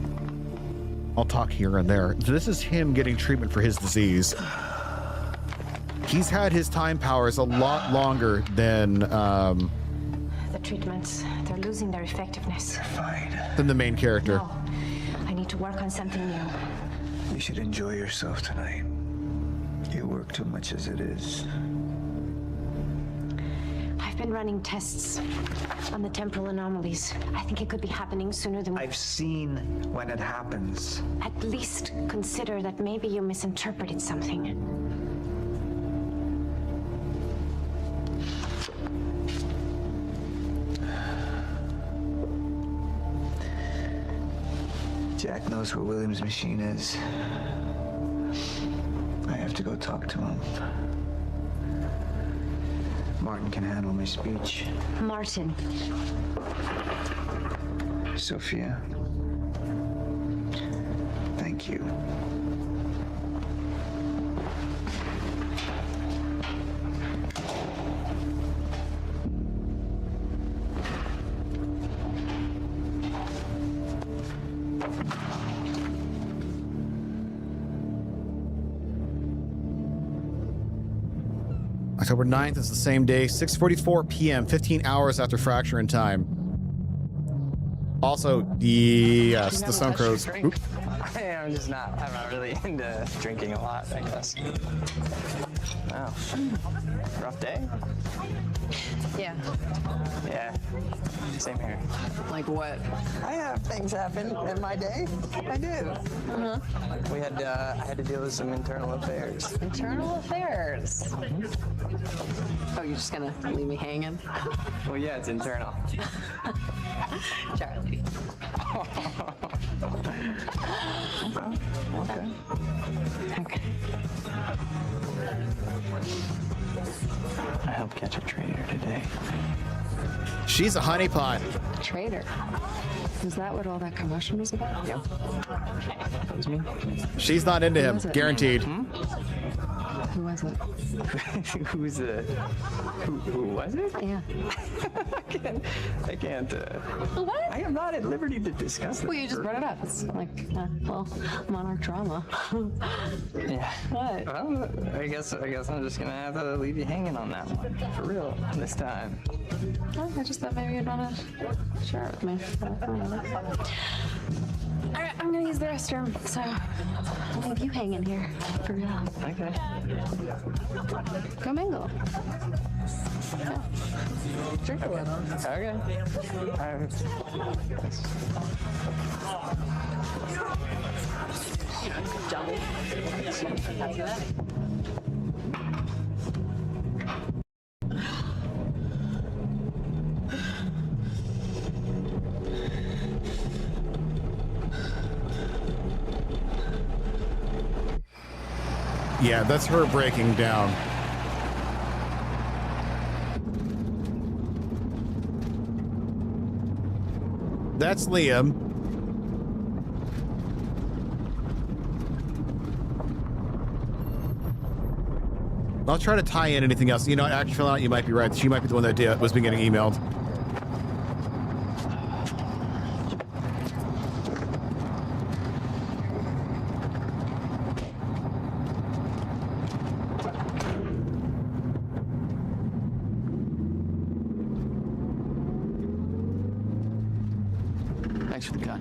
I'll talk here and there. This is him getting treatment for his disease. He's had his time powers a lot longer than The treatments, they're losing their effectiveness. than the main character. No, I need to work on something new. You should enjoy yourself tonight. You work too much as it is. I've been running tests on the temporal anomalies. I think it could be happening sooner than I've seen when it happens. At least consider that maybe you misinterpreted something. Jack knows where William's machine is. I have to go talk to him. Martin can handle my speech. Martin. Sophia. Thank you. October 9th is the same day, 6:44 p.m., 15 hours after Fracture in Time. Also, yes, the Stone Crows. Oop. I'm not really into drinking a lot, I guess. Wow. Rough day? Yeah. Yeah. Same here. Like what? I have things happen in my day. I do. Uh-huh. I had to deal with some internal affairs. Internal affairs. Oh, you're just gonna leave me hanging? Well, yeah, it's internal. Charlie. Okay. Okay. I helped catch a traitor today. She's a honeypot. Traitor. Is that what all that commotion was about? Yep. That was me. She's not into him, was it? guaranteed. Who was it? Who was it? Yeah. I can't. What? I am not at liberty to discuss it. Well, you just brought it up. It's like, well, Monarch drama. Yeah. What? Well, I guess I'm just gonna have to leave you hanging on that one for real this time. Oh, I just thought maybe you'd want to share it with me. All right, I'm gonna use the restroom, so I'll leave you hanging here for real. Okay. Go mingle. Yeah. Drink a little. Okay. Double. After that. Yeah, that's her breaking down. That's Liam. I'll try to tie in anything else. You know, actually, you might be right. She might be the one that was been getting emailed. Thanks for the gun.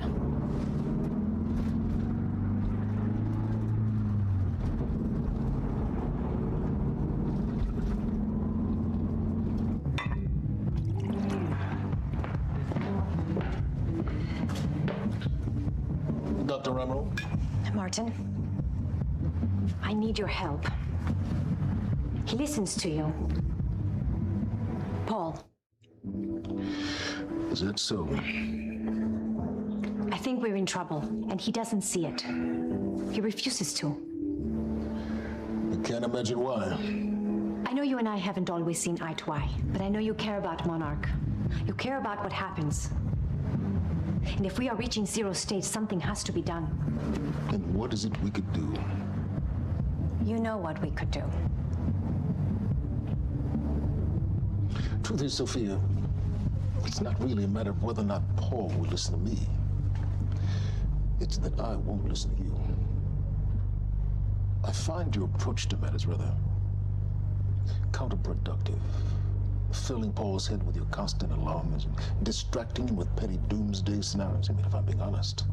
Dr. Ramro? Martin, I need your help. He listens to you. Paul. Is that so? I think we're in trouble, and he doesn't see it. He refuses to. I can't imagine why. I know you and I haven't always seen eye to eye, but I know you care about Monarch. You care about what happens. And if we are reaching zero stage, something has to be done. And what is it we could do? You know what we could do. Truth is, Sophia, it's not really a matter of whether or not Paul will listen to me. It's that I won't listen to you. I find your approach to matters rather counterproductive. Filling Paul's head with your constant alarms and distracting him with petty doomsday scenarios. I mean, if I'm being honest,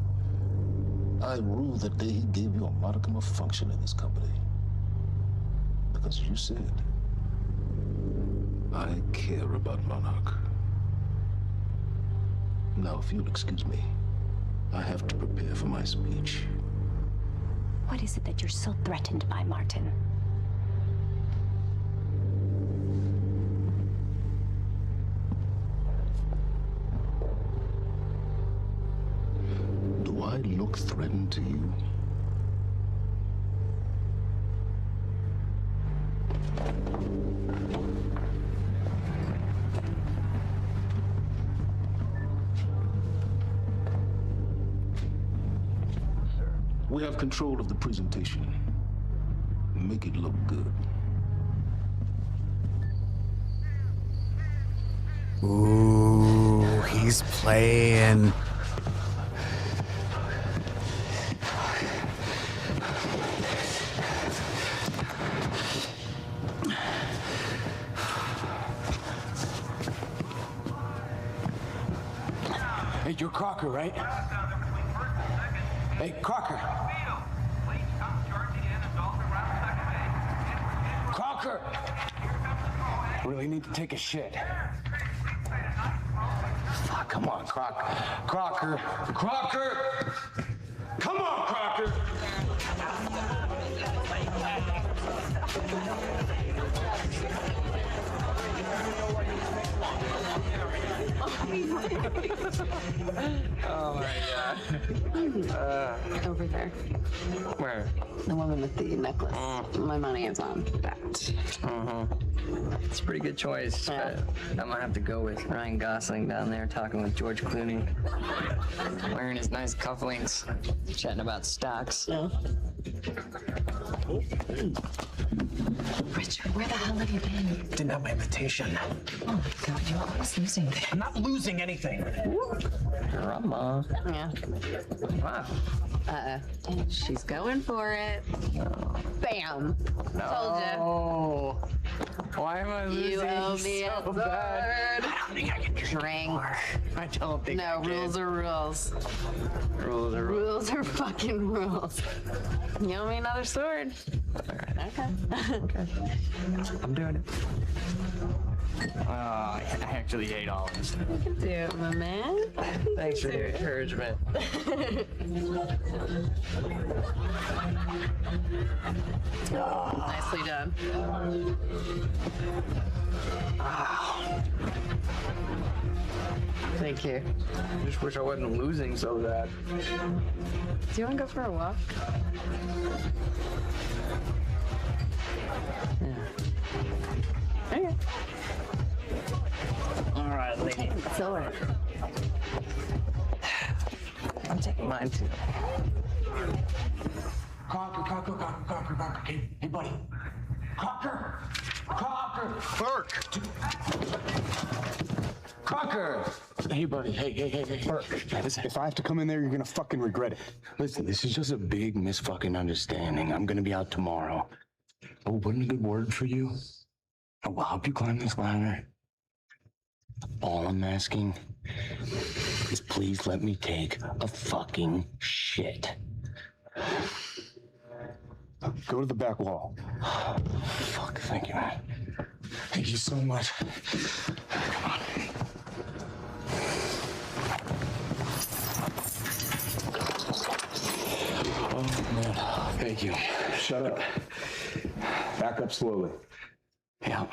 I rue the day he gave you a modicum of function in this company. Because you said, I care about Monarch. Now, if you'll excuse me, I have to prepare for my speech. What is it that you're so threatened by, Martin? Do I look threatened to you? We have control of the presentation. Make it look good. Ooh, he's playing. Hey, you're Crocker, right? Hey, Crocker! Crocker! Really need to take a shit. Fuck, come on, Crocker. Crocker! Come on, Crocker! Oh my god. Over there. Where? The woman with the necklace. My money is on that. It's a pretty good choice, but I'm gonna have to go with Ryan Gosling down there talking with George Clooney. Wearing his nice cufflinks, chatting about stocks. Richard, where the hell have you been? Didn't have my invitation. Oh my god, you're always losing. I'm not losing anything. Drama. Yeah. Wow. She's going for it. Bam. Told you. Oh. Why am I losing You owe me so a bad? sword. I don't think I can Drink. I don't think No, I can. rules are rules. Rules are rules. Rules are fucking rules. You owe me another sword. Okay. Okay. I'm doing it. Oh, I actually hate all of this. You can do it, my man. Thanks for your encouragement. Nicely done. Thank you. I just wish I wasn't losing so bad. Do you want to go for a walk? Yeah. Okay. All right, lady. Sword. I'm taking mine too. Crocker. Hey, buddy. Crocker. Burke! Crocker! Hey, buddy. Hey. Burke, if I have to come in there, you're gonna fucking regret it. Listen, this is just a big misfucking understanding. I'm gonna be out tomorrow. Oh, wouldn't a good word for you? I will help you climb this ladder. All I'm asking is please let me take a fucking shit. Go to the back wall. Fuck, thank you, man. Thank you so much. Come on. Oh, man. Thank you. Shut up. Back up slowly. Yeah.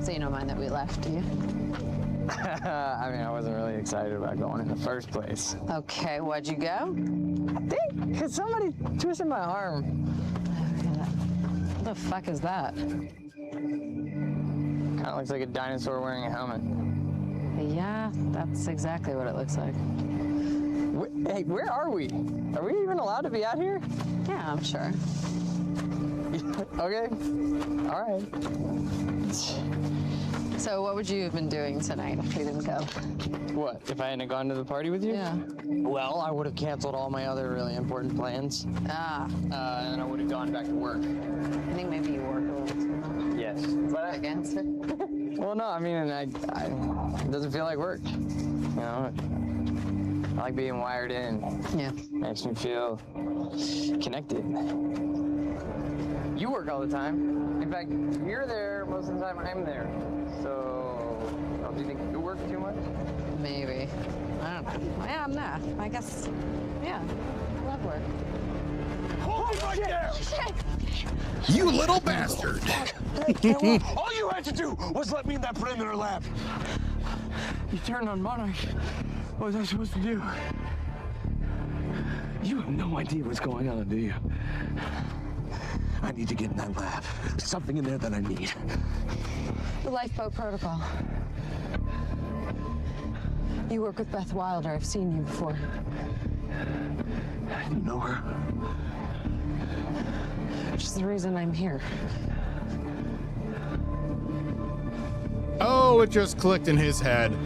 So you don't mind that we left, do you? I mean, I wasn't really excited about going in the first place. Okay, why'd you go? I think because somebody twisted my arm. What the fuck is that? Kind of looks like a dinosaur wearing a helmet. Yeah, that's exactly what it looks like. Hey, where are we? Are we even allowed to be out here? Yeah, I'm sure. Okay. All right. So what would you have been doing tonight if we didn't go? What, if I hadn't gone to the party with you? Yeah. Well, I would have canceled all my other really important plans. Ah. And I would have gone back to work. I think maybe you work a little too much. Yes. But against it? Well, no, I mean, it doesn't feel like work. You know, I like being wired in. Yeah. Makes me feel connected. You work all the time. In fact, you're there most of the time I'm there. So, do you think you work too much? Maybe. I don't know. Yeah, nah. I guess, yeah. I love work. Hold it right there! You little bastard! All you had to do was let me in that perimeter lab. You turned on Monarch. What was I supposed to do? You have no idea what's going on, do you? I need to get in that lab. There's something in there that I need. The lifeboat protocol. You work with Beth Wilder. I've seen you before. You know her? She's the reason I'm here. Oh, it just clicked in his head.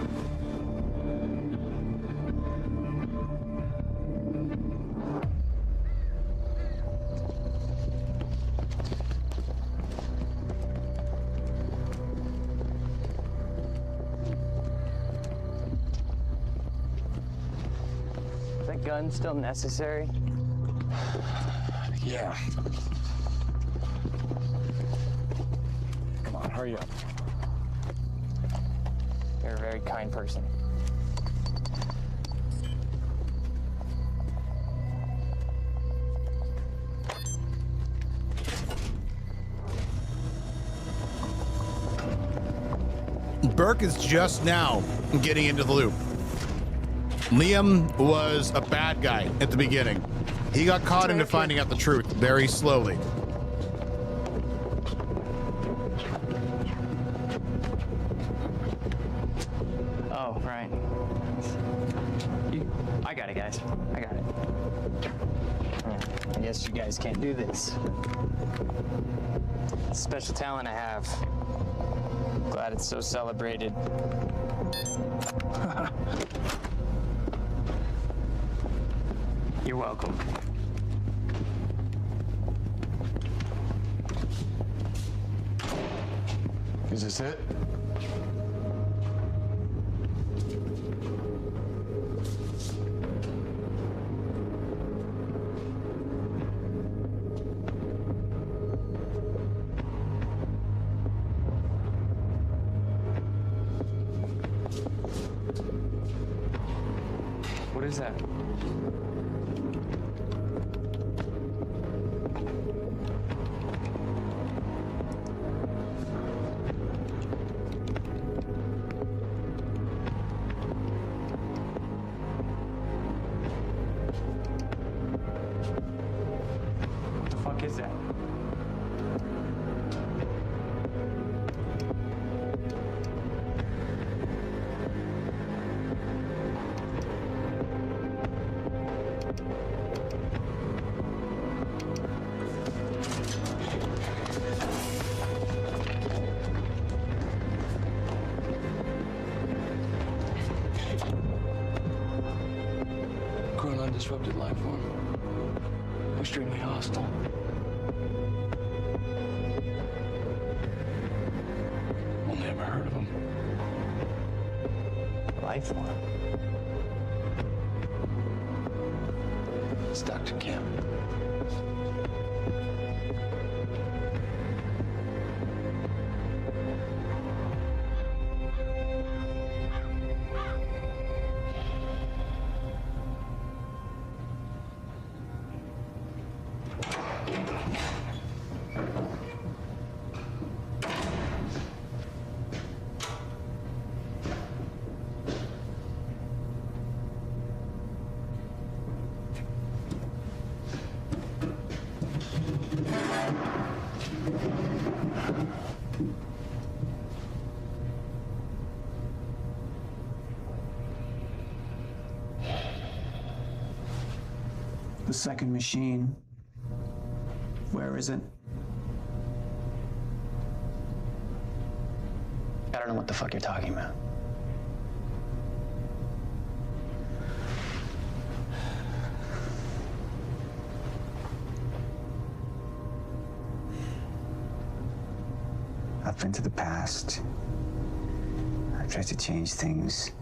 Is that gun still necessary? Yeah. Come on, hurry up. You're a very kind person. Burke is just now getting into the loop. Liam was a bad guy at the beginning. He got caught into finding out the truth very slowly. Oh, right. I got it, guys. I got it. I guess you guys can't do this. It's a special talent I have. Glad it's so celebrated. You're welcome. Is this it? What is that? What the fuck is that? disrupted life form. Extremely hostile. Only ever heard of him. Life form. It's Dr. Kim. The second machine. Where is it? I don't know what the fuck you're talking about. I've been to the past. I've tried to change things,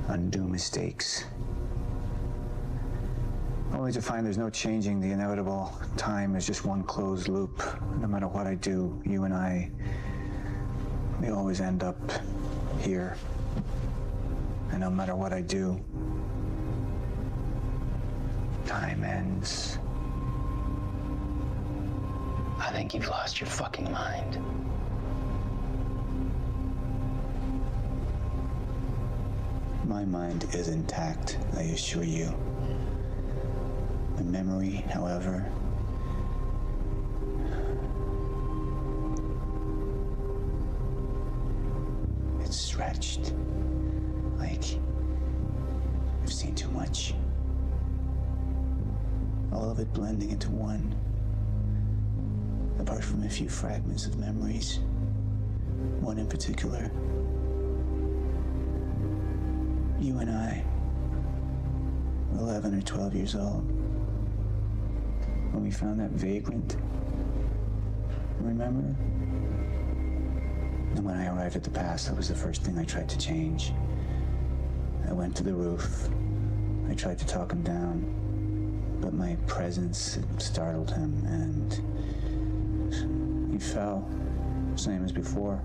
undo mistakes, only to find there's no changing the inevitable. Time is just one closed loop. No matter what I do, you and I, we always end up here. And no matter what I do, time ends. I think you've lost your fucking mind. My mind is intact, I assure you. My memory, however, it's stretched. Like I've seen too much. All of it blending into one. Apart from a few fragments of memories. One in particular. You and I were 11 or 12 years old when we found that vagrant. Remember? And when I arrived at the past, that was the first thing I tried to change. I went to the roof. I tried to talk him down, but my presence startled him, and he fell, same as before.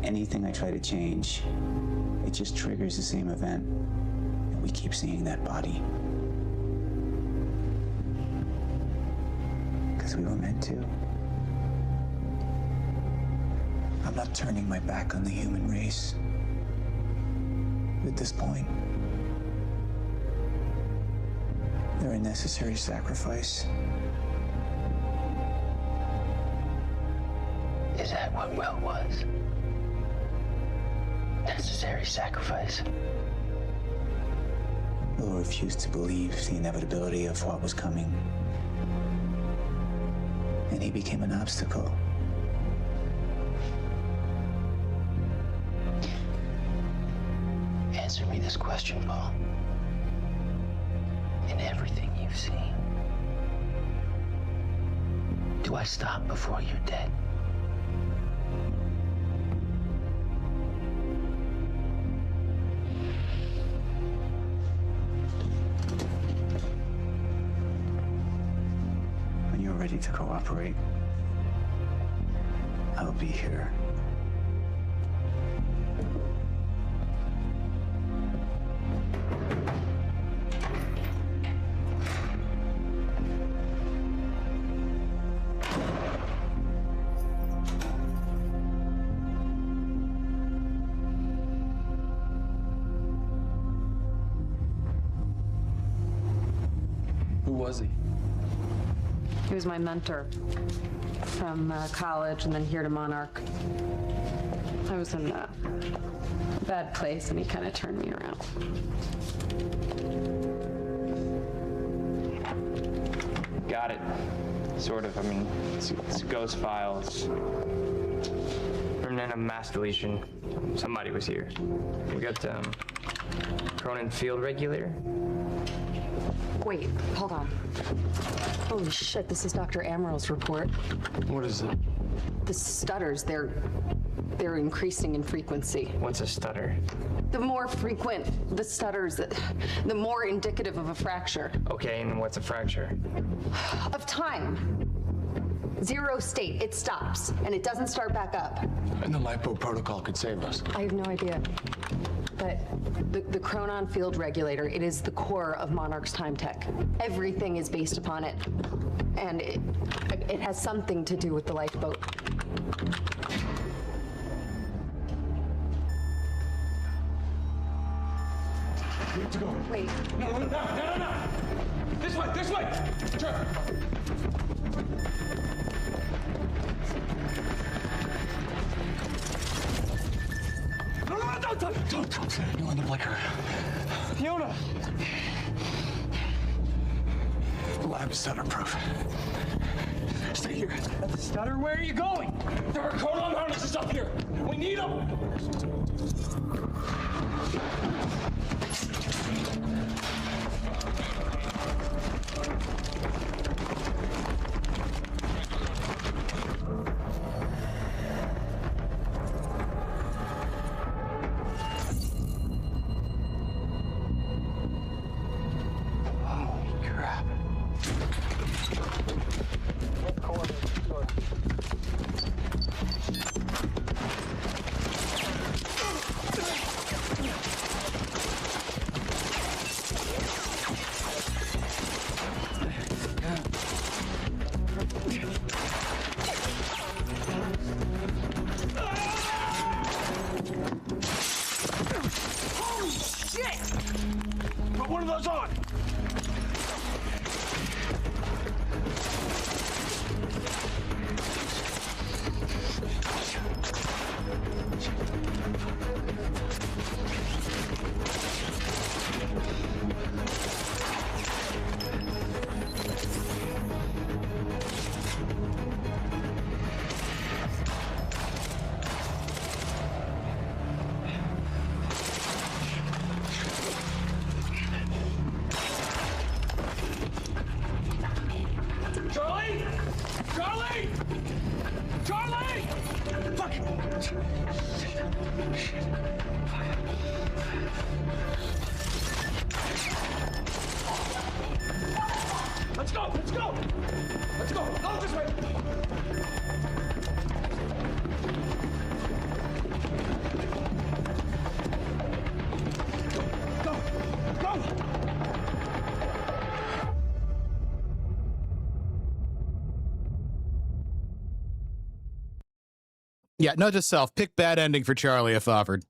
Anything I try to change, it just triggers the same event, and we keep seeing that body. Because we were meant to. I'm not turning my back on the human race. At this point, they're a necessary sacrifice. Is that what Will was? Necessary sacrifice? Will refused to believe the inevitability of what was coming. And he became an obstacle. Answer me this question, Paul. In everything you've seen, do I stop before you're dead? When you're ready to cooperate, I'll be here. Who was he? He was my mentor from college and then here to Monarch. I was in a bad place and he kind of turned me around. Got it. Sort of. I mean, it's ghost files. Remnant of mass deletion. Somebody was here. We got Cronin field regulator? Wait, hold on. Holy shit, this is Dr. Amaril's report. What is it? The stutters, they're increasing in frequency. What's a stutter? The more frequent the stutters, the more indicative of a fracture. Okay, and what's a fracture? Of time. Zero state, it stops, and it doesn't start back up. And the lipo protocol could save us. I have no idea. But the Chronon field regulator, it is the core of Monarch's time tech. Everything is based upon it. And it has something to do with the lifeboat. Let's go. Wait. No. This way. Sure. No, don't. You on the blicker. Fiona. The lab is stutter-proof. Stay here. Stutter, where are you going? There are Chronon harnesses up here. We need them. Let's go. Go this way. Go. Yeah, note to self, pick bad ending for Charlie if offered.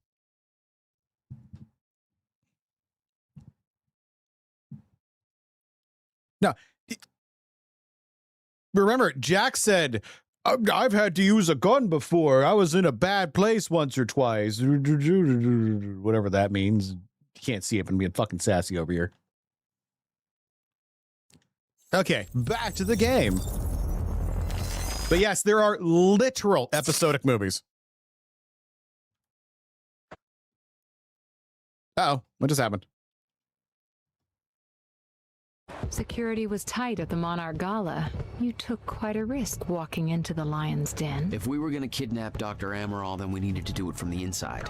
No. Remember, Jack said, I've had to use a gun before. I was in a bad place once or twice. Whatever that means. You can't see it, but I'm being fucking sassy over here. Okay, back to the game. But yes, there are literal episodic movies. Uh-oh, what just happened? Security was tight at the Monarch Gala. You took quite a risk walking into the Lion's Den. If we were going to kidnap Dr. Amaral, then we needed to do it from the inside.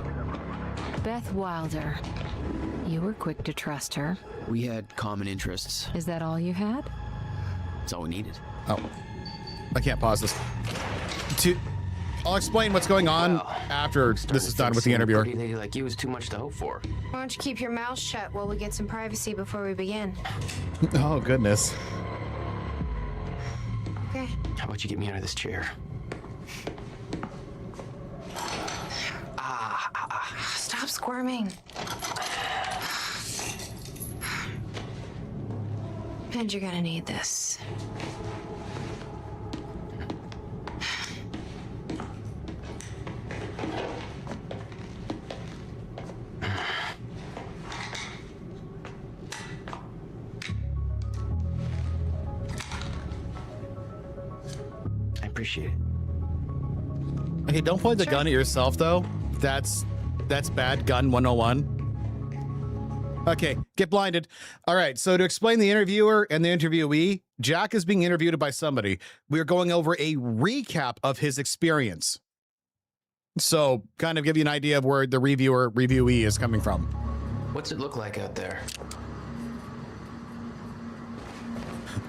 Beth Wilder. You were quick to trust her. We had common interests. Is that all you had? That's all we needed. Oh. I can't pause this. I'll explain what's going on after this is done with the interviewer. A pretty lady like you is too much to hope for. Why don't you keep your mouth shut while we get some privacy before we begin? Oh, goodness. Okay. How about you get me out of this chair? Stop squirming. And you're gonna need this. Appreciate it. Okay, don't point the gun at yourself though. That's bad gun 101. Okay, get blinded. All right, so to explain the interviewer and the interviewee, Jack is being interviewed by somebody. We're going over a recap of his experience. So kind of give you an idea of where the reviewee is coming from. What's it look like out there?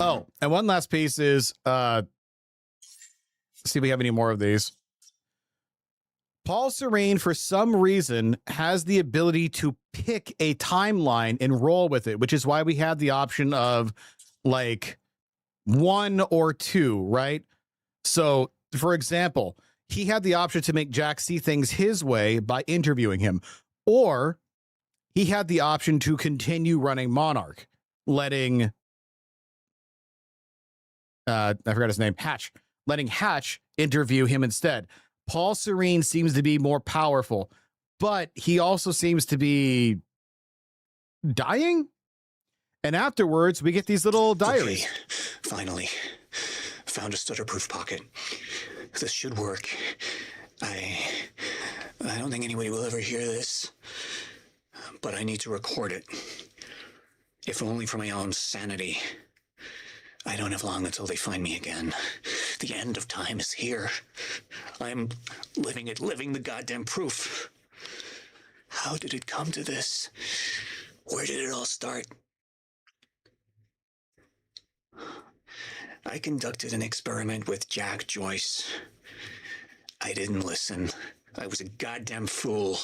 Oh, and one last piece is, see if we have any more of these. Paul Serene, for some reason, has the ability to pick a timeline and roll with it, which is why we have the option of like 1 or 2, right? So, for example, he had the option to make Jack see things his way by interviewing him, or he had the option to continue running Monarch, letting I forgot his name, letting Hatch interview him instead. Paul Serene seems to be more powerful, but he also seems to be dying. And afterwards, we get these little diaries. Okay, finally, found a stutter-proof pocket. This should work. I don't think anybody will ever hear this, but I need to record it, if only for my own sanity. I don't have long until they find me again. The end of time is here. I'm living the goddamn proof. How did it come to this? Where did it all start? I conducted an experiment with Jack Joyce. I didn't listen. I was a goddamn fool.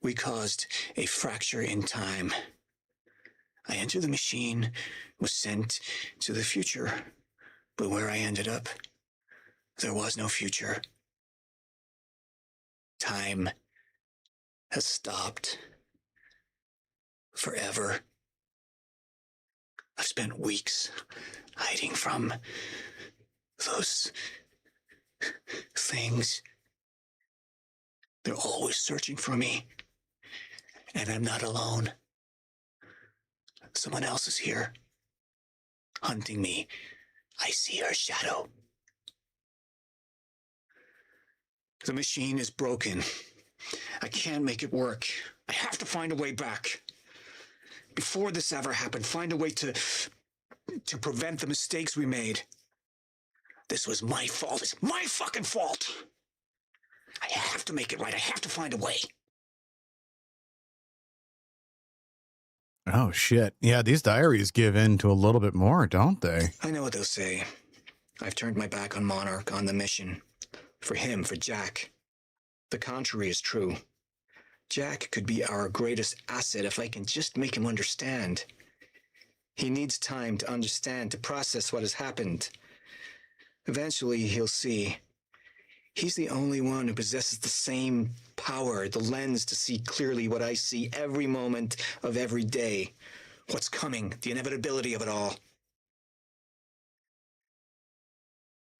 We caused a fracture in time. I entered the machine, was sent to the future, but where I ended up, there was no future. Time has stopped. Forever. I've spent weeks hiding from those things. They're always searching for me, and I'm not alone. Someone else is here, hunting me. I see her shadow. The machine is broken. I can't make it work. I have to find a way back. Before this ever happened, find a way to prevent the mistakes we made. This was my fault. It's my fucking fault. I have to make it right. I have to find a way. Oh, shit. Yeah, these diaries give in to a little bit more, don't they? I know what they'll say. I've turned my back on Monarch, on the mission. For him, for Jack. The contrary is true. Jack could be our greatest asset if I can just make him understand. He needs time to understand, to process what has happened. Eventually, he'll see. He's the only one who possesses the same power, the lens to see clearly what I see every moment of every day. What's coming, the inevitability of it all.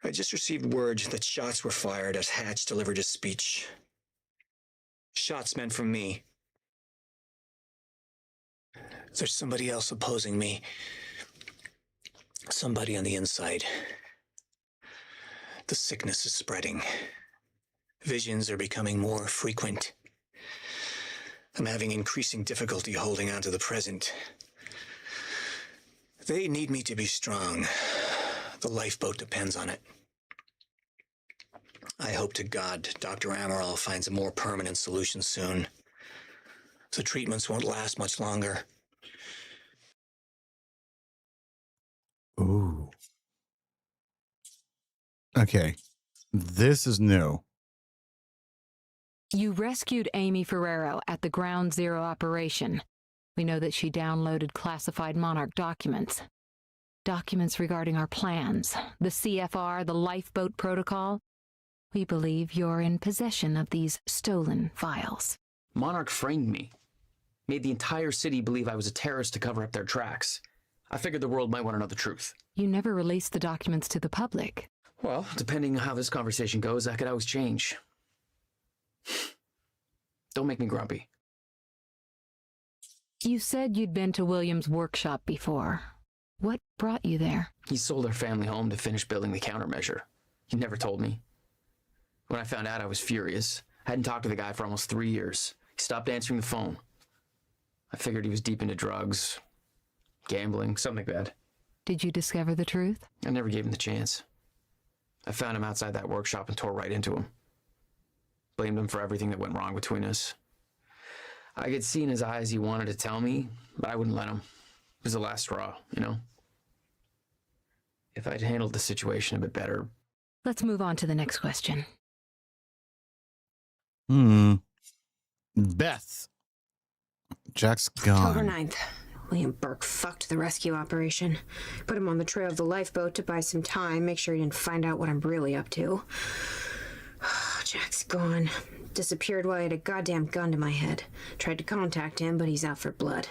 I just received word that shots were fired as Hatch delivered his speech. Shots meant from me. There's somebody else opposing me. Somebody on the inside. The sickness is spreading. Visions are becoming more frequent. I'm having increasing difficulty holding on to the present. They need me to be strong. The lifeboat depends on it. I hope to God Dr. Amaral finds a more permanent solution soon. The treatments won't last much longer. Ooh. Okay. This is new. You rescued Amy Ferrero at the Ground Zero operation. We know that she downloaded classified Monarch documents. Documents regarding our plans, the CFR, the lifeboat protocol. We believe you're in possession of these stolen files. Monarch framed me. Made the entire city believe I was a terrorist to cover up their tracks. I figured the world might want to know the truth. You never released the documents to the public. Well, depending on how this conversation goes, that could always change. Don't make me grumpy. You said you'd been to William's workshop before. What brought you there? He sold our family home to finish building the countermeasure. He never told me. When I found out, I was furious. I hadn't talked to the guy for almost 3 years. He stopped answering the phone. I figured he was deep into drugs, gambling, something like that. Did you discover the truth? I never gave him the chance. I found him outside that workshop and tore right into him. Blamed him for everything that went wrong between us. I could see in his eyes he wanted to tell me, but I wouldn't let him. It was the last straw, you know? If I'd handled the situation a bit better. Let's move on to the next question. Beth. Jack's gone. October 9th. William Burke fucked the rescue operation. Put him on the trail of the lifeboat to buy some time, make sure he didn't find out what I'm really up to. Jack's gone. Disappeared while I had a goddamn gun to my head. Tried to contact him, but he's out for blood.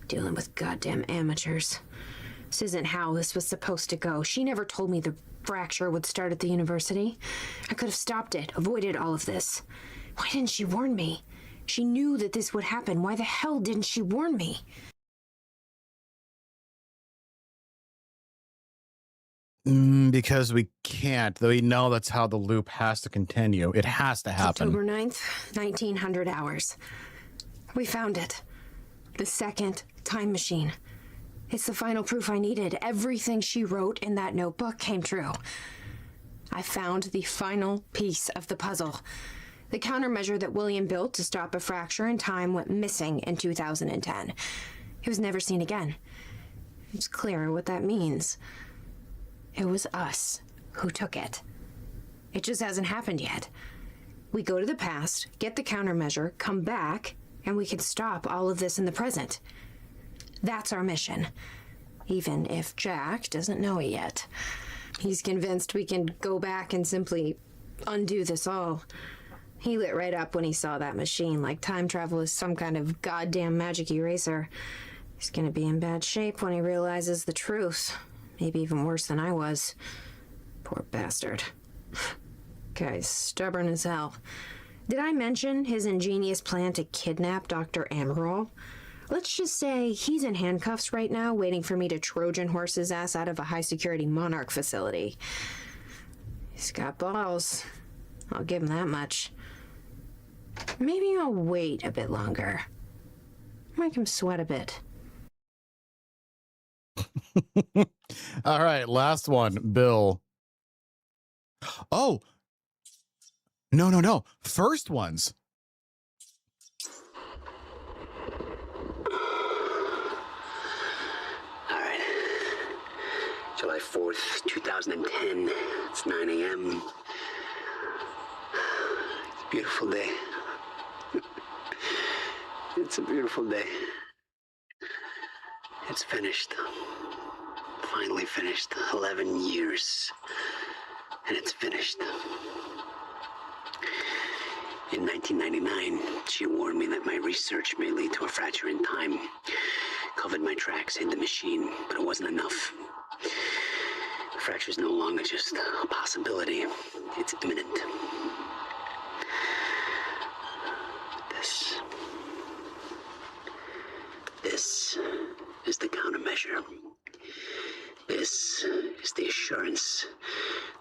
Dealing with goddamn amateurs. This isn't how this was supposed to go. She never told me the fracture would start at the university. I could have stopped it, avoided all of this. Why didn't she warn me? She knew that this would happen. Why the hell didn't she warn me? Because we can't, though we know that's how the loop has to continue. It has to happen. October 9th, 1900 hours. We found it. The second time machine. It's the final proof I needed. Everything she wrote in that notebook came true. I found the final piece of the puzzle. The countermeasure that William built to stop a fracture in time went missing in 2010. It was never seen again. It's clear what that means. It was us who took it. It just hasn't happened yet. We go to the past, get the countermeasure, come back, and we can stop all of this in the present. That's our mission. Even if Jack doesn't know it yet. He's convinced we can go back and simply undo this all. He lit right up when he saw that machine, like time travel is some kind of goddamn magic eraser. He's gonna be in bad shape when he realizes the truth. Maybe even worse than I was. Poor bastard. Guy's stubborn as hell. Did I mention his ingenious plan to kidnap Dr. Amaral? Let's just say he's in handcuffs right now, waiting for me to Trojan horse his ass out of a high-security Monarch facility. He's got balls. I'll give him that much. Maybe I'll wait a bit longer. Make him sweat a bit. All right, last one, Bill. Oh, no. First ones. All right. July 4th, 2010. It's 9 a.m. It's a beautiful day. It's a beautiful day. It's finished. Finally finished. 11 years. And it's finished. In 1999, she warned me that my research may lead to a fracture in time. Covered my tracks, hid the machine, but it wasn't enough. The fracture is no longer just a possibility. It's imminent. This is the countermeasure. This is the assurance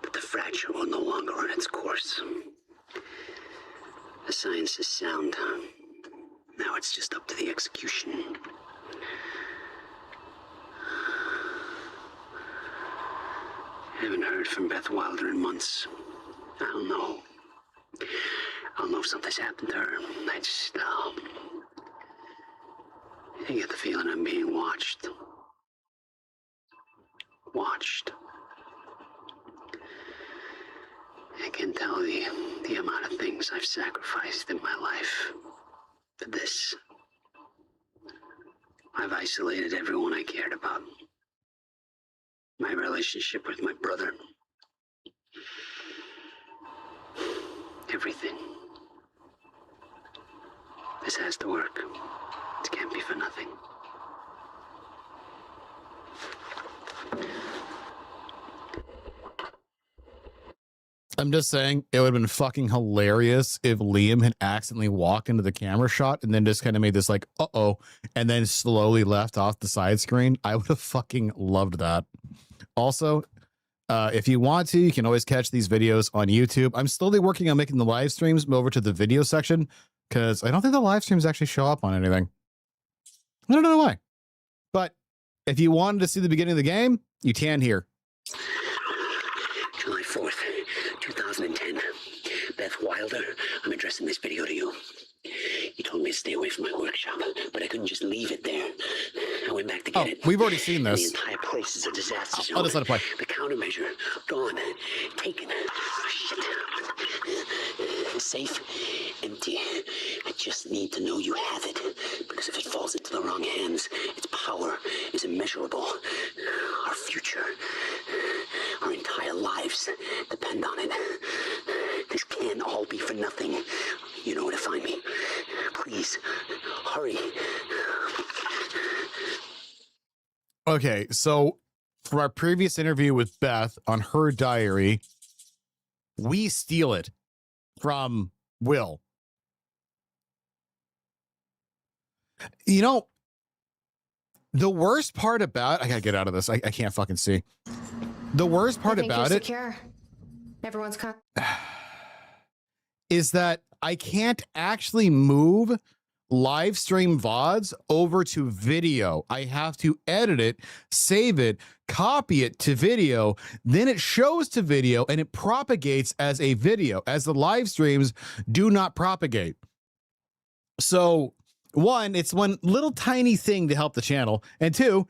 that the fracture will no longer run its course. The science is sound. Now it's just up to the execution. I haven't heard from Beth Wilder in months. I don't know. I don't know if something's happened to her. I get the feeling I'm being watched. Watched. I can tell the amount of things I've sacrificed in my life for this. I've isolated everyone I cared about. My relationship with my brother. Everything. This has to work. It can't be for nothing. I'm just saying, it would have been fucking hilarious if Liam had accidentally walked into the camera shot and then just kind of made this like, uh-oh, and then slowly left off the side screen. I would have fucking loved that. Also, if you want to, you can always catch these videos on YouTube. I'm slowly working on making the live streams move over to the video section because I don't think the live streams actually show up on anything. I don't know why. But if you wanted to see the beginning of the game, you can here. July 4th, 2010. Beth Wilder, I'm addressing this video to you. You told me to stay away from my workshop, but I couldn't just leave it there. I went back to get it. We've already seen this. The entire place is a disaster zone. I'll just let it play. The countermeasure, gone. Taken. Shit. Safe, empty. I just need to know you have it, because if it falls into the wrong hands, its power is immeasurable. Our future, our entire lives depend on it. This can't all be for nothing. You know where to find me. Please, hurry. Okay, so from our previous interview with Beth on her diary, we steal it from Will. You know, the worst part about I gotta get out of this. I can't fucking see. The worst part about it secure. Everyone's is that I can't actually move live stream VODs over to video. I have to edit it, save it, copy it to video, then it shows to video and it propagates as a video, as the live streams do not propagate. So one, it's one little tiny thing to help the channel. And two,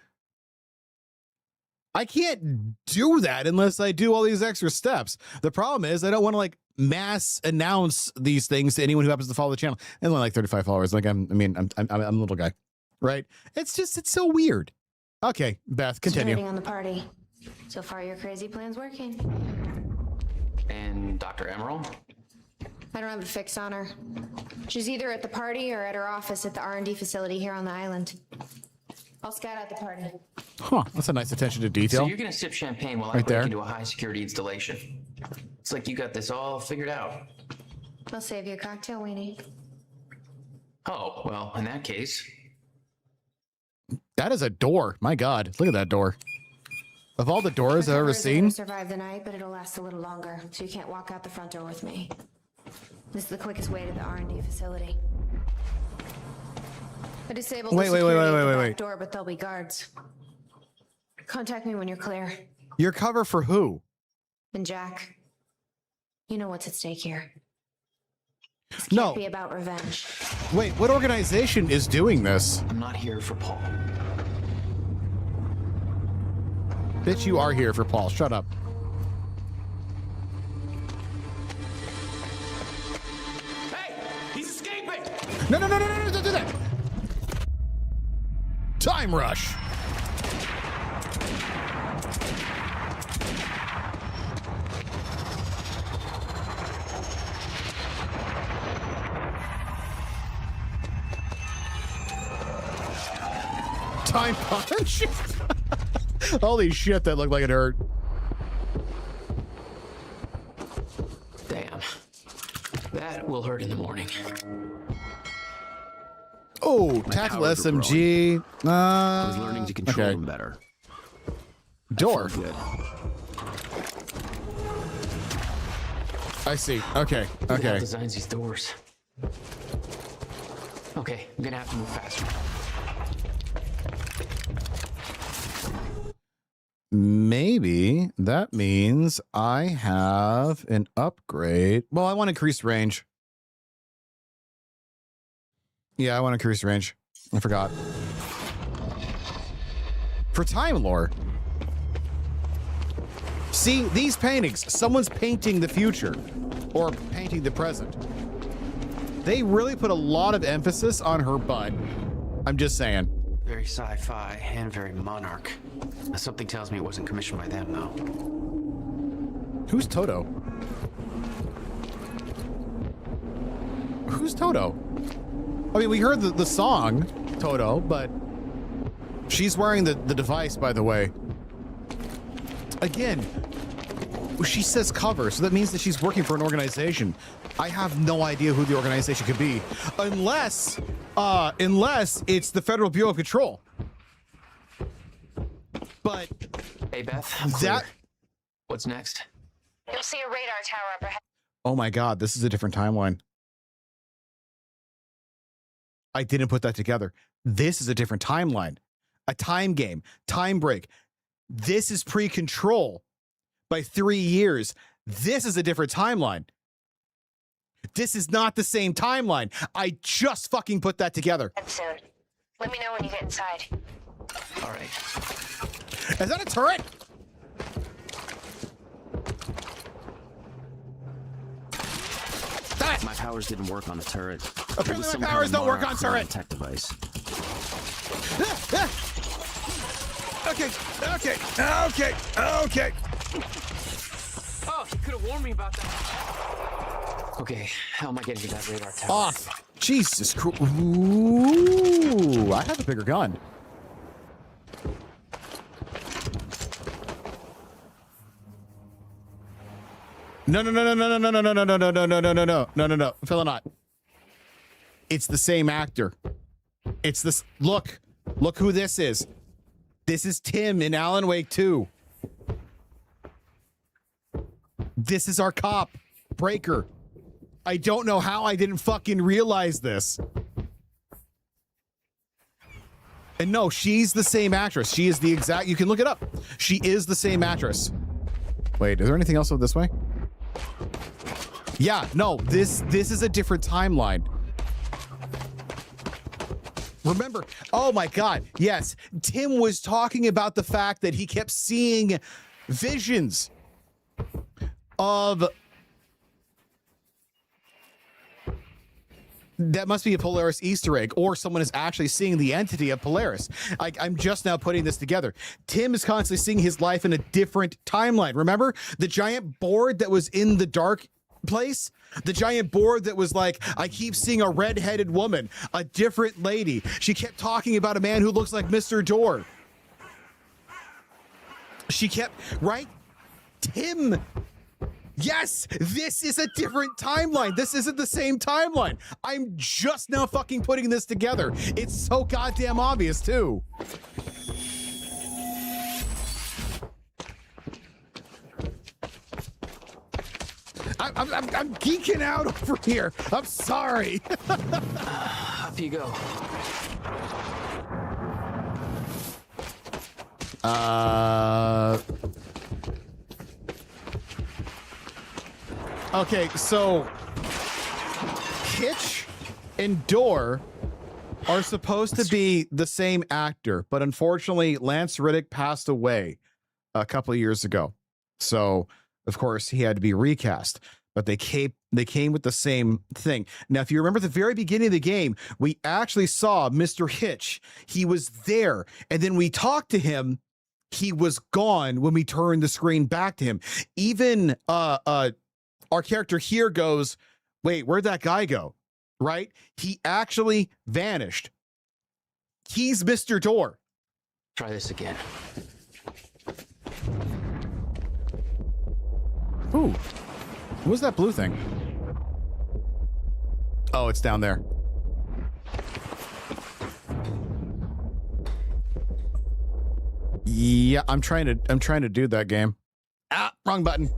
I can't do that unless I do all these extra steps. The problem is I don't want to like mass announce these things to anyone who happens to follow the channel. And only like 35 followers. Like I'm a little guy, right? It's so weird. Okay, Beth, continue. On the party. So far, your crazy plan's working. And Dr. Emerald? I don't have a fix on her. She's either at the party or at her office at the R&D facility here on the island. I'll scout out the party. Huh, that's a nice attention to detail. So you're gonna sip champagne while I Right break there. into a high security installation. It's like you got this all figured out. I'll save you a cocktail, Weenie. Oh, well, in that case. That is a door. My God, look at that door. Of all the doors I've ever seen. Survive the night, but it'll last a little longer, so you can't walk out the front door with me. This is the quickest way to the R&D facility. I disabled the security at the back door, but there'll be guards. Contact me when you're clear. Your cover for who? And Jack, you know what's at stake here. This No. can't be about revenge. Wait, what organization is doing this? I'm not here for Paul. Bitch, you are here for Paul. Shut up. Hey, he's escaping! No, don't do that. Time rush. Time punch. Holy shit, that looked like it hurt. Damn. That will hurt in the morning. Oh, tactical SMG. I was learning to control okay. them better. Door. Good. I see. Okay. Who the hell Okay. designs these doors? Okay, I'm gonna have to move faster. Maybe that means I have an upgrade. Well, I want increased range. Yeah, I want increased range. I forgot. For time lore. See, these paintings, someone's painting the future or painting the present. They really put a lot of emphasis on her butt. I'm just saying. Very sci-fi and very Monarch. Something tells me it wasn't commissioned by them, though. Who's Toto? Who's Toto? I mean, we heard the song, Toto, but she's wearing the device, by the way. Again, she says cover, so that means that she's working for an organization. I have no idea who the organization could be. Unless it's the Federal Bureau of Control. But hey Beth, I'm clear. What's next? You'll see a radar tower up ahead. Oh my God, this is a different timeline. I didn't put that together. This is a different timeline. A time game, time break. This is pre-control by 3 years. This is a different timeline. This is not the same timeline. I just fucking put that together. And soon. Let me know when you get inside. All right. Is that a turret? My powers didn't work on the turret. Apparently my powers don't work on turret. Tech device. Okay. Oh, you could have warned me about that. Okay, how am I getting to that radar tower? Off. Jesus Christ. Ooh, I have a bigger gun. No. Philonot. It's the same actor. It's this. Look who this is. This is Tim in Alan Wake 2. This is our cop, Breaker. I don't know how I didn't fucking realize this. And no, she's the same actress. She is the exact, you can look it up. She is the same actress. Wait, is there anything else over this way? Yeah, no, this is a different timeline. Remember, oh my God, yes, Tim was talking about the fact that he kept seeing visions of, that must be a Polaris Easter egg, or someone is actually seeing the entity of Polaris. I'm just now putting this together. Tim is constantly seeing his life in a different timeline. Remember the giant board that was in the dark place? The giant board that was like, I keep seeing a red-headed woman, a different lady. She kept talking about a man who looks like Mr. Door. She kept, right? Tim. Yes, this is a different timeline. This isn't the same timeline. I'm just now fucking putting this together. It's so goddamn obvious too. I'm geeking out over here. I'm sorry. Up you go. Okay, so Hitch and Door are supposed to be the same actor, but unfortunately Lance Riddick passed away a couple of years ago. So, of course, he had to be recast, but they came with the same thing. Now, if you remember the very beginning of the game, we actually saw Mr. Hitch. He was there, and then we talked to him. He was gone when we turned the screen back to him. Even our character here goes, wait, where'd that guy go? Right? He actually vanished. He's Mr. Door. Try this again. Ooh, what was that blue thing? Oh, it's down there. Yeah, I'm trying to do that game. Ah, wrong button.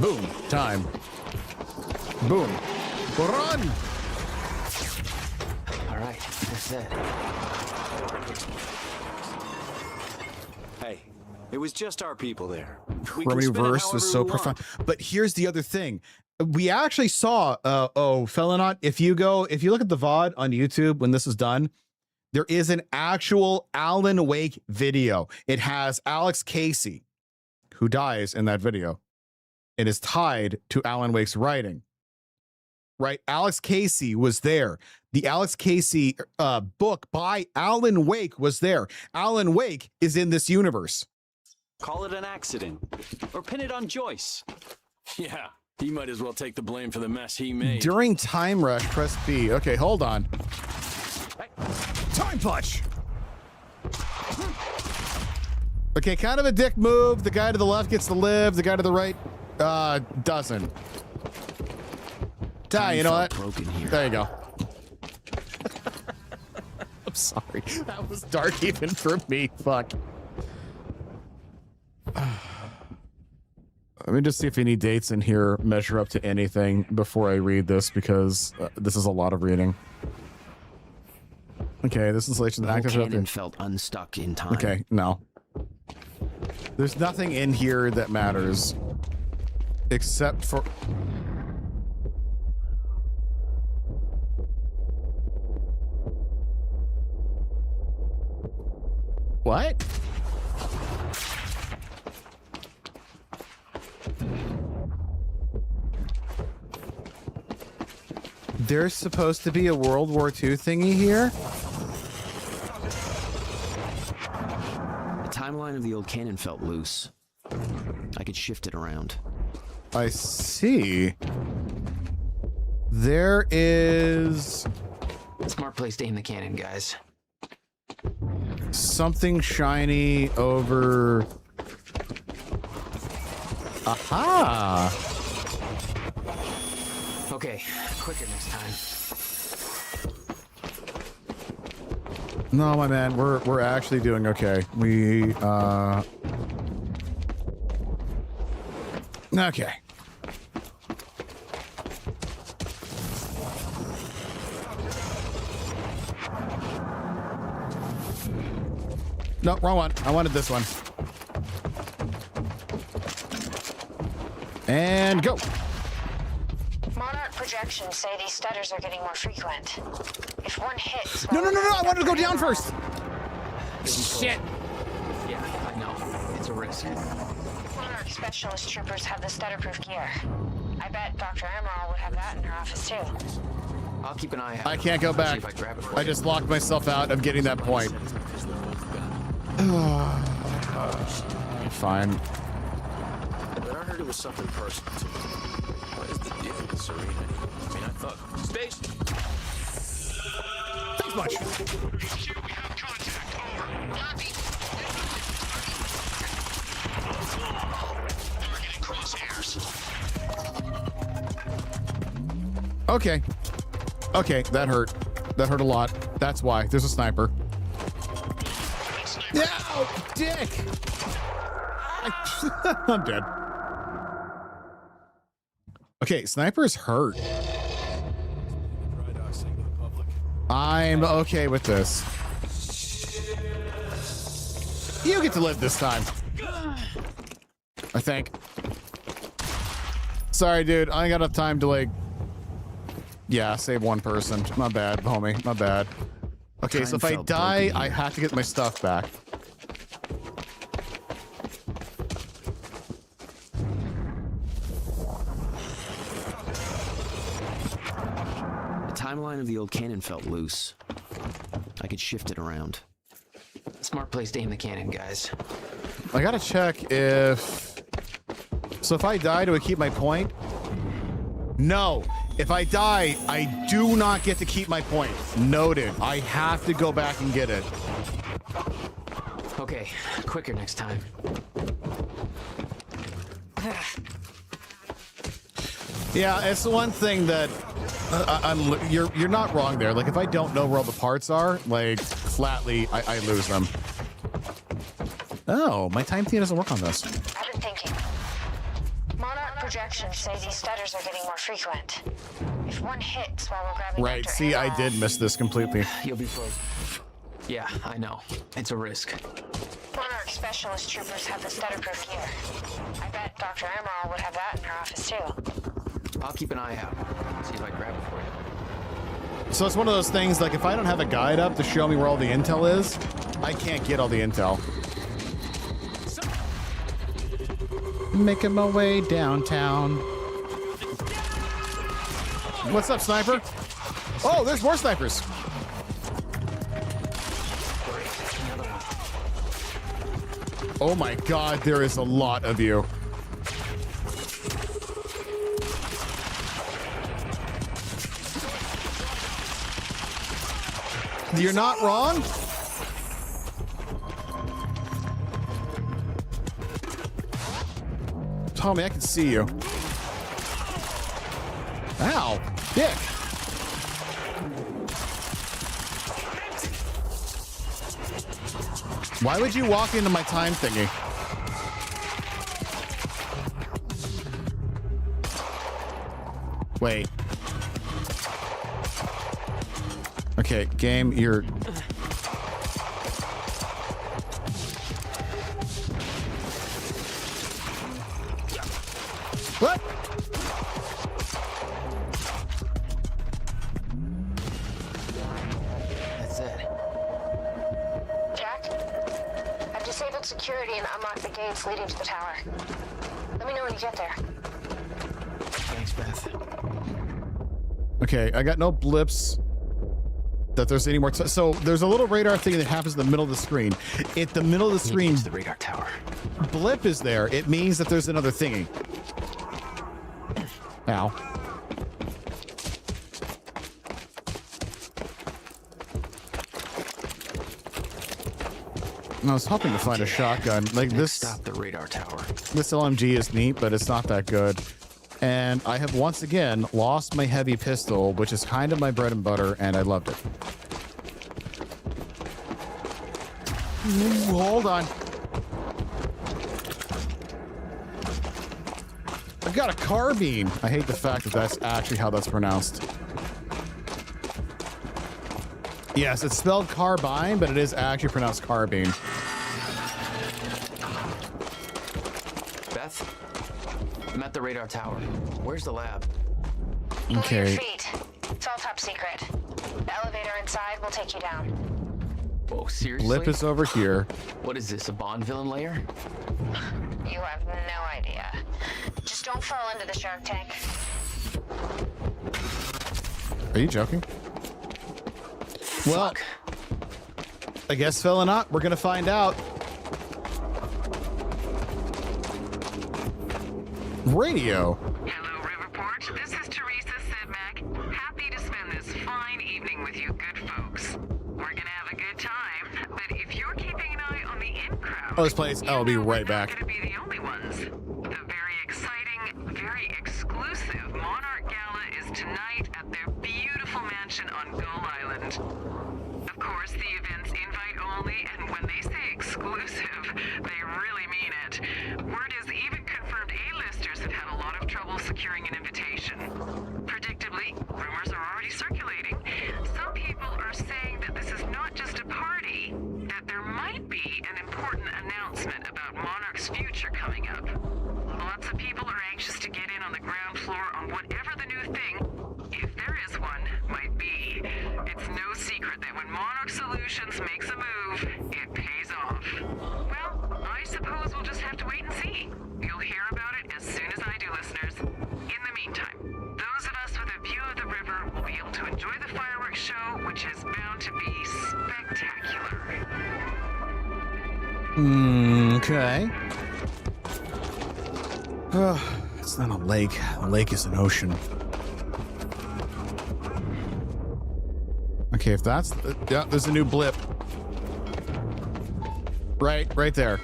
Boom, time. Boom. Run! All right, that's it. Hey, it was just our people there. We Remedy can spin it Verse however was so we want. profound. But here's the other thing. We actually saw, Felonot, if you look at the VOD on YouTube when this is done, there is an actual Alan Wake video. It has Alex Casey, who dies in that video. It is tied to Alan Wake's writing, right? Alex Casey was there. The Alex Casey book by Alan Wake was there. Alan Wake is in this universe. Call it an accident, or pin it on Joyce. Yeah, he might as well take the blame for the mess he made. During Time Rush, press B. Okay, hold on. Time Punch! Okay, kind of a dick move. The guy to the left gets to live. The guy to the right doesn't. You know what? Broken here. There you go. I'm sorry. That was dark even for me. Fuck. Let me just see if any dates in here measure up to anything before I read this, because this is a lot of reading. Okay, this installation The whole active. cannon felt unstuck in time. Okay, no. There's nothing in here that matters. Except for... What? There's supposed to be a World War II thingy here? The timeline of the old cannon felt loose. I could shift it around. I see. There is... Smart place to aim the cannon, guys. Something shiny over... Aha! Okay, quicker next time. No, my man, we're actually doing okay. We okay. No, wrong one. I wanted this one. And go. Monarch projections say these stutters are getting more frequent. If one hits... No, I wanted to go down first. Shit. Yeah, I know. It's a risk. Monarch specialist troopers have the stutterproof gear. I bet Dr. Emerald would have that in her office too. I'll keep an eye out. I can't go back. I just locked myself out of getting that point. Fine. But I heard it was something personal to me. What is the deal with Serena? I mean, I thought... Space! Thanks much. We have contact. Over. Targeting crosshairs. Okay. Okay, that hurt. That hurt a lot. That's why. There's a sniper. No, dick! I'm dead. Okay, snipers hurt. I'm okay with this. You get to live this time. I think. Sorry, dude. I ain't got enough time to, like... Yeah, save one person. My bad, homie. My bad. Okay, so if I die, I have to get my stuff back. The timeline of the old cannon felt loose. I could shift it around. Smart place to aim the cannon, guys. I gotta check if... So if I die, do I keep my point? No. If I die, I do not get to keep my point. Noted. I have to go back and get it. Okay, quicker next time. Yeah, it's the one thing that you're not wrong there. Like, if I don't know where all the parts are, like, flatly, I lose them. Oh, my time thing doesn't work on this. I've been thinking. Monarch projections say these stutters are getting more frequent. If one hits while we're grabbing Right, Dr. see, I Emerald, did miss this completely. You'll be frozen. Yeah, I know. It's a risk. Monarch specialist troopers have the stutterproof gear. I bet Dr. Emerald would have that in her office too. I'll keep an eye out. See if I grab it for you. So it's one of those things, like, if I don't have a guide up to show me where all the intel is, I can't get all the intel. Making my way downtown. What's up, sniper? Oh, there's more snipers. Oh my god, there is a lot of you. You're not wrong. Tommy, I can see you. Ow, dick. Why would you walk into my time thingy? Wait. Okay, game, you're... What? That's it. Jack, I've disabled security and unlocked the gates leading to the tower. Let me know when you get there. Thanks, Beth. Okay, I got no blips that there's any more. So there's a little radar thing that happens in the middle of the screen. At the middle of the screen, the radar tower. Blip is there. It means that there's another thingy. Ow. I was hoping to find a shotgun like this. Stop the radar tower. This LMG is neat, but it's not that good. And I have once again lost my heavy pistol, which is kind of my bread and butter, and I loved it. Ooh, hold on. I've got a carbine. I hate the fact that that's actually how that's pronounced. Yes, it's spelled carbine, but it is actually pronounced carbine. Beth, I'm at the radar tower. Where's the lab? Okay. Move your feet. It's all top secret. The elevator inside will take you down. Whoa, seriously? Blip is over here. What is this, a Bond villain lair? You have no idea. Just don't fall into the shark tank. Are you joking? Well, I guess fell or not, we're gonna find out. Radio. Hello, Riverport. This is Teresa Sidmack. Happy to spend this fine evening with you good folks. We're gonna have a good time, but if you're keeping an eye on the in-crowd... Oh, this place. I'll be right back. ...gonna be the only ones. The very exciting, very exclusive Monarch Gala is tonight at their beautiful mansion on Gull Island. Of course, the event's invite only, and when they say exclusive, they really mean it. Word is even confirmed A-listers have had a lot of trouble securing an invitation. Predictably, rumors are already circulating. Some people are saying that this is not just a party, that there might be an important announcement about Monarch's future coming up. Lots of people are anxious to get in on the ground floor on whatever the new thing, if there is one, might be. It's no secret that when Monarch Solutions makes a move, it pays off. Well, I suppose we'll just have to wait and see. You'll hear about it as soon as I do, listeners. In the meantime, those of us with a view of the river will be able to enjoy the fireworks show, which is bound to be spectacular. Okay. It's not a lake. A lake is an ocean. Okay, if that's... yeah, there's a new blip. Right there.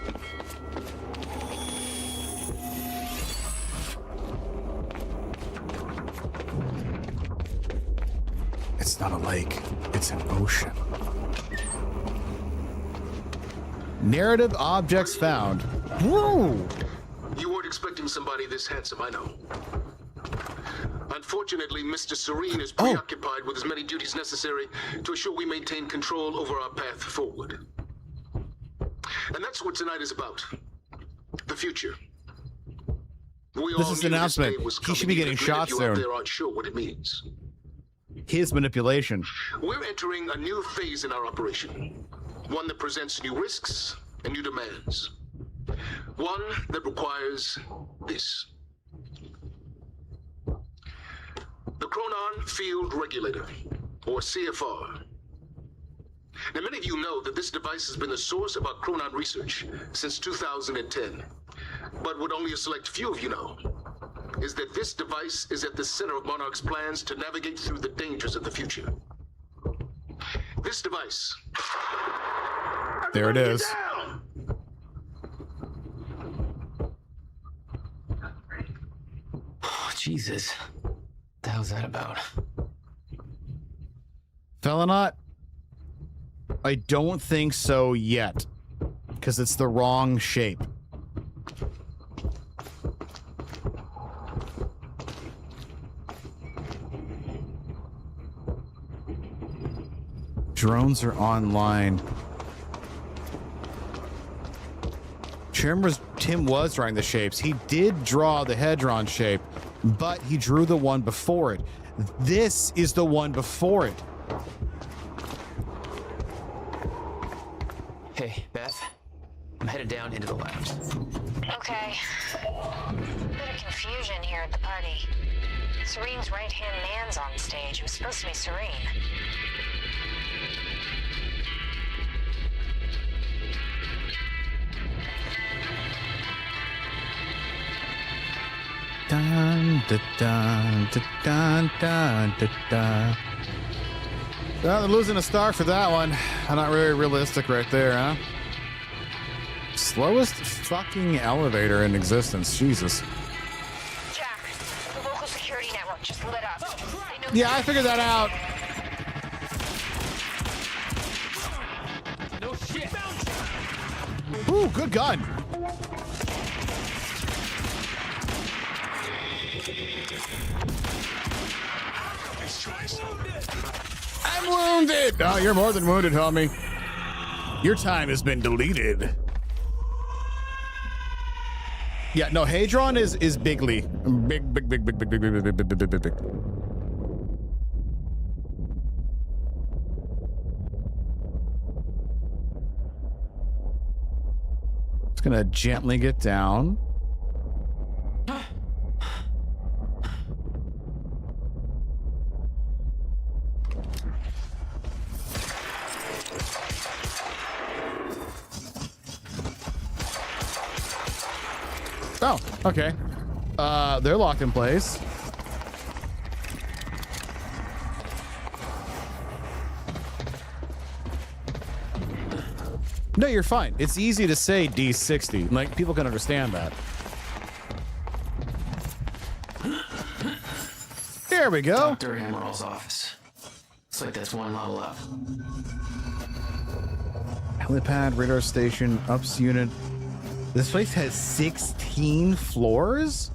It's not a lake. It's an ocean. Narrative objects found. Whoa! You weren't expecting somebody this handsome, I know. Unfortunately, Mr. Serene is preoccupied with as many duties necessary to assure we maintain control over our path forward. And that's what tonight is about. The future. This is an announcement. He should be getting shot soon. There aren't sure what it means. His manipulation. We're entering a new phase in our operation. One that presents new risks and new demands. One that requires this. The Chronon Field Regulator, or CFR. Now, many of you know that this device has been the source of our Chronon research since 2010. But what only a select few of you know is that this device is at the center of Monarch's plans to navigate through the dangers of the future. This device... There it is. Oh, Jesus. What the hell's that about? Felonot? I don't think so yet. because it's the wrong shape. Drones are online. Tim was drawing the shapes. He did draw the Hedron shape, but he drew the one before it. This is the one before it. Hey, Beth. I'm headed down into the labs. Okay. Bit of confusion here at the party. Serene's right-hand man's on stage. It was supposed to be Serene. Dun, da, dun, da, dun, dun, da, dun. Well, they're losing a star for that one. Not very realistic right there, huh? Slowest fucking elevator in existence. Jesus. Jack, the local security network just lit up. Yeah, I figured that out. No shit. Ooh, good gun. I'm wounded. Oh, you're more than wounded, homie. Your time has been deleted. Yeah, no, Hadron is bigly. Big. Just gonna gently get down. Oh, okay. They're locked in place. No, you're fine. It's easy to say D60. Like, people can understand that. There we go. Dr. Hammerall's office. Looks like that's one level up. Helipad, radar station, ups unit. This place has 16 floors?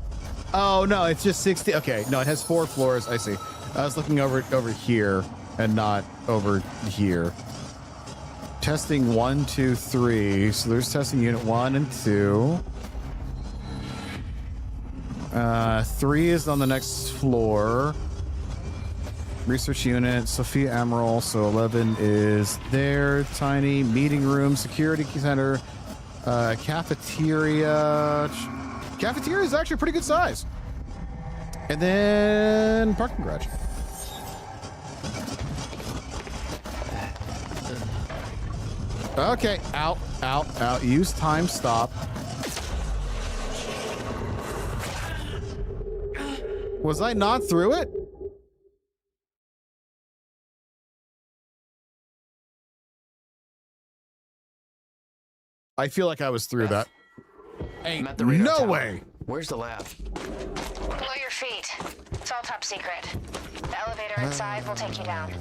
Oh, no, it's just 16. Okay, no, it has 4 floors. I see. I was looking over here and not over here. Testing 1, 2, 3. So there's testing unit 1 and 2. 3 is on the next floor. Research unit, Sophia Amaral. So 11 is there. Tiny meeting room, security center. Cafeteria. Cafeteria is actually a pretty good size. And then parking garage. Okay, out. Use time stop. Was I not through it? I feel like I was through that. I'm at the radar No tower. way. Where's the lab? Below your feet. It's all top secret. The elevator inside will take you down.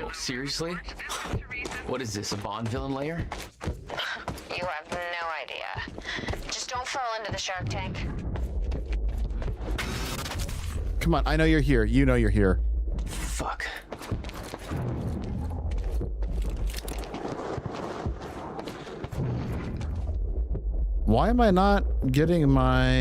Oh, seriously? What is this, a Bond villain lair? You have no idea. Just don't fall into the shark tank. Come on, I know you're here. You know you're here. Fuck. Why am I not getting my...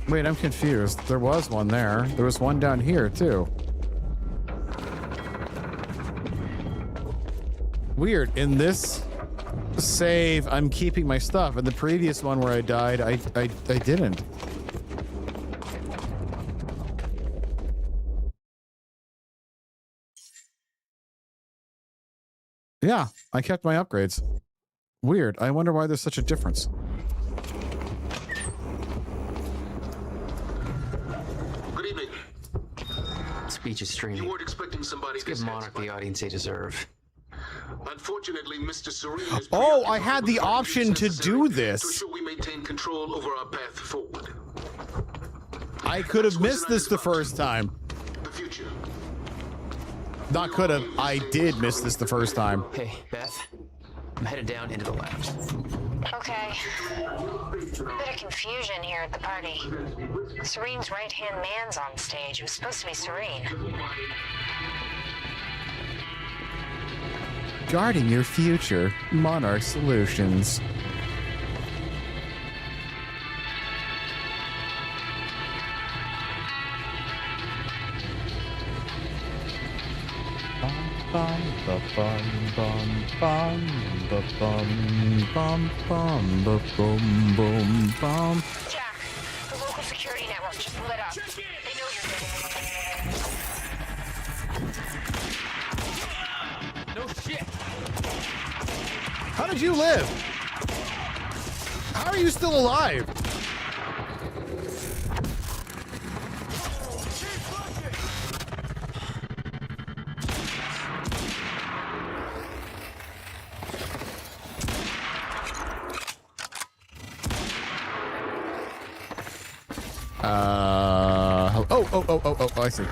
Wait, I'm confused. There was one there. There was one down here, too. Weird. In this save, I'm keeping my stuff. In the previous one where I died, I didn't. Yeah, I kept my upgrades. Weird. I wonder why there's such a difference. Good evening. Speech is streaming. You weren't expecting somebody Let's give Monarch the audience they deserve. Unfortunately, Mr. Serene is Oh, I had the option to do to this. ensure we maintain control over our path forward. I could have missed this the first time. future. Not could have. I did miss this the first time. Hey, Beth. I'm headed down into the labs. Okay. Bit of confusion here at the party. Serene's right-hand man's on stage. It was supposed to be Serene. Guarding your future, Monarch Solutions. Bum bum bum bum bum bum bum bum bum bum bum. Jack, the local security network just lit up. They know you're there. No shit. How did you live? How are you still alive? Oh, I see.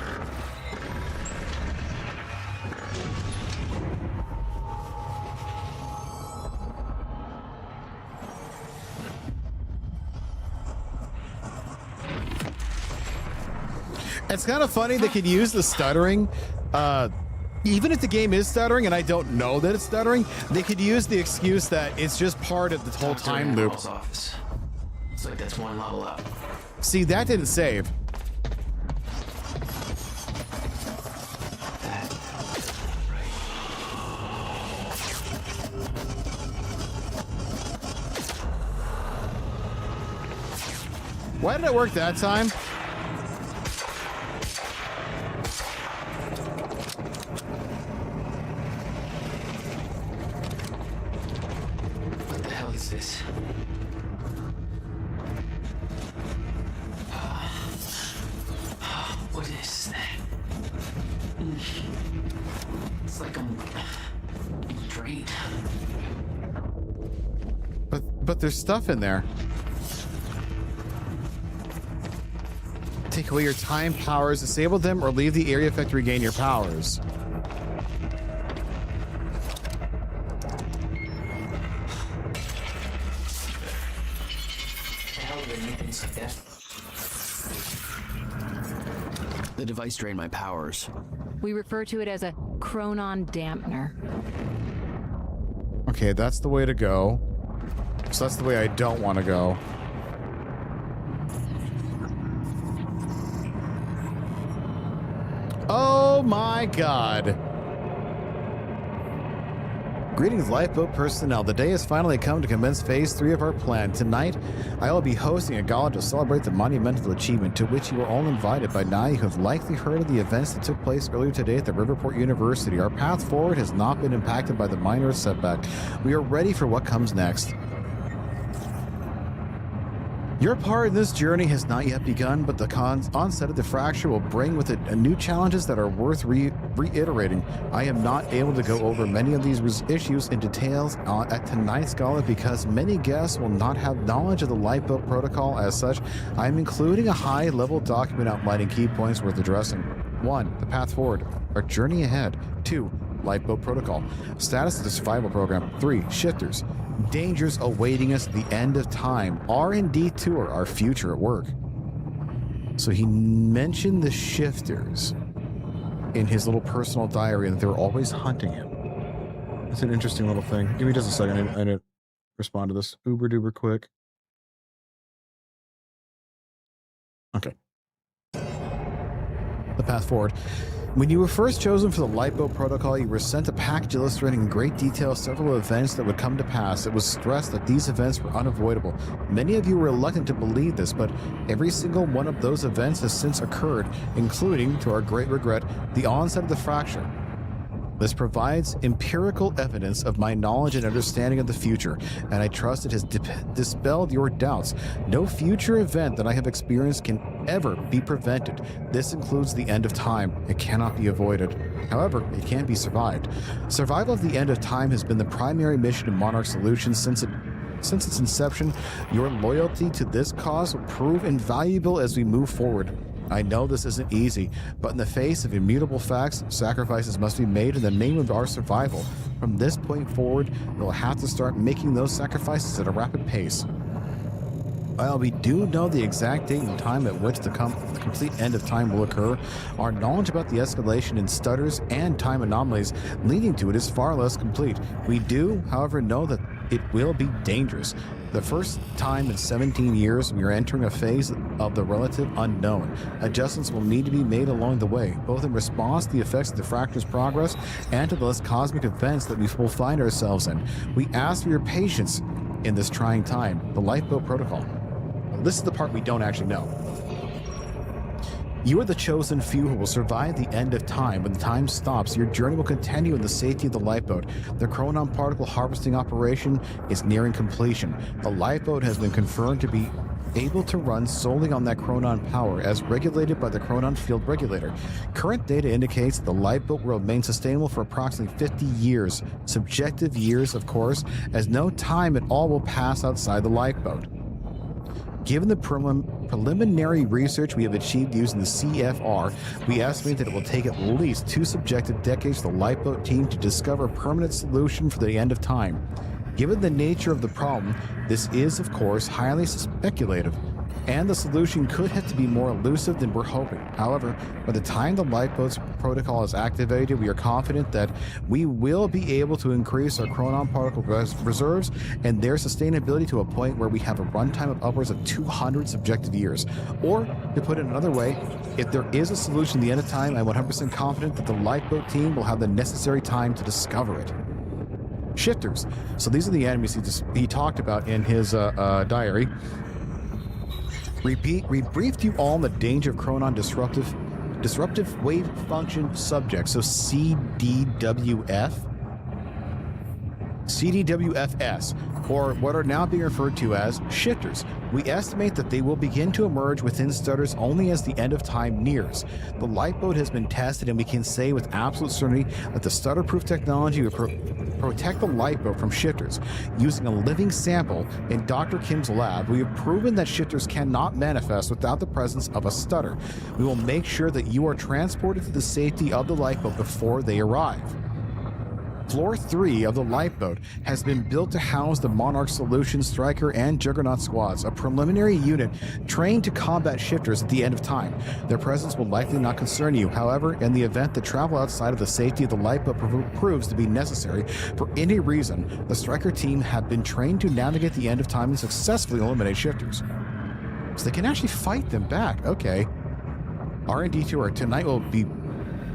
It's kind of funny they could use the stuttering, even if the game is stuttering and I don't know that it's stuttering, they could use the excuse that it's just part of the whole time loop. Office. Looks like that's one level up. See, that didn't save. Why did it work that time? What the hell is this? What is that? It's like I'm drained. But there's stuff in there. Take away your time powers, disable them, or leave the area effect to regain your powers. The device drained my powers. We refer to it as a chronon dampener. Okay, that's the way to go. So that's the way I don't want to go. Oh my God. Greetings, Lifeboat personnel. The day has finally come to commence Phase 3 of our plan. Tonight, I will be hosting a gala to celebrate the monumental achievement to which you are all invited. By now, you have likely heard of the events that took place earlier today at the Riverport University. Our path forward has not been impacted by the minor setback. We are ready for what comes next. Your part in this journey has not yet begun, but the onset of the fracture will bring with it new challenges that are worth reiterating. I am not able to go over many of these issues in details at tonight's gala because many guests will not have knowledge of the Lifeboat Protocol. As such, I am including a high-level document outlining key points worth addressing. 1. The path forward. Our journey ahead. 2. Lifeboat Protocol. Status of the survival program. 3. Shifters. Dangers awaiting us at the end of time. R&D tour, our future at work. So he mentioned the shifters in his little personal diary and that they were always hunting him. It's an interesting little thing. Give me just a second. I need to respond to this uber duper quick. Okay. The path forward. When you were first chosen for the Lifeboat Protocol, you were sent a package illustrating in great detail several events that would come to pass. It was stressed that these events were unavoidable. Many of you were reluctant to believe this, but every single one of those events has since occurred, including, to our great regret, the onset of the fracture. This provides empirical evidence of my knowledge and understanding of the future, and I trust it has dispelled your doubts. No future event that I have experienced can ever be prevented. This includes the end of time. It cannot be avoided. However, it can be survived. Survival of the end of time has been the primary mission of Monarch Solutions since its inception. Your loyalty to this cause will prove invaluable as we move forward. I know this isn't easy, but in the face of immutable facts, sacrifices must be made in the name of our survival. From this point forward, we'll have to start making those sacrifices at a rapid pace. While we do know the exact date and time at which the complete end of time will occur, our knowledge about the escalation in stutters and time anomalies leading to it is far less complete. We do, however, know that it will be dangerous. The first time in 17 years, we are entering a phase of the relative unknown. Adjustments will need to be made along the way, both in response to the effects of the fracture's progress and to the less cosmic events that we will find ourselves in. We ask for your patience in this trying time. The Lifeboat Protocol. This is the part we don't actually know. You are the chosen few who will survive the end of time. When the time stops, your journey will continue in the safety of the lifeboat. The chronon particle harvesting operation is nearing completion. The lifeboat has been confirmed to be able to run solely on that chronon power, as regulated by the chronon field regulator. Current data indicates the lifeboat will remain sustainable for approximately 50 years. Subjective years, of course, as no time at all will pass outside the lifeboat. Given the preliminary research we have achieved using the CFR, we estimate that it will take at least 2 subjective decades for the lifeboat team to discover a permanent solution for the end of time. Given the nature of the problem, this is, of course, highly speculative, and the solution could have to be more elusive than we're hoping. However, by the time the lifeboat's protocol is activated, we are confident that we will be able to increase our chronon particle reserves and their sustainability to a point where we have a runtime of upwards of 200 subjective years. Or, to put it another way, if there is a solution at the end of time, I'm 100% confident that the lifeboat team will have the necessary time to discover it. Shifters. So these are the enemies he talked about in his diary. We briefed you all on the danger of chronon disruptive wave function subjects, so CDWFS, or what are now being referred to as shifters. We estimate that they will begin to emerge within stutters only as the end of time nears. The lifeboat has been tested, and we can say with absolute certainty that the stutter-proof technology will protect the lifeboat from shifters. Using a living sample in Dr. Kim's lab, we have proven that shifters cannot manifest without the presence of a stutter. We will make sure that you are transported to the safety of the lifeboat before they arrive. Floor 3 of the lifeboat has been built to house the Monarch Solution, Striker, and Juggernaut squads, a preliminary unit trained to combat shifters at the end of time. Their presence will likely not concern you. However, in the event that travel outside of the safety of the lifeboat proves to be necessary for any reason, the Striker team have been trained to navigate the end of time and successfully eliminate shifters. So they can actually fight them back. Okay. R&D tour. Tonight will be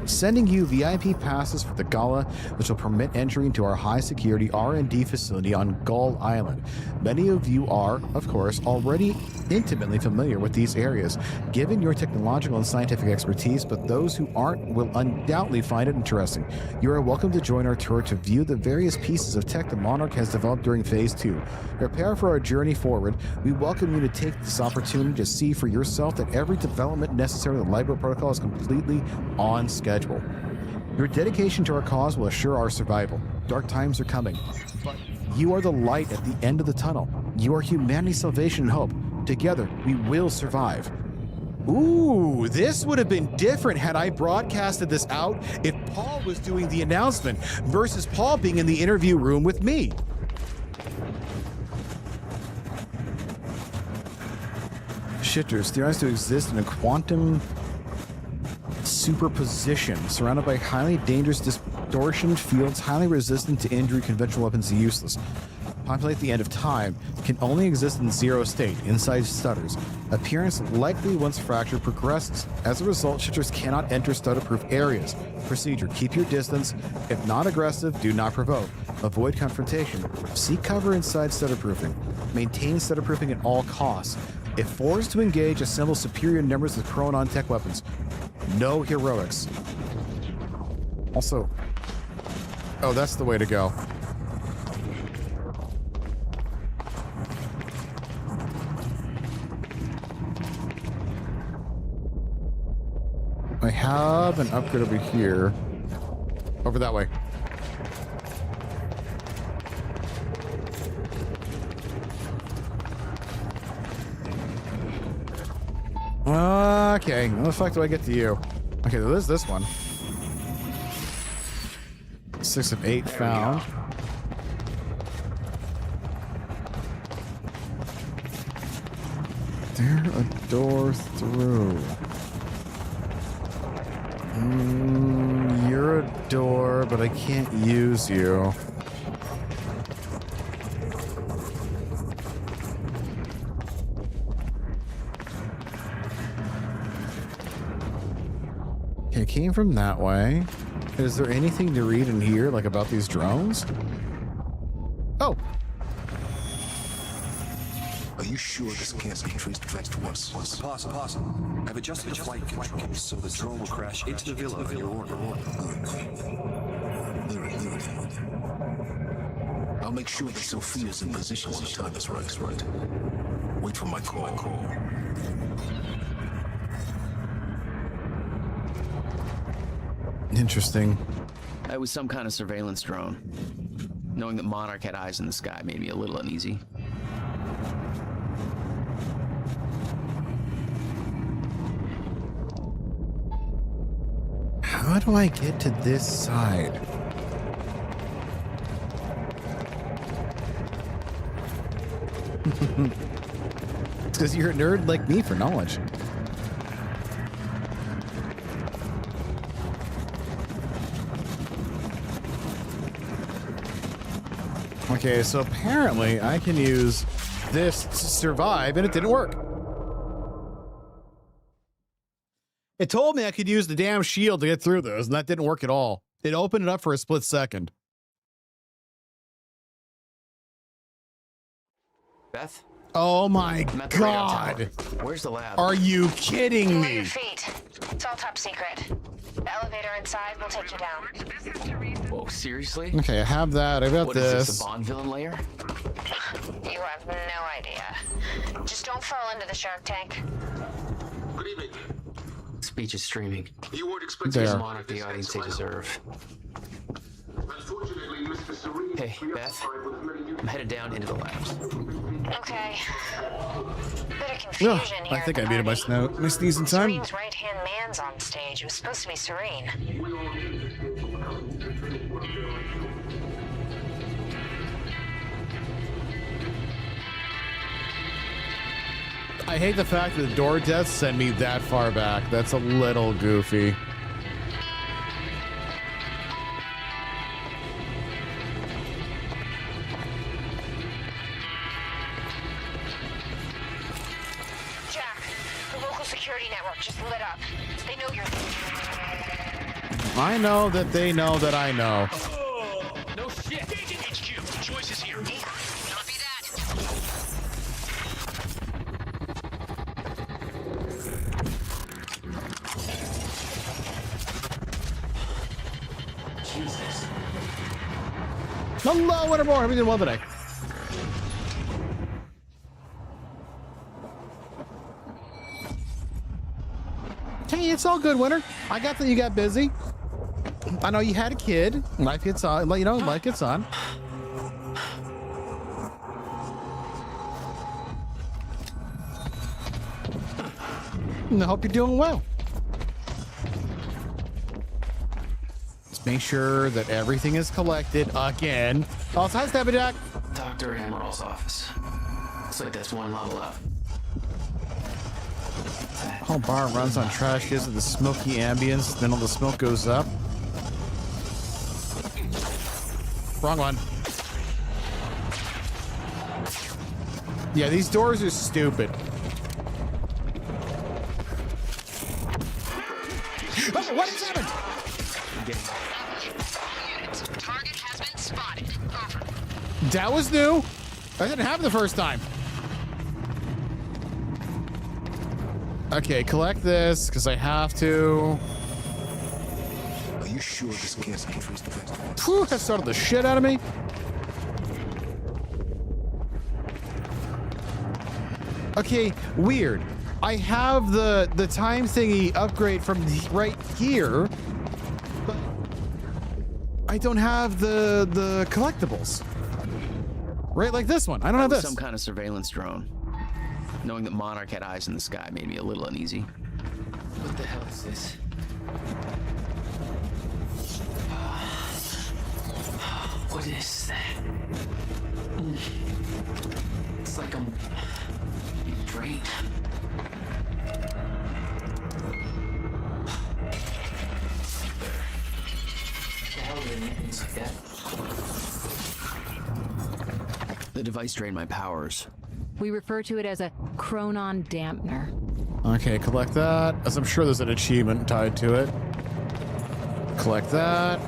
sending you VIP passes for the gala, which will permit entry into our high-security R&D facility on Gull Island. Many of you are, of course, already intimately familiar with these areas, given your technological and scientific expertise, but those who aren't will undoubtedly find it interesting. You are welcome to join our tour to view the various pieces of tech the Monarch has developed during Phase 2. Prepare for our journey forward. We welcome you to take this opportunity to see for yourself that every development necessary to the Lifeboat Protocol is completely on schedule. Your dedication to our cause will assure our survival. Dark times are coming, but you are the light at the end of the tunnel. You are humanity's salvation and hope. Together, we will survive. Ooh, this would have been different had I broadcasted this out if Paul was doing the announcement versus Paul being in the interview room with me. Shifters theorized to exist in a quantum superposition, surrounded by highly dangerous distortion fields, highly resistant to injury, conventional weapons are useless. Populate the end of time, can only exist in zero state, inside stutters. Appearance likely once fracture progresses. As a result, shifters cannot enter stutter-proof areas. Procedure: keep your distance. If not aggressive, do not provoke. Avoid confrontation. Seek cover inside stutterproofing. Maintain stutterproofing at all costs. If forced to engage, assemble superior numbers of chronon tech weapons. No heroics. Also, oh, that's the way to go. I have an upgrade over here. Over that way. Okay, how the fuck do I get to you? Okay, there's this one. 6 of 8 found. There a door through? You're a door, but I can't use you. Okay, it came from that way. Is there anything to read in here, like about these drones? Oh! Are you sure this can't be traced back to us? Possible. I've adjusted the flight controls so the drone will crash into the villa in your order. Very good. I'll make sure that Sophia's in position when the time is right. Wait for my call. Interesting. It was some kind of surveillance drone. Knowing that Monarch had eyes in the sky made me a little uneasy. How do I get to this side? It's because you're a nerd like me for knowledge. Okay, so apparently I can use this to survive, and it didn't work. It told me I could use the damn shield to get through those, and that didn't work at all. It opened it up for a split second. Beth? Oh my god! Where's the lab? Are you kidding On me? your feet. It's all top secret. The elevator inside will take you down. Whoa, seriously? Okay, I have that. I got What this. is this, a Bond villain layer? You have no idea. Just don't fall into the shark tank. Good evening. Speech is streaming. You weren't expecting There. Give Monarch the audience they deserve. Unfortunately, Mr. Serene. Hey, Beth. I'm headed down into the labs. Okay. Bit of Ugh, confusion here. I think I made it my sneezing time. Serene's right-hand man's on stage. It was supposed to be Serene. I hate the fact that the door deaths send me that far back. That's a little goofy. Jack, the local security network just lit up. They know you're... I know that they know that I know. No shit. HQ, Joyce is here. Copy that. Jesus. Hello, Wintermore. How are we doing well today? Hey, it's all good, Winter. I got that you got busy. I know you had a kid. Life gets on. You know, life gets on. And I hope you're doing well. Let's make sure that everything is collected again. Also, hi, Stabby Jack. Dr. Emerald's office. Looks like that's one level up. Whole bar runs on trash gives it the smoky ambience, then all the smoke goes up. Wrong one. Yeah, these doors are stupid. Oh, what has happened? Target has been spotted. Over. That was new. That didn't happen the first time. Okay, collect this, because I have to. Are you sure this can't be traced back to us? Whew, that startled the shit out of me. Okay, weird. I have the time thingy upgrade from right here, but I don't have the collectibles. Right, like this one. I don't have this. Some kind of surveillance drone. Knowing that Monarch had eyes in the sky made me a little uneasy. What the hell is this? What is that? It's like I'm being drained. The hell do they make things like that? The device drained my powers. We refer to it as a chronon dampener. Okay, collect that, as I'm sure there's an achievement tied to it. Collect that.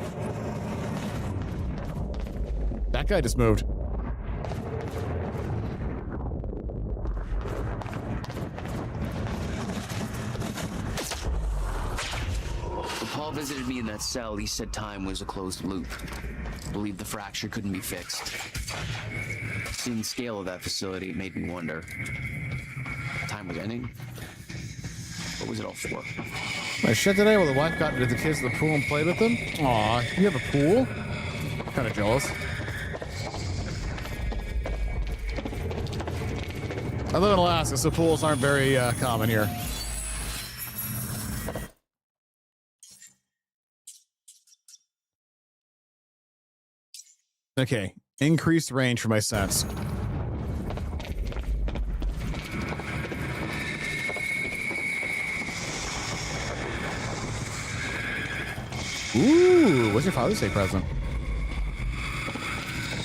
That guy just moved. When Paul visited me in that cell, he said time was a closed loop. Believed the fracture couldn't be fixed. Seeing the scale of that facility, it made me wonder. Time was ending? What was it all for? My shit today while the wife got into the kids to the pool and played with them? Aw, you have a pool? Kinda jealous. I live in Alaska, so pools aren't very common here. Okay, increased range for my sense. Ooh, what's your Father's Day present?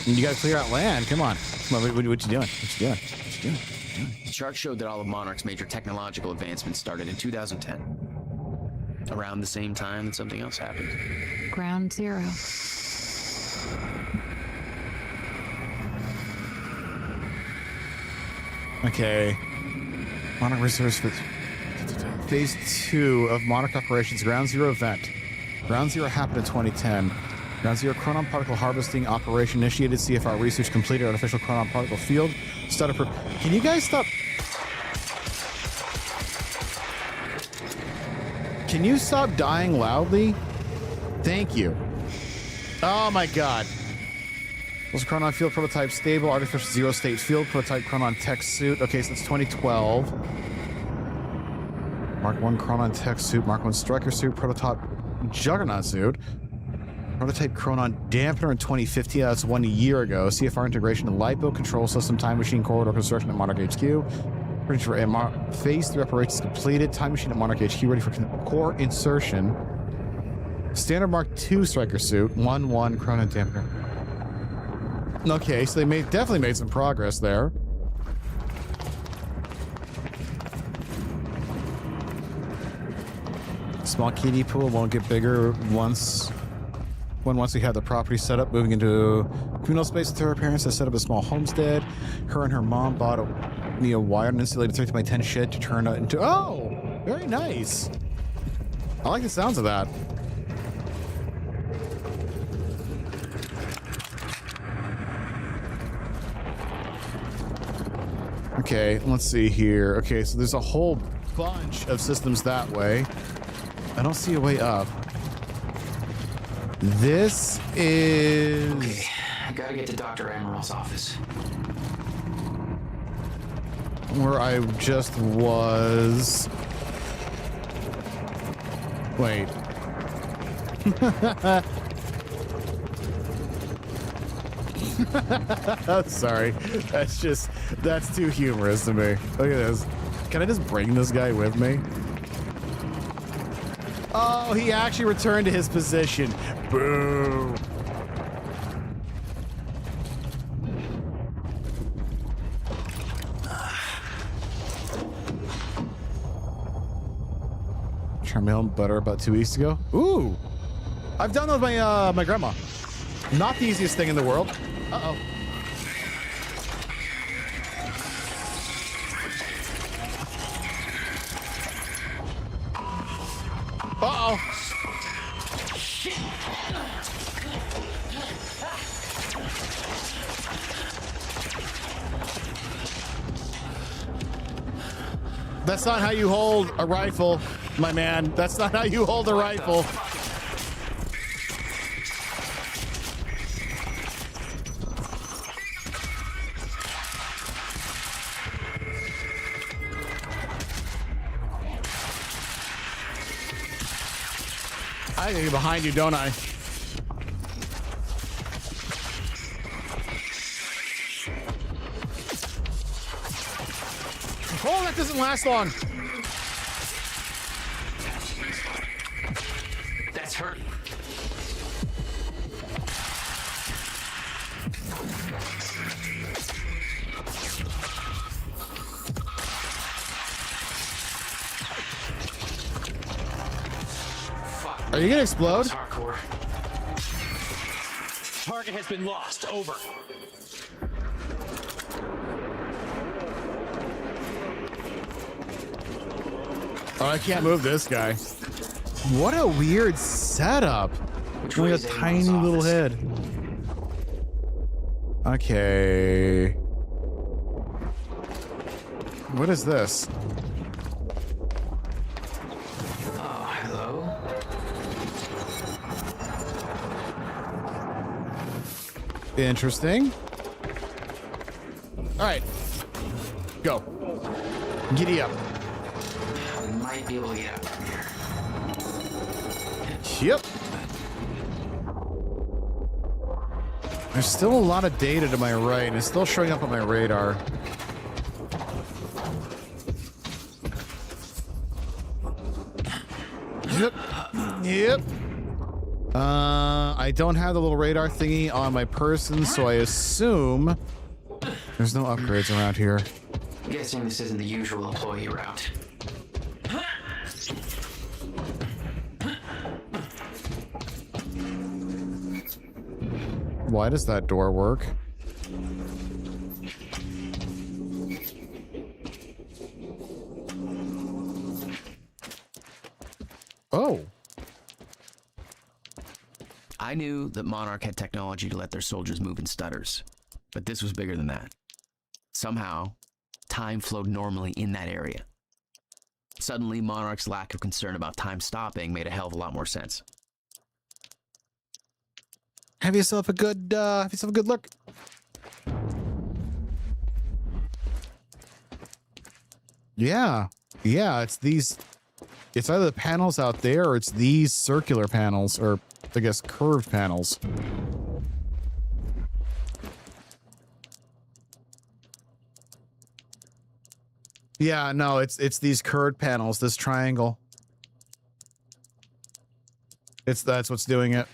You gotta clear out land. Come on. Come on, what you doing? What you doing? What you doing? The chart showed that all of Monarch's major technological advancements started in 2010. Around the same time that something else happened. Ground zero. Okay. Monarch reserves for phase 2 of Monarch operations. Ground zero event. Ground zero happened in 2010. Ground zero chronon particle harvesting operation initiated. CFR research completed. Artificial chronon particle field. Started. Can you guys stop? Can you stop dying loudly? Thank you. Oh my god. Was Chronon field prototype stable, artificial zero state field prototype Chronon tech suit. Okay, so it's 2012. Mark 1 Chronon tech suit, Mark 1 striker suit, prototype Juggernaut suit. Prototype Chronon dampener in 2015. That's 1 year ago. CFR integration and lipo control system, time machine corridor construction at Monarch HQ. Ready for phase 3 operations completed. Time machine at Monarch HQ ready for core insertion. Standard Mark 2 striker suit, 1-1 Chronon dampener. Okay, so they definitely made some progress there. Small kiddie pool won't get bigger once we have the property set up. Moving into communal space with her parents to set up a small homestead. Her and her mom bought a wired and insulated 30x10 shed to turn it into. Oh, very nice. I like the sounds of that. Okay, let's see here. Okay, so there's a whole bunch of systems that way. I don't see a way up. This is... Okay, I gotta get to Dr. Amaril's office. Where I just was... Wait. Sorry. That's too humorous to me. Look at this. Can I just bring this guy with me? Oh, he actually returned to his position. Boo. Turned my own butter about 2 weeks ago. Ooh. I've done that with my grandma. Not the easiest thing in the world. Uh-oh. Uh-oh. That's not how you hold a rifle, my man. That's not how you hold a rifle. I gotta get behind you, don't I? Oh, that doesn't last long. That's hurting. Are you gonna explode? Hardcore. Target has been lost. Over. Oh, I can't move this guy. What a weird setup. Only a tiny little head. Okay. What is this? Oh, hello. Interesting. All right. Go. Giddy up. Might be able to get out from here. Yep. There's still a lot of data to my right, and it's still showing up on my radar. Yep. Yep. I don't have the little radar thingy on my person, so I assume there's no upgrades around here. I'm guessing this isn't the usual employee route. Why does that door work? Oh. I knew that Monarch had technology to let their soldiers move in stutters, but this was bigger than that. Somehow, time flowed normally in that area. Suddenly, Monarch's lack of concern about time stopping made a hell of a lot more sense. Have yourself a good look. Yeah, it's either the panels out there or it's these circular panels, or I guess curved panels. Yeah, no, it's these curved panels, this triangle. That's what's doing it.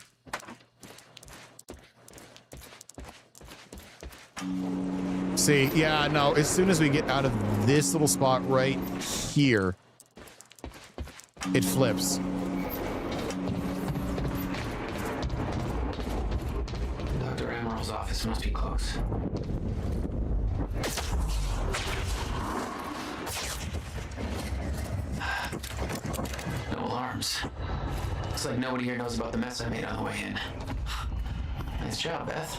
See, yeah, no, as soon as we get out of this little spot right here, it flips. Dr. Emerald's office must be close. No alarms. Looks like nobody here knows about the mess I made on the way in. Nice job, Beth.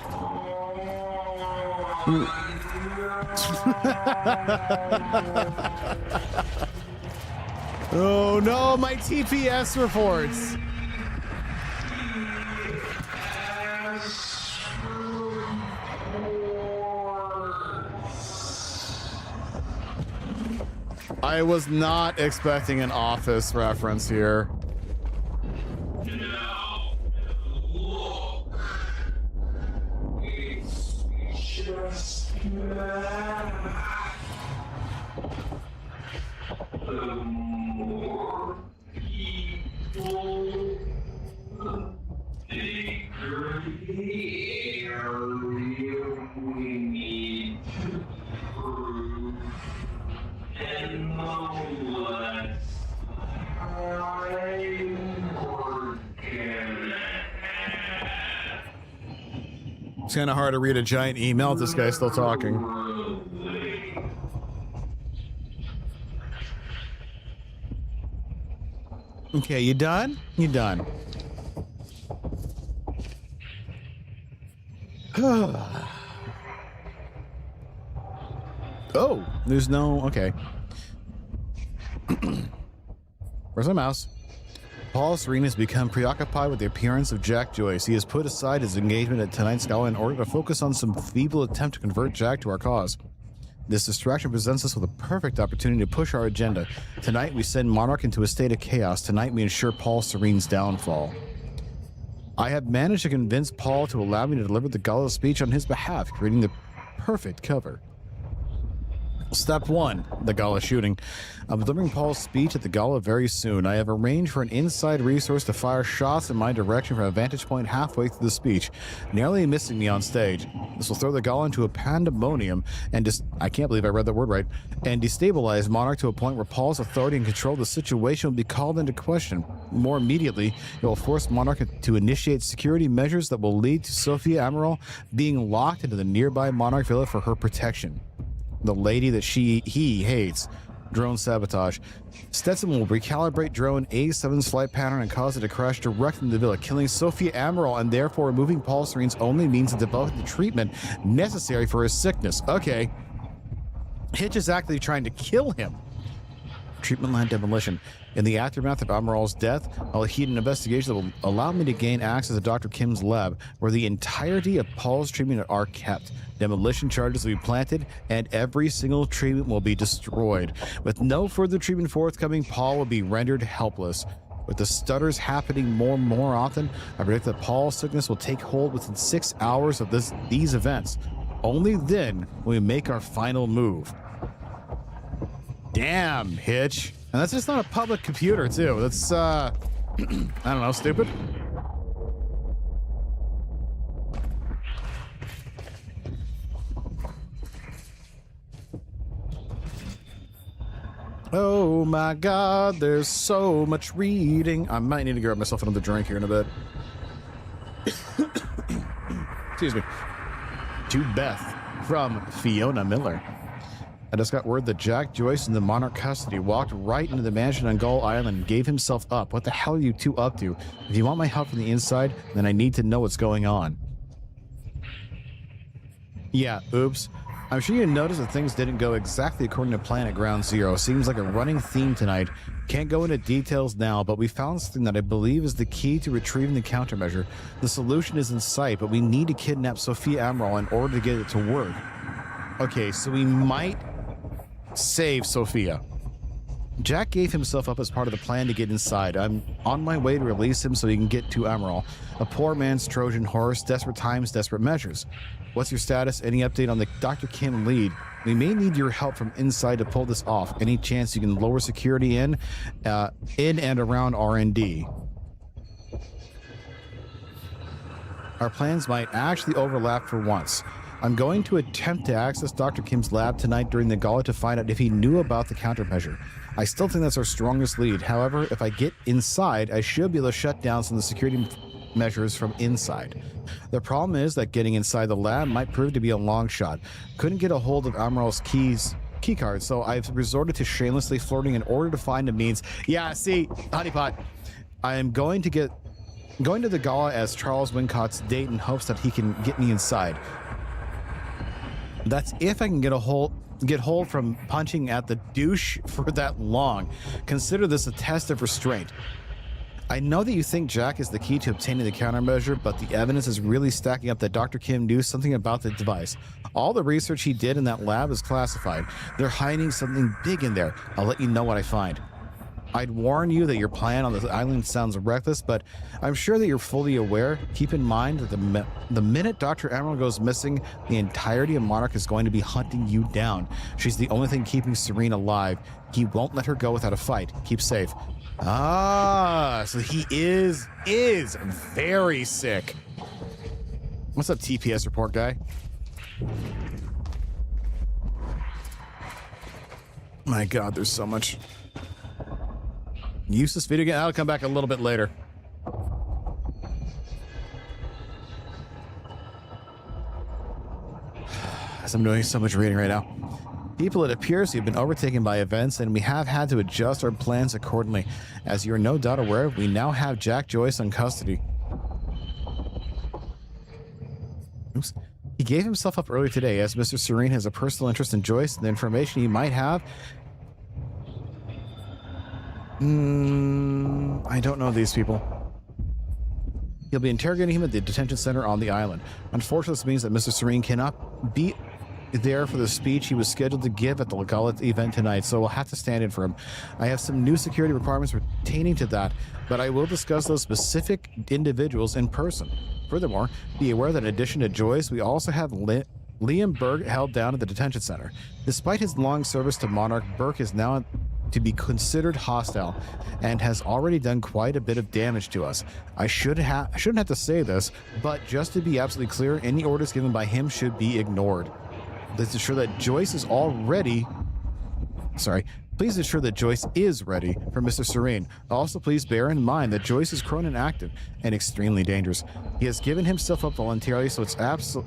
Oh no, my TPS reports. I was not expecting an Office reference here. It's kind of hard to read a giant email if this guy's still talking. Okay, you done? You done. Oh, there's no... Okay. Where's my mouse? Paul Serene has become preoccupied with the appearance of Jack Joyce. He has put aside his engagement at tonight's gala in order to focus on some feeble attempt to convert Jack to our cause. This distraction presents us with a perfect opportunity to push our agenda. Tonight, we send Monarch into a state of chaos. Tonight, we ensure Paul Serene's downfall. I have managed to convince Paul to allow me to deliver the gala speech on his behalf, creating the perfect cover. Step 1, the gala shooting. I'm delivering Paul's speech at the gala very soon. I have arranged for an inside resource to fire shots in my direction from a vantage point halfway through the speech, narrowly missing me on stage. This will throw the gala into a pandemonium and I can't believe I read that word right, and destabilize Monarch to a point where Paul's authority and control of the situation will be called into question. More immediately, it will force Monarch to initiate security measures that will lead to Sophia Amaral being locked into the nearby Monarch Villa for her protection. The lady that he hates. Drone sabotage. Stetson will recalibrate drone A7's flight pattern and cause it to crash directly in the villa, killing Sophia Amaral and therefore removing Paul Serene's only means of developing the treatment necessary for his sickness. Okay. Hitch is actively trying to kill him. Treatment line demolition. In the aftermath of Amaral's death, I'll heed an investigation that will allow me to gain access to Dr. Kim's lab, where the entirety of Paul's treatment are kept. Demolition charges will be planted, and every single treatment will be destroyed. With no further treatment forthcoming, Paul will be rendered helpless. With the stutters happening more and more often, I predict that Paul's sickness will take hold within 6 hours of these events. Only then will we make our final move. Damn, Hitch. And that's just not a public computer, too. That's, I don't know, stupid. Oh my god, there's so much reading. I might need to grab myself another drink here in a bit. Excuse me. To Beth from Fiona Miller. I just got word that Jack Joyce in the Monarch custody walked right into the mansion on Gull Island and gave himself up. What the hell are you two up to? If you want my help from the inside, then I need to know what's going on. Yeah, oops. I'm sure you noticed that things didn't go exactly according to plan at Ground Zero. Seems like a running theme tonight. Can't go into details now, but we found something that I believe is the key to retrieving the countermeasure. The solution is in sight, but we need to kidnap Sophia Amaral in order to get it to work. Okay, so we might save Sophia. Jack gave himself up as part of the plan to get inside. I'm on my way to release him so he can get to Amaral. A poor man's Trojan horse, desperate times, desperate measures. What's your status? Any update on the Dr. Kim lead? We may need your help from inside to pull this off. Any chance you can lower security in and around R&D? Our plans might actually overlap for once. I'm going to attempt to access Dr. Kim's lab tonight during the gala to find out if he knew about the countermeasure. I still think that's our strongest lead. However, if I get inside, I should be able to shut down some of the security measures from inside. The problem is that getting inside the lab might prove to be a long shot. Couldn't get a hold of Amaral's keycard, so I've resorted to shamelessly flirting in order to find a means. Yeah, see, honeypot, I am going to the gala as Charles Wincott's date in hopes that he can get me inside. That's if I can get hold from punching at the douche for that long. Consider this a test of restraint. I know that you think Jack is the key to obtaining the countermeasure, but the evidence is really stacking up that Dr. Kim knew something about the device. All the research he did in that lab is classified. They're hiding something big in there. I'll let you know what I find. I'd warn you that your plan on the island sounds reckless, but I'm sure that you're fully aware. Keep in mind that the minute Dr. Amaral goes missing, the entirety of Monarch is going to be hunting you down. She's the only thing keeping Serene alive. He won't let her go without a fight. Keep safe. Ah, so he is very sick. What's up, TPS report guy? My God, there's so much useless video game. I'll come back a little bit later. As I'm doing so much reading right now. People, it appears we've been overtaken by events, and we have had to adjust our plans accordingly. As you are no doubt aware, we now have Jack Joyce in custody. Oops. He gave himself up early today, as Mr. Serene has a personal interest in Joyce and the information he might have. I don't know these people. He'll be interrogating him at the detention center on the island. Unfortunately, this means that Mr. Serene cannot be there for the speech he was scheduled to give at the gala event tonight, so we'll have to stand in for him. I have some new security requirements pertaining to that, but I will discuss those specific individuals in person. Furthermore, be aware that in addition to Joyce, we also have Liam Berg held down at the detention center. Despite his long service to Monarch, Burke is now to be considered hostile and has already done quite a bit of damage to us. I shouldn't have to say this, but just to be absolutely clear, any orders given by him should be ignored. Please ensure that Joyce is ready for Mr. Serene. Also, please bear in mind that Joyce is Cronin active and extremely dangerous. He has given himself up voluntarily, so it's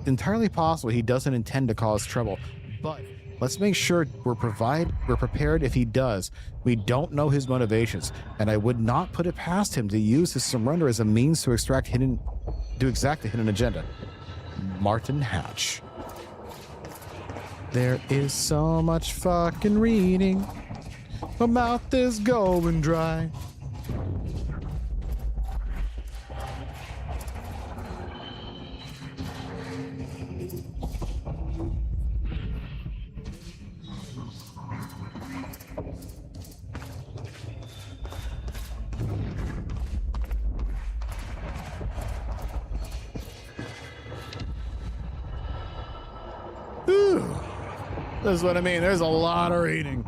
entirely possible he doesn't intend to cause trouble. But let's make sure we're prepared if he does. We don't know his motivations, and I would not put it past him to use his surrender as a means to exact a hidden agenda. Martin Hatch. There is so much fucking reading. My mouth is going dry. Ooh. This is what I mean. There's a lot of reading.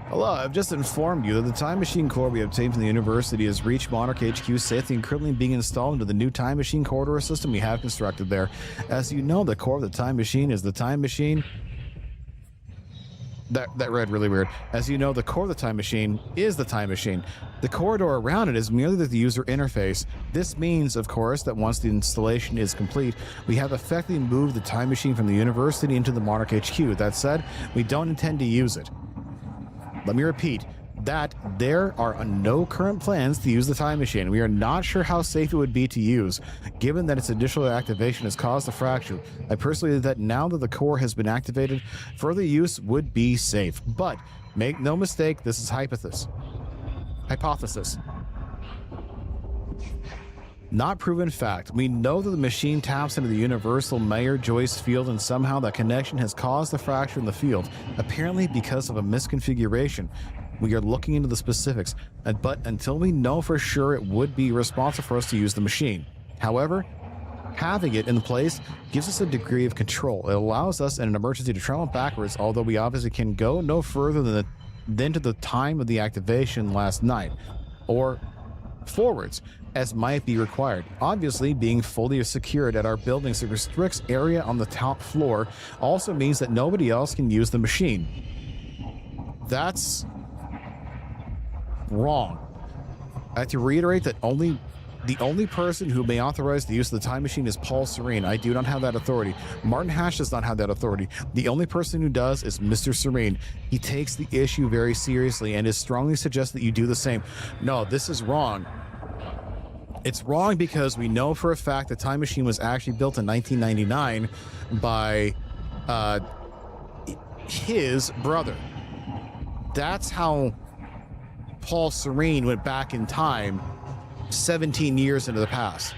Hello, I've just informed you that the time machine core we obtained from the university has reached Monarch HQ safely and currently being installed into the new time machine corridor system we have constructed there. As you know, the core of the time machine is the time machine. That read really weird. As you know, the core of the time machine is the time machine. The corridor around it is merely the user interface. This means, of course, that once the installation is complete, we have effectively moved the time machine from the university into the Monarch HQ. That said, we don't intend to use it. Let me repeat that there are no current plans to use the time machine. We are not sure how safe it would be to use, given that its initial activation has caused a fracture. I personally believe that now that the core has been activated, further use would be safe. But make no mistake, this is hypothesis. Not proven fact. We know that the machine taps into the universal Mayer-Joyce field, and somehow that connection has caused the fracture in the field, apparently because of a misconfiguration. We are looking into the specifics, but until we know for sure, it would be responsible for us to use the machine. However, having it in place gives us a degree of control. It allows us in an emergency to travel backwards, although we obviously can go no further than to the time of the activation last night, or forwards, as might be required. Obviously, being fully secured at our buildings that restricts area on the top floor also means that nobody else can use the machine. That's wrong. I have to reiterate that the only person who may authorize the use of the time machine is Paul Serene. I do not have that authority. Martin Hatch does not have that authority. The only person who does is Mr. Serene. He takes the issue very seriously and is strongly suggests that you do the same. No, this is wrong. It's wrong because we know for a fact the time machine was actually built in 1999 by his brother. That's how Paul Serene went back in time 17 years into the past.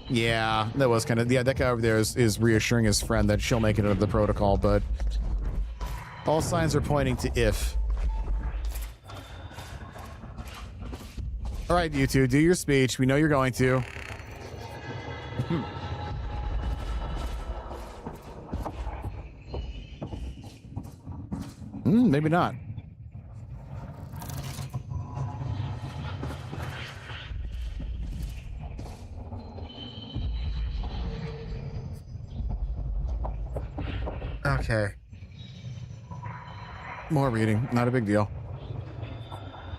Yeah, that was kind of, yeah, that guy over there is reassuring his friend that she'll make it into the protocol, but all signs are pointing to if. All right, you two, do your speech. We know you're going to. Maybe not. Okay. More reading. Not a big deal.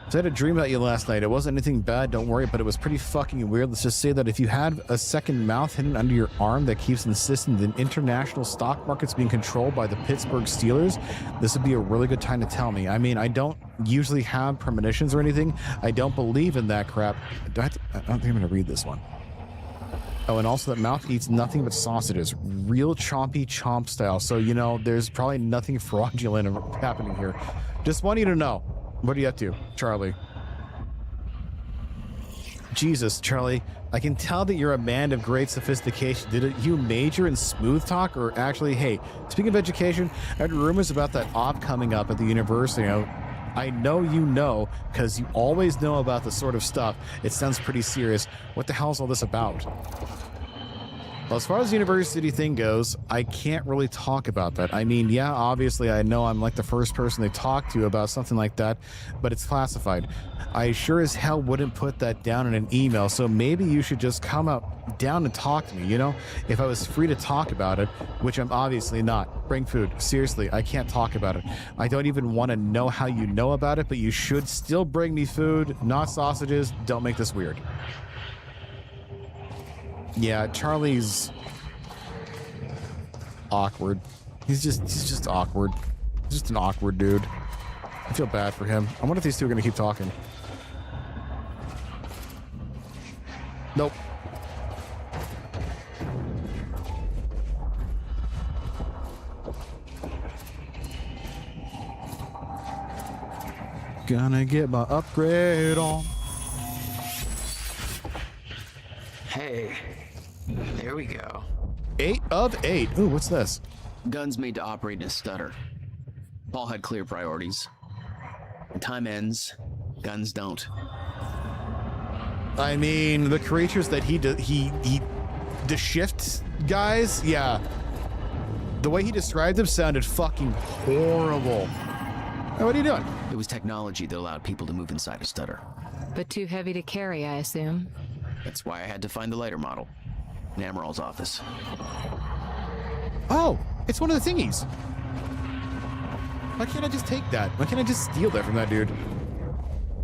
So I had a dream about you last night. It wasn't anything bad, don't worry, but it was pretty fucking weird. Let's just say that if you had a second mouth hidden under your arm that keeps insisting that international stock markets being controlled by the Pittsburgh Steelers, this would be a really good time to tell me. I mean, I don't usually have premonitions or anything. I don't believe in that crap. I don't think I'm going to read this one. Oh, and also that mouth eats nothing but sausages. Real chompy chomp style. So, you know, there's probably nothing fraudulent happening here. Just want you to know. What are you up to, Charlie? Jesus, Charlie, I can tell that you're a man of great sophistication. Did you major in smooth talk or actually, hey, speaking of education, I heard rumors about that op coming up at the university. I know you know, because you always know about this sort of stuff. It sounds pretty serious. What the hell is all this about? Well, as far as the university thing goes, I can't really talk about that. I mean, yeah, obviously I know I'm like the first person they talk to about something like that, but it's classified. I sure as hell wouldn't put that down in an email, so maybe you should just come up down and talk to me, you know? If I was free to talk about it, which I'm obviously not. Bring food. Seriously, I can't talk about it. I don't even want to know how you know about it, but you should still bring me food, not sausages. Don't make this weird. Yeah, Charlie's awkward. He's just awkward. He's just an awkward dude. I feel bad for him. I wonder if these two are going to keep talking. Nope. Gonna get my upgrade on. Hey, there we go. 8 of 8. Ooh, what's this? Guns made to operate in a stutter. Paul had clear priorities. When time ends, guns don't. I mean, the creatures that he the shift guys, yeah. The way he described them sounded fucking horrible. Hey, what are you doing? It was technology that allowed people to move inside a stutter. But too heavy to carry, I assume. That's why I had to find the lighter model in Amaral's office. Oh, it's one of the thingies. Why can't I just take that? Why can't I just steal that from that dude?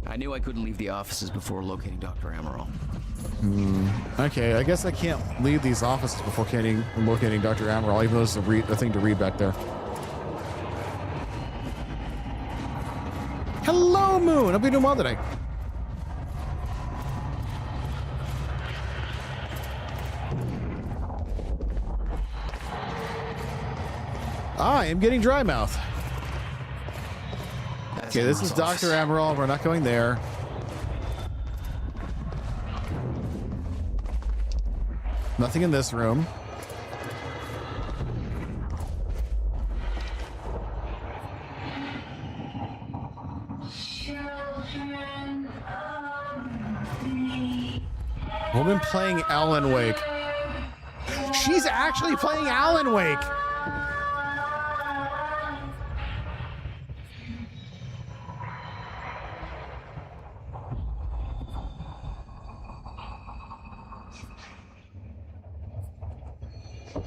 I knew I couldn't leave the offices before locating Dr. Amaral. Okay, I guess I can't leave these offices before locating Dr. Amaral, even though there's a thing to read back there. Hello, Moon! I'll be doing well today. I am getting dry mouth. Okay, this is Dr. Amaral. We're not going there. Nothing in this room. Woman playing Alan Wake. She's actually playing Alan Wake.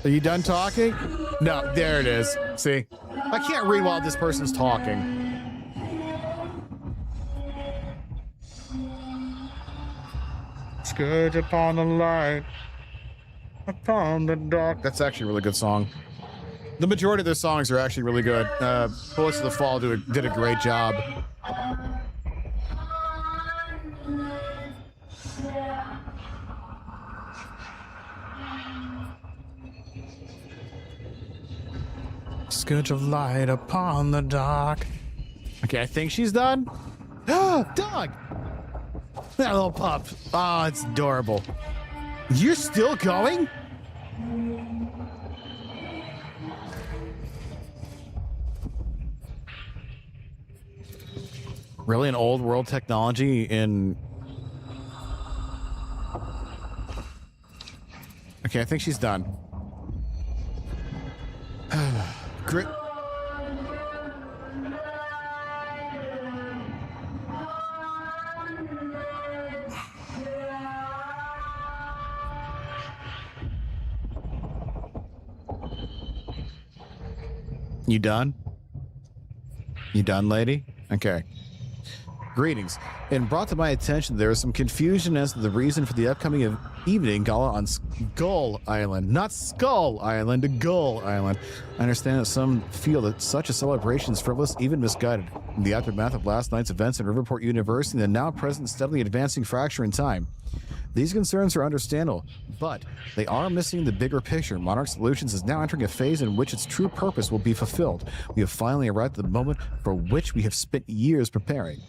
Are you done talking? No, there it is. See? I can't read while this person's talking. Scourge upon the light, upon the dark. That's actually a really good song. The majority of their songs are actually really good. Bullets of the Fall did a great job. Scourge of light upon the dark. Okay, I think she's done. Dog! That little pup. Oh, it's adorable. You're still going? Really, an old world technology in... Okay, I think she's done. Grit. You done? You done, lady? Okay. Greetings. And brought to my attention there is some confusion as to the reason for the upcoming evening gala on Gull Island. Not Skull Island, Gull Island. I understand that some feel that such a celebration is frivolous, even misguided. In the aftermath of last night's events in Riverport University, the now present steadily advancing fracture in time. These concerns are understandable, but they are missing the bigger picture. Monarch Solutions is now entering a phase in which its true purpose will be fulfilled. We have finally arrived at the moment for which we have spent years preparing.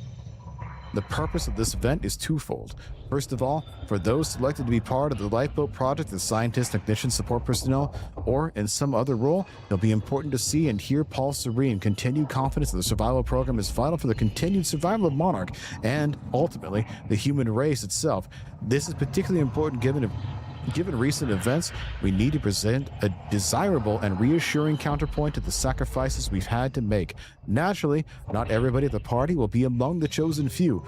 The purpose of this event is twofold. First of all, for those selected to be part of the Lifeboat Project as scientists, technicians, support personnel, or in some other role, it'll be important to see and hear Paul Serene continued confidence that the survival program is vital for the continued survival of Monarch and, ultimately, the human race itself. This is particularly important given recent events. We need to present a desirable and reassuring counterpoint to the sacrifices we've had to make. Naturally, not everybody at the party will be among the chosen few,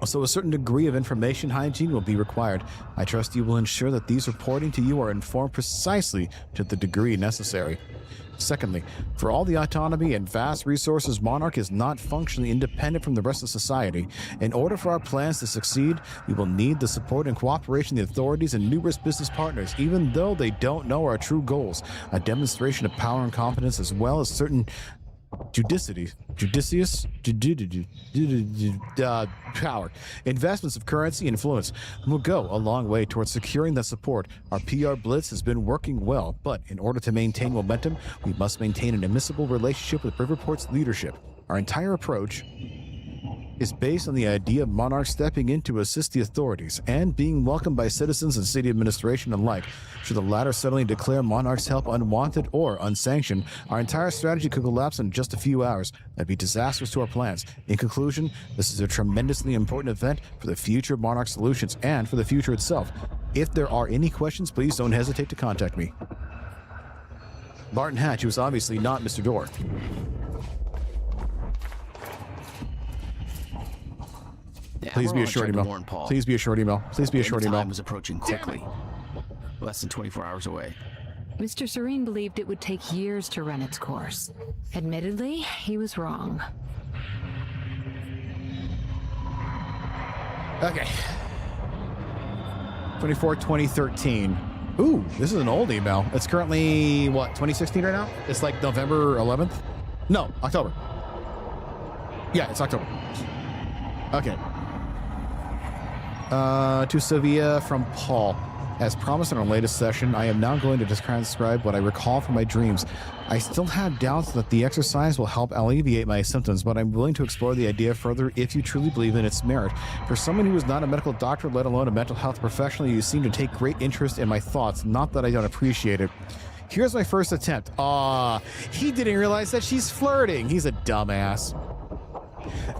so a certain degree of information hygiene will be required. I trust you will ensure that these reporting to you are informed precisely to the degree necessary. Secondly, for all the autonomy and vast resources, Monarch is not functionally independent from the rest of society. In order for our plans to succeed, we will need the support and cooperation of the authorities and numerous business partners, even though they don't know our true goals. A demonstration of power and confidence, as well as certain power, investments of currency influence will go a long way towards securing that support. Our PR blitz has been working well, but in order to maintain momentum, we must maintain an admissible relationship with Riverport's leadership. Our entire approach is based on the idea of Monarch stepping in to assist the authorities and being welcomed by citizens and city administration alike. Should the latter suddenly declare Monarch's help unwanted or unsanctioned, our entire strategy could collapse in just a few hours. That'd be disastrous to our plans. In conclusion, this is a tremendously important event for the future of Monarch Solutions and for the future itself. If there are any questions, please don't hesitate to contact me. Barton Hatch, who is obviously not Mr. Dorr. Yeah, Please we're be a on short track with email. Warren Paul. Please be a short email. Please be a short email. Time was approaching quickly. Less than 24 hours away. Mr. Serene believed it would take years to run its course. Admittedly, he was wrong. Okay. 24/2013. Ooh, this is an old email. It's currently, what, 2016 right now? It's like November 11th? No, October. Yeah, it's October. Okay. To Sevilla from Paul. As promised in our latest session, I am now going to just transcribe what I recall from my dreams. I still have doubts that the exercise will help alleviate my symptoms, but I'm willing to explore the idea further if you truly believe in its merit. For someone who is not a medical doctor, let alone a mental health professional, you seem to take great interest in my thoughts, not that I don't appreciate it. Here's my first attempt. He didn't realize that she's flirting. He's a dumbass.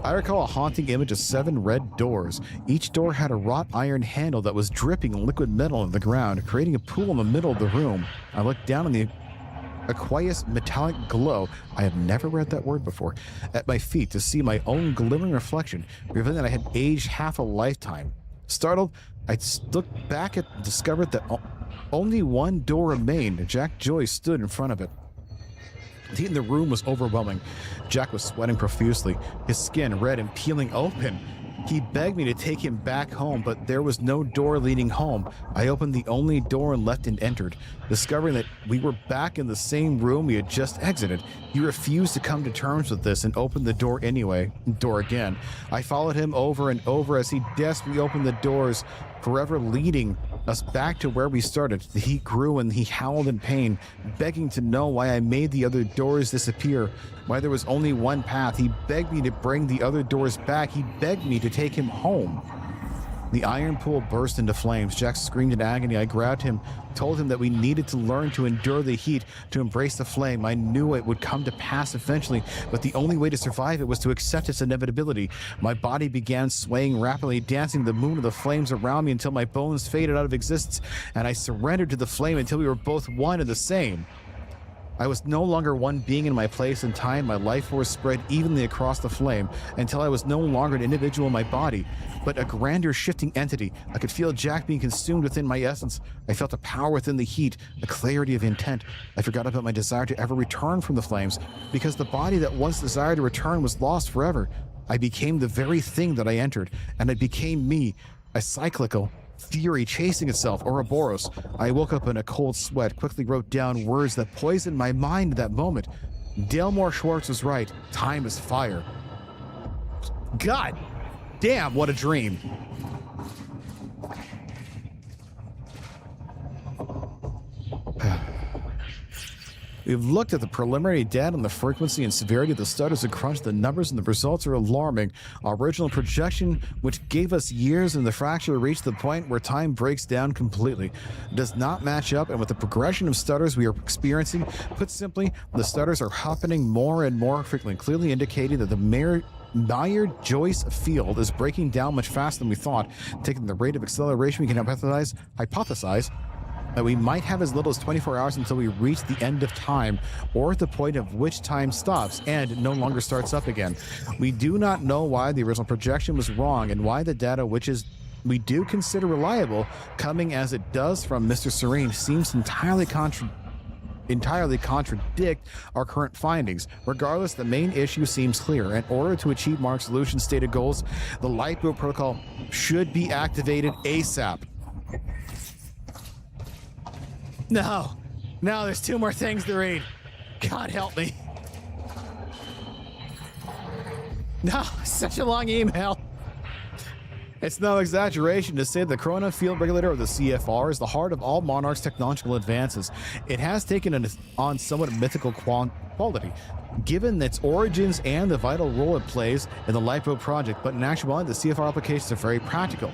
I recall a haunting image of 7 red doors. Each door had a wrought iron handle that was dripping liquid metal on the ground, creating a pool in the middle of the room. I looked down on the aqueous metallic glow, I have never read that word before, at my feet to see my own glimmering reflection, revealing that I had aged half a lifetime. Startled, I looked back and discovered that only one door remained. Jack Joyce stood in front of it. The heat in the room was overwhelming. Jack was sweating profusely, his skin red and peeling open. He begged me to take him back home, but there was no door leading home. I opened the only door and left and entered, discovering that we were back in the same room we had just exited. He refused to come to terms with this and opened the door again. I followed him over and over as he desperately opened the doors, forever leading us back to where we started. The heat grew and he howled in pain, begging to know why I made the other doors disappear, why there was only one path. He begged me to bring the other doors back. He begged me to take him home. The iron pool burst into flames. Jack screamed in agony. I grabbed him, told him that we needed to learn to endure the heat, to embrace the flame. I knew it would come to pass eventually, but the only way to survive it was to accept its inevitability. My body began swaying rapidly, dancing the moon of the flames around me until my bones faded out of existence, and I surrendered to the flame until we were both one and the same. I was no longer one being in my place in time. My life force spread evenly across the flame until I was no longer an individual in my body, but a grander shifting entity. I could feel Jack being consumed within my essence. I felt a power within the heat, a clarity of intent. I forgot about my desire to ever return from the flames, because the body that once desired to return was lost forever. I became the very thing that I entered, and it became me, a cyclical fury chasing itself, Ouroboros. I woke up in a cold sweat, quickly wrote down words that poisoned my mind at that moment. Delmore Schwartz was right. Time is fire. God damn, what a dream. We've looked at the preliminary data on the frequency and severity of the stutters and crunched the numbers, and the results are alarming. Our original projection, which gave us years in the fracture, reached the point where time breaks down completely. It does not match up, and with the progression of stutters we are experiencing, put simply, the stutters are happening more and more frequently, clearly indicating that the Maillard-Joyce field is breaking down much faster than we thought. Taking the rate of acceleration, we can hypothesize that we might have as little as 24 hours until we reach the end of time, or at the point of which time stops and no longer starts up again. We do not know why the original projection was wrong, and why the data, which is we do consider reliable, coming as it does from Mr. Serene, seems entirely contradict our current findings. Regardless, the main issue seems clear. In order to achieve Mark's solution stated goals, the lifeboat protocol should be activated ASAP. No, there's 2 more things to read. God help me. No, such a long email. It's no exaggeration to say the Corona Field Regulator, or the CFR, is the heart of all Monarch's technological advances. It has taken on somewhat mythical quality, given its origins and the vital role it plays in the Lifeboat project, but in actuality, the CFR applications are very practical.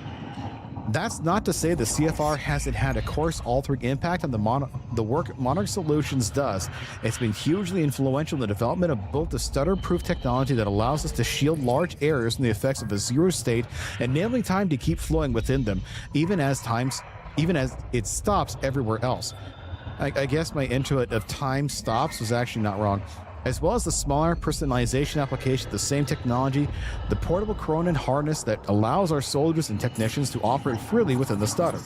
That's not to say the CFR hasn't had a course-altering impact on the work Monarch Solutions does. It's been hugely influential in the development of both the stutter-proof technology that allows us to shield large areas from the effects of a zero state, enabling time to keep flowing within them, even as it stops everywhere else. I guess my intuit of time stops was actually not wrong. As well as the smaller personalization application of the same technology, the portable Cronin harness that allows our soldiers and technicians to operate freely within the stutter.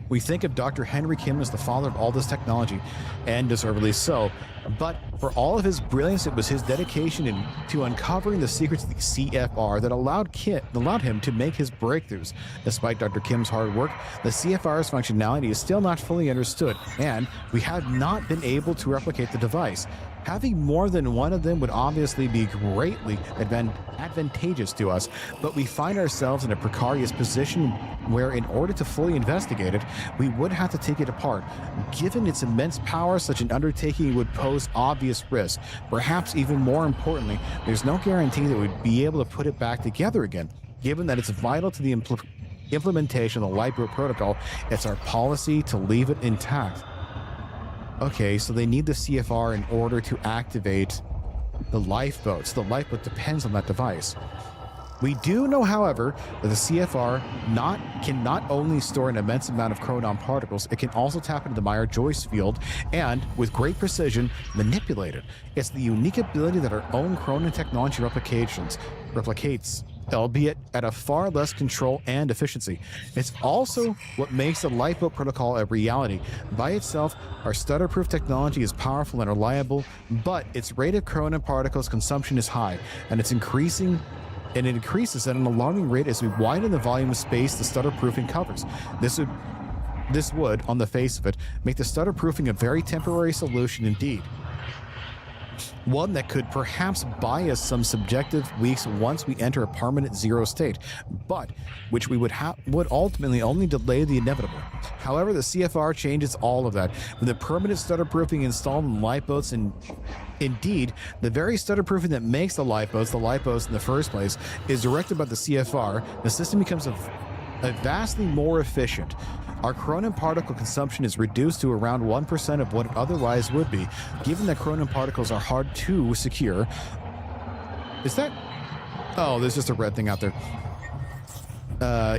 We think of Dr. Henry Kim as the father of all this technology, and deservedly so, but for all of his brilliance, it was his dedication to uncovering the secrets of the CFR that allowed him to make his breakthroughs. Despite Dr. Kim's hard work, the CFR's functionality is still not fully understood, and we have not been able to replicate the device. Having more than one of them would obviously be greatly advantageous to us, but we find ourselves in a precarious position where, in order to fully investigate it, we would have to take it apart. Given its immense power, such an undertaking would pose obvious risk. Perhaps even more importantly, there's no guarantee that we'd be able to put it back together again. Given that it's vital to the implementation of the Lifeboat protocol, it's our policy to leave it intact. Okay, so they need the CFR in order to activate the lifeboat. So the lifeboat depends on that device. We do know, however, that the CFR can not only store an immense amount of Cronon particles, it can also tap into the Maillard-Joyce field and, with great precision, manipulate it. It's the unique ability that our own Cronon technology replicates, albeit at a far less control and efficiency. It's also what makes the Lifeboat protocol a reality. By itself, our stutter-proof technology is powerful and reliable, but its rate of Cronon particles consumption is high, and it increases at an alarming rate as we widen the volume of space the stutter-proofing covers. This would, on the face of it, make the stutter-proofing a very temporary solution indeed. One that could perhaps buy us some subjective weeks once we enter a permanent zero state, but which we would ultimately only delay the inevitable. However, the CFR changes all of that. With the permanent stutter-proofing installed in lifeboats, and indeed, the very stutter-proofing that makes the lifeboats in the first place is directed by the CFR, the system becomes vastly more efficient. Our Cronon particle consumption is reduced to around 1% of what it otherwise would be, given that Cronon particles are hard to secure. Is that... Oh, there's just a red thing out there.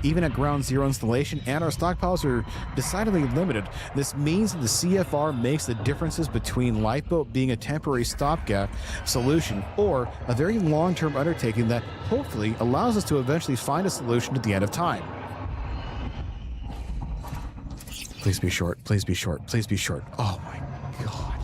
Even at ground zero installation, and our stockpiles are decidedly limited. This means that the CFR makes the differences between Lifeboat being a temporary stopgap solution or a very long-term undertaking that hopefully allows us to eventually find a solution at the end of time. Please be short. Please be short. Please be short. Oh my God.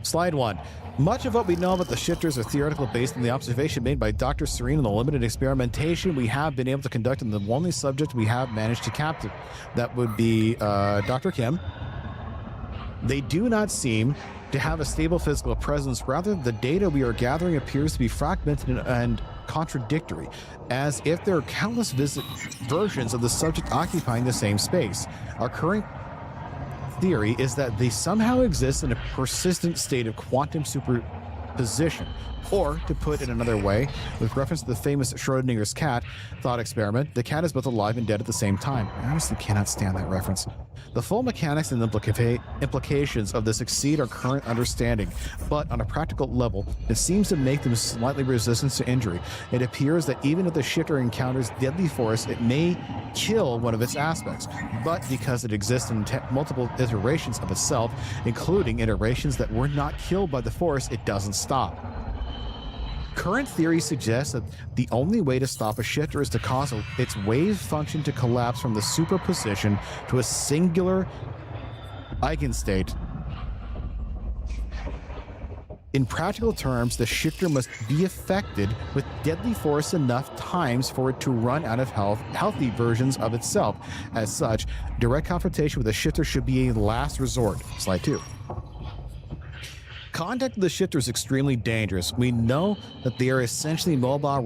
Slide 1. Much of what we know about the shifters are theoretical based on the observation made by Dr. Serene and the limited experimentation we have been able to conduct on the only subject we have managed to capture. That would be Dr. Kim. They do not seem to have a stable physical presence. Rather, the data we are gathering appears to be fragmented and contradictory, as if there are countless versions of the subject occupying the same space. Our current theory is that they somehow exist in a persistent state of quantum superposition. Or, to put it another way, with reference to the famous Schrodinger's cat thought experiment, the cat is both alive and dead at the same time. I honestly cannot stand that reference. The full mechanics and implications of this exceed our current understanding, but on a practical level, it seems to make them slightly resistant to injury. It appears that even if the shifter encounters deadly force, it may kill one of its aspects, but because it exists in multiple iterations of itself, including iterations that were not killed by the force, it doesn't stop. Current theory suggests that the only way to stop a shifter is to cause its wave function to collapse from the superposition to a singular eigenstate. In practical terms, the shifter must be affected with deadly force enough times for it to run out of healthy versions of itself. As such, direct confrontation with the shifter should be a last resort. Slide 2. Contact with the shifter is extremely dangerous. We know that they are essentially mobile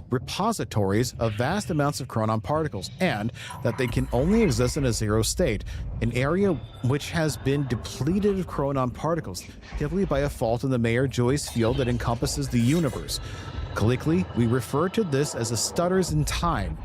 repositories of vast amounts of chronon particles, and that they can only exist in a zero state, an area which has been depleted of chronon particles, typically by a fault in the Mayer-Joyce field that encompasses the universe. Colloquially, we refer to this as the stutters in time.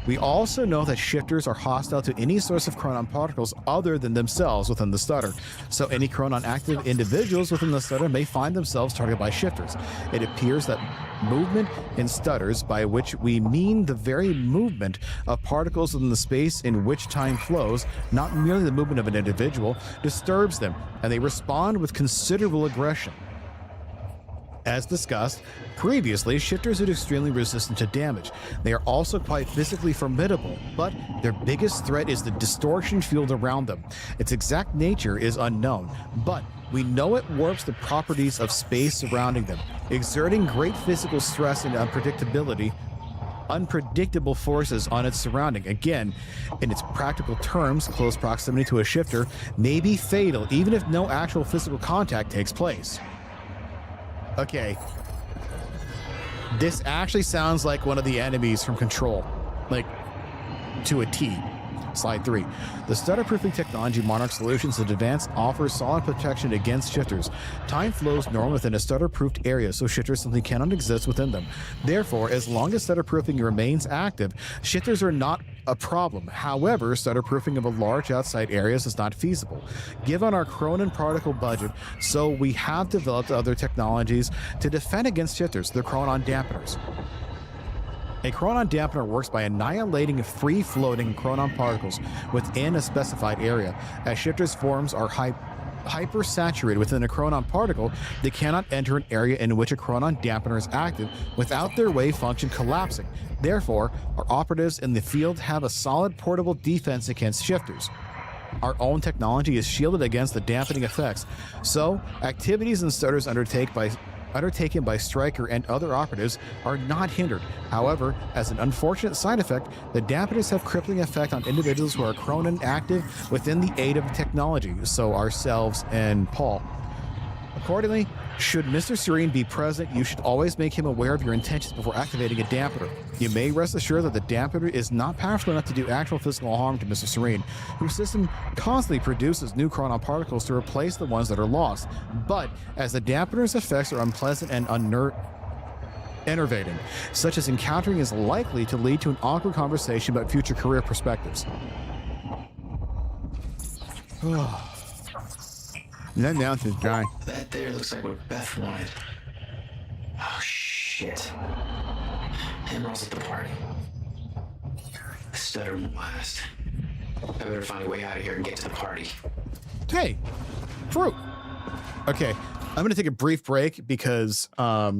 We also know that shifters are hostile to any source of chronon particles other than themselves within the stutter, so any chronon-active individuals within the stutter may find themselves targeted by shifters. It appears that movement in stutters, by which we mean the very movement of particles within the space in which time flows, not merely the movement of an individual, disturbs them, and they respond with considerable aggression. As discussed previously, shifters are extremely resistant to damage. They are also quite physically formidable, but their biggest threat is the distortion field around them. Its exact nature is unknown, but we know it warps the properties of space surrounding them, exerting great physical stress and unpredictable forces on its surrounding. Again, in its practical terms, close proximity to a shifter may be fatal even if no actual physical contact takes place. Okay, this actually sounds like one of the enemies from Control, like to a T. Slide 3. The stutter-proofing technology Monarch Solutions in Advance offers solid protection against shifters. Time flows normally within a stutter-proofed area, so shifters simply cannot exist within them. Therefore, as long as stutter-proofing remains active, shifters are not a problem. However, stutter-proofing of a large outside areas is not feasible, given our chronon particle budget, so we have developed other technologies to defend against shifters, the chronon dampeners. A chronon dampener works by annihilating free-floating chronon particles within a specified area. As shifters' forms are hypersaturated within a chronon particle, they cannot enter an area in which a chronon dampener is active without their wave function collapsing. Therefore, our operatives in the field have a solid portable defense against shifters. Our own technology is shielded against the dampening effects, so activities and stutters undertaken by Stryker and other operatives are not hindered. However, as an unfortunate side effect, the dampeners have crippling effect on individuals who are chronon active within the aid of technology, so ourselves and Paul. Accordingly, should Mr. Serene be present, you should always make him aware of your intentions before activating a dampener. You may rest assured that the dampener is not powerful enough to do actual physical harm to Mr. Serene, whose system constantly produces new chronon particles to replace the ones that are lost. But as the dampener's effects are unpleasant and enervating, such as encountering is likely to lead to an awkward conversation about future career perspectives. That mountain is dry. That there looks like what Beth wanted. Oh, shit. Emerald's at the party. The stutter won't last. I better find a way out of here and get to the party. Hey, fruit. Okay, I'm going to take a brief break because I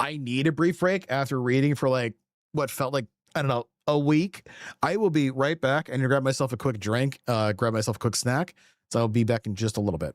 need a brief break after reading for like what felt like, I don't know, a week. I will be right back and grab myself a quick drink, grab myself a quick snack. So I'll be back in just a little bit.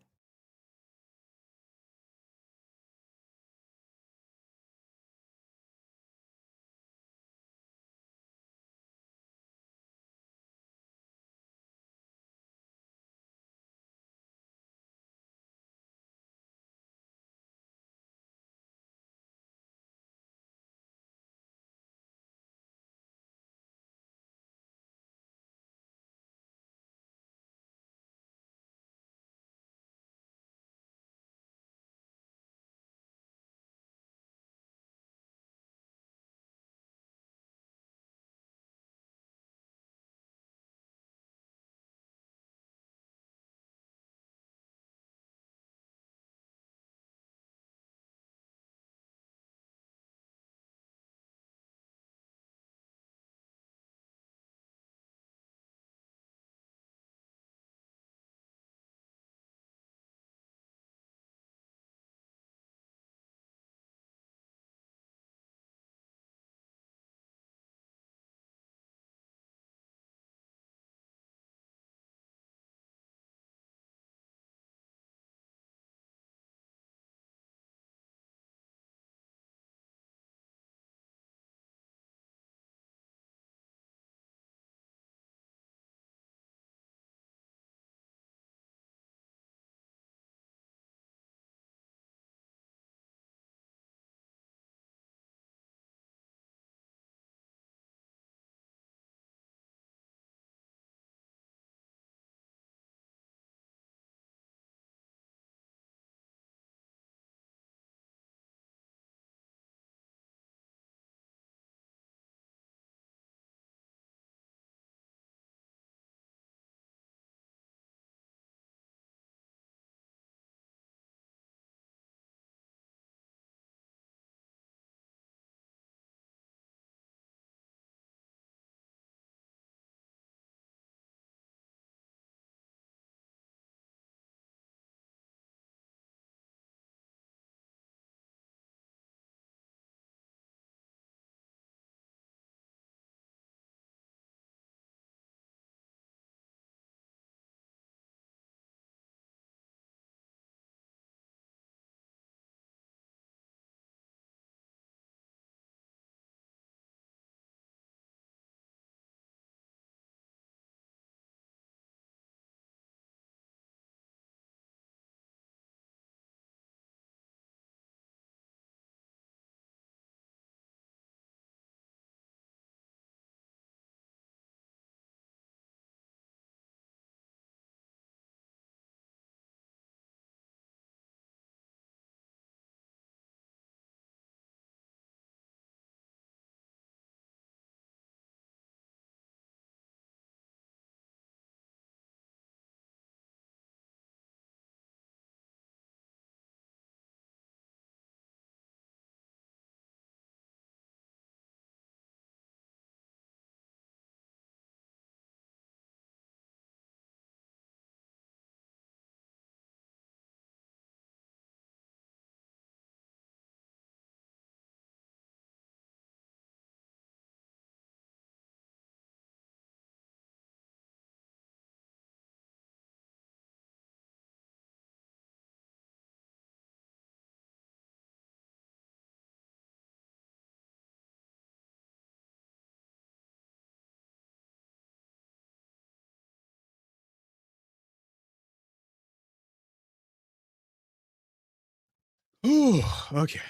Okay.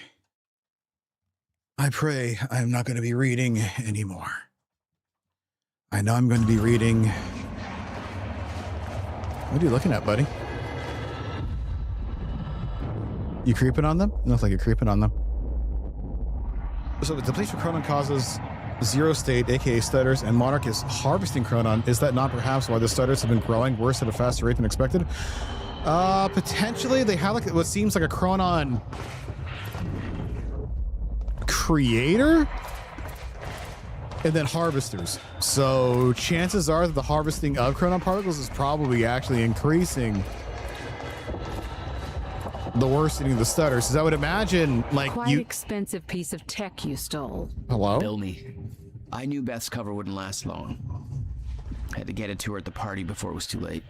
I pray I'm not going to be reading anymore. I know I'm going to be reading. What are you looking at, buddy? You creeping on them? Looks like you're creeping on them. So the depletion of Chronon causes zero state, aka stutters, and Monarch is harvesting Chronon. Is that not perhaps why the stutters have been growing worse at a faster rate than expected? Potentially. They have like what seems like a Chronon creator and then harvesters. So chances are that the harvesting of Chronon particles is probably actually increasing the worsening of the stutters. Because I would imagine, like, quite expensive piece of tech you stole. Hello? Bill me. I knew Beth's cover wouldn't last long. Had to get it to her at the party before it was too late.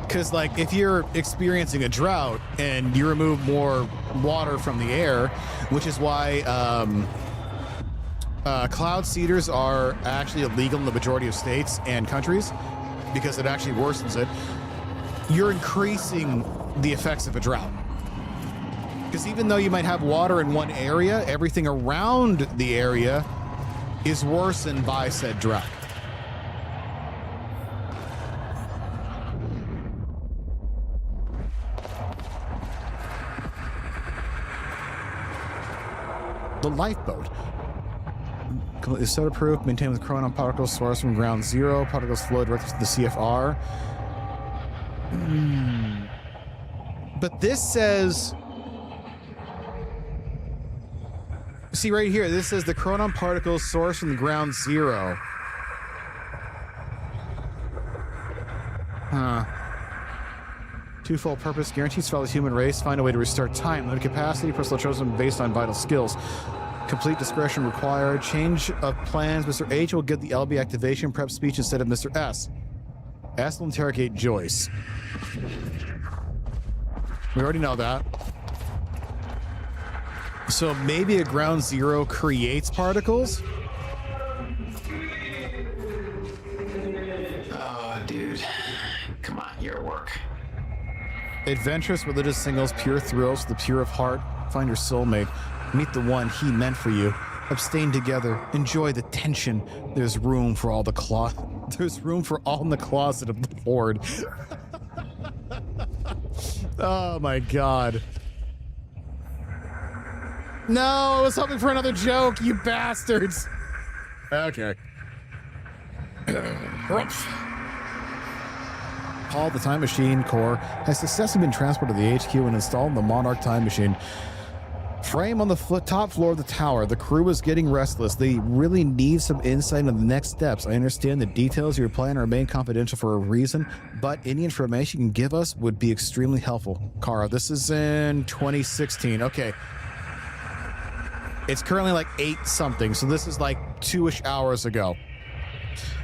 Because, like, if you're experiencing a drought and you remove more water from the air, which is why cloud seeders are actually illegal in the majority of states and countries, because it actually worsens it, you're increasing the effects of a drought. Because even though you might have water in one area, everything around the area is worsened by said drought. The lifeboat is soda-proof, maintained with Chronon particles sourced from ground zero. Particles flow directly to the CFR. But this says... See right here, this says the Chronon particles sourced from the ground zero. Huh. Twofold purpose, guarantees fellow human race, find a way to restart time, limited capacity, personal chosen based on vital skills. Complete discretion required. Change of plans. Mr. H will get the LB activation prep speech instead of Mr. S. S will interrogate Joyce. We already know that. So maybe a ground zero creates particles? Oh, dude. Come on, your work. Adventurous religious singles, pure thrills, the pure of heart. Find your soulmate. Meet the one he meant for you. Abstain together. Enjoy the tension. There's room for all the There's room for all in the closet of the Lord. Oh my God. No, I was hoping for another joke, you bastards. Okay. Paul, the time machine core, has successfully been transported to the HQ and installed in the Monarch time machine. Frame on the top floor of the tower. The crew is getting restless. They really need some insight on the next steps. I understand the details of your plan remain confidential for a reason, but any information you can give us would be extremely helpful. Kara, this is in 2016. Okay. It's currently like 8 something, so this is like 2-ish hours ago.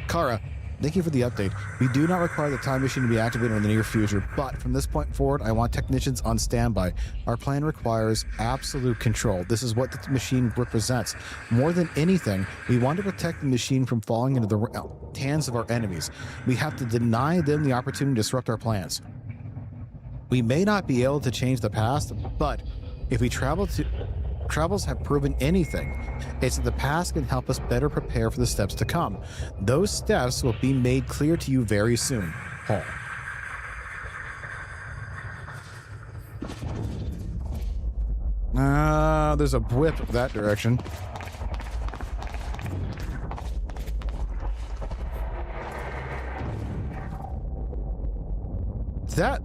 Kara, thank you for the update. We do not require the time machine to be activated in the near future, but from this point forward, I want technicians on standby. Our plan requires absolute control. This is what the machine represents. More than anything, we want to protect the machine from falling into the hands of our enemies. We have to deny them the opportunity to disrupt our plans. We may not be able to change the past, but if we travels have proven anything, it's that the past can help us better prepare for the steps to come. Those steps will be made clear to you very soon. Paul. There's a whip that direction. That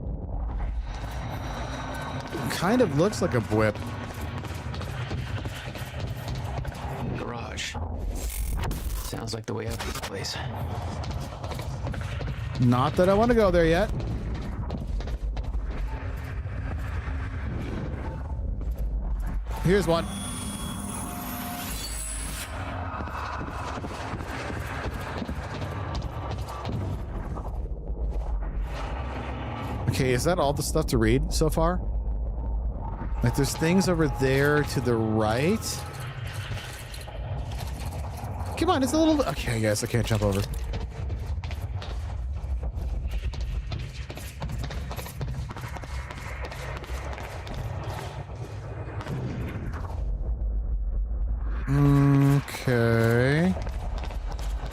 kind of looks like a whip. Sounds like the way out of this place. Not that I want to go there yet. Here's one. Okay, is that all the stuff to read so far? Like, there's things over there to the right. Come on, it's a little... Okay, I guess I can't jump over.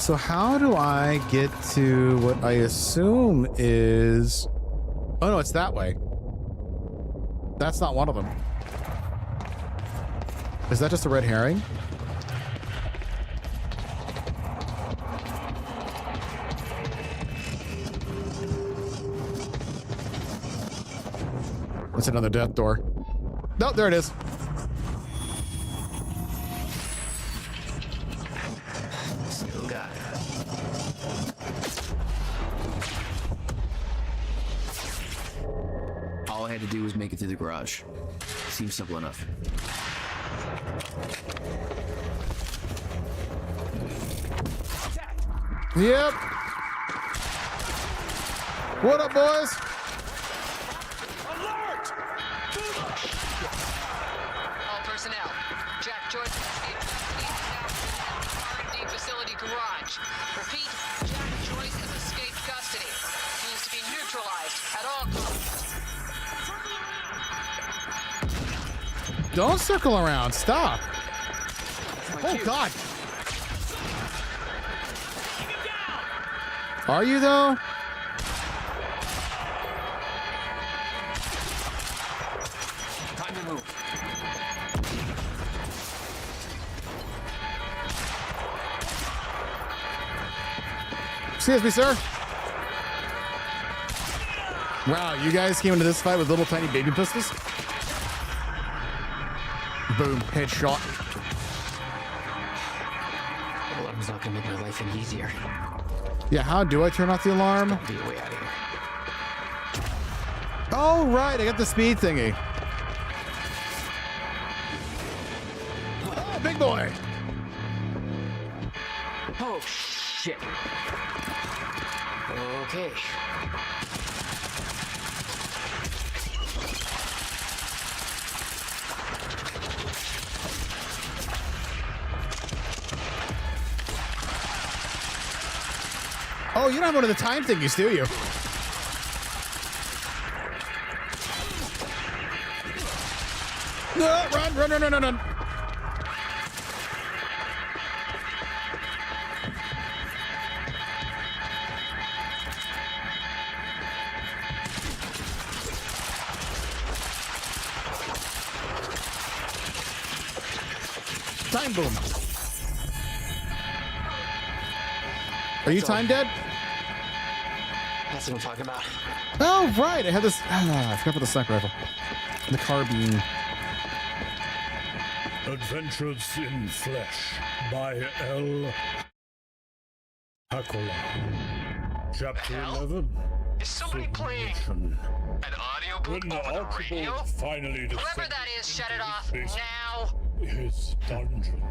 So how do I get to what I assume is... Oh no, it's that way. That's not one of them. Is that just a red herring? That's another death door. No, there it is. Still got it. All I had to do was make it through the garage. Seems simple enough. Yep. What up, boys? All personnel. Jack Joyce escaped R&D facility garage. Repeat, Jack Joyce has escaped custody. He is to be neutralized at all costs. Don't circle around. Stop. Oh, God. Are you, though? Time to move. Excuse me, sir. Wow, you guys came into this fight with little tiny baby pistols? Boom, headshot. The alarm's not gonna make my life any easier. Yeah, how do I turn off the alarm? Be a way out of here. Oh, right, I got the speed thingy. Oh, big boy. Oh, shit. Okay. Oh, you don't have one of the time thingies, do you? No, run, run, run, run, run, run. Time boom. Are you time dead? That's what I'm talking about. Oh, right. I had this. I forgot about the sniper rifle. The carbine. Adventures in Flesh by L. Hakola. Chapter 11. Is somebody playing an audiobook over the radio? Finally Whoever that is, shut it off now. His dungeon.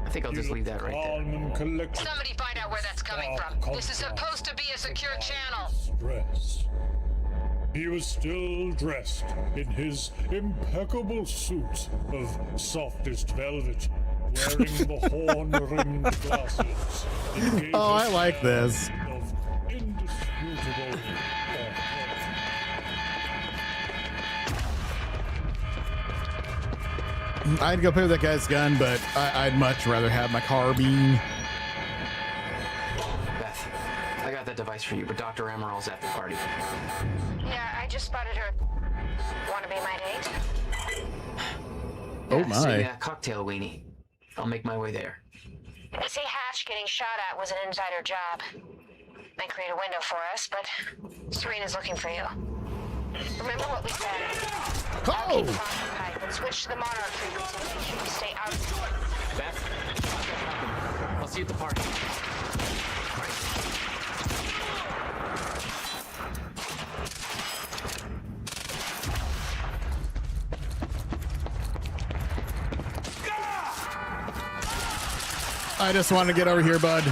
I think I'll just leave that right there. Somebody find out where that's coming from. This is supposed to be a secure channel. Stress. He was still dressed in his impeccable suit of softest velvet, wearing the horn-rimmed glasses. Oh, I like this. Of indisputable I'd go play with that guy's gun, but I'd much rather have my carbine. Beth, I got that device for you, but Dr. Emerald's at the party. Yeah, I just spotted her. Want to be my date? Oh Yeah, my. Say, cocktail weenie. I'll make my way there. They say Hatch getting shot at was an insider job. Might create a window for us, but Serena's looking for you. Remember what we said? Oh! Pipe and switch to the Monarch frequency to make sure you stay out. Beth, I'll see you at the party. I just want to get over here, bud.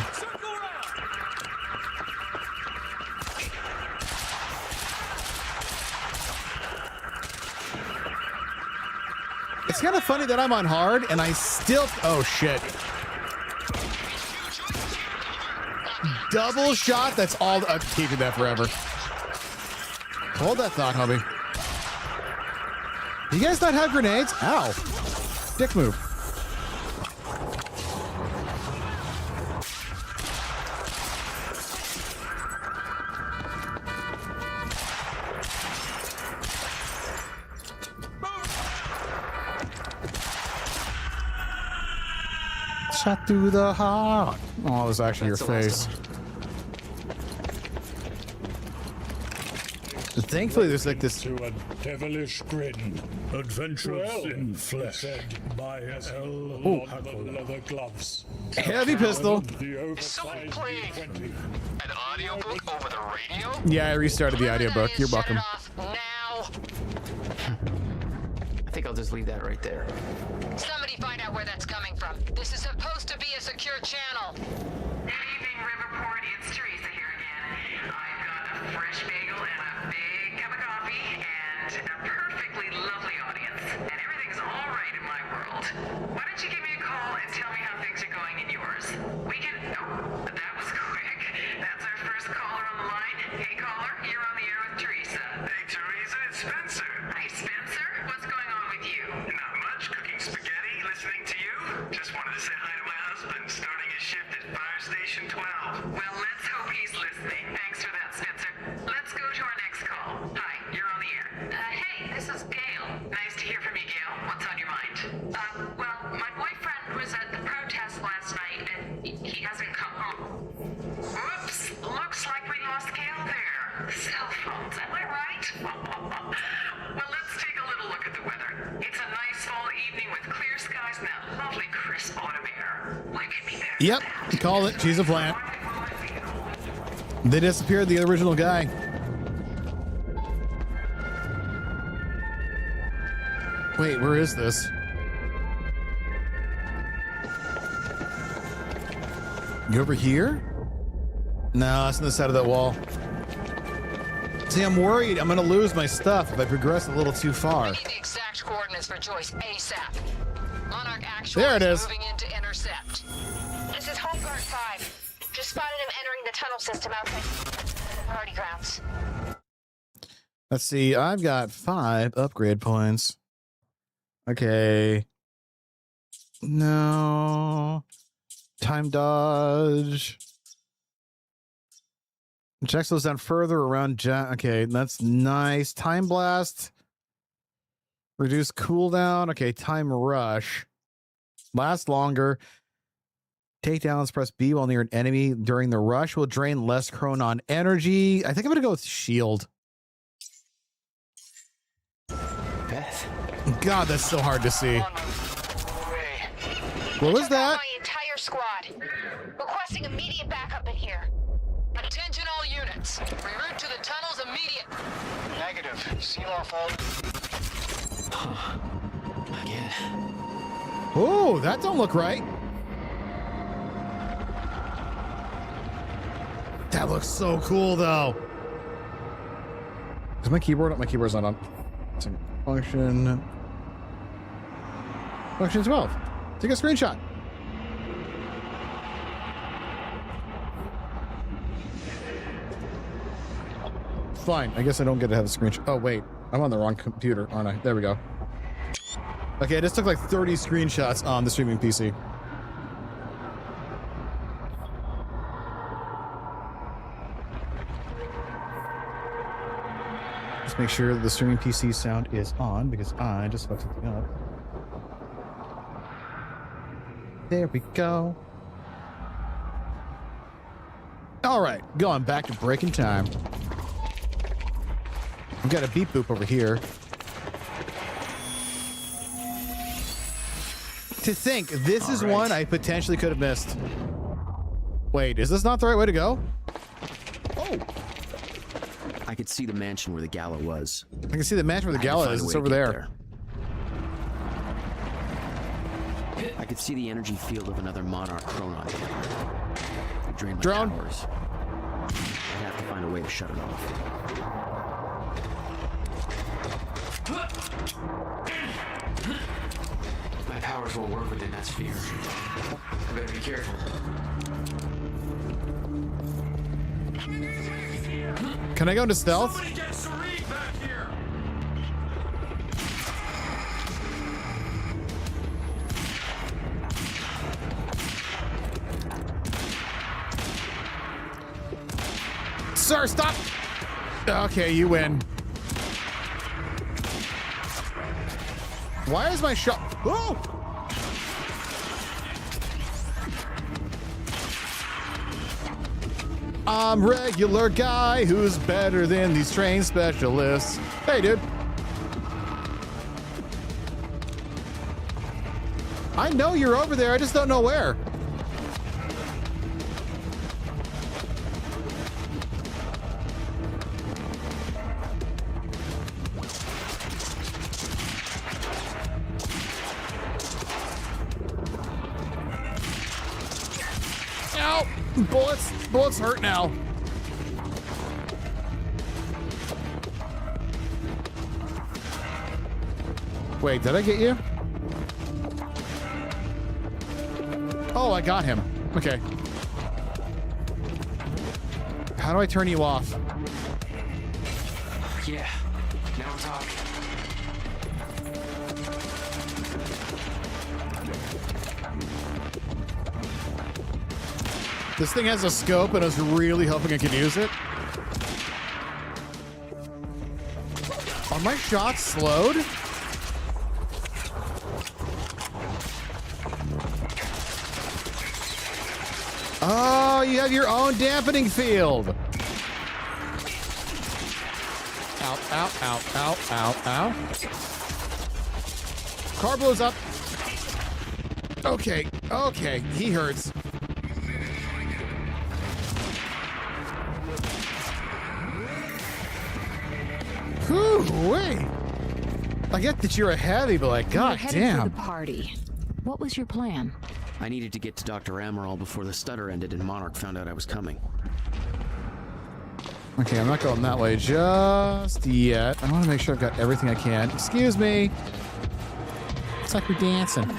It's kind of funny that I'm on hard and I still... Oh, shit. Double shot? That's all... I'm keeping that forever. Hold that thought, hubby. You guys not have grenades? Ow. Dick move. Shot through the heart. Oh, it was actually That's your the last face. Thankfully, there's like this. To a devilish grin. Adventurous in flesh. By L. Leather gloves. Heavy pistol. Is someone playing an audiobook over the radio? Yeah, I restarted the audiobook. You're welcome. Now, I think I'll just leave that right there. somebody find out where that's coming from. This is supposed to be a secure channel. Good evening, Riverport. It's Teresa here again. I've got a fresh bagel and a big cup of coffee and a perfectly lovely audience. And everything's all right in my world. Why don't you give me a call and tell me how things are going in yours? We can... Oh, that was quick. That's our first caller on the line. Hey, caller, you're on the air with Teresa. Hey, Teresa, it's Spencer. Hi, Spencer. What's going on with you? Not much. Cooking spaghetti, listening to you. Just wanted to say hi to my husband, starting his shift at Fire Station 12. Well, let's hope he's listening. Thanks for that, Spencer. Let's go to our next call. Hi, you're on the air. Hey, this is Gail. Nice to hear from you, Gail. What's on your mind? Well, my boyfriend was at the protest last night, and he hasn't come home. Whoops! Looks like we lost Gail there. Cell phones, am I right? Well, let's take a little look at the weather. It's a nice fall evening with clear skies and that lovely crisp autumn air. What could be better? Yep, call it. She's a plant. They disappeared the original guy. Wait, where is this? You over here? No, it's on the side of that wall. See, I'm worried I'm gonna lose my stuff if I progress a little too far. I need the exact coordinates for Joyce ASAP. Monarch actually There it is. moving in to intercept. This is Home Guard 5. Just spotted him entering the tunnel system outside the party grounds. Let's see, I've got 5 upgrade points. Okay. No. Time dodge. Check those down further around Jack. Okay, that's nice. Time blast. Reduce cooldown. Okay, time rush. Last longer. Takedowns, press B while near an enemy during the rush will drain less Chronon energy. I think I'm gonna go with shield. Beth. God, that's so hard to see. What was that? My entire squad. Requesting immediate backup in here. Attention all units. Reroute to the tunnels immediate. Negative. Seal our fault. Again. Oh, that don't look right. That looks so cool, though. Is my keyboard? My keyboard's not on. Function. Function 12. Take a screenshot. Fine. I guess I don't get to have a screenshot. Oh, wait. I'm on the wrong computer, aren't I? There we go. Okay, I just took like 30 screenshots on the streaming PC. Just make sure that the streaming PC sound is on because I just fucked something up. There we go. All right, going back to breaking time. I've got a beep boop over here. To think, this is one I potentially could have missed. Wait, is this not the right way to go? Oh. I could see the mansion where the gala was. I can see the mansion where the gala is. It's over there. I could see the energy field of another Monarch Chronon. Drain my Drone. powers. I'd have to find a way to shut it off. My powers won't work within that sphere. I better be careful. Can I go into stealth? Somebody get Serene back here! Sir, stop! Okay, you win. Why is my shot? Oh! I'm regular guy who's better than these trained specialists. Hey, dude. I know you're over there. I just don't know where. Ow! Bullets hurt now. Wait, did I get you? Oh, I got him. Okay. How do I turn you off? Yeah, now we're talking. This thing has a scope and I was really hoping I could use it. Are my shots slowed? Oh, you have your own dampening field. Ow, ow, ow, ow, ow, ow. Car blows up. Okay, okay, he hurts. Whew, wait. I get that you're a heavy, but like, god damn. For the party. What was your plan? I needed to get to Dr. Amaral before the stutter ended and Monarch found out I was coming. Okay, I'm not going that way just yet. I want to make sure I've got everything I can. Excuse me. It's like we're dancing.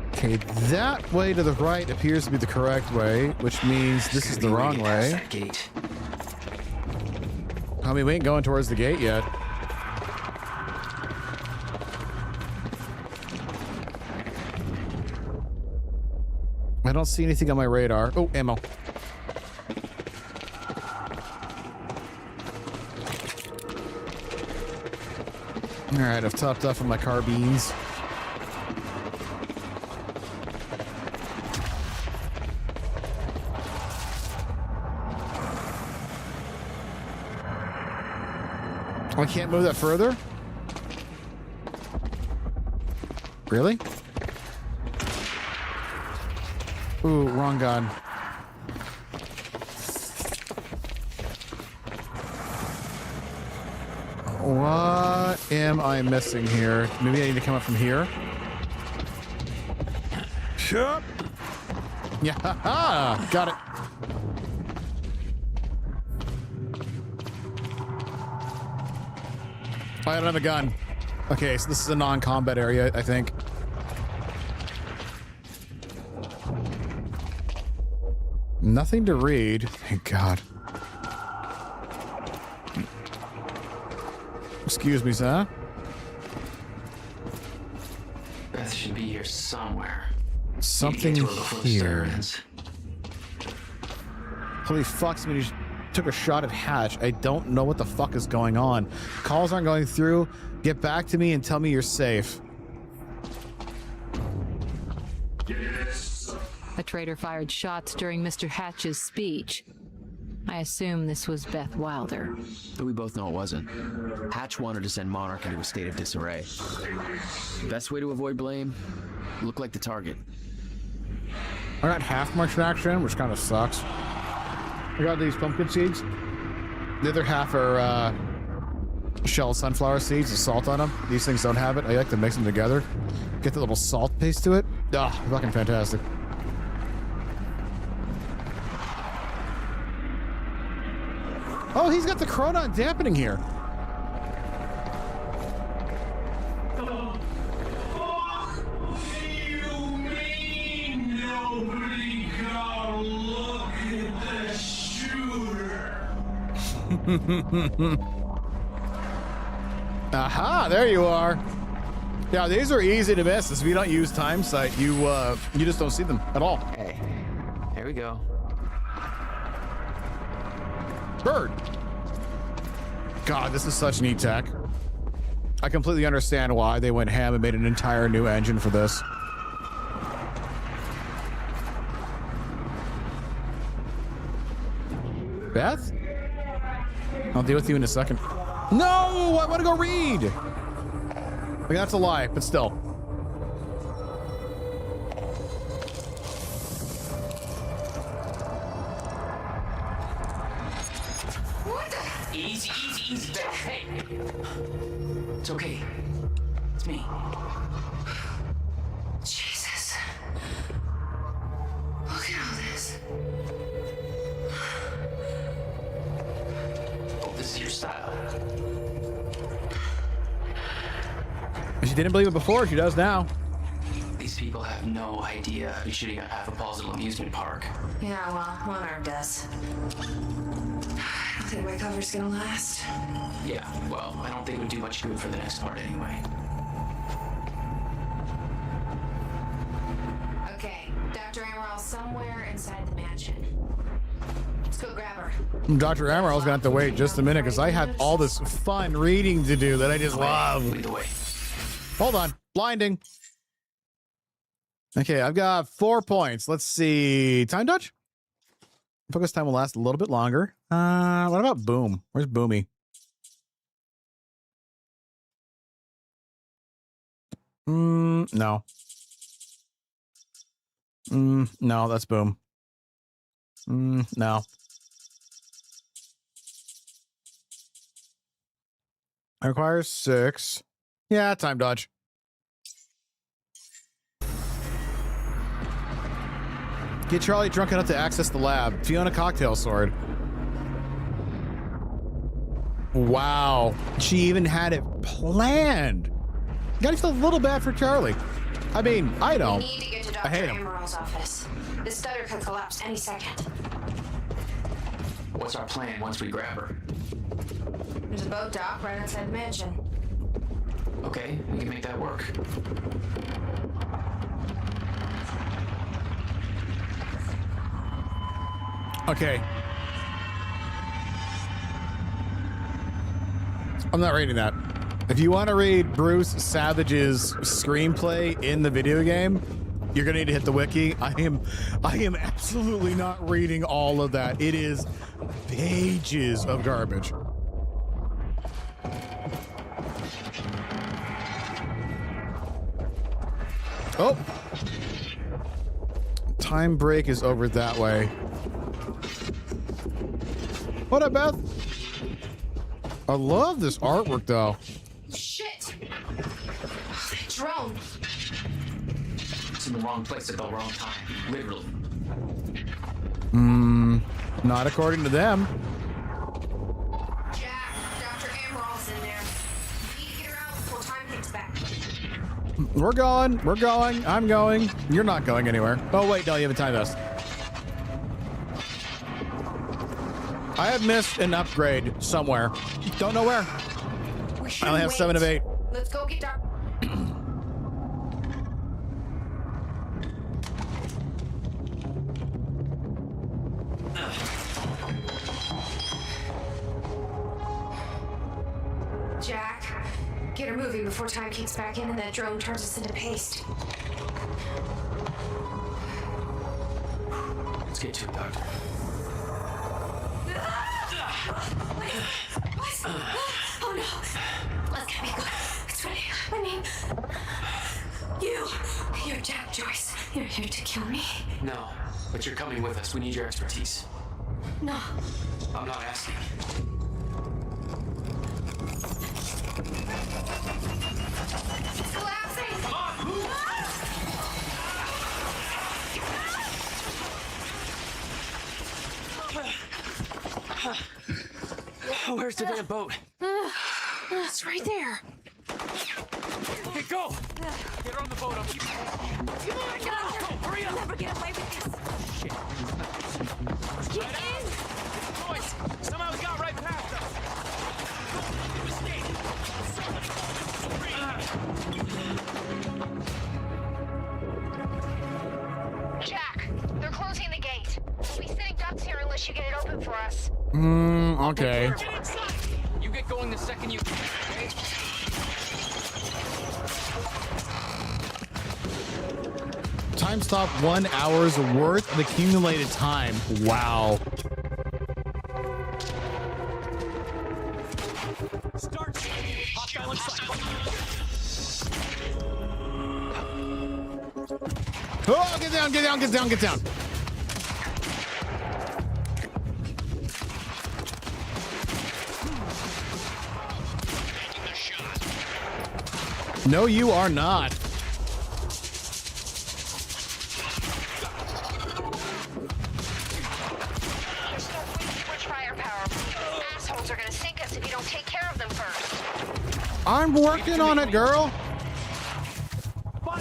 Okay, that way to the right appears to be the correct way, which means this is the wrong way. I mean, we ain't going towards the gate yet. I don't see anything on my radar. Oh, ammo. All right, I've topped off on my carbines. I can't move that further? Really? Ooh, wrong gun. What am I missing here? Maybe I need to come up from here? Sure. Yeah, ha-ha! Got it. I don't have a gun. Okay, so this is a non-combat area, I think. Nothing to read. Thank God. Excuse me, sir. Beth should be here somewhere. Something here. Holy fuck, somebody just took a shot at Hatch. I don't know what the fuck is going on. Calls aren't going through. Get back to me and tell me you're safe. A traitor fired shots during Mr. Hatch's speech. I assume this was Beth Wilder. But we both know it wasn't. Hatch wanted to send Monarch into a state of disarray. Best way to avoid blame? Look like the target. I got half my traction, which kind of sucks. I got these pumpkin seeds. The other half are shelled sunflower seeds with salt on them. These things don't have it. I like to mix them together. Get the little salt paste to it. Ah, fucking fantastic. Oh, he's got the chronon dampening here. Aha, there you are. Yeah, these are easy to miss. If you don't use time sight, you just don't see them at all. Hey, here we go. Bird. God, this is such neat tech. I completely understand why they went ham and made an entire new engine for this. Beth? I'll deal with you in a second. No, I want to go read. Like, that's a lie, but still. What the? Easy, easy, easy, Beth. Hey. It's okay. It's me. Jesus. Look at all this. Oh, this is your style. She didn't believe it before. She does now. These people have no idea I've been shooting at half a Paul's little amusement park. Yeah, well, one arm does. I don't think my cover's gonna last. Yeah, well, I don't think it would do much good for the next part anyway. Okay, Dr. Amaril's somewhere inside the mansion. Let's go grab her. Dr. Amaril's gonna have to wait just a minute because I had all this fun reading to do that I just love. Lead the way. Hold on. Blinding. Okay, I've got 4 points. Let's see. Time dodge? Focus time will last a little bit longer. What about Boom? Where's Boomy? No. No, that's Boom. No. It requires 6. Yeah, time dodge. Get Charlie drunk enough to access the lab. Fiona cocktail sword. Wow. She even had it planned. Gotta feel a little bad for Charlie. I mean, I don't. We need to get to I Dr. hate him. Amaril's office. This stutter could collapse any second. What's our plan once we grab her? There's a boat dock right outside the mansion. Okay, we can make that work. Okay. I'm not reading that. If you want to read Bruce Savage's screenplay in the video game, you're gonna need to hit the wiki. I am absolutely not reading all of that. It is pages of garbage. Oh. Time break is over that way. What up, Beth? I love this artwork, though. Shit! Oh, that drone. It's in the wrong place at the wrong time. Literally. Not according to them. Jack, Dr. Amaril's in there. We need to get her out before time kicks back. We're going. We're going. I'm going. You're not going anywhere. Oh, wait. No, you have a time vest. I have missed an upgrade somewhere. Don't know where. I only have 7 of 8. Let's go get Dr. Jack, get her moving before time kicks back in and that drone turns us into paste. Let's get to it, Doctor. What? Oh no! Let's get me good. It's ready. I mean, you're Jack Joyce. You're here to kill me. No, but you're coming with us. We need your expertise. No. I'm not asking. It's collapsing. Come on, move! Where's the damn boat? It's right there. Hey, go! Get her on the boat. I'll keep Come on, Doctor. Hurry up! We'll never get away with this. Shit. Get in. Boys, somehow we got right past us. Jack, they're closing the gate. We'll be sitting ducks here unless you get it open for us. Okay. Get inside! You get going the second you can, okay? Time stop 1 hour's worth of accumulated time. Wow. down, get down, get down, get down. No, you are not. Assholes are gonna sink us if you don't take care of them first. I'm working on it, girl.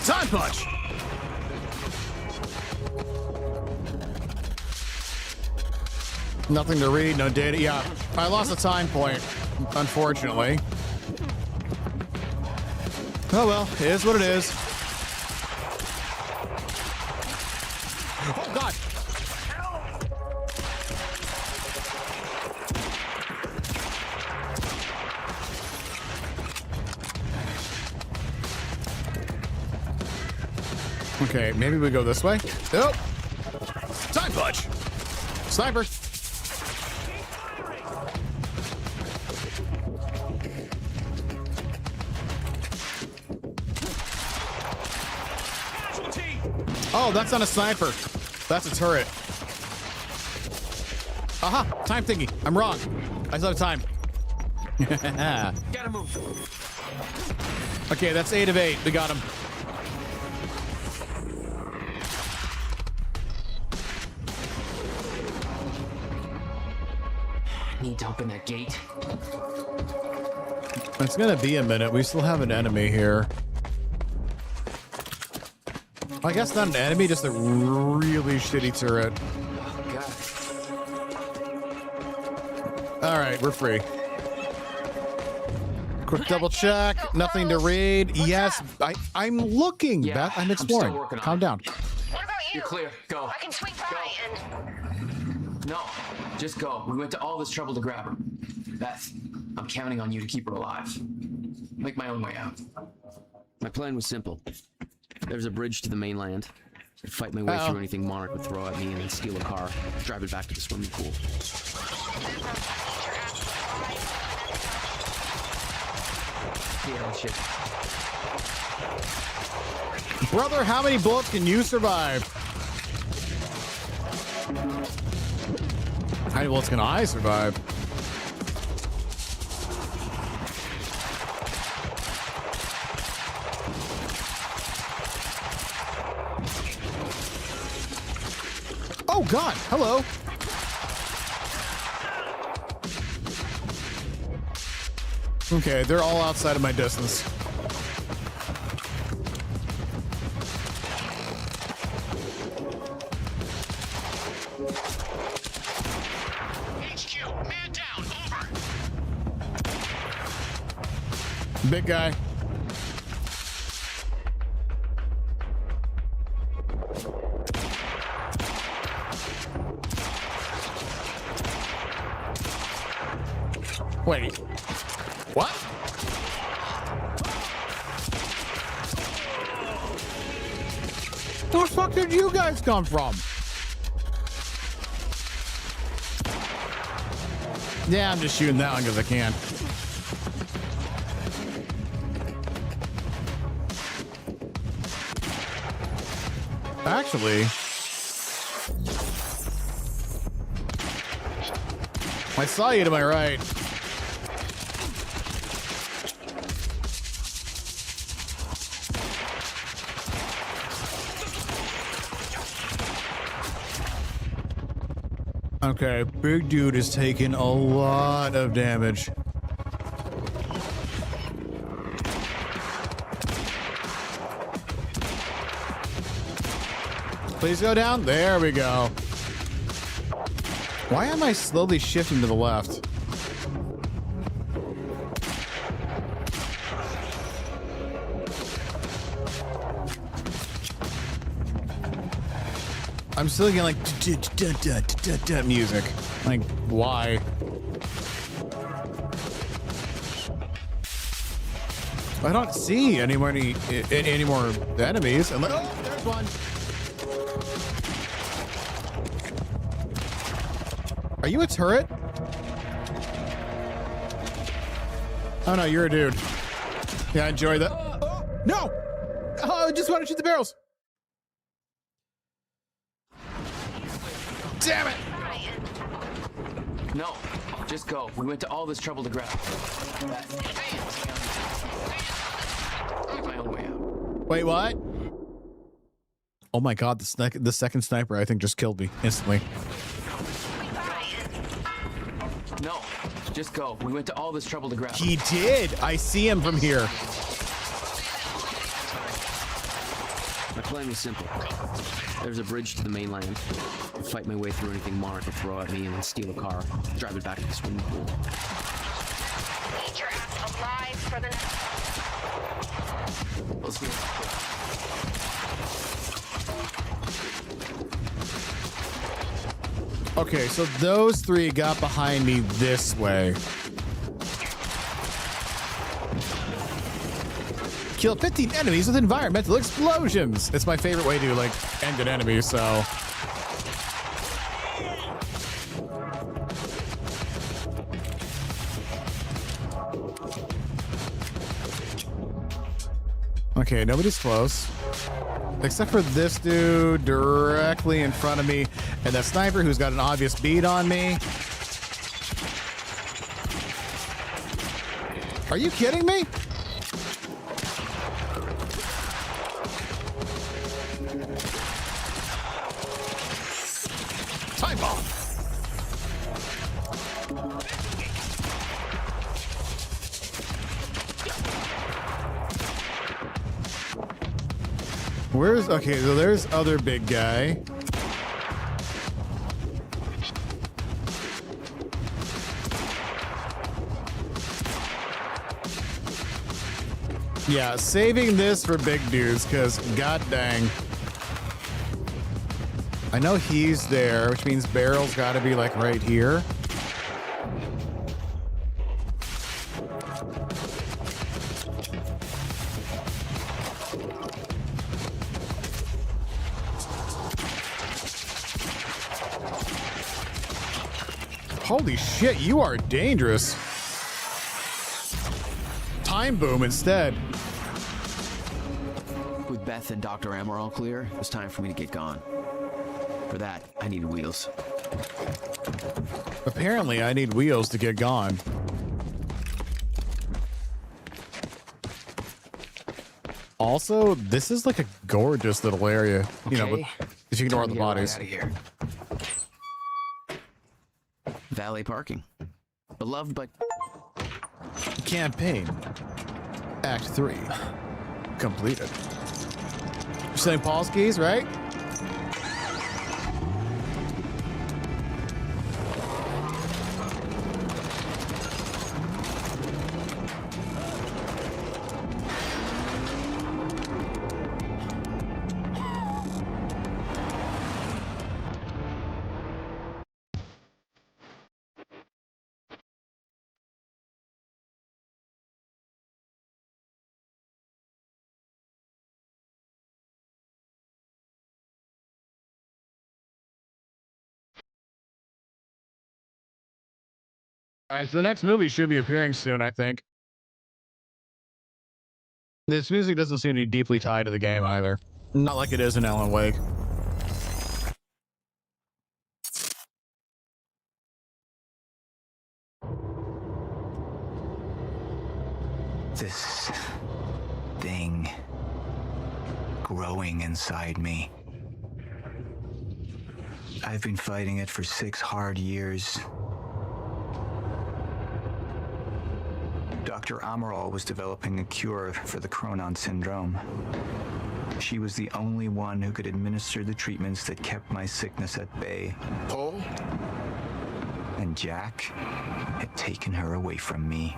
Time punch. Nothing to read, no data. Yeah, I lost a time point, unfortunately. Oh well, it is what it is. Oh God. Okay, maybe we go this way. Oh! Time punch! Sniper! Oh, that's not a sniper. That's a turret. Aha! Time thingy. I'm wrong. I still have time. Gotta move. Okay, that's 8 of 8. We got him. Need to open that gate. It's gonna be a minute. We still have an enemy here. I guess not an enemy, just a really shitty turret. All right, we're free. Quick double check. Nothing to raid. Yes, I'm looking. Yeah, Beth, I'm exploring. still working on Calm it. down. What about you? You're clear. Go. I can swing by and... No, just go. We went to all this trouble to grab her. Beth, I'm counting on you to keep her alive. Make my own way out. My plan was simple. There's a bridge to the mainland. I'd fight my way through anything Monarch would throw at me and then steal a car, drive it back to the swimming pool. Yeah, shit. Brother, how many bullets can you survive? How many bullets can I survive? Oh God, hello. Okay, they're all outside of my distance. HQ, man down, over. Big guy. Wait. What? Where the fuck did you guys come from? Yeah, I'm just shooting that one because I can. Actually, I saw you to my right. Okay, big dude is taking a lot of damage. Please go down. There we go. Why am I slowly shifting to the left? I'm still getting like music. Like, why? I don't see any more enemies. I'm like, oh, there's one. Are you a turret? Oh no, you're a dude. Yeah, I enjoy that. No! Oh, I just want to shoot the barrels. Damn it! No, just go. We went to all this trouble to grab that. Make my own way out. Wait, what? Oh my god, the second sniper I think just killed me instantly. No, just go. We went to all this trouble to grab. He did. I see him from here. My plan was simple. There's a bridge to the mainland. I'll fight my way through anything Monarch will throw at me and then steal a car. Drive it back to the swimming pool. Need your ass alive for the Let's go. Okay, so those three got behind me this way. Kill 15 enemies with environmental explosions. It's my favorite way to like end an enemy, so. Okay, nobody's close. Except for this dude directly in front of me and that sniper who's got an obvious bead on me. Are you kidding me? Time bomb. Where's, okay, so there's other big guy. Yeah, saving this for big dudes, because god dang. I know he's there, which means Barrel's got to be like right here. Holy shit, you are dangerous. Time boom instead. With Beth and Dr. Amor all clear, it was time for me to get gone. For that, I needed wheels. Apparently, I need wheels to get gone. Also, this is like a gorgeous little area. You know, but if you ignore the bodies. Out of here. Valet parking. Beloved but... Campaign. Act 3. Completed. You're saying Paul's keys, right? All right, so the next movie should be appearing soon, I think. This music doesn't seem to be deeply tied to the game either. Not like it is in Alan Wake. This thing growing inside me. I've been fighting it for 6 hard years. Dr. Amaral was developing a cure for the Cronon syndrome. She was the only one who could administer the treatments that kept my sickness at bay. Paul? And Jack had taken her away from me.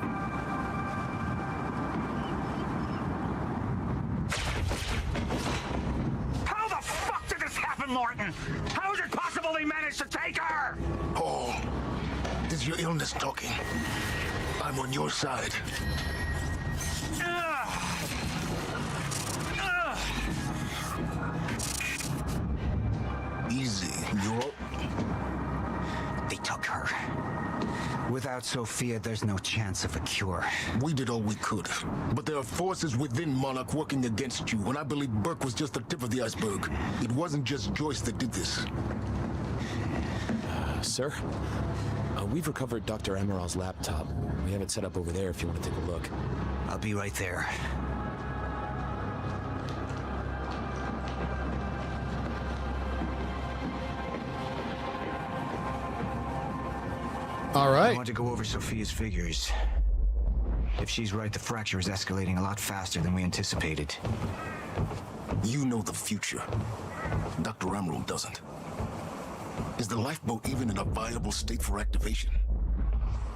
How the fuck did this happen, Morton? How is it possible they managed to take her? Paul, this is your illness talking. I'm on your side. Easy, you're... They took her. Without Sophia, there's no chance of a cure. We did all we could. But there are forces within Monarch working against you, and I believe Burke was just the tip of the iceberg. It wasn't just Joyce that did this. Sir? We've recovered Dr. Emerald's laptop. We have it set up over there if you want to take a look. I'll be right there. All right. I want to go over Sophia's figures. If she's right, the fracture is escalating a lot faster than we anticipated. You know the future. Dr. Emerald doesn't. Is the lifeboat even in a viable state for activation?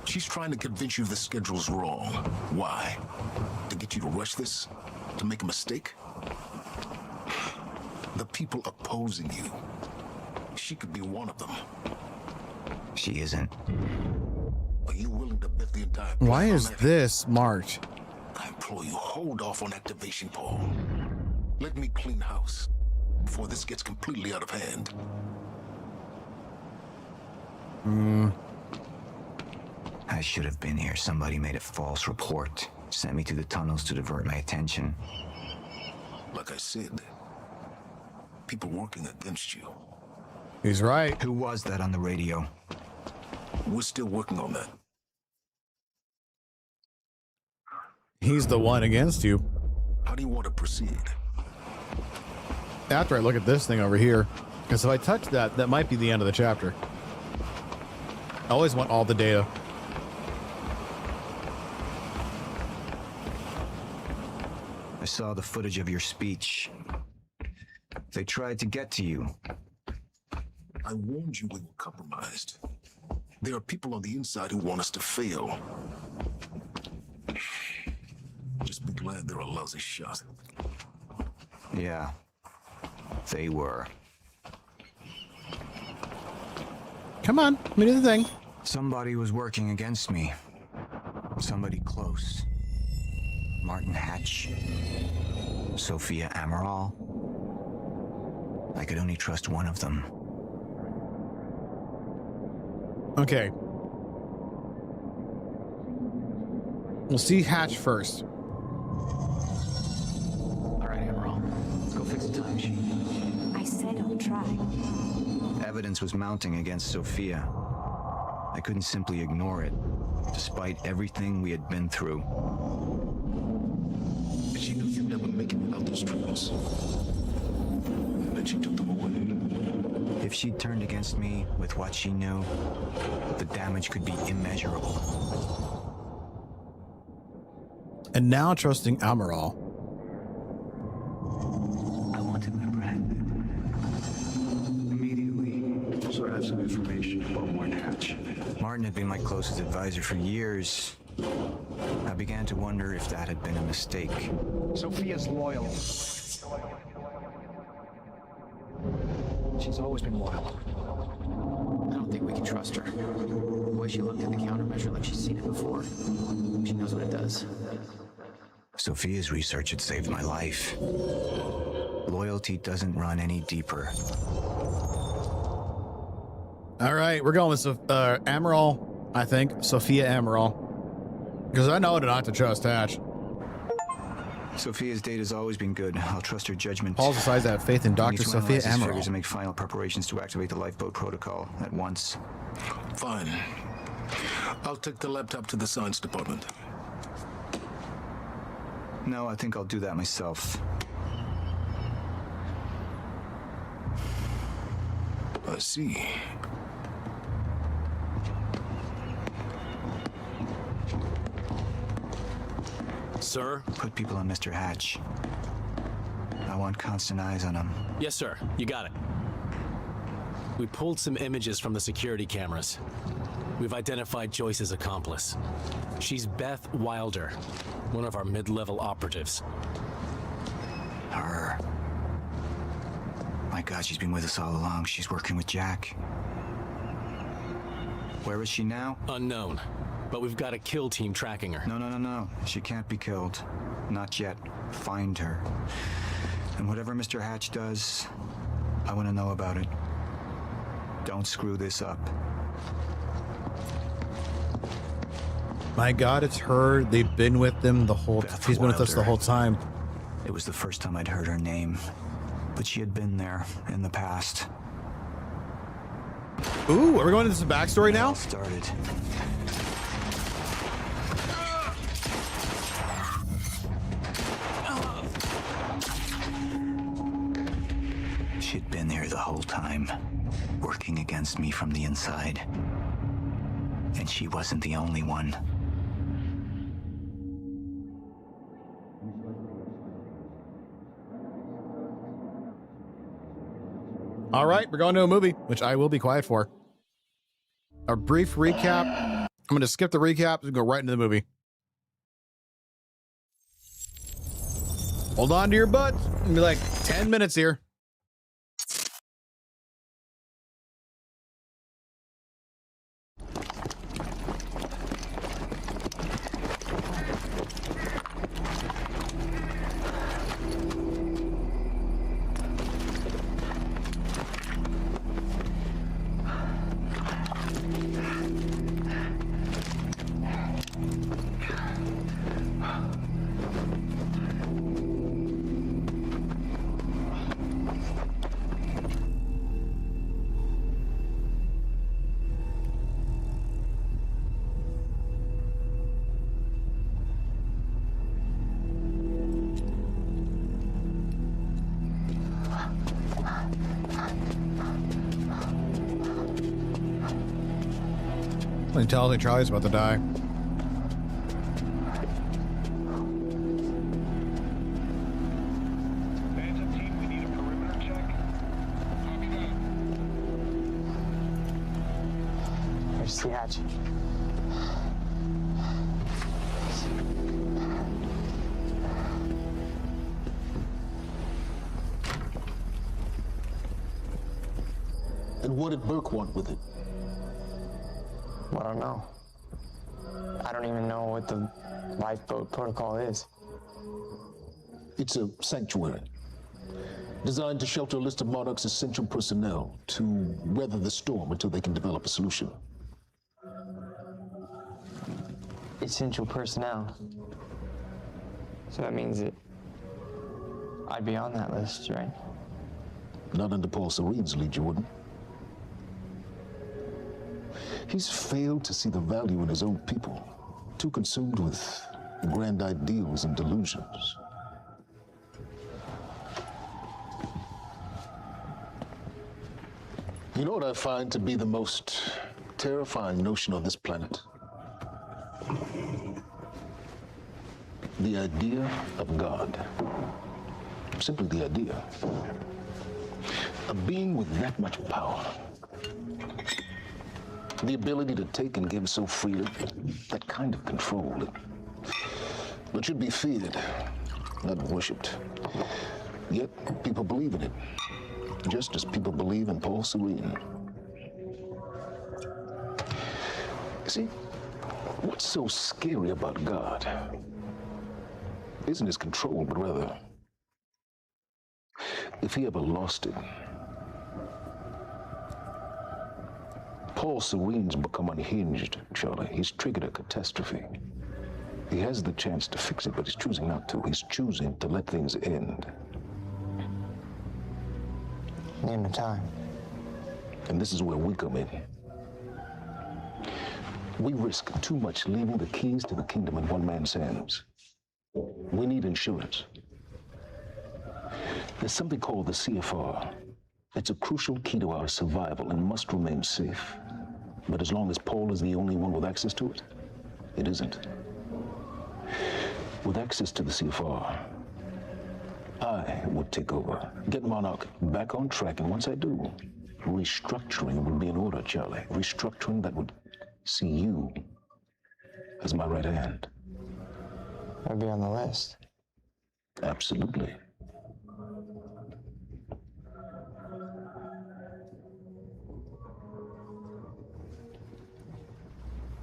She's trying to convince you the schedule's wrong. Why? To get you to rush this? To make a mistake? The people opposing you. She could be one of them. She isn't. Are you willing to bet the entire... Why is this marked? I implore you, hold off on activation, Paul. Let me clean house before this gets completely out of hand. I should have been here. Somebody made a false report. Sent me to the tunnels to divert my attention. Like I said, people working against you. He's right. Who was that on the radio? We're still working on that. He's the one against you. How do you want to proceed? After I look at this thing over here, because if I touch that, that might be the end of the chapter. I always want all the data. I saw the footage of your speech. They tried to get to you. I warned you we were compromised. There are people on the inside who want us to fail. Just be glad they're a lousy shot. Yeah, they were. Come on, let me do the thing. Somebody was working against me. Somebody close. Martin Hatch. Sophia Amaral. I could only trust one of them. Okay. We'll see Hatch first. All right, Emerald. Let's go fix the timesheet. I said I'll try. Evidence was mounting against Sophia. I couldn't simply ignore it, despite everything we had been through. She knew you'd never make it without those treatments. And then she took them away. If she'd turned against me with what she knew, the damage could be immeasurable. And now trusting Amaral. I wanted my breath. Immediately. So I have some information about Martin Hatch. Martin had been my closest advisor for years. I began to wonder if that had been a mistake. Sophia's loyal. She's always been loyal. I don't think we can trust her. The way she looked at the countermeasure like she's seen it before. She knows what it does. Sophia's research had saved my life. Loyalty doesn't run any deeper. All right, we're going with Amaral, I think. Sophia Amaral. Because I know not to trust Hatch. Sophia's data's always been good. I'll trust her judgment. Paul decides to have faith in Dr. Sophia Amaral. And make final preparations to activate the lifeboat protocol at once. Fine. I'll take the laptop to the science department. No, I think I'll do that myself. I see. Sir? Put people on Mr. Hatch. I want constant eyes on him. Yes, sir. You got it. We pulled some images from the security cameras. We've identified Joyce's accomplice. She's Beth Wilder, one of our mid-level operatives. Her. My God, she's been with us all along. She's working with Jack. Where is she now? Unknown. But we've got a kill team tracking her. No. She can't be killed. Not yet. Find her. And whatever Mr. Hatch does, I want to know about it. Don't screw this up. My God, it's her. They've been with them the whole time. She's been with us the whole time. It was the first time I'd heard her name, but she had been there in the past. Ooh, are we going into some backstory now? Started. She'd been there the whole time, working against me from the inside. And she wasn't the only one. All right, we're going to a movie, which I will be quiet for. A brief recap. I'm going to skip the recap and go right into the movie. Hold on to your butts. It's going to be like 10 minutes here. I can tell Charlie's about to die. There's the hatch. And what did Burke want with it? I don't know. I don't even know what the lifeboat protocol is. It's a sanctuary, designed to shelter a list of Monarch's essential personnel to weather the storm until they can develop a solution. Essential personnel. So that means that I'd be on that list, right? Not under Paul Serene's lead, you wouldn't. He's failed to see the value in his own people, too consumed with grand ideals and delusions. You know what I find to be the most terrifying notion on this planet? The idea of God. Simply the idea. A being with that much power. The ability to take and give so freely, that kind of control. It should be feared, not worshipped. Yet people believe in it, just as people believe in Paul Serene. See, what's so scary about God isn't his control, but rather, if he ever lost it. Paul Serene's become unhinged, Charlie. He's triggered a catastrophe. He has the chance to fix it, but he's choosing not to. He's choosing to let things end. The end of time. And this is where we come in. We risk too much leaving the keys to the kingdom in one man's hands. We need insurance. There's something called the CFR. It's a crucial key to our survival and must remain safe. But as long as Paul is the only one with access to it, it isn't. With access to the CFR, I would take over, get Monarch back on track, and once I do, restructuring would be in order, Charlie. Restructuring that would see you as my right hand. I'd be on the list. Absolutely.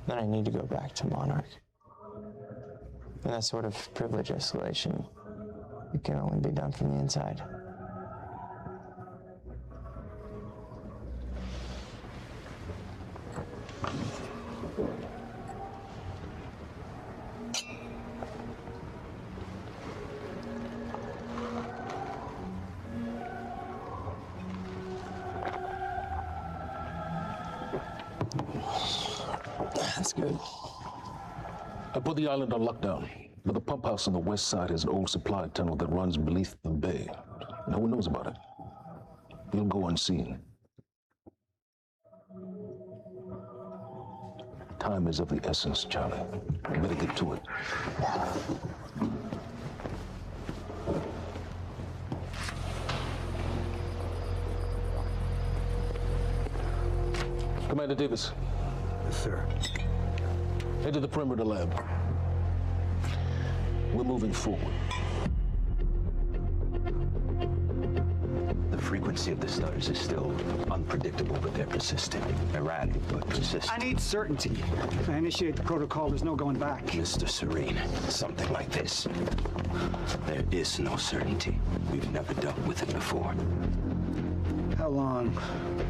Then I need to go back to Monarch. And that sort of privilege escalation, it can only be done from the inside. That's good. I put the island on lockdown, but the pump house on the west side has an old supply tunnel that runs beneath the bay. No one knows about it. You'll go unseen. Time is of the essence, Charlie. You better get to it. Commander Davis. Yes, sir. Head to the perimeter lab. We're moving forward. The frequency of the stutters is still unpredictable, but they're persistent. Erratic, but persistent. I need certainty. If I initiate the protocol, there's no going back. Mr. Serene, something like this. There is no certainty. We've never dealt with it before. How long?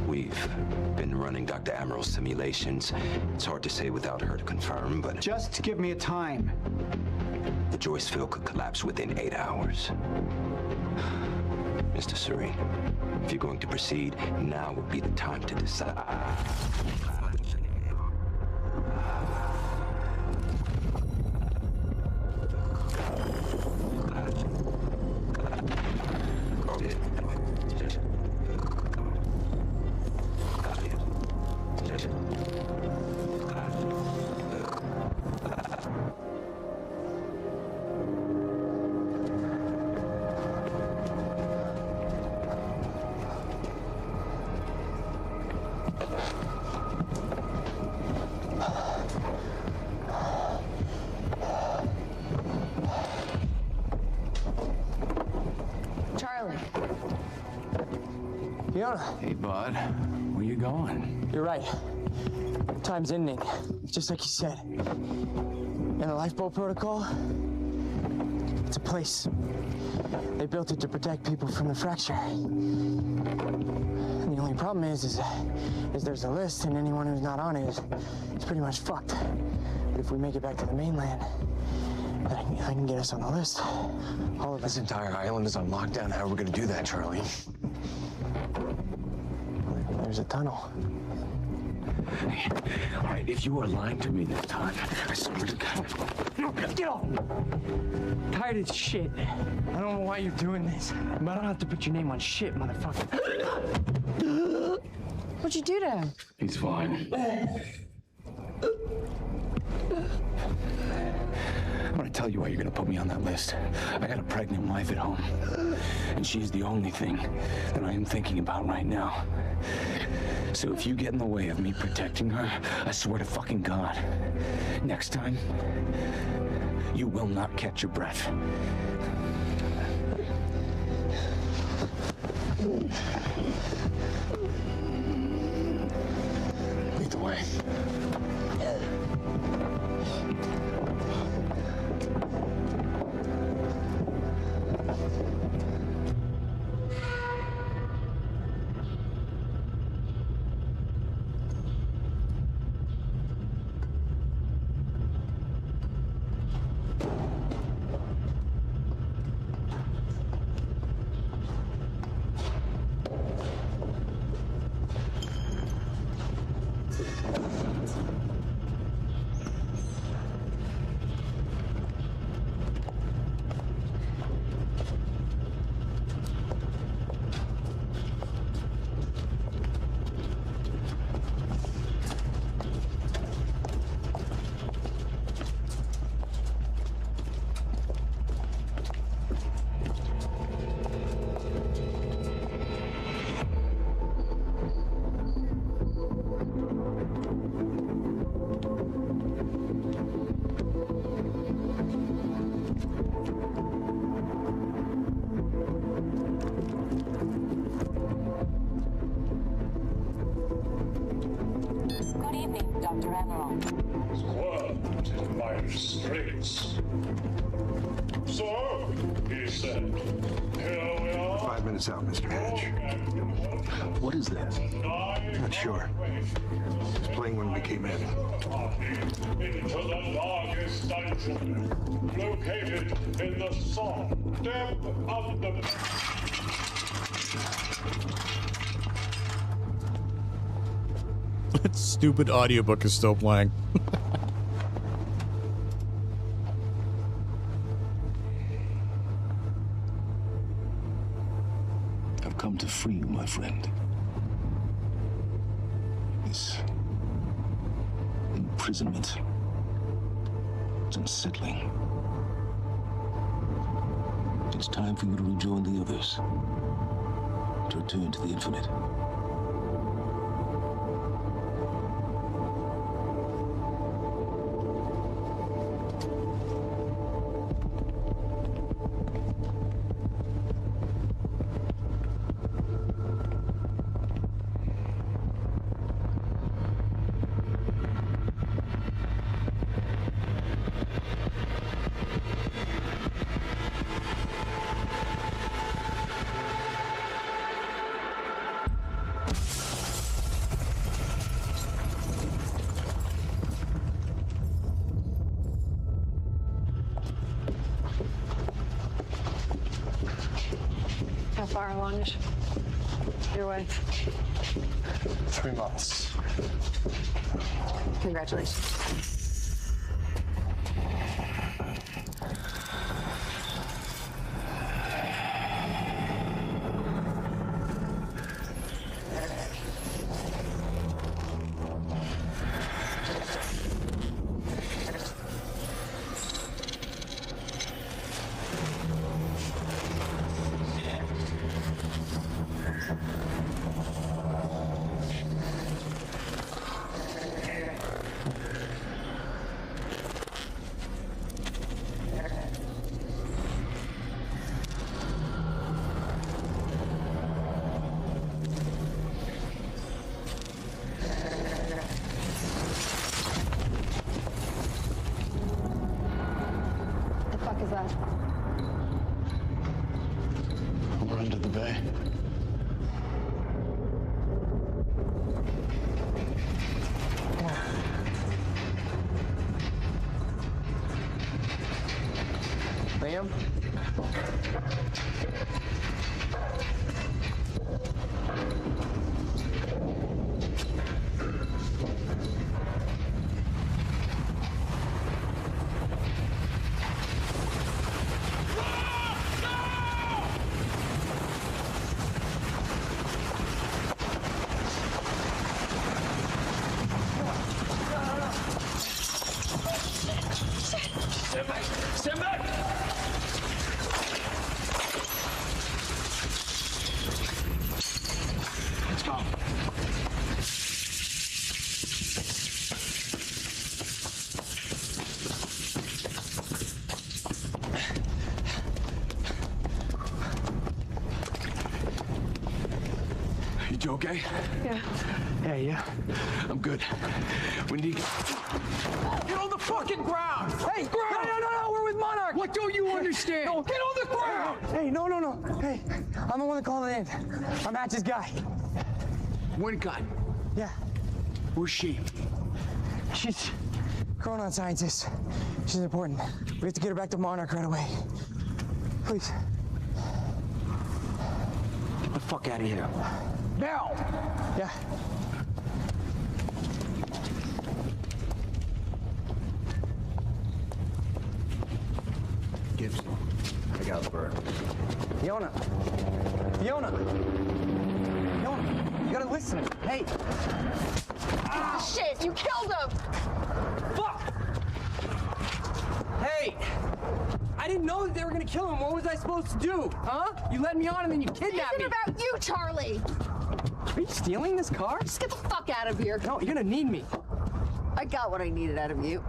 We've been running Dr. Amaril's simulations. It's hard to say without her to confirm, but... Just give me a time. The Joyce field could collapse within 8 hours. Mr. Serene, if you're going to proceed, now would be the time to decide. Hey, bud. Where you going? You're right. Time's ending, just like you said. And the lifeboat protocol, it's a place. They built it to protect people from the fracture. And the only problem is there's a list, and anyone who's not on it is pretty much fucked. But if we make it back to the mainland, I can get us on the list. All of this entire island is on lockdown. How are we gonna do that, Charlie? There's a tunnel. All right, if you are lying to me this time, I swear to God. Get off! Tired of shit. I don't know why you're doing this, but I don't have to put your name on shit, motherfucker. What'd you do to him? He's fine. I'm gonna tell you why you're gonna put me on that list. I got a pregnant wife at home, and she's the only thing that I am thinking about right now. So if you get in the way of me protecting her, I swear to fucking God, next time, you will not catch your breath. Lead the way. Out, Mr. Hatch. What is that? Not sure. Just playing when we came in. Into the darkest dungeon, located in the soft depth of the... That stupid audiobook is still playing. I've come to free you, my friend. This imprisonment. It's unsettling. It's time for you to rejoin the others. To return to the infinite. How far along is your wife? 3 months. Congratulations. We're under the bay. Liam? Stand back! Stand back! Let's go. You two okay? Yeah. Yeah. I'm good. We need to Get on the fucking ground! Hey, no, we're with Monarch! What don't you understand? No. Get on the ground! Hey, no. Hey, I'm the one that called it in. I'm Hatch's guy. One gun. Yeah. Where's she? She's a chronon scientist. She's important. We have to get her back to Monarch right away. Please. get the fuck out of here. Now! Yeah. Gibson, I got Bert. Fiona, you gotta listen. Hey. Shit, you killed him! Fuck! Hey! I didn't know that they were gonna kill him. What was I supposed to do? Huh? You led me on and then you kidnapped me. It's about you, Charlie! Are you stealing this car? Just get the fuck out of here. No, you're gonna need me. I got what I needed out of you.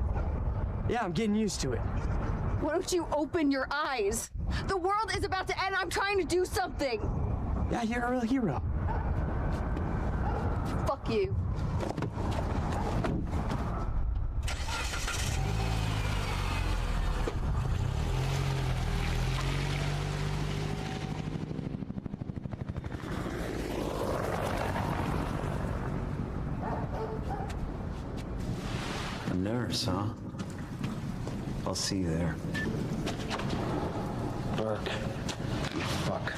Yeah, I'm getting used to it. Why don't you open your eyes? The world is about to end. I'm trying to do something. Yeah, you're a real hero. Fuck you. A nurse, huh? I'll see you there. Burke. You fuck.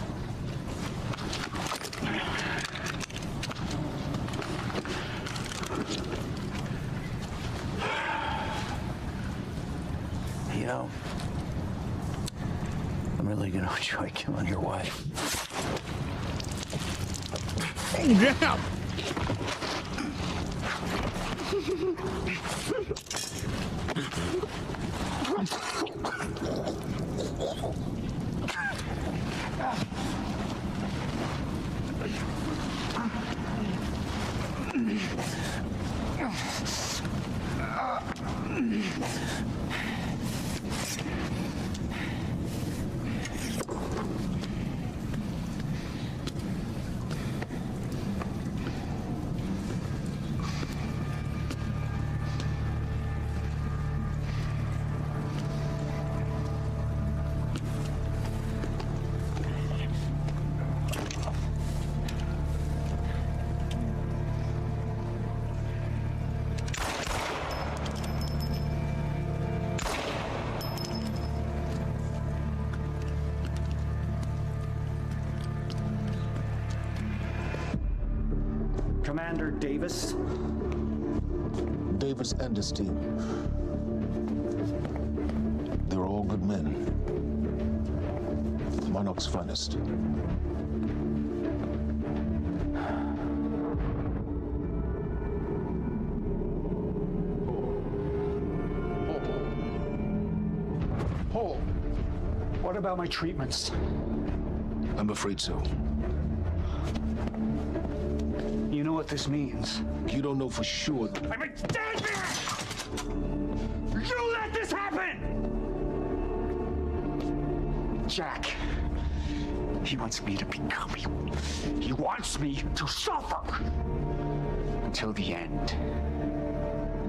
gonna enjoy killing your wife. Oh, damn! Commander Davis. Davis and his team. They're all good men. Monarch's finest. Paul, what about my treatments? I'm afraid so. You know what this means? You don't know for sure. I'm a dead man! You let this happen! Jack, he wants me to become you. He wants me to suffer until the end.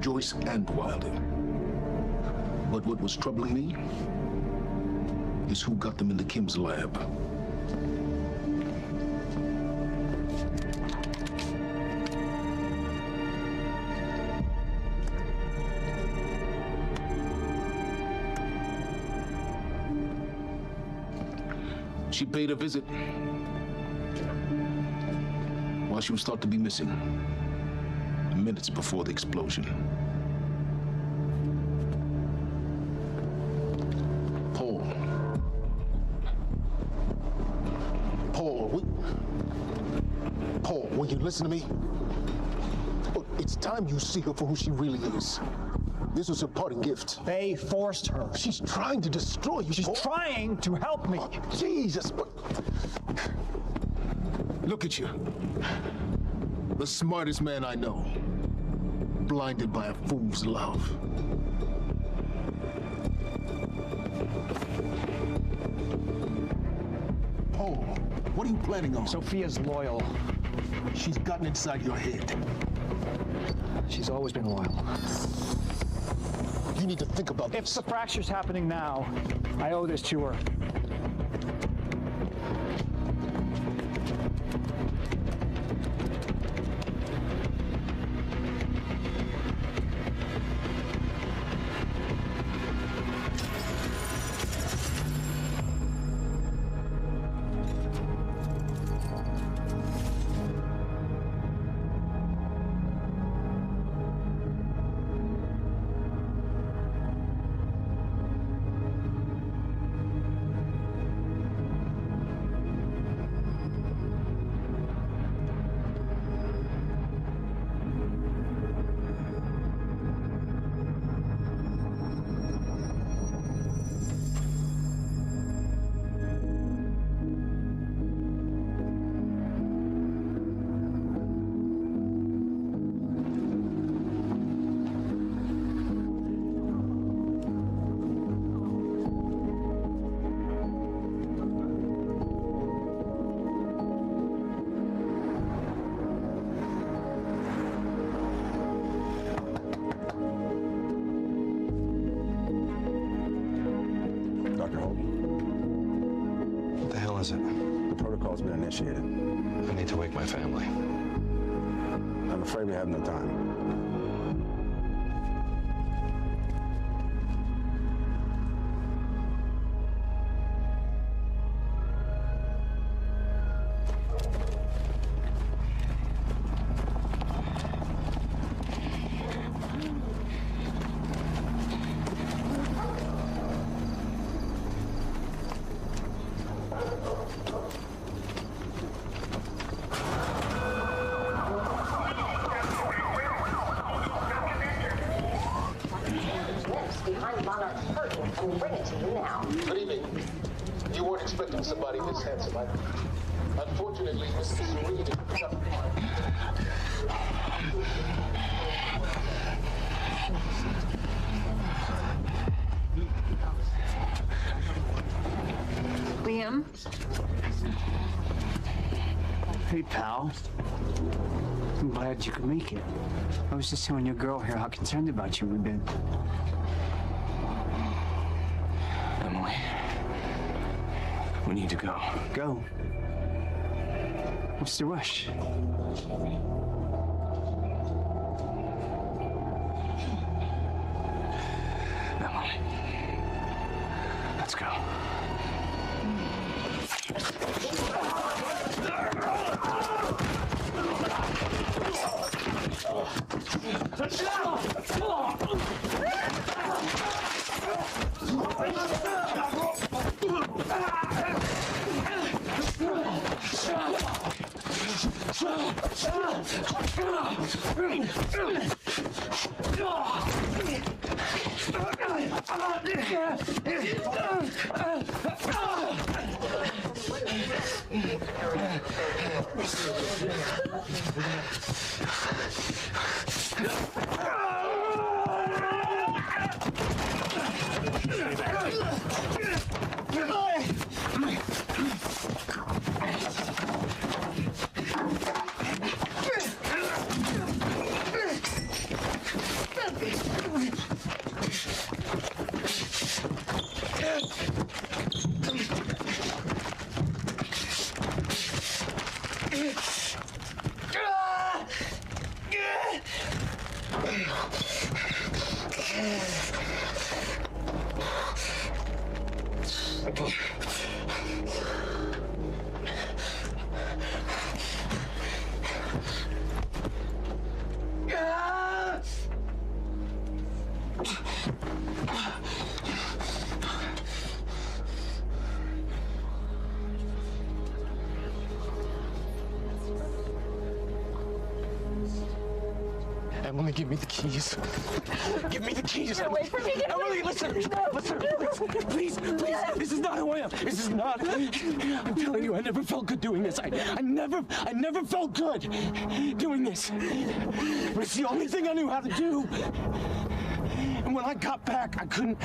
Joyce and Wilder. But what was troubling me is who got them into Kim's lab. She paid a visit while she was thought to be missing, minutes before the explosion. Paul, will you listen to me? Look, it's time you see her for who she really is. This was her parting gift. They forced her. She's trying to destroy you. She's trying to help me. Oh, Jesus, but... Look at you. The smartest man I know. Blinded by a fool's love. Paul, what are you planning on? Sophia's loyal. She's gotten inside your head. She's always been loyal. You need to think about this. If the fracture's happening now, I owe this to her. The protocol's been initiated. I need to wake my family. I'm afraid we have no time. We'll bring it to you now. Good evening. You weren't expecting somebody this handsome, I... Unfortunately, Mr. Serene is... Liam? Hey, pal. I'm glad you could make it. I was just telling your girl here how concerned about you we've been. Emily, we need to go. Go? What's the rush? Emily, let's go. Emily, give me the keys. Give me the keys. Get away from me. Get away. Emily, listen. Listen. Please. This is not who I am. This is not. I'm telling you, I never felt good doing this. I never felt good doing this. But it's the only thing I knew how to do. And when I got back, I couldn't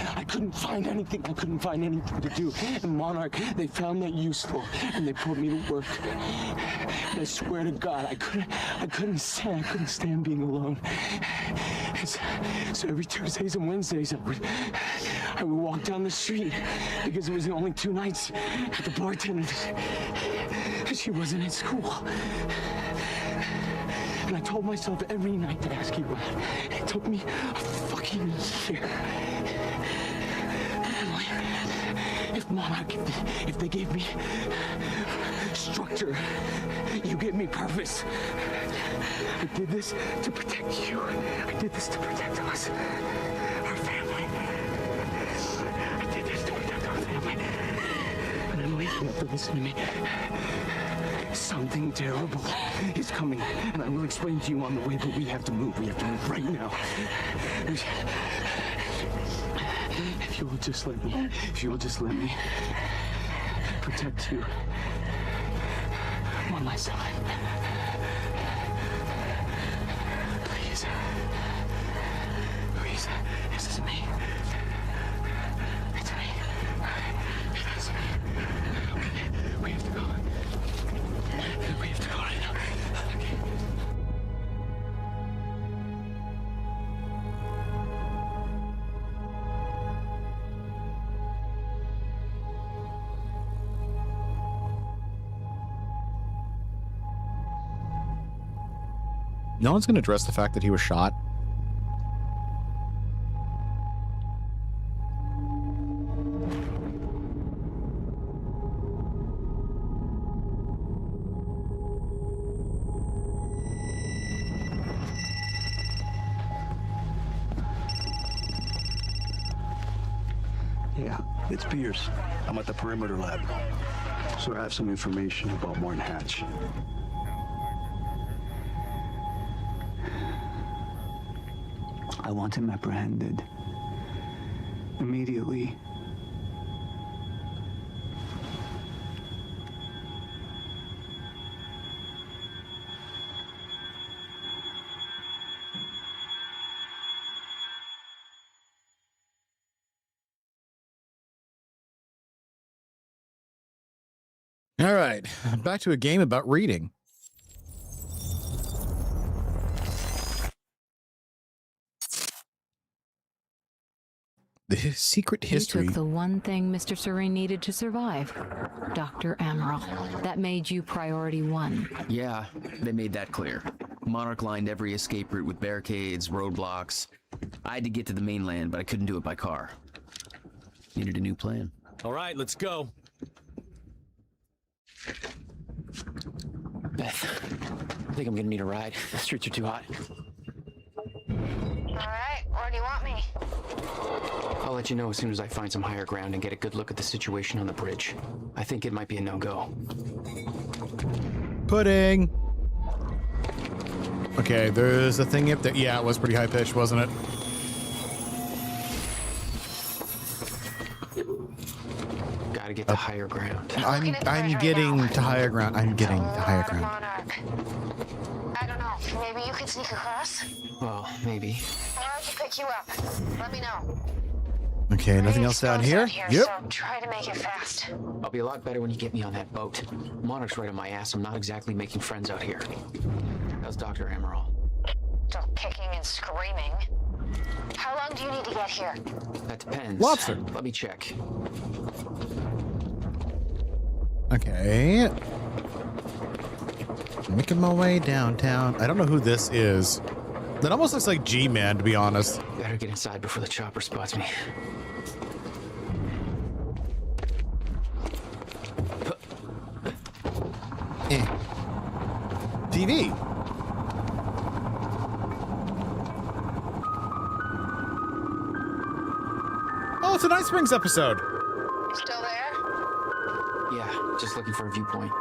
find anything. I couldn't find anything to do. And Monarch, they found that useful, and they put me to work. And I swear to God, I couldn't stand being alone. So every Tuesdays and Wednesdays, I would walk down the street because it was the only 2 nights at the bartender. She wasn't in school. And I told myself every night to ask you out. It took me a fucking year. Emily, if Monarch, if they gave me structure, you gave me purpose. I did this to protect you. I did this to protect us, our family. I did this to protect our family. And Emily, you have to listen to me. Something terrible is coming, and I will explain to you on the way, but we have to move. We have to move right now. If you will just let me protect you on my side. Please. Please. This is me. It's me. It's me. Okay. We have to go. We have to go right now. Okay. No one's going to address the fact that he was shot. Yeah, it's Pierce. I'm at the perimeter lab. So I have some information about Martin Hatch. I want him apprehended. Immediately. All right, back to a game about reading. The secret history. You took the one thing Mr. Serene needed to survive, Dr. Amaral. That made you priority 1. Yeah, they made that clear. Monarch lined every escape route with barricades, roadblocks. I had to get to the mainland, but I couldn't do it by car. Needed a new plan. All right, let's go. Beth, I think I'm gonna need a ride. The streets are too hot. All right, where do you want me? I'll let you know as soon as I find some higher ground and get a good look at the situation on the bridge. I think it might be a no-go. Pudding. Okay, there's a thing up there. Yeah, it was pretty high-pitched, wasn't it? Gotta get to higher ground. I'm getting to higher ground. I'm getting to higher ground. I don't know. Maybe you could sneak across? Well, maybe. Or I could pick you up. Let me know. Okay, nothing else down here? Yep. So try to make it fast. I'll be a lot better when you get me on that boat. Monarch's right on my ass. I'm not exactly making friends out here. How's Dr. Amaral? Still kicking and screaming. How long do you need to get here? That depends. Lobster. Let me check. Okay. Making my way downtown. I don't know who this is. That almost looks like G-Man, to be honest. Better get inside before the chopper spots me. TV. Oh, it's a Night Springs episode. Still there? Yeah, just looking for a viewpoint.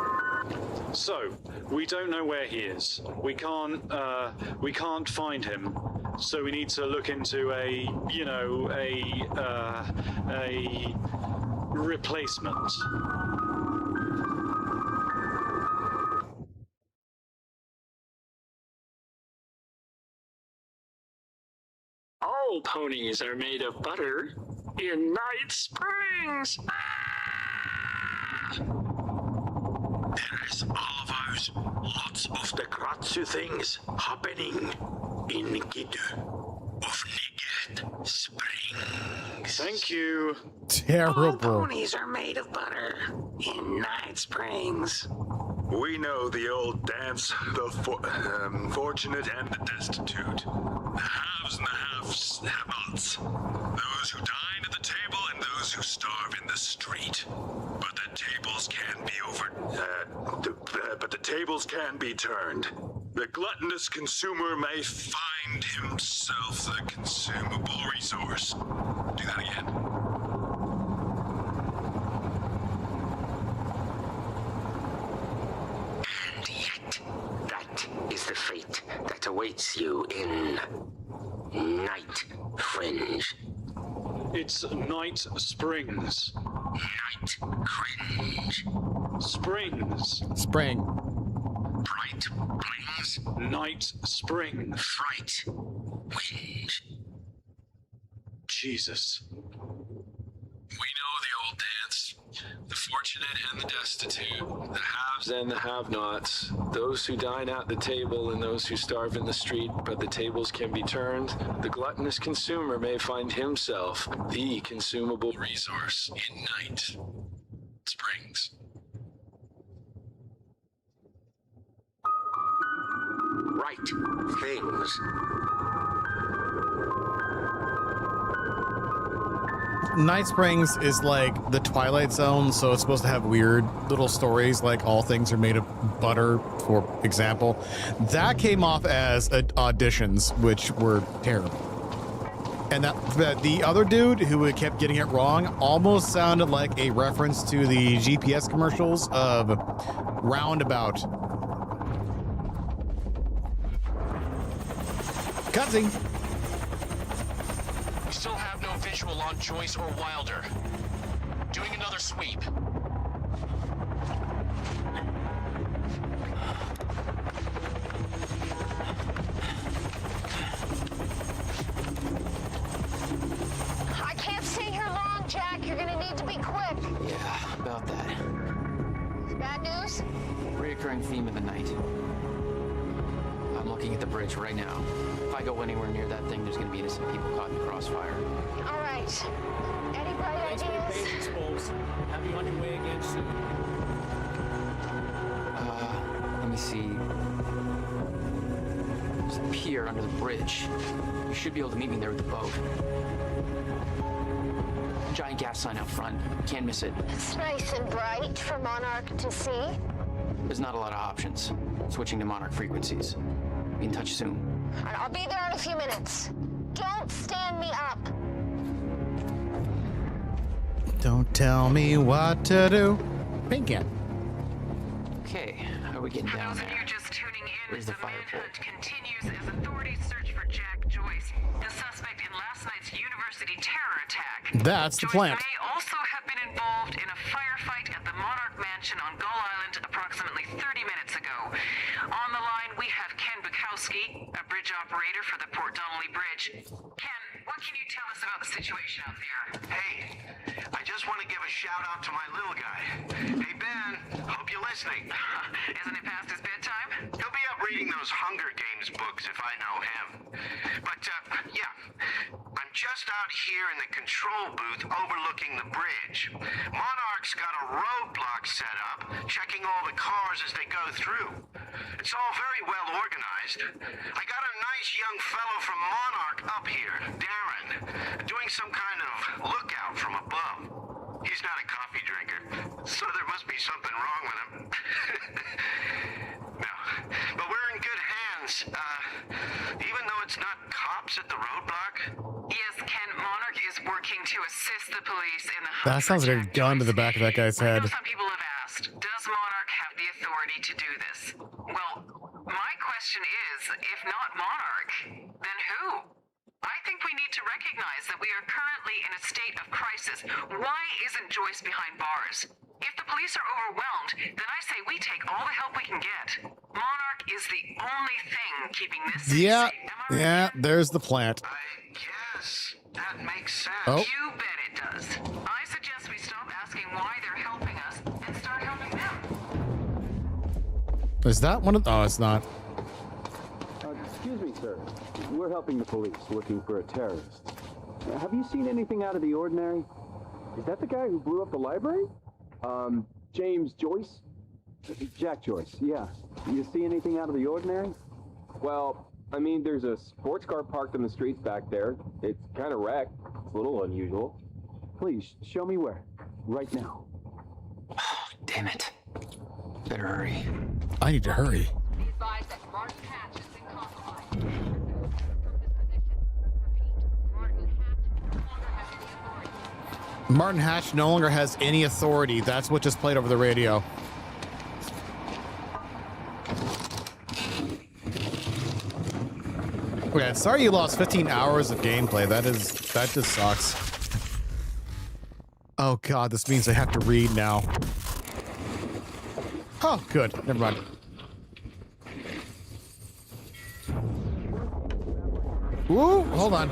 So, we don't know where he is. We can't find him. So we need to look into a replacement. All ponies are made of butter in Night Springs. There's all of ours. Lots of the Gratsu things happening in Gidu of Niget Springs. Thank you. Terrible. All ponies are made of butter in Night Springs. We know the old dance, the fortunate and the destitute. The haves and the have-nots. Those who dine at the table and those who starve in the street. But the tables can be but the tables can be turned. The gluttonous consumer may find himself the consumable resource. Do that again. And yet, that is the fate that awaits you in Night Fringe. It's Night Springs. Night Cringe. Springs. Spring. Bright Blings. Night Spring. Fright. Whinge. Jesus. We know the old dance. The fortunate and the destitute. The haves and the have-nots. Those who dine at the table and those who starve in the street, but the tables can be turned. The gluttonous consumer may find himself the consumable resource in Night Springs. Right things. Night Springs is like the Twilight Zone, so it's supposed to have weird little stories, like all things are made of butter, for example. That came off as auditions, which were terrible. And that the other dude who kept getting it wrong almost sounded like a reference to the GPS commercials of Roundabout. Cutscene. We still have no visual on Joyce or Wilder. Doing another sweep. I can't stay here long, Jack. You're gonna need to be quick. Yeah, about that. Back bridge right now. If I go anywhere near that thing, there's gonna be innocent people caught in the crossfire. All right. Any bright ideas? Have you on your way again soon? Let me see. There's a pier under the bridge. You should be able to meet me there with the boat. Giant gas sign out front. Can't miss it. It's nice and bright for Monarch to see. There's not a lot of options. Switching to Monarch frequencies. Be in touch soon. All right, I'll be there in a few minutes. Don't stand me up. Don't tell me what to do. Pinkin. Okay, how are we getting down there? Where's the fire pole? Continues as authorities search for Jack Joyce, the suspect in last night's university terror attack. That's the plant. Joyce may also have been involved in a firefight at the Monarch Mansion on Gull Island approximately 30 minutes ago. On the line, we have Ken Bukowski, a bridge operator for the Port Donnelly Bridge. Ken, what can you tell us about the situation out there? Hey, I just want to give a shout out to my little guy. Hey, Ben, hope you're listening. Isn't it past his bedtime? He'll be up reading those Hunger Games books if I know him. But, yeah, I'm just out here in the control booth overlooking the bridge. Monarch's got a roadblock set up, checking all the cars as they go through. It's all very well organized. I got a nice young fellow from Monarch up here, Darren, doing some kind of lookout from above. He's not a coffee drinker, so there must be something wrong with him. No, but we're in good hands. Even though it's not cops at the roadblock. Yes, Ken, Monarch is working to assist the police in the That sounds like a gun to the back of that guy's head. Some people have asked, does Monarch have the authority to do this? Well, my question is, if not Monarch, then who? I think we need to recognize that we are currently in a state of crisis. Why isn't Joyce behind bars? If the police are overwhelmed, then I say we take all the help we can get. Monarch is the only thing keeping this safe. Yeah, there's the plant. Yes, that makes sense. Oh. You bet it does. I suggest we stop asking why they're helping us and start helping them. Is that one of... Oh, it's not. Excuse me, sir. We're helping the police looking for a terrorist. Have you seen anything out of the ordinary? Is that the guy who blew up the library? James Joyce? Jack Joyce, yeah. You see anything out of the ordinary? Well, I mean, there's a sports car parked in the streets back there. It's kind of wrecked. It's a little unusual. Please, show me where. Right now. Damn it. Better hurry. I need to hurry. Martin Hatch no longer has any authority. That's what just played over the radio. Okay, sorry you lost 15 hours of gameplay. That just sucks. Oh god, this means I have to read now. Oh, good. Never mind. Woo, hold on.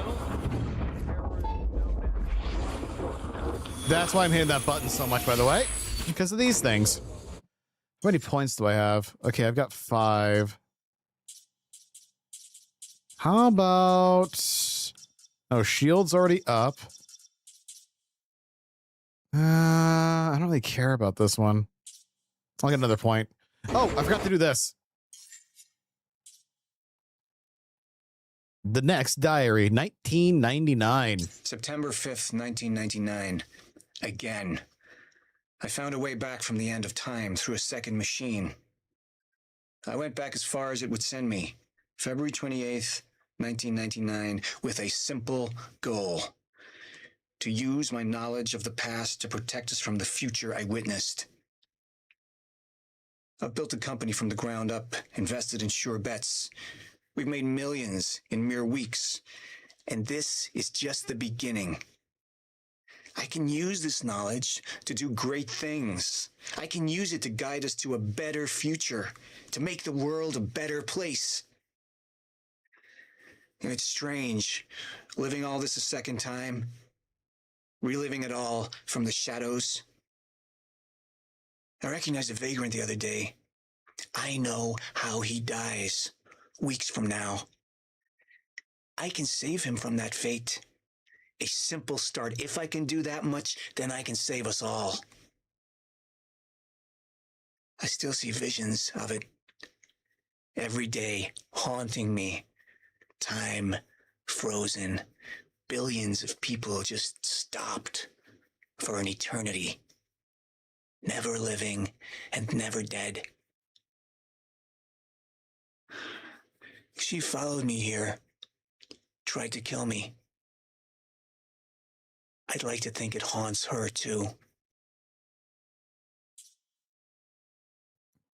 That's why I'm hitting that button so much, by the way. Because of these things. How many points do I have? Okay, I've got 5. How about... Oh, shield's already up. I don't really care about this one. I'll get another point. Oh, I forgot to do this. The Next Diary, 1999. September 5th, 1999. Again. I found a way back from the end of time through a second machine. I went back as far as it would send me. February 28th, 1999, with a simple goal. To use my knowledge of the past to protect us from the future I witnessed. I've built a company from the ground up, invested in sure bets. We've made millions in mere weeks. And this is just the beginning. I can use this knowledge to do great things. I can use it to guide us to a better future, to make the world a better place. And it's strange, living all this a second time, reliving it all from the shadows. I recognized a vagrant the other day. I know how he dies. weeks from now. I can save him from that fate. A simple start. If I can do that much, then I can save us all. I still see visions of it every day, haunting me. Time frozen. Billions of people just stopped for an eternity. Never living and never dead. She followed me here, tried to kill me. I'd like to think it haunts her too.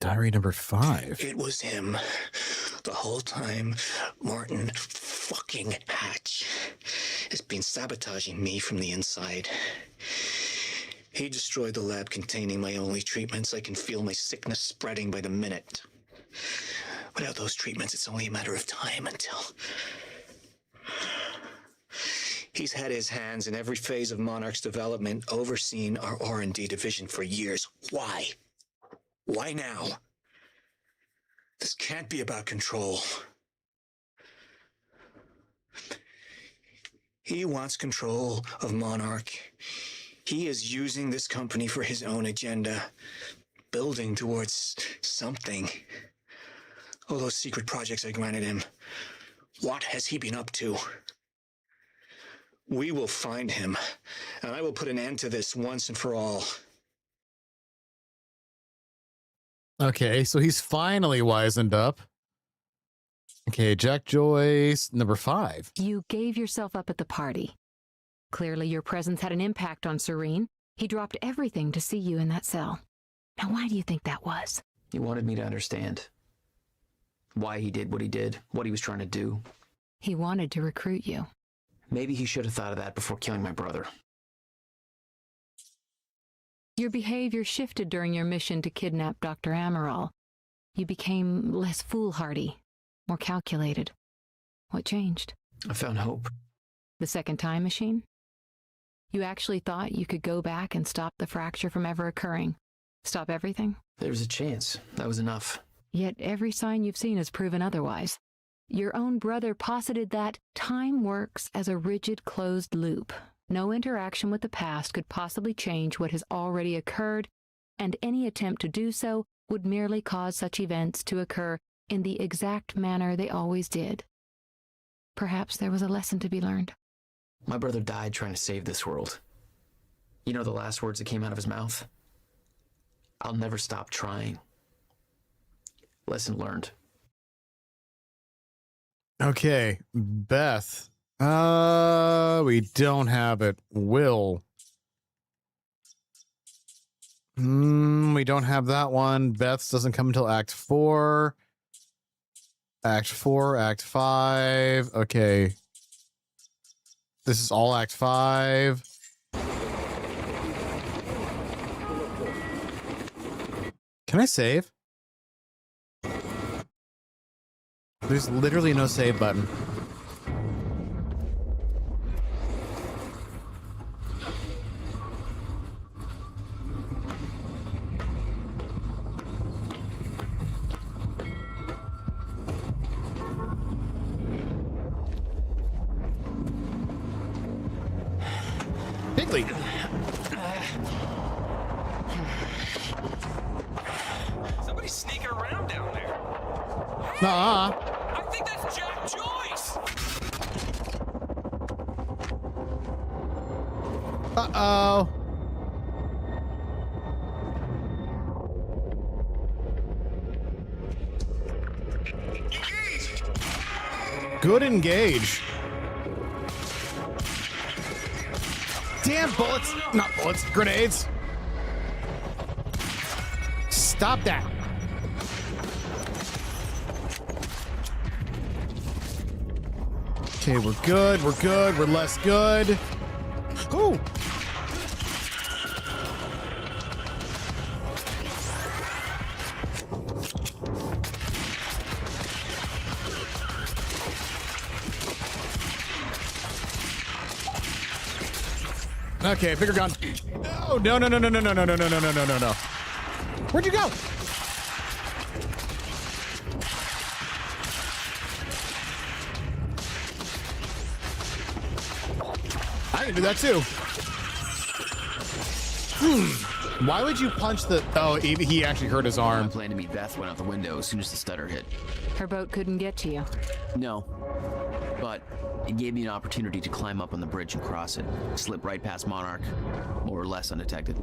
Diary number 5. It was him. The whole time, Martin fucking Hatch has been sabotaging me from the inside. He destroyed the lab containing my only treatments. I can feel my sickness spreading by the minute. Without those treatments, it's only a matter of time until... He's had his hands in every phase of Monarch's development, overseen our R&D division for years. Why? Why now? This can't be about control. He wants control of Monarch. He is using this company for his own agenda, building towards something. All those secret projects I granted him. What has he been up to? We will find him, and I will put an end to this once and for all. Okay, so he's finally wizened up. Okay, Jack Joyce, number 5. You gave yourself up at the party. Clearly your presence had an impact on Serene. He dropped everything to see you in that cell. Now why do you think that was? He wanted me to understand why he did what he did, what he was trying to do. He wanted to recruit you. Maybe he should have thought of that before killing my brother. Your behavior shifted during your mission to kidnap Dr. Amaral. You became less foolhardy, more calculated. What changed? I found hope. The second time machine? You actually thought you could go back and stop the fracture from ever occurring? Stop everything? There was a chance. That was enough. Yet every sign you've seen has proven otherwise. Your own brother posited that time works as a rigid closed loop. No interaction with the past could possibly change what has already occurred, and any attempt to do so would merely cause such events to occur in the exact manner they always did. Perhaps there was a lesson to be learned. My brother died trying to save this world. You know the last words that came out of his mouth? I'll never stop trying. Lesson learned. Okay, Beth. We don't have it. Will. We don't have that one. Beth's doesn't come until Act 4. Act 4, Act 5. Okay. This is all Act 5. Can I save? There's literally no save button. Pigley! Somebody's sneaking around down there. Nuh-uh. I think that's Jack Joyce. Uh-oh. Good engage. Damn bullets. Not bullets. Grenades. Stop that. Okay, we're good. We're good. We're less good. Ooh. Okay, bigger gun. Oh, no, no, no, no, no, no, no, no, no, no, no, no, no, no. Where'd you go? I can do that too. Why would you punch the... Oh, he actually hurt his arm. My plan to meet Beth went out the window as soon as the stutter hit. Her boat couldn't get to you. No. But it gave me an opportunity to climb up on the bridge and cross it. Slip right past Monarch, more or less undetected.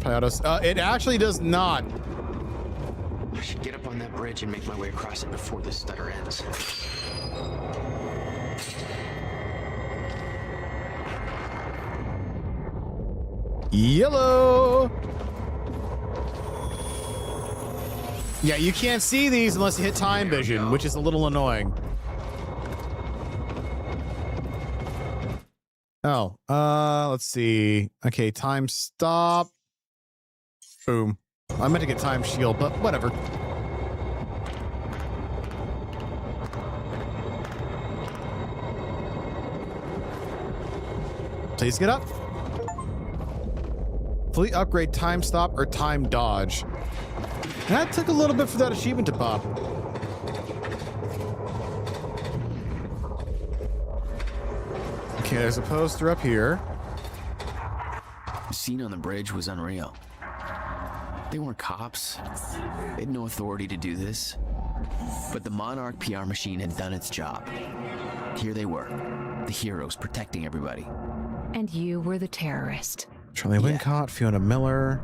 It actually does not. I should get up on that bridge and make my way across it before this stutter ends. Yellow. Yeah, you can't see these unless you hit time vision, which is a little annoying. Oh, let's see. Okay, time stop. Boom. I meant to get time shield, but whatever. Please get up. Fully upgrade time stop or time dodge. And that took a little bit for that achievement to pop. Okay, there's a poster up here. The scene on the bridge was unreal. They weren't cops. They had no authority to do this. But the Monarch PR machine had done its job. Here they were, the heroes protecting everybody. And you were the terrorist. Charlie Wincott, Fiona Miller.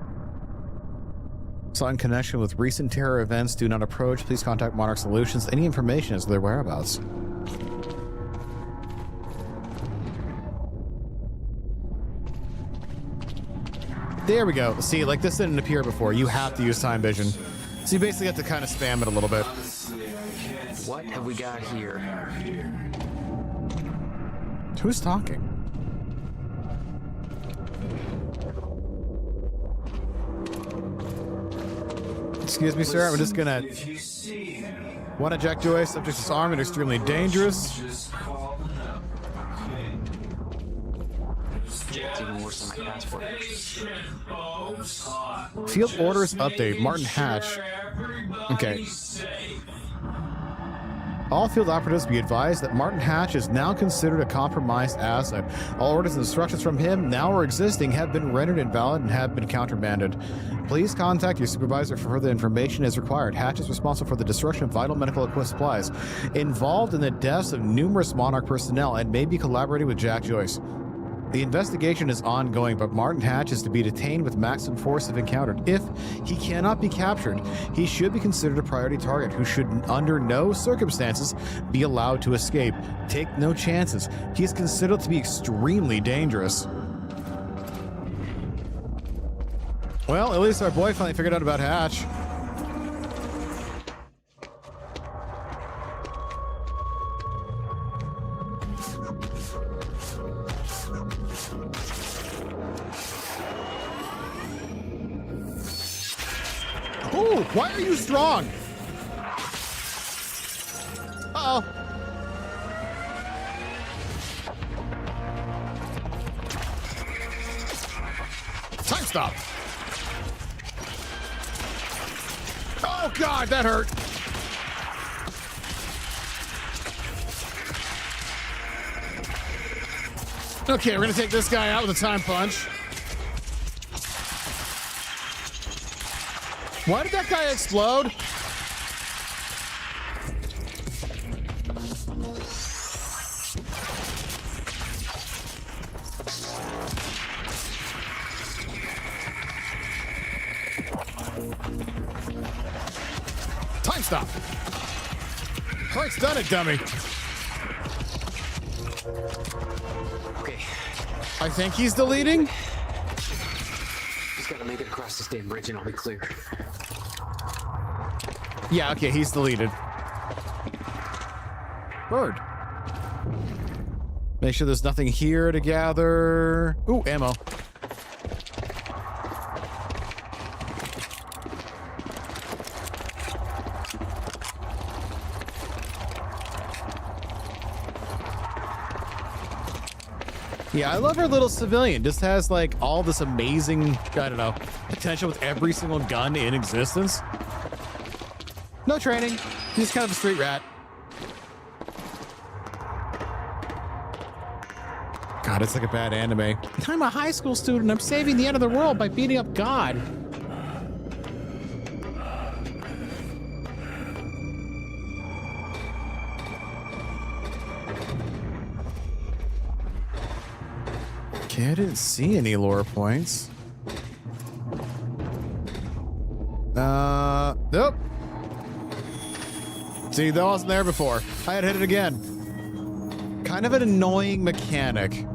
Saw in connection with recent terror events. Do not approach. Please contact Monarch Solutions. Any information as to their whereabouts. There we go. See, like this didn't appear before. You have to use time vision. So you basically have to kind of spam it a little bit. What have we got here? Who's talking? Excuse me, sir. I'm just gonna want to Jack Joy. Subject is armed and extremely dangerous. It's even worse than my passport. Field orders update. Martin Hatch. Okay. All field operatives be advised that Martin Hatch is now considered a compromised asset. All orders and instructions from him, now or existing, have been rendered invalid and have been countermanded. Please contact your supervisor for further information as required. Hatch is responsible for the destruction of vital medical supplies, involved in the deaths of numerous Monarch personnel, and may be collaborating with Jack Joyce. The investigation is ongoing, but Martin Hatch is to be detained with maximum force if encountered. If he cannot be captured, he should be considered a priority target who should under no circumstances be allowed to escape. Take no chances. He is considered to be extremely dangerous. Well, at least our boy finally figured out about Hatch. Ooh, why are you strong? Uh-oh. Time stop. Oh, God, that hurt. Okay, we're going to take this guy out with a time punch. Why did that guy explode? Time stop. Christ done it, dummy. Okay. I think he's deleting. Just gotta make it across this damn bridge and I'll be clear. Yeah, okay, he's deleted. Bird. Make sure there's nothing here to gather. Ooh, ammo. Yeah, I love our little civilian. Just has like all this amazing, I don't know, potential with every single gun in existence. No training. He's kind of a street rat. God, it's like a bad anime. I'm a high school student. I'm saving the end of the world by beating up God. Okay, I didn't see any lore points. Nope. See, that wasn't there before. I had hit it again. Kind of an annoying mechanic.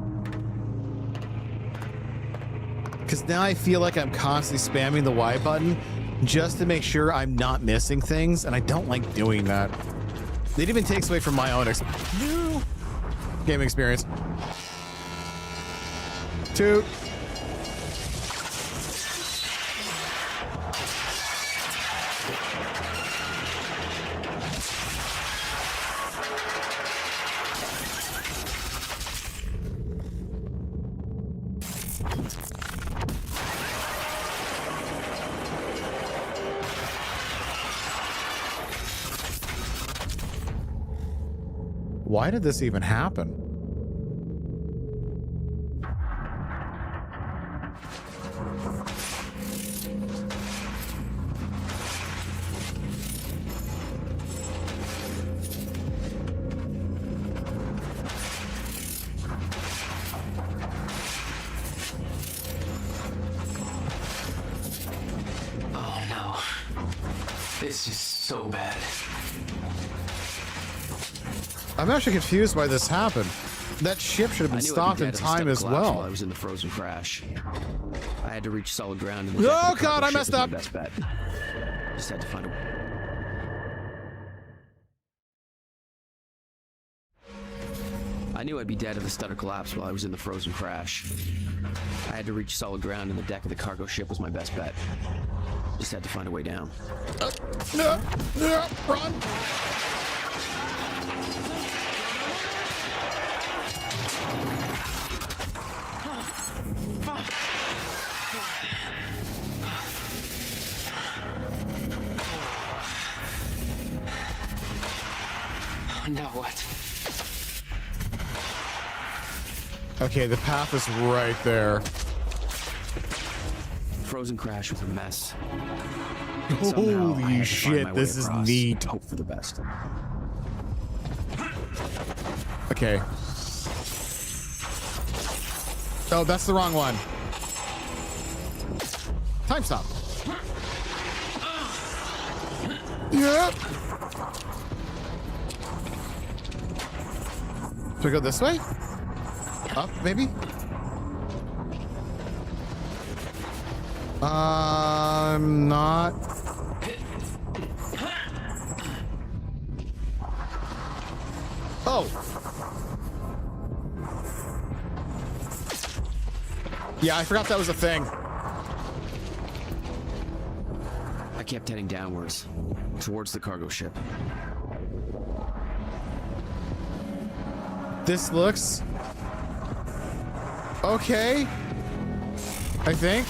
Because now I feel like I'm constantly spamming the Y button just to make sure I'm not missing things, and I don't like doing that. It even takes away from my own game experience. Toot. Why did this even happen? Oh no. This is so bad. I'm actually confused why this happened. That ship should have been stopped in time as well. I was in the frozen crash. I had to reach solid ground. Oh God, I messed up. Best bet. Just had to find a. I knew I'd be dead if the stutter collapsed while I was in the frozen crash. I had to reach solid ground, and the deck of the cargo ship was my best bet. Just had to find a way down. Run! Now what? Okay, the path is right there. Frozen crash was a mess. Holy shit, this is neat. Hope for the best. Okay. Oh, that's the wrong one. Time stop. Yep. Do we go this way? Up, maybe? I'm not. Oh. Yeah, I forgot that was a thing. I kept heading downwards, towards the cargo ship. This looks okay, I think.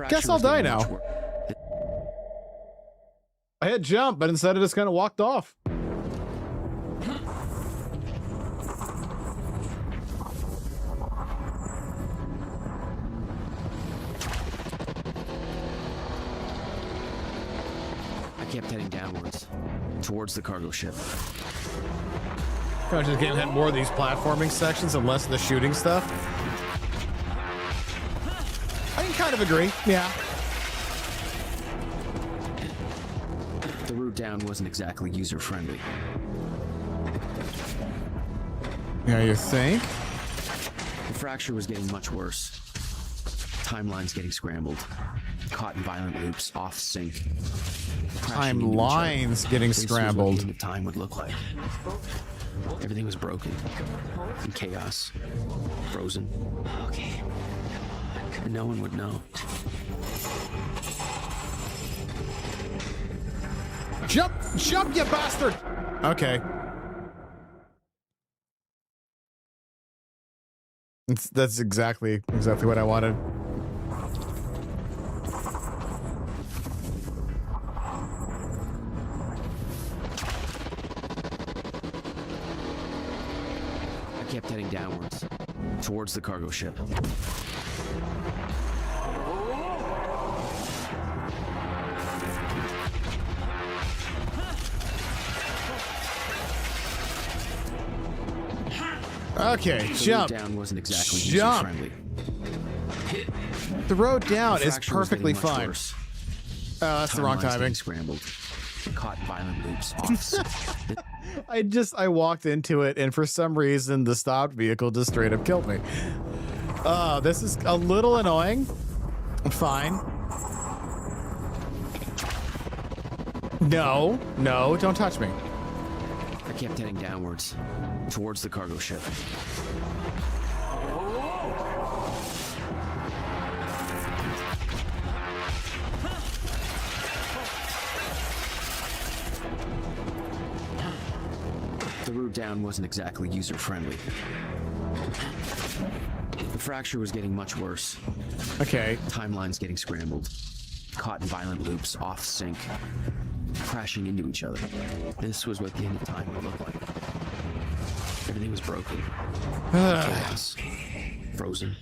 Guess I'll die now. I hit jump, but instead it just kind of walked off. I kept heading downwards, towards the cargo ship. I just had more of these platforming sections and less of the shooting stuff. I can kind of agree, yeah. The route down wasn't exactly user-friendly. Yeah, you think? The fracture was getting much worse. Timelines getting scrambled. Caught in violent loops, off sync. Timelines getting scrambled. What the time would look like. Everything was broken. In chaos. Frozen. Okay. And no one would know. Jump! Jump, you bastard! Okay. That's exactly what I wanted. I kept heading downwards, towards the cargo ship. Okay, jump. The road down wasn't exactly Jump. user-friendly. The road down The is fracture was perfectly getting much fine. worse. Oh, that's the wrong Timelines getting timing. Scrambled, caught in violent loops. I walked into it, and for some reason, the stopped vehicle just straight up killed me. This is a little annoying. Fine. No, don't touch me. I kept heading downwards, towards the cargo ship. The route down wasn't exactly user-friendly. The fracture was getting much worse. Okay. Timelines getting scrambled, caught in violent loops, off sync, crashing into each other. This was what the end of time would look like. Everything was broken. Chaos. Frozen.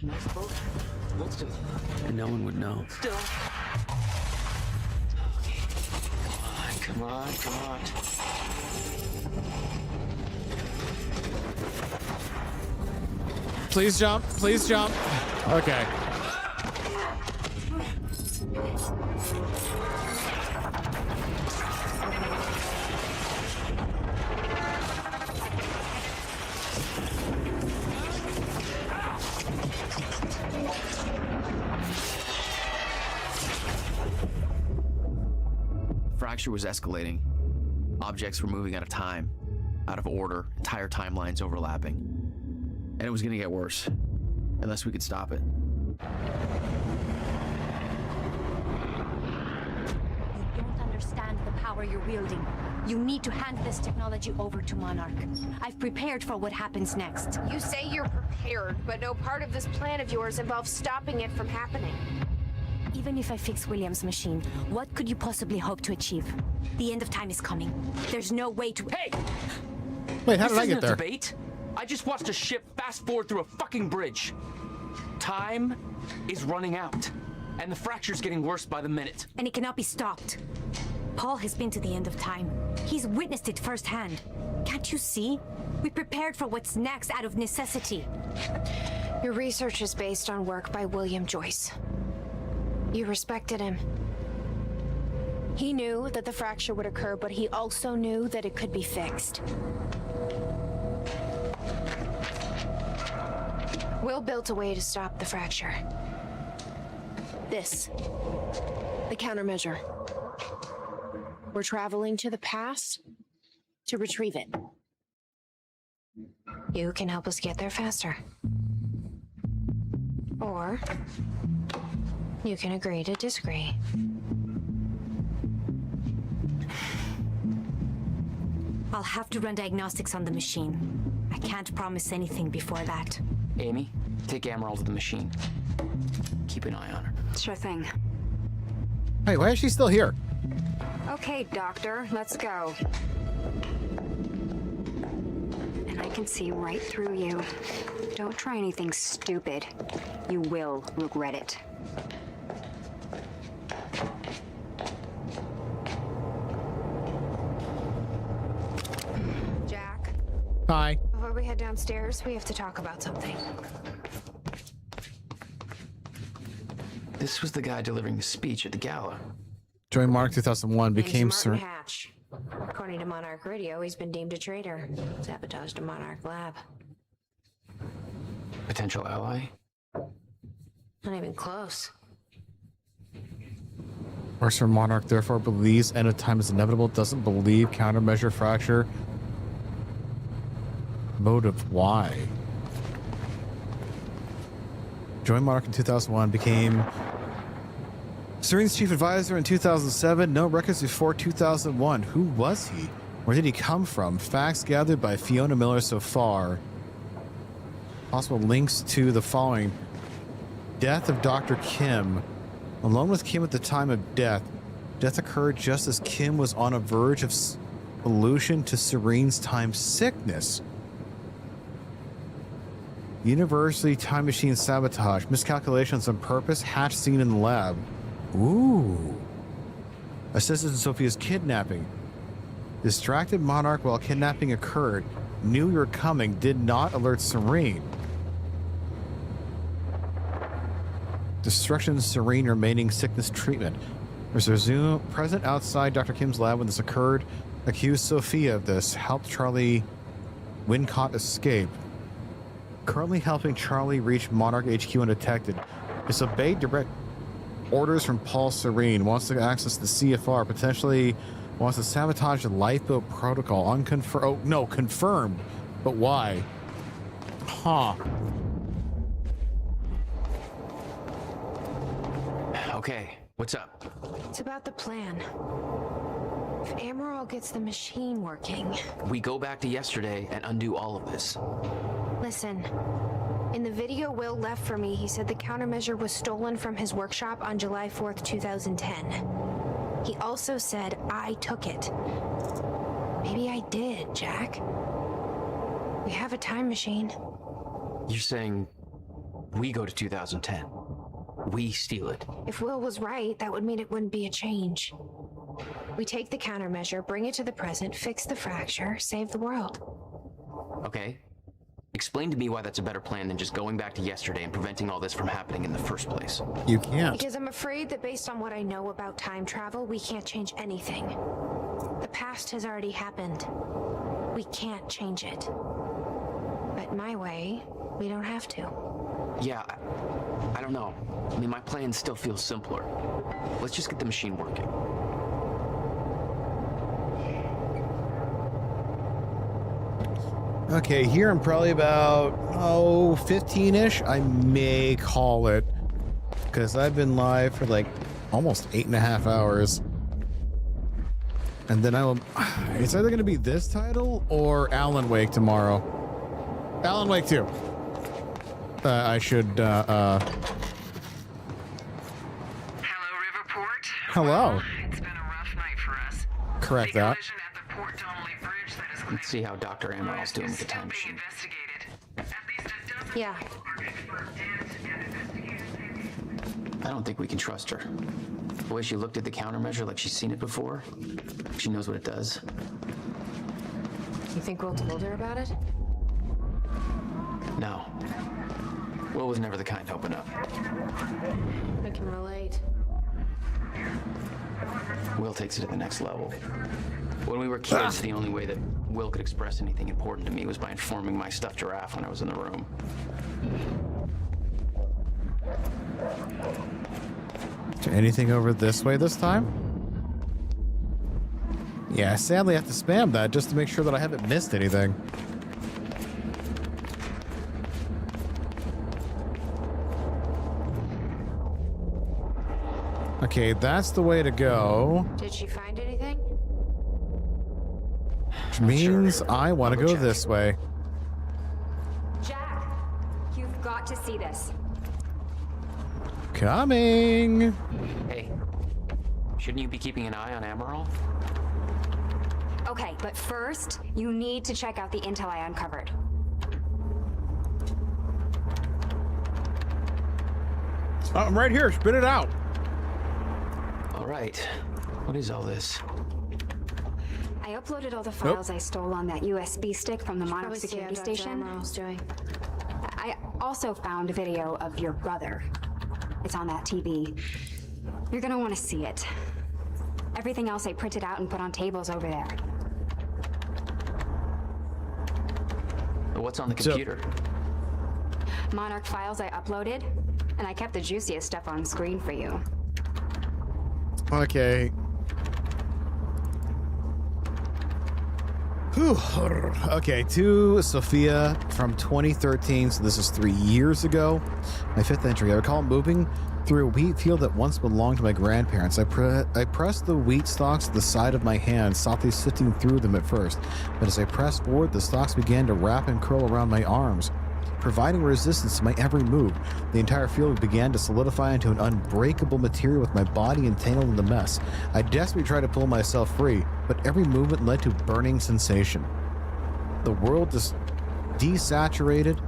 And no one would know. Come on. Please jump. Please jump. Okay. Fracture was escalating. Objects were moving out of time, out of order, entire timelines overlapping. And it was going to get worse, unless we could stop it. You don't understand the power you're wielding. You need to hand this technology over to Monarch. I've prepared for what happens next. You say you're prepared, but no part of this plan of yours involves stopping it from happening. Even if I fix William's machine, what could you possibly hope to achieve? The end of time is coming. There's no way to— Hey! Wait, how did I get there? Debate? I just watched a ship fast forward through a fucking bridge. Time is running out, and the fracture's getting worse by the minute. And it cannot be stopped. Paul has been to the end of time. He's witnessed it firsthand. Can't you see? We prepared for what's next out of necessity. Your research is based on work by William Joyce. You respected him. He knew that the fracture would occur, but he also knew that it could be fixed. Will built a way to stop the fracture. This. The countermeasure. We're traveling to the past to retrieve it. You can help us get there faster. Or you can agree to disagree. I'll have to run diagnostics on the machine. I can't promise anything before that. Amy, take Emerald to the machine. Keep an eye on her. Sure thing. Hey, why is she still here? Okay, Doctor, let's go. And I can see right through you. Don't try anything stupid. You will regret it. Jack, Hi. before we head downstairs, we have to talk about something. This was the guy delivering the speech at the gala. Joined Monarch 2001, became Name's Sir. Martin Hatch. According to Monarch Radio, he's been deemed a traitor. Sabotaged a Monarch lab. Potential ally? Not even close. Or Sir Monarch therefore believes end of time is inevitable, doesn't believe countermeasure fracture. Motive why? Joined Monarch in 2001, became Serene's chief advisor in 2007. No records before 2001. Who was he? Where did he come from? Facts gathered by Fiona Miller so far Possible links to the following. Death of Dr. Kim. Alone with Kim at the time of death. Death occurred just as Kim was on a verge of solution to Serene's time sickness. University time machine sabotage. Miscalculations on purpose. Hatch seen in the lab. Ooh. Assisted in Sophia's kidnapping. Distracted Monarch while kidnapping occurred. Knew you were coming. Did not alert Serene. Destruction Serene remaining sickness treatment. Was present outside Dr. Kim's lab when this occurred. Accused Sophia of this. Helped Charlie Wincott escape. Currently helping Charlie reach Monarch HQ undetected. Disobeyed direct orders from Paul Serene. Wants to access the CFR. Potentially wants to sabotage the lifeboat protocol. Unconfirmed. Oh, no, confirmed. But why? Huh. Okay, what's up? It's about the plan. If Amaral gets the machine working... We go back to yesterday and undo all of this. Listen, in the video Will left for me, he said the countermeasure was stolen from his workshop on July 4th, 2010. He also said I took it. Maybe I did, Jack. We have a time machine. You're saying we go to 2010. We steal it. If Will was right, that would mean it wouldn't be a change. We take the countermeasure, bring it to the present, fix the fracture, save the world. Okay. Explain to me why that's a better plan than just going back to yesterday and preventing all this from happening in the first place. You can't. Because I'm afraid that based on what I know about time travel, we can't change anything. The past has already happened. We can't change it. But my way, we don't have to. Yeah, I don't know. I mean, my plan still feels simpler. Let's just get the machine working. Okay, here I'm probably about, 15-ish. I may call it. Because I've been live for like almost 8.5 hours. And then I will... It's either going to be this title or Alan Wake tomorrow. Alan Wake 2. I should, Hello, Riverport. Hello. Well, it's been a rough night for us. Correct The that. collision at the Port Donnelly Bridge that is Let's see how Dr. Amaral's doing with the time machine. Yeah. I don't think we can trust her. The way she looked at the countermeasure like she's seen it before. She knows what it does. You think Will told her about it? No. Will was never the kind to open up. I can relate. Will takes it to the next level. When we were kids, the only way that Will could express anything important to me was by informing my stuffed giraffe when I was in the room. Is there anything over this way this time? Yeah, I sadly have to spam that just to make sure that I haven't missed anything. Okay, that's the way to go. Did she find anything? Which means I want to go this way. Jack, you've got to see this. Coming. Hey, shouldn't you be keeping an eye on Amaral? Okay, but first, you need to check out the intel I uncovered. I'm right here. Spit it out. All right. What is all this? I uploaded all the files I stole on that USB stick from the Monarch security station. Doing. I also found a video of your brother. It's on that TV. You're gonna want to see it. Everything else I printed out and put on tables over there. What's on the computer? Monarch files I uploaded, and I kept the juiciest stuff on screen for you. Okay. Whew. Okay, to Sophia from 2013, so this is 3 years ago. My fifth entry. I recall moving through a wheat field that once belonged to my grandparents. I pressed the wheat stalks to the side of my hand, softly sifting through them at first. But as I pressed forward, the stalks began to wrap and curl around my arms. providing resistance to my every move. The entire field began to solidify into an unbreakable material with my body entangled in the mess. I desperately tried to pull myself free, but every movement led to burning sensation. The world just desaturated.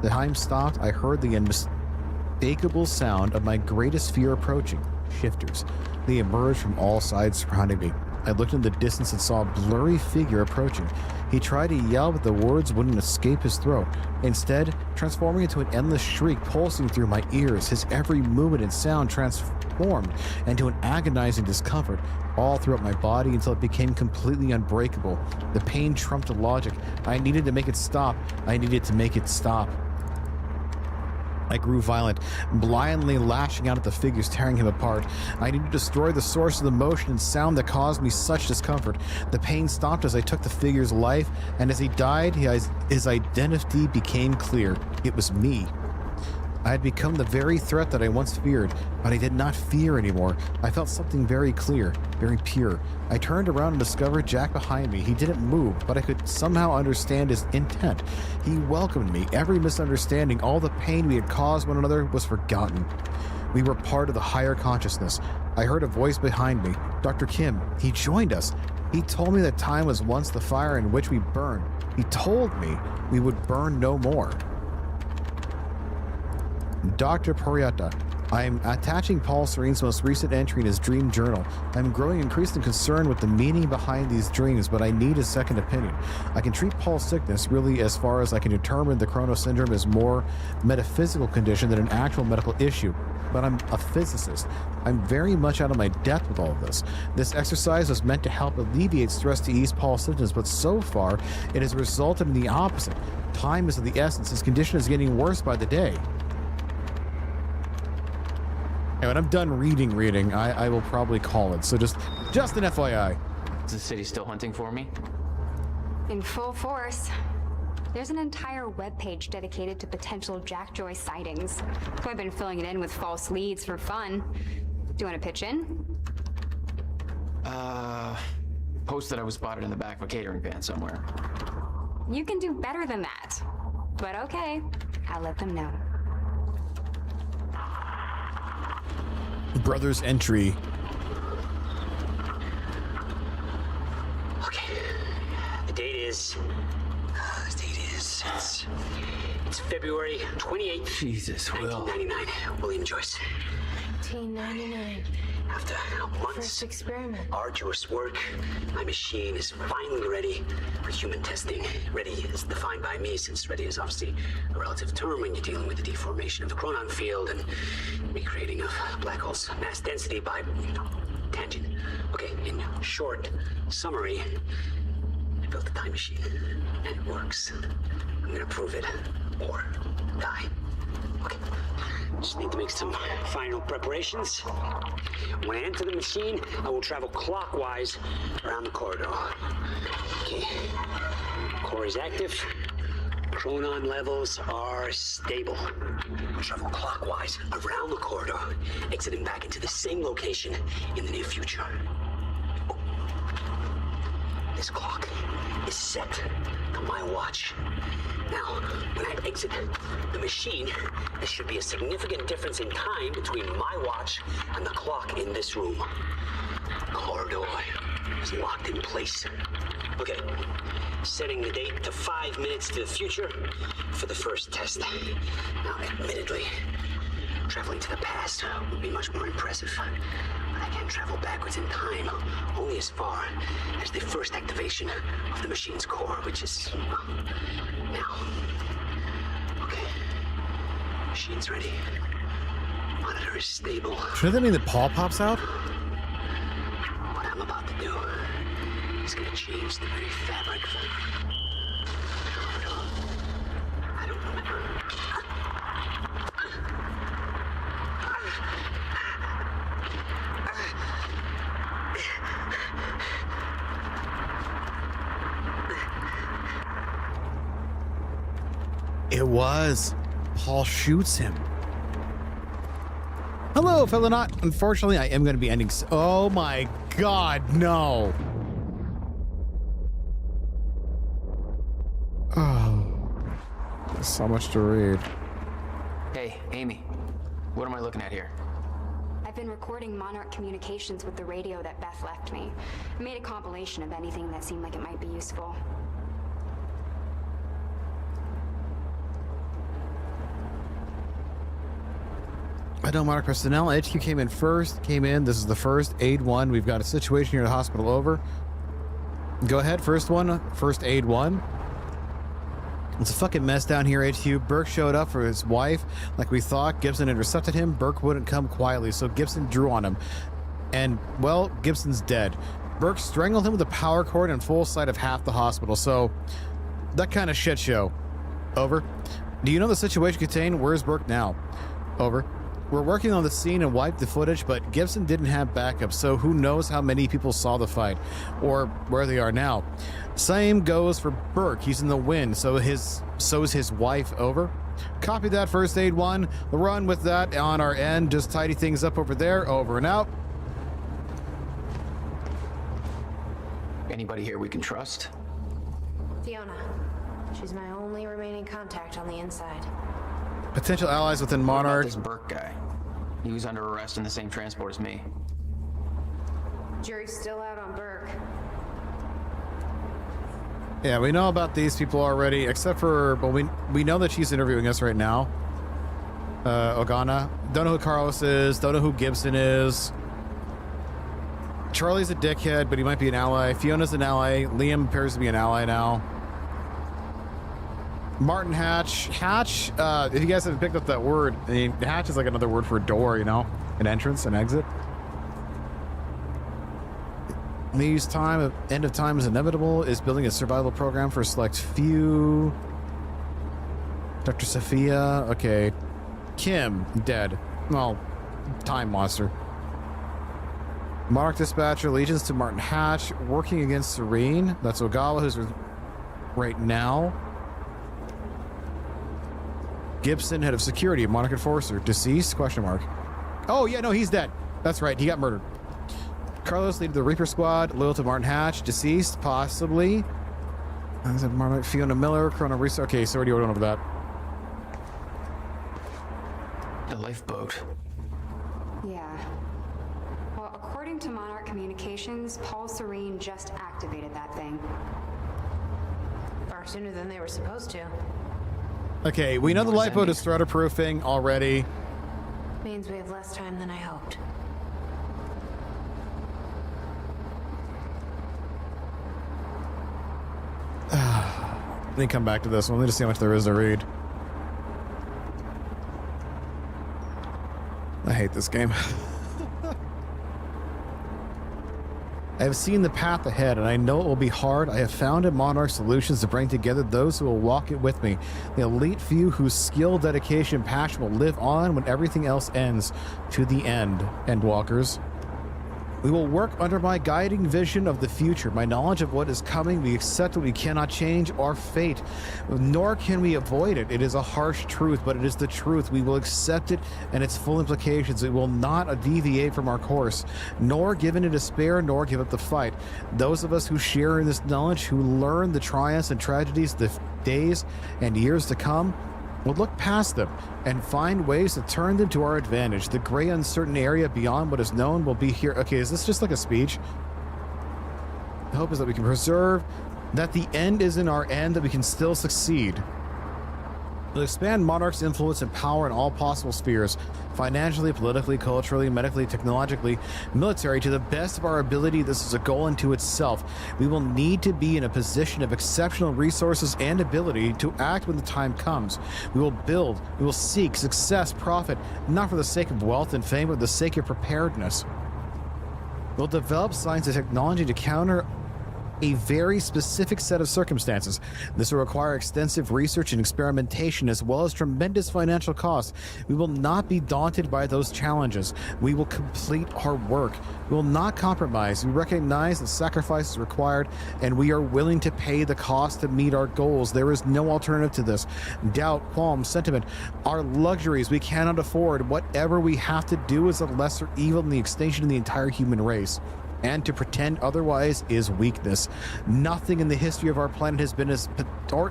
The time stopped. I heard the unmistakable sound of my greatest fear approaching. Shifters. They emerged from all sides surrounding me. I looked in the distance and saw a blurry figure approaching. He tried to yell, but the words wouldn't escape his throat. Instead, transforming into an endless shriek pulsing through my ears, his every movement and sound transformed into an agonizing discomfort all throughout my body until it became completely unbreakable. The pain trumped logic. I needed to make it stop. I needed to make it stop. I grew violent, blindly lashing out at the figures tearing him apart. I needed to destroy the source of the motion and sound that caused me such discomfort. The pain stopped as I took the figure's life, and as he died, his identity became clear. It was me. I had become the very threat that I once feared, but I did not fear anymore. I felt something very clear, very pure. I turned around and discovered Jack behind me. He didn't move, but I could somehow understand his intent. He welcomed me. Every misunderstanding, all the pain we had caused one another was forgotten. We were part of the higher consciousness. I heard a voice behind me. Dr. Kim. He joined us. He told me that time was once the fire in which we burned. He told me we would burn no more. Dr. Poriata. I am attaching Paul Serene's most recent entry in his dream journal. I'm growing increasingly concerned with the meaning behind these dreams, but I need a second opinion. I can treat Paul's sickness really as far as I can determine the Chrono Syndrome is more metaphysical condition than an actual medical issue. But I'm a physicist. I'm very much out of my depth with all of this. This exercise was meant to help alleviate stress to ease Paul's symptoms, but so far it has resulted in the opposite. Time is of the essence. His condition is getting worse by the day. And when I'm done reading, I will probably call it. So just an FYI. Is the city still hunting for me? In full force. There's an entire webpage dedicated to potential Jack Joyce sightings. So I've been filling it in with false leads for fun. Do you want to pitch in? Posted I was spotted in the back of a catering van somewhere. You can do better than that. But okay, I'll let them know. Brother's entry. Okay. The date is it's February 28th. Jesus, Will. 1999. William Joyce. 1999. After months First experiment. arduous work, my machine is finally ready for human testing. Ready is defined by me, since ready is obviously a relative term when you're dealing with the deformation of the chronon field and recreating of black holes' mass density by, tangent. Okay, in short summary, I built a time machine, and it works. I'm gonna prove it, or die. Okay. Just need to make some final preparations. When I enter the machine, I will travel clockwise around the corridor. Okay. Core is active. Chronon levels are stable. I'll travel clockwise around the corridor, exiting back into the same location in the near future. Oh. This clock is set to my watch. Now, when I exit the machine, there should be a significant difference in time between my watch and the clock in this room. The corridor is locked in place. Okay, setting the date to 5 minutes to the future for the first test. Now, admittedly, traveling to the past would be much more impressive. But I can't travel backwards in time, only as far as the first activation of the machine's core, which is now. Okay. Machine's ready. Monitor is stable. Shouldn't that mean that Paul pops out? What I'm about to do is gonna change the very fabric of I don't remember. It was. Paul shoots him. Hello, Fellonaut. Unfortunately, I am going to be ending. Oh my God, no. Oh. There's so much to read. Hey, Amy. What am I looking at here? I've been recording Monarch communications with the radio that Beth left me. I made a compilation of anything that seemed like it might be useful. I know Monarch personnel. HQ came in. This is the first aid one. We've got a situation here at the hospital. Over. Go ahead. First aid one. It's a fucking mess down here, HQ. Burke showed up for his wife like we thought. Gibson intercepted him. Burke wouldn't come quietly, so Gibson drew on him. And, well, Gibson's dead. Burke strangled him with a power cord in full sight of half the hospital, so that kind of shit show. Over. Do you know the situation contained? Where's Burke now? Over. We're working on the scene and wiped the footage, but Gibson didn't have backup, so who knows how many people saw the fight, or where they are now. Same goes for Burke. He's in the wind, so is his wife. Over. Copy that, first aid one. We'll run with that on our end. Just tidy things up over there. Over and out. Anybody here we can trust? Fiona. She's my only remaining contact on the inside. Potential allies within Monarch. What about this Burke guy? He was under arrest in the same transport as me. Jury's still out on Burke. Yeah, we know about these people already, except for, well, we know that she's interviewing us right now. Ogana. Don't know who Carlos is. Don't know who Gibson is. Charlie's a dickhead, but he might be an ally. Fiona's an ally. Liam appears to be an ally now. Martin Hatch. Hatch, if you guys haven't picked up that word, I mean, Hatch is like another word for a door, you know? An entrance, an exit. Lee's end of time is inevitable, is building a survival program for a select few. Dr. Sophia, okay. Kim, dead. Well, time monster. Monarch Dispatcher, allegiance to Martin Hatch, working against Serene. That's Ogawa, who's right now. Gibson, head of security, Monarch Enforcer, deceased, question mark. Oh, yeah, no, he's dead. That's right, he got murdered. Carlos, leader of the Reaper Squad, loyal to Martin Hatch, deceased, possibly. Monarch, Fiona Miller, Chrono Research. Okay, so already went over that. The lifeboat. Yeah. Well, according to Monarch Communications, Paul Serene just activated that thing. Far sooner than they were supposed to. Okay, we know the lifeboat is threat-proofing already. Means we have less time than I hoped. Let me come back to this one. Let me just see how much there is to read. I hate this game. I have seen the path ahead, and I know it will be hard. I have found in Monarch solutions to bring together those who will walk it with me. The elite few whose skill, dedication, and passion will live on when everything else ends. To the end, Endwalkers. We will work under my guiding vision of the future, my knowledge of what is coming. We accept what we cannot change, our fate, nor can we avoid it. It is a harsh truth, but it is the truth. We will accept it and its full implications. We will not deviate from our course, nor give in to despair, nor give up the fight. Those of us who share in this knowledge, who learn the triumphs and tragedies, the days and years to come, will look past them and find ways to turn them to our advantage. The gray, uncertain area beyond what is known will be here. Okay, is this just like a speech? The hope is that we can preserve, that the end is in our end, that we can still succeed. We'll expand Monarch's influence and power in all possible spheres, financially, politically, culturally, medically, technologically, military, to the best of our ability. This is a goal unto itself. We will need to be in a position of exceptional resources and ability to act when the time comes. We will build, we will seek success, profit, not for the sake of wealth and fame, but for the sake of preparedness. We'll develop science and technology to counter a very specific set of circumstances. This will require extensive research and experimentation as well as tremendous financial costs. We will not be daunted by those challenges. We will complete our work. We will not compromise. We recognize the sacrifices required, and we are willing to pay the cost to meet our goals. There is no alternative to this. Doubt, qualm, sentiment are luxuries we cannot afford. Whatever we have to do is a lesser evil than the extinction of the entire human race. and to pretend otherwise is weakness. Nothing in the history of our planet has been as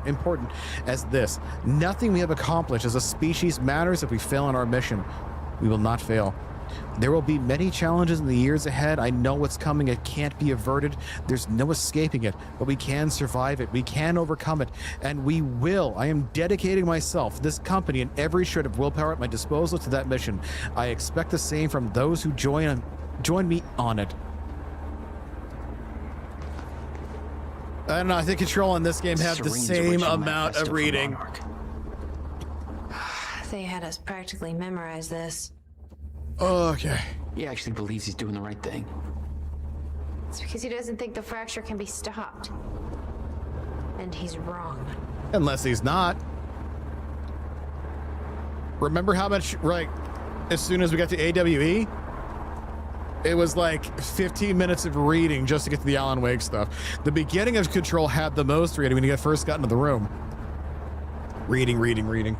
important as this. Nothing we have accomplished as a species matters if we fail in our mission. We will not fail. There will be many challenges in the years ahead. I know what's coming. It can't be averted. There's no escaping it, but we can survive it. We can overcome it, and we will. I am dedicating myself, this company, and every shred of willpower at my disposal to that mission. I expect the same from those who join me on it. I don't know. I think Control in this game had the same amount of reading. They had us practically memorize this. Okay. He actually believes he's doing the right thing. It's because he doesn't think the fracture can be stopped. And he's wrong. Unless he's not. Remember how much, right, as soon as we got to AWE, it was like 15 minutes of reading just to get to the Alan Wake stuff. The beginning of Control had the most reading when you first got into the room. Reading.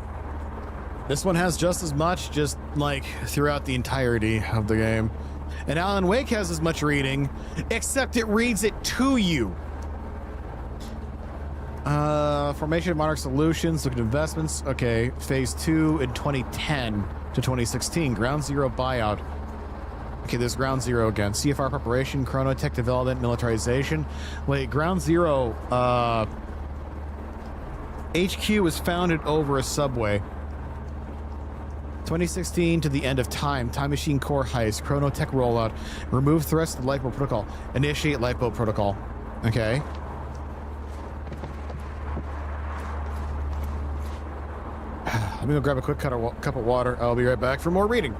This one has just as much, just like throughout the entirety of the game. And Alan Wake has as much reading, except it reads it to you. Formation of Monarch Solutions, look at investments. Okay, phase 2 in 2010 to 2016. Ground Zero buyout. Okay, there's Ground Zero again. CFR preparation, chronotech development, militarization. Wait, Ground Zero, HQ was founded over a subway. 2016 to the end of time. Time Machine core heist. Chronotech rollout. Remove threats to the lifeboat protocol. Initiate lifeboat protocol. Okay. Let me go grab a quick cup of water. I'll be right back for more reading.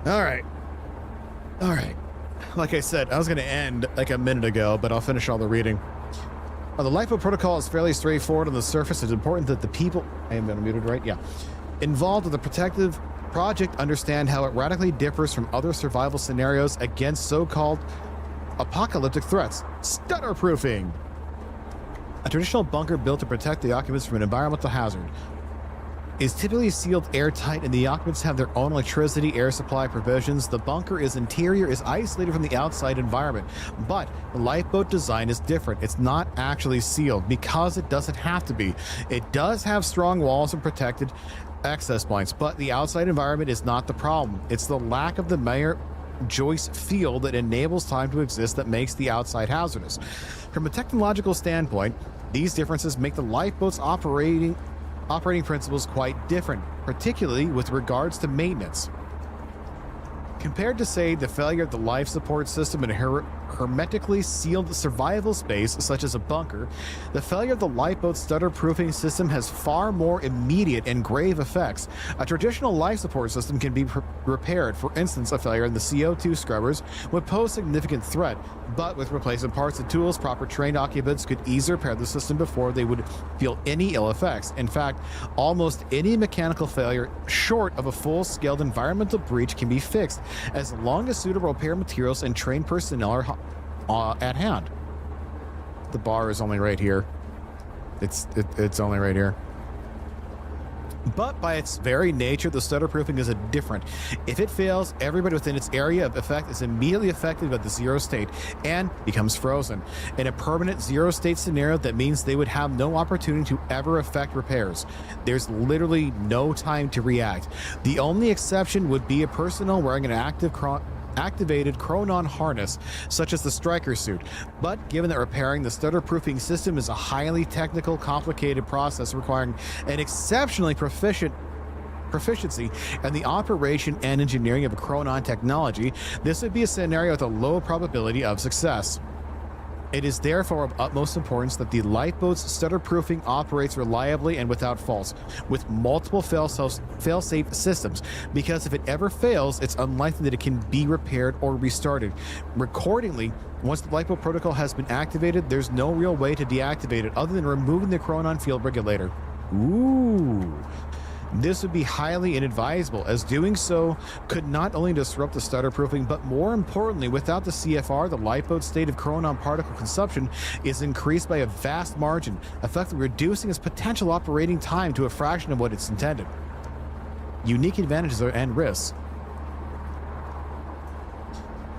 All right. Like I said, I was going to end like a minute ago, but I'll finish all the reading. The lifeboat protocol is fairly straightforward on the surface. It's important that the people, I am unmuted, right? Yeah. Involved with the protective project understand how it radically differs from other survival scenarios against so-called apocalyptic threats. Stutter proofing. A traditional bunker built to protect the occupants from an environmental hazard is typically sealed airtight, and the occupants have their own electricity, air supply provisions. The bunker's interior is isolated from the outside environment, but the lifeboat design is different. It's not actually sealed because it doesn't have to be. It does have strong walls and protected access points, but the outside environment is not the problem. It's the lack of the Mayer-Joyce field that enables time to exist that makes the outside hazardous. From a technological standpoint, these differences make the lifeboat's operating principles quite different, particularly with regards to maintenance. Compared to, say, the failure of the life support system in a hermetically sealed survival space such as a bunker, the failure of the lifeboat's stutter-proofing system has far more immediate and grave effects. A traditional life support system can be repaired. For instance, a failure in the CO2 scrubbers would pose significant threat, but with replacement parts and tools, proper trained occupants could easily repair the system before they would feel any ill effects. In fact, almost any mechanical failure short of a full-scale environmental breach can be fixed, as long as suitable repair materials and trained personnel are at hand. The bar is only right here. It's only right here. But by its very nature, the stutter-proofing is different. If it fails, everybody within its area of effect is immediately affected by the zero state and becomes frozen. In a permanent zero state scenario, that means they would have no opportunity to ever effect repairs. There's literally no time to react. The only exception would be a personnel wearing an activated chronon harness, such as the striker suit. But given that repairing the stutter-proofing system is a highly technical, complicated process requiring an exceptionally proficiency in the operation and engineering of a chronon technology, this would be a scenario with a low probability of success. It is therefore of utmost importance that the lifeboat's stutter-proofing operates reliably and without faults, with multiple fail-safe systems, because if it ever fails, it's unlikely that it can be repaired or restarted. Accordingly, once the lifeboat protocol has been activated, there's no real way to deactivate it other than removing the chronon field regulator. Ooh. This would be highly inadvisable, as doing so could not only disrupt the stutter-proofing, but more importantly, without the CFR, the lifeboat's state of chronon particle consumption is increased by a vast margin, effectively reducing its potential operating time to a fraction of what it's intended. Unique advantages and risks.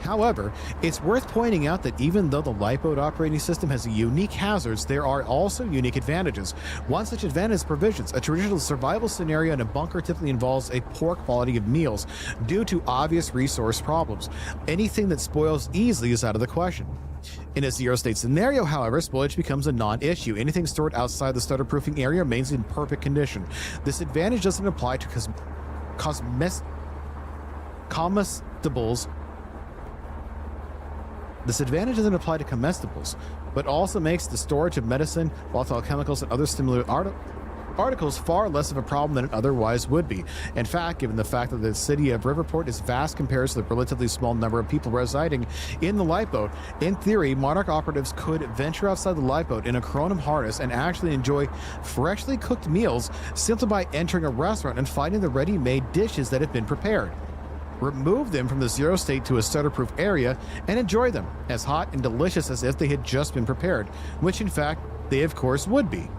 However, it's worth pointing out that even though the lifeboat operating system has unique hazards, there are also unique advantages. One such advantage is provisions. A traditional survival scenario in a bunker typically involves a poor quality of meals due to obvious resource problems. Anything that spoils easily is out of the question. In a zero-state scenario, however, spoilage becomes a non-issue. Anything stored outside the stutter-proofing area remains in perfect condition. This advantage doesn't apply to comestibles. This advantage doesn't apply to comestibles, but also makes the storage of medicine, volatile chemicals, and other stimulant articles far less of a problem than it otherwise would be. In fact, given the fact that the city of Riverport is vast compared to the relatively small number of people residing in the lifeboat, in theory, Monarch operatives could venture outside the lifeboat in a chronon harness and actually enjoy freshly cooked meals simply by entering a restaurant and finding the ready-made dishes that have been prepared. Remove them from the zero state to a stutter-proof area and enjoy them as hot and delicious as if they had just been prepared, which in fact they of course would be.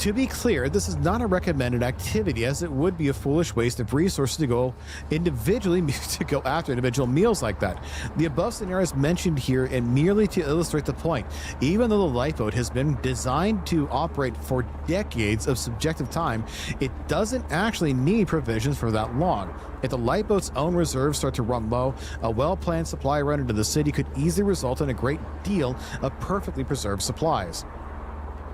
To be clear, this is not a recommended activity, as it would be a foolish waste of resources to go after individual meals like that. The above scenario is mentioned here and merely to illustrate the point. Even though the lifeboat has been designed to operate for decades of subjective time, it doesn't actually need provisions for that long. If the lifeboat's own reserves start to run low, a well-planned supply run into the city could easily result in a great deal of perfectly preserved supplies.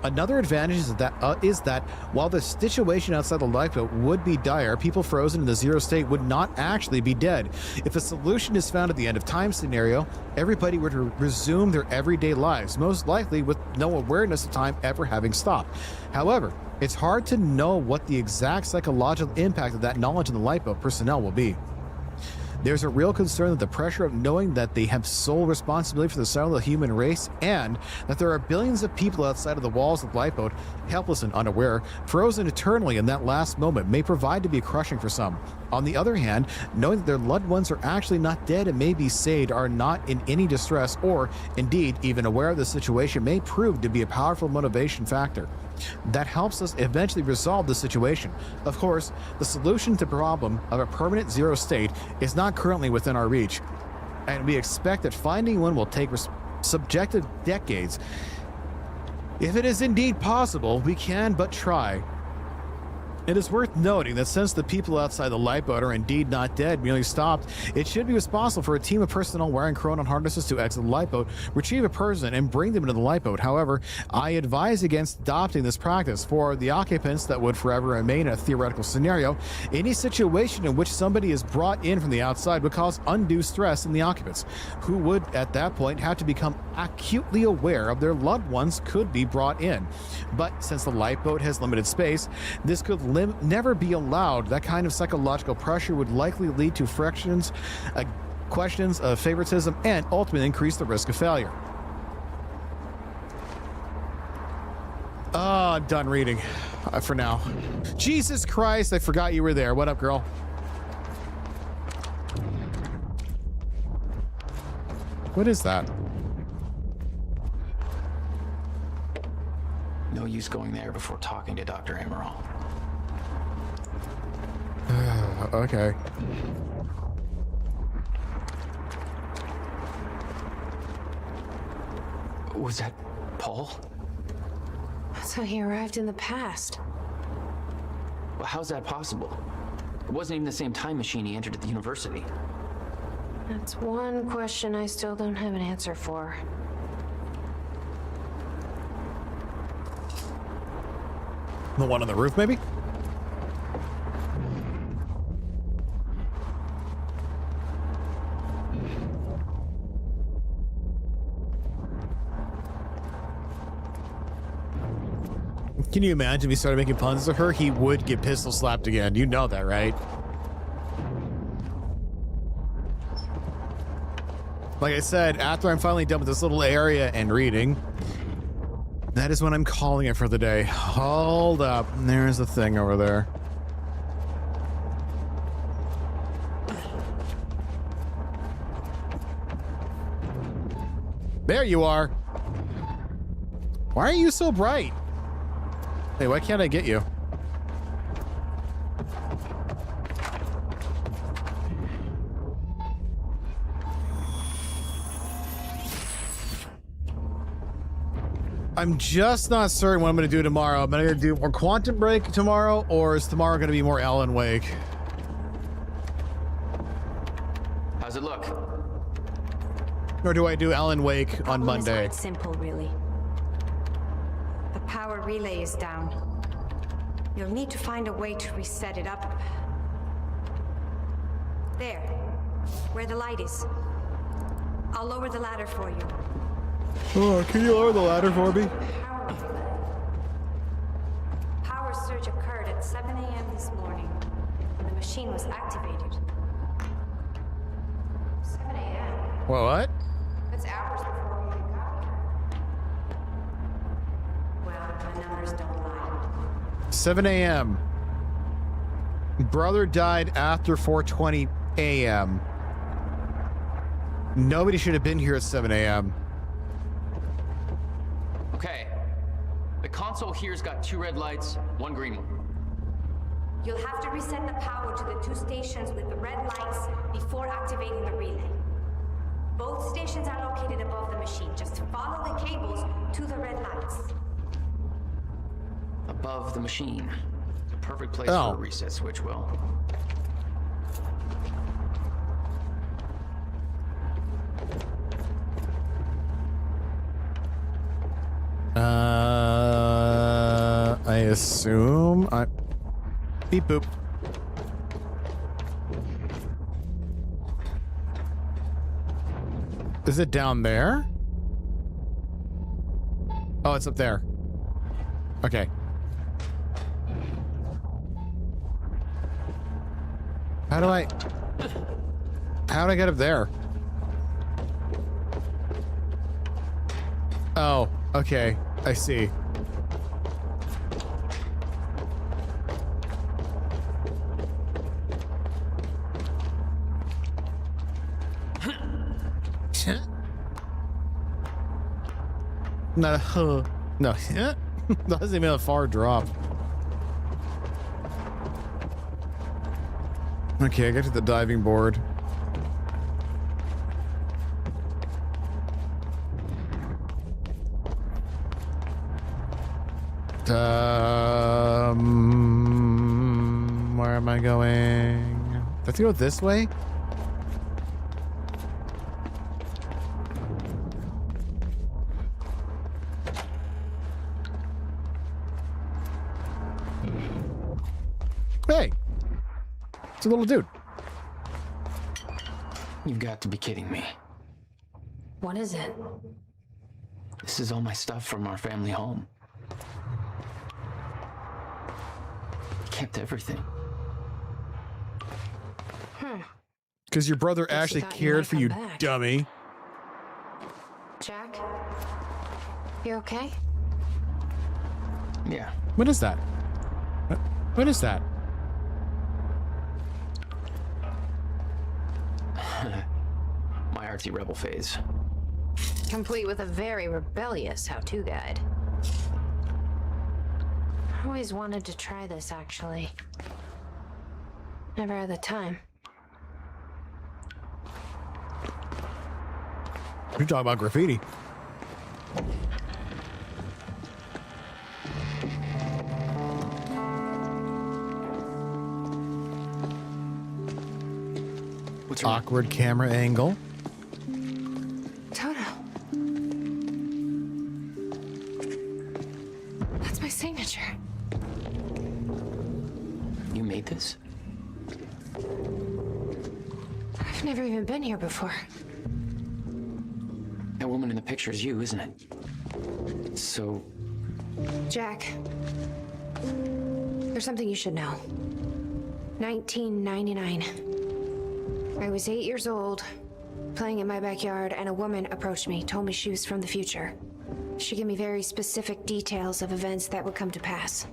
Another advantage is that while the situation outside the lifeboat would be dire, people frozen in the zero state would not actually be dead. If a solution is found at the end of time scenario, everybody would resume their everyday lives, most likely with no awareness of time ever having stopped. However, it's hard to know what the exact psychological impact of that knowledge in the lifeboat personnel will be. There's a real concern that the pressure of knowing that they have sole responsibility for the survival of the human race, and that there are billions of people outside of the walls of the lifeboat, helpless and unaware, frozen eternally in that last moment, may provide to be crushing for some. On the other hand, knowing that their loved ones are actually not dead and may be saved, are not in any distress, or indeed even aware of the situation, may prove to be a powerful motivation factor that helps us eventually resolve the situation. Of course, the solution to the problem of a permanent zero state is not currently within our reach, and we expect that finding one will take subjective decades. If it is indeed possible, we can but try. It is worth noting that since the people outside the lifeboat are indeed not dead, merely stopped, it should be responsible for a team of personnel wearing chronon harnesses to exit the lifeboat, retrieve a person, and bring them into the lifeboat. However, I advise against adopting this practice. For the occupants that would forever remain in a theoretical scenario, any situation in which somebody is brought in from the outside would cause undue stress in the occupants, who would at that point have to become acutely aware of their loved ones could be brought in. But since the lifeboat has limited space, this could never be allowed. That kind of psychological pressure would likely lead to frictions, questions of favoritism, and ultimately increase the risk of failure. I'm done reading for now. Jesus Christ, I forgot you were there. What up, girl? What is that? No use going there before talking to Dr. Amaral. Okay. Was that Paul? That's how he arrived in the past. Well, how's that possible? It wasn't even the same time machine he entered at the university. That's one question I still don't have an answer for. The one on the roof, maybe? Can you imagine if he started making puns to her? He would get pistol slapped again. You know that, right? Like I said, after I'm finally done with this little area and reading, that is when I'm calling it for the day. Hold up. There's the thing over there. There you are. Why are you so bright? Hey, why can't I get you? I'm just not certain what I'm going to do tomorrow. Am I going to do more Quantum Break tomorrow, or is tomorrow going to be more Alan Wake? How's it look? Or do I do Alan Wake on Monday? It's simple, really. The power relay is down. You'll need to find a way to reset it up. There, where the light is. I'll lower the ladder for you. Oh, can you lower the ladder for me? Power surge occurred at 7 a.m. this morning, and the machine was activated. 7 a.m.? What? That's hours before we even got here. Well, my numbers don't lie. 7 a.m. Brother died after 4:20 a.m. Nobody should have been here at 7 a.m. Okay. The console here's got 2 red lights, 1 green one. You'll have to reset the power to the 2 stations with the red lights before activating the relay. Both stations are located above the machine. Just follow the cables to the red lights. Above the machine. The perfect place Oh. for a reset switch, Will. I assume I beep boop. Is it down there? Oh, it's up there. Okay. How do I get up there? Oh, okay. I see. Not a no. That wasn't even a far drop. Okay, I got to the diving board. Where am I going? Do I have to go this way? Hey, it's a little dude. You've got to be kidding me. What is it? This is all my stuff from our family home. Kept everything. Because your brother Guess actually you thought you cared might for you, come back. dummy. Jack? You okay? Yeah. What is that? What is that? My artsy rebel phase. Complete with a very rebellious how-to guide. I always wanted to try this, actually. Never had the time. You're talking about graffiti. What's wrong? Awkward camera angle. Toto. That's my signature. You made this? I've never even been here before. That woman in the picture is you, isn't it? So... Jack, there's something you should know. 1999. I was 8 years old, playing in my backyard, and a woman approached me, told me she was from the future. She gave me very specific details of events that would come to pass.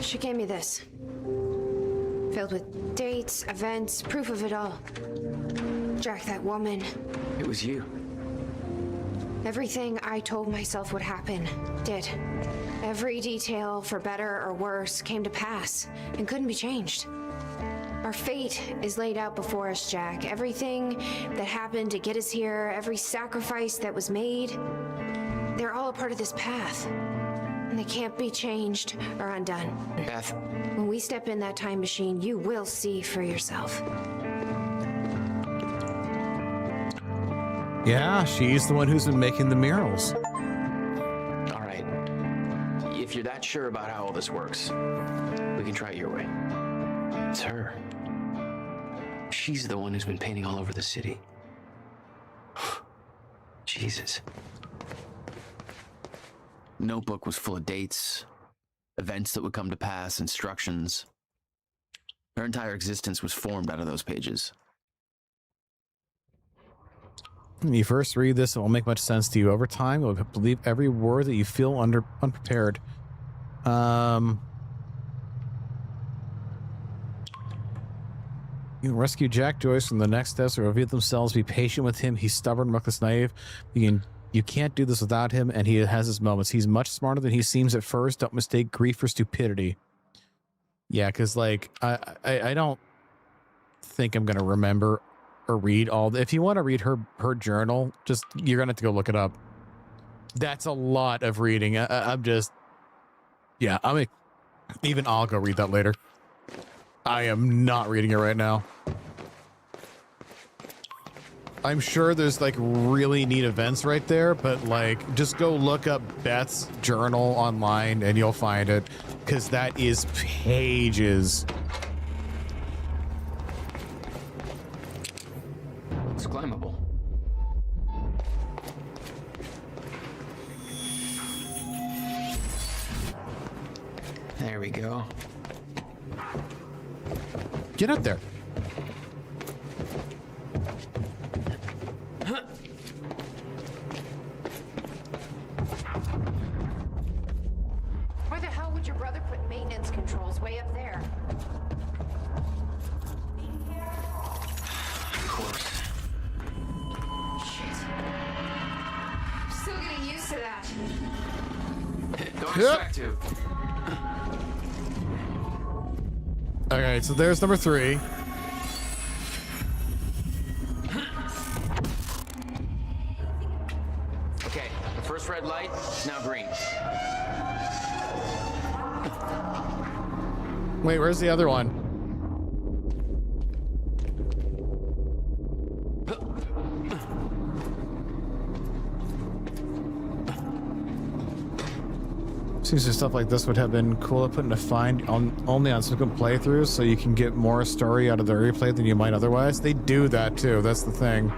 She gave me this. Filled with dates, events, proof of it all. Jack, that woman. It was you. Everything I told myself would happen, did. Every detail, for better or worse, came to pass and couldn't be changed. Our fate is laid out before us, Jack. Everything that happened to get us here, every sacrifice that was made, they're all a part of this path. And they can't be changed or undone. Beth. When we step in that time machine, you will see for yourself. Yeah, she's the one who's been making the murals. All right. If you're that sure about how all this works, we can try it your way. It's her. She's the one who's been painting all over the city. Jesus. Notebook was full of dates, events that would come to pass, instructions. Her entire existence was formed out of those pages. When you first read this, it won't make much sense to you. Over time, you'll believe every word that you feel unprepared. You rescue Jack Joyce from the next steps or reveal themselves. Be patient with him. He's stubborn, reckless, naive. You can't do this without him, and he has his moments. He's much smarter than he seems at first. Don't mistake grief for stupidity. Yeah, because, like, I don't think I'm going to remember or read all the... If you want to read her journal, just... You're going to have to go look it up. That's a lot of reading. I'm just... Yeah, even I'll go read that later. I am not reading it right now. I'm sure there's like really neat events right there, but like just go look up Beth's journal online and you'll find it, because that is pages. It's climbable. There we go. Get up there. Why the hell would your brother put maintenance controls way up there? Of course. Shit. I'm still getting used to that. Don't expect to. Okay, so there's number 3. Okay, the first red light is now green. Wait, where's the other one? Seems like stuff like this would have been cool to put in a find only on subsequent playthroughs, so you can get more story out of the replay than you might otherwise. They do that too, that's the thing.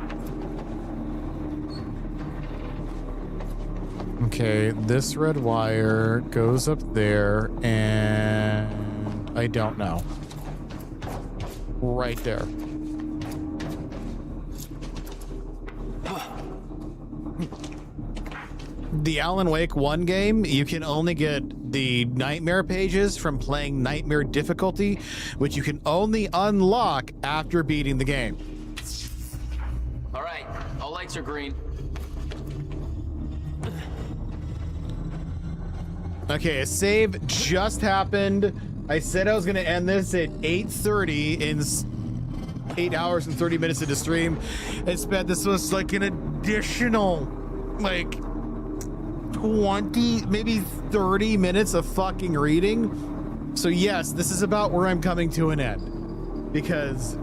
Okay, this red wire goes up there, and I don't know. Right there. The Alan Wake 1 game, you can only get the nightmare pages from playing nightmare difficulty, which you can only unlock after beating the game. All right, all lights are green. Okay, a save just happened. I said I was going to end this at 8:30 in 8 hours and 30 minutes into stream. This was like an additional, like, 20, maybe 30 minutes of fucking reading. So yes, this is about where I'm coming to an end. because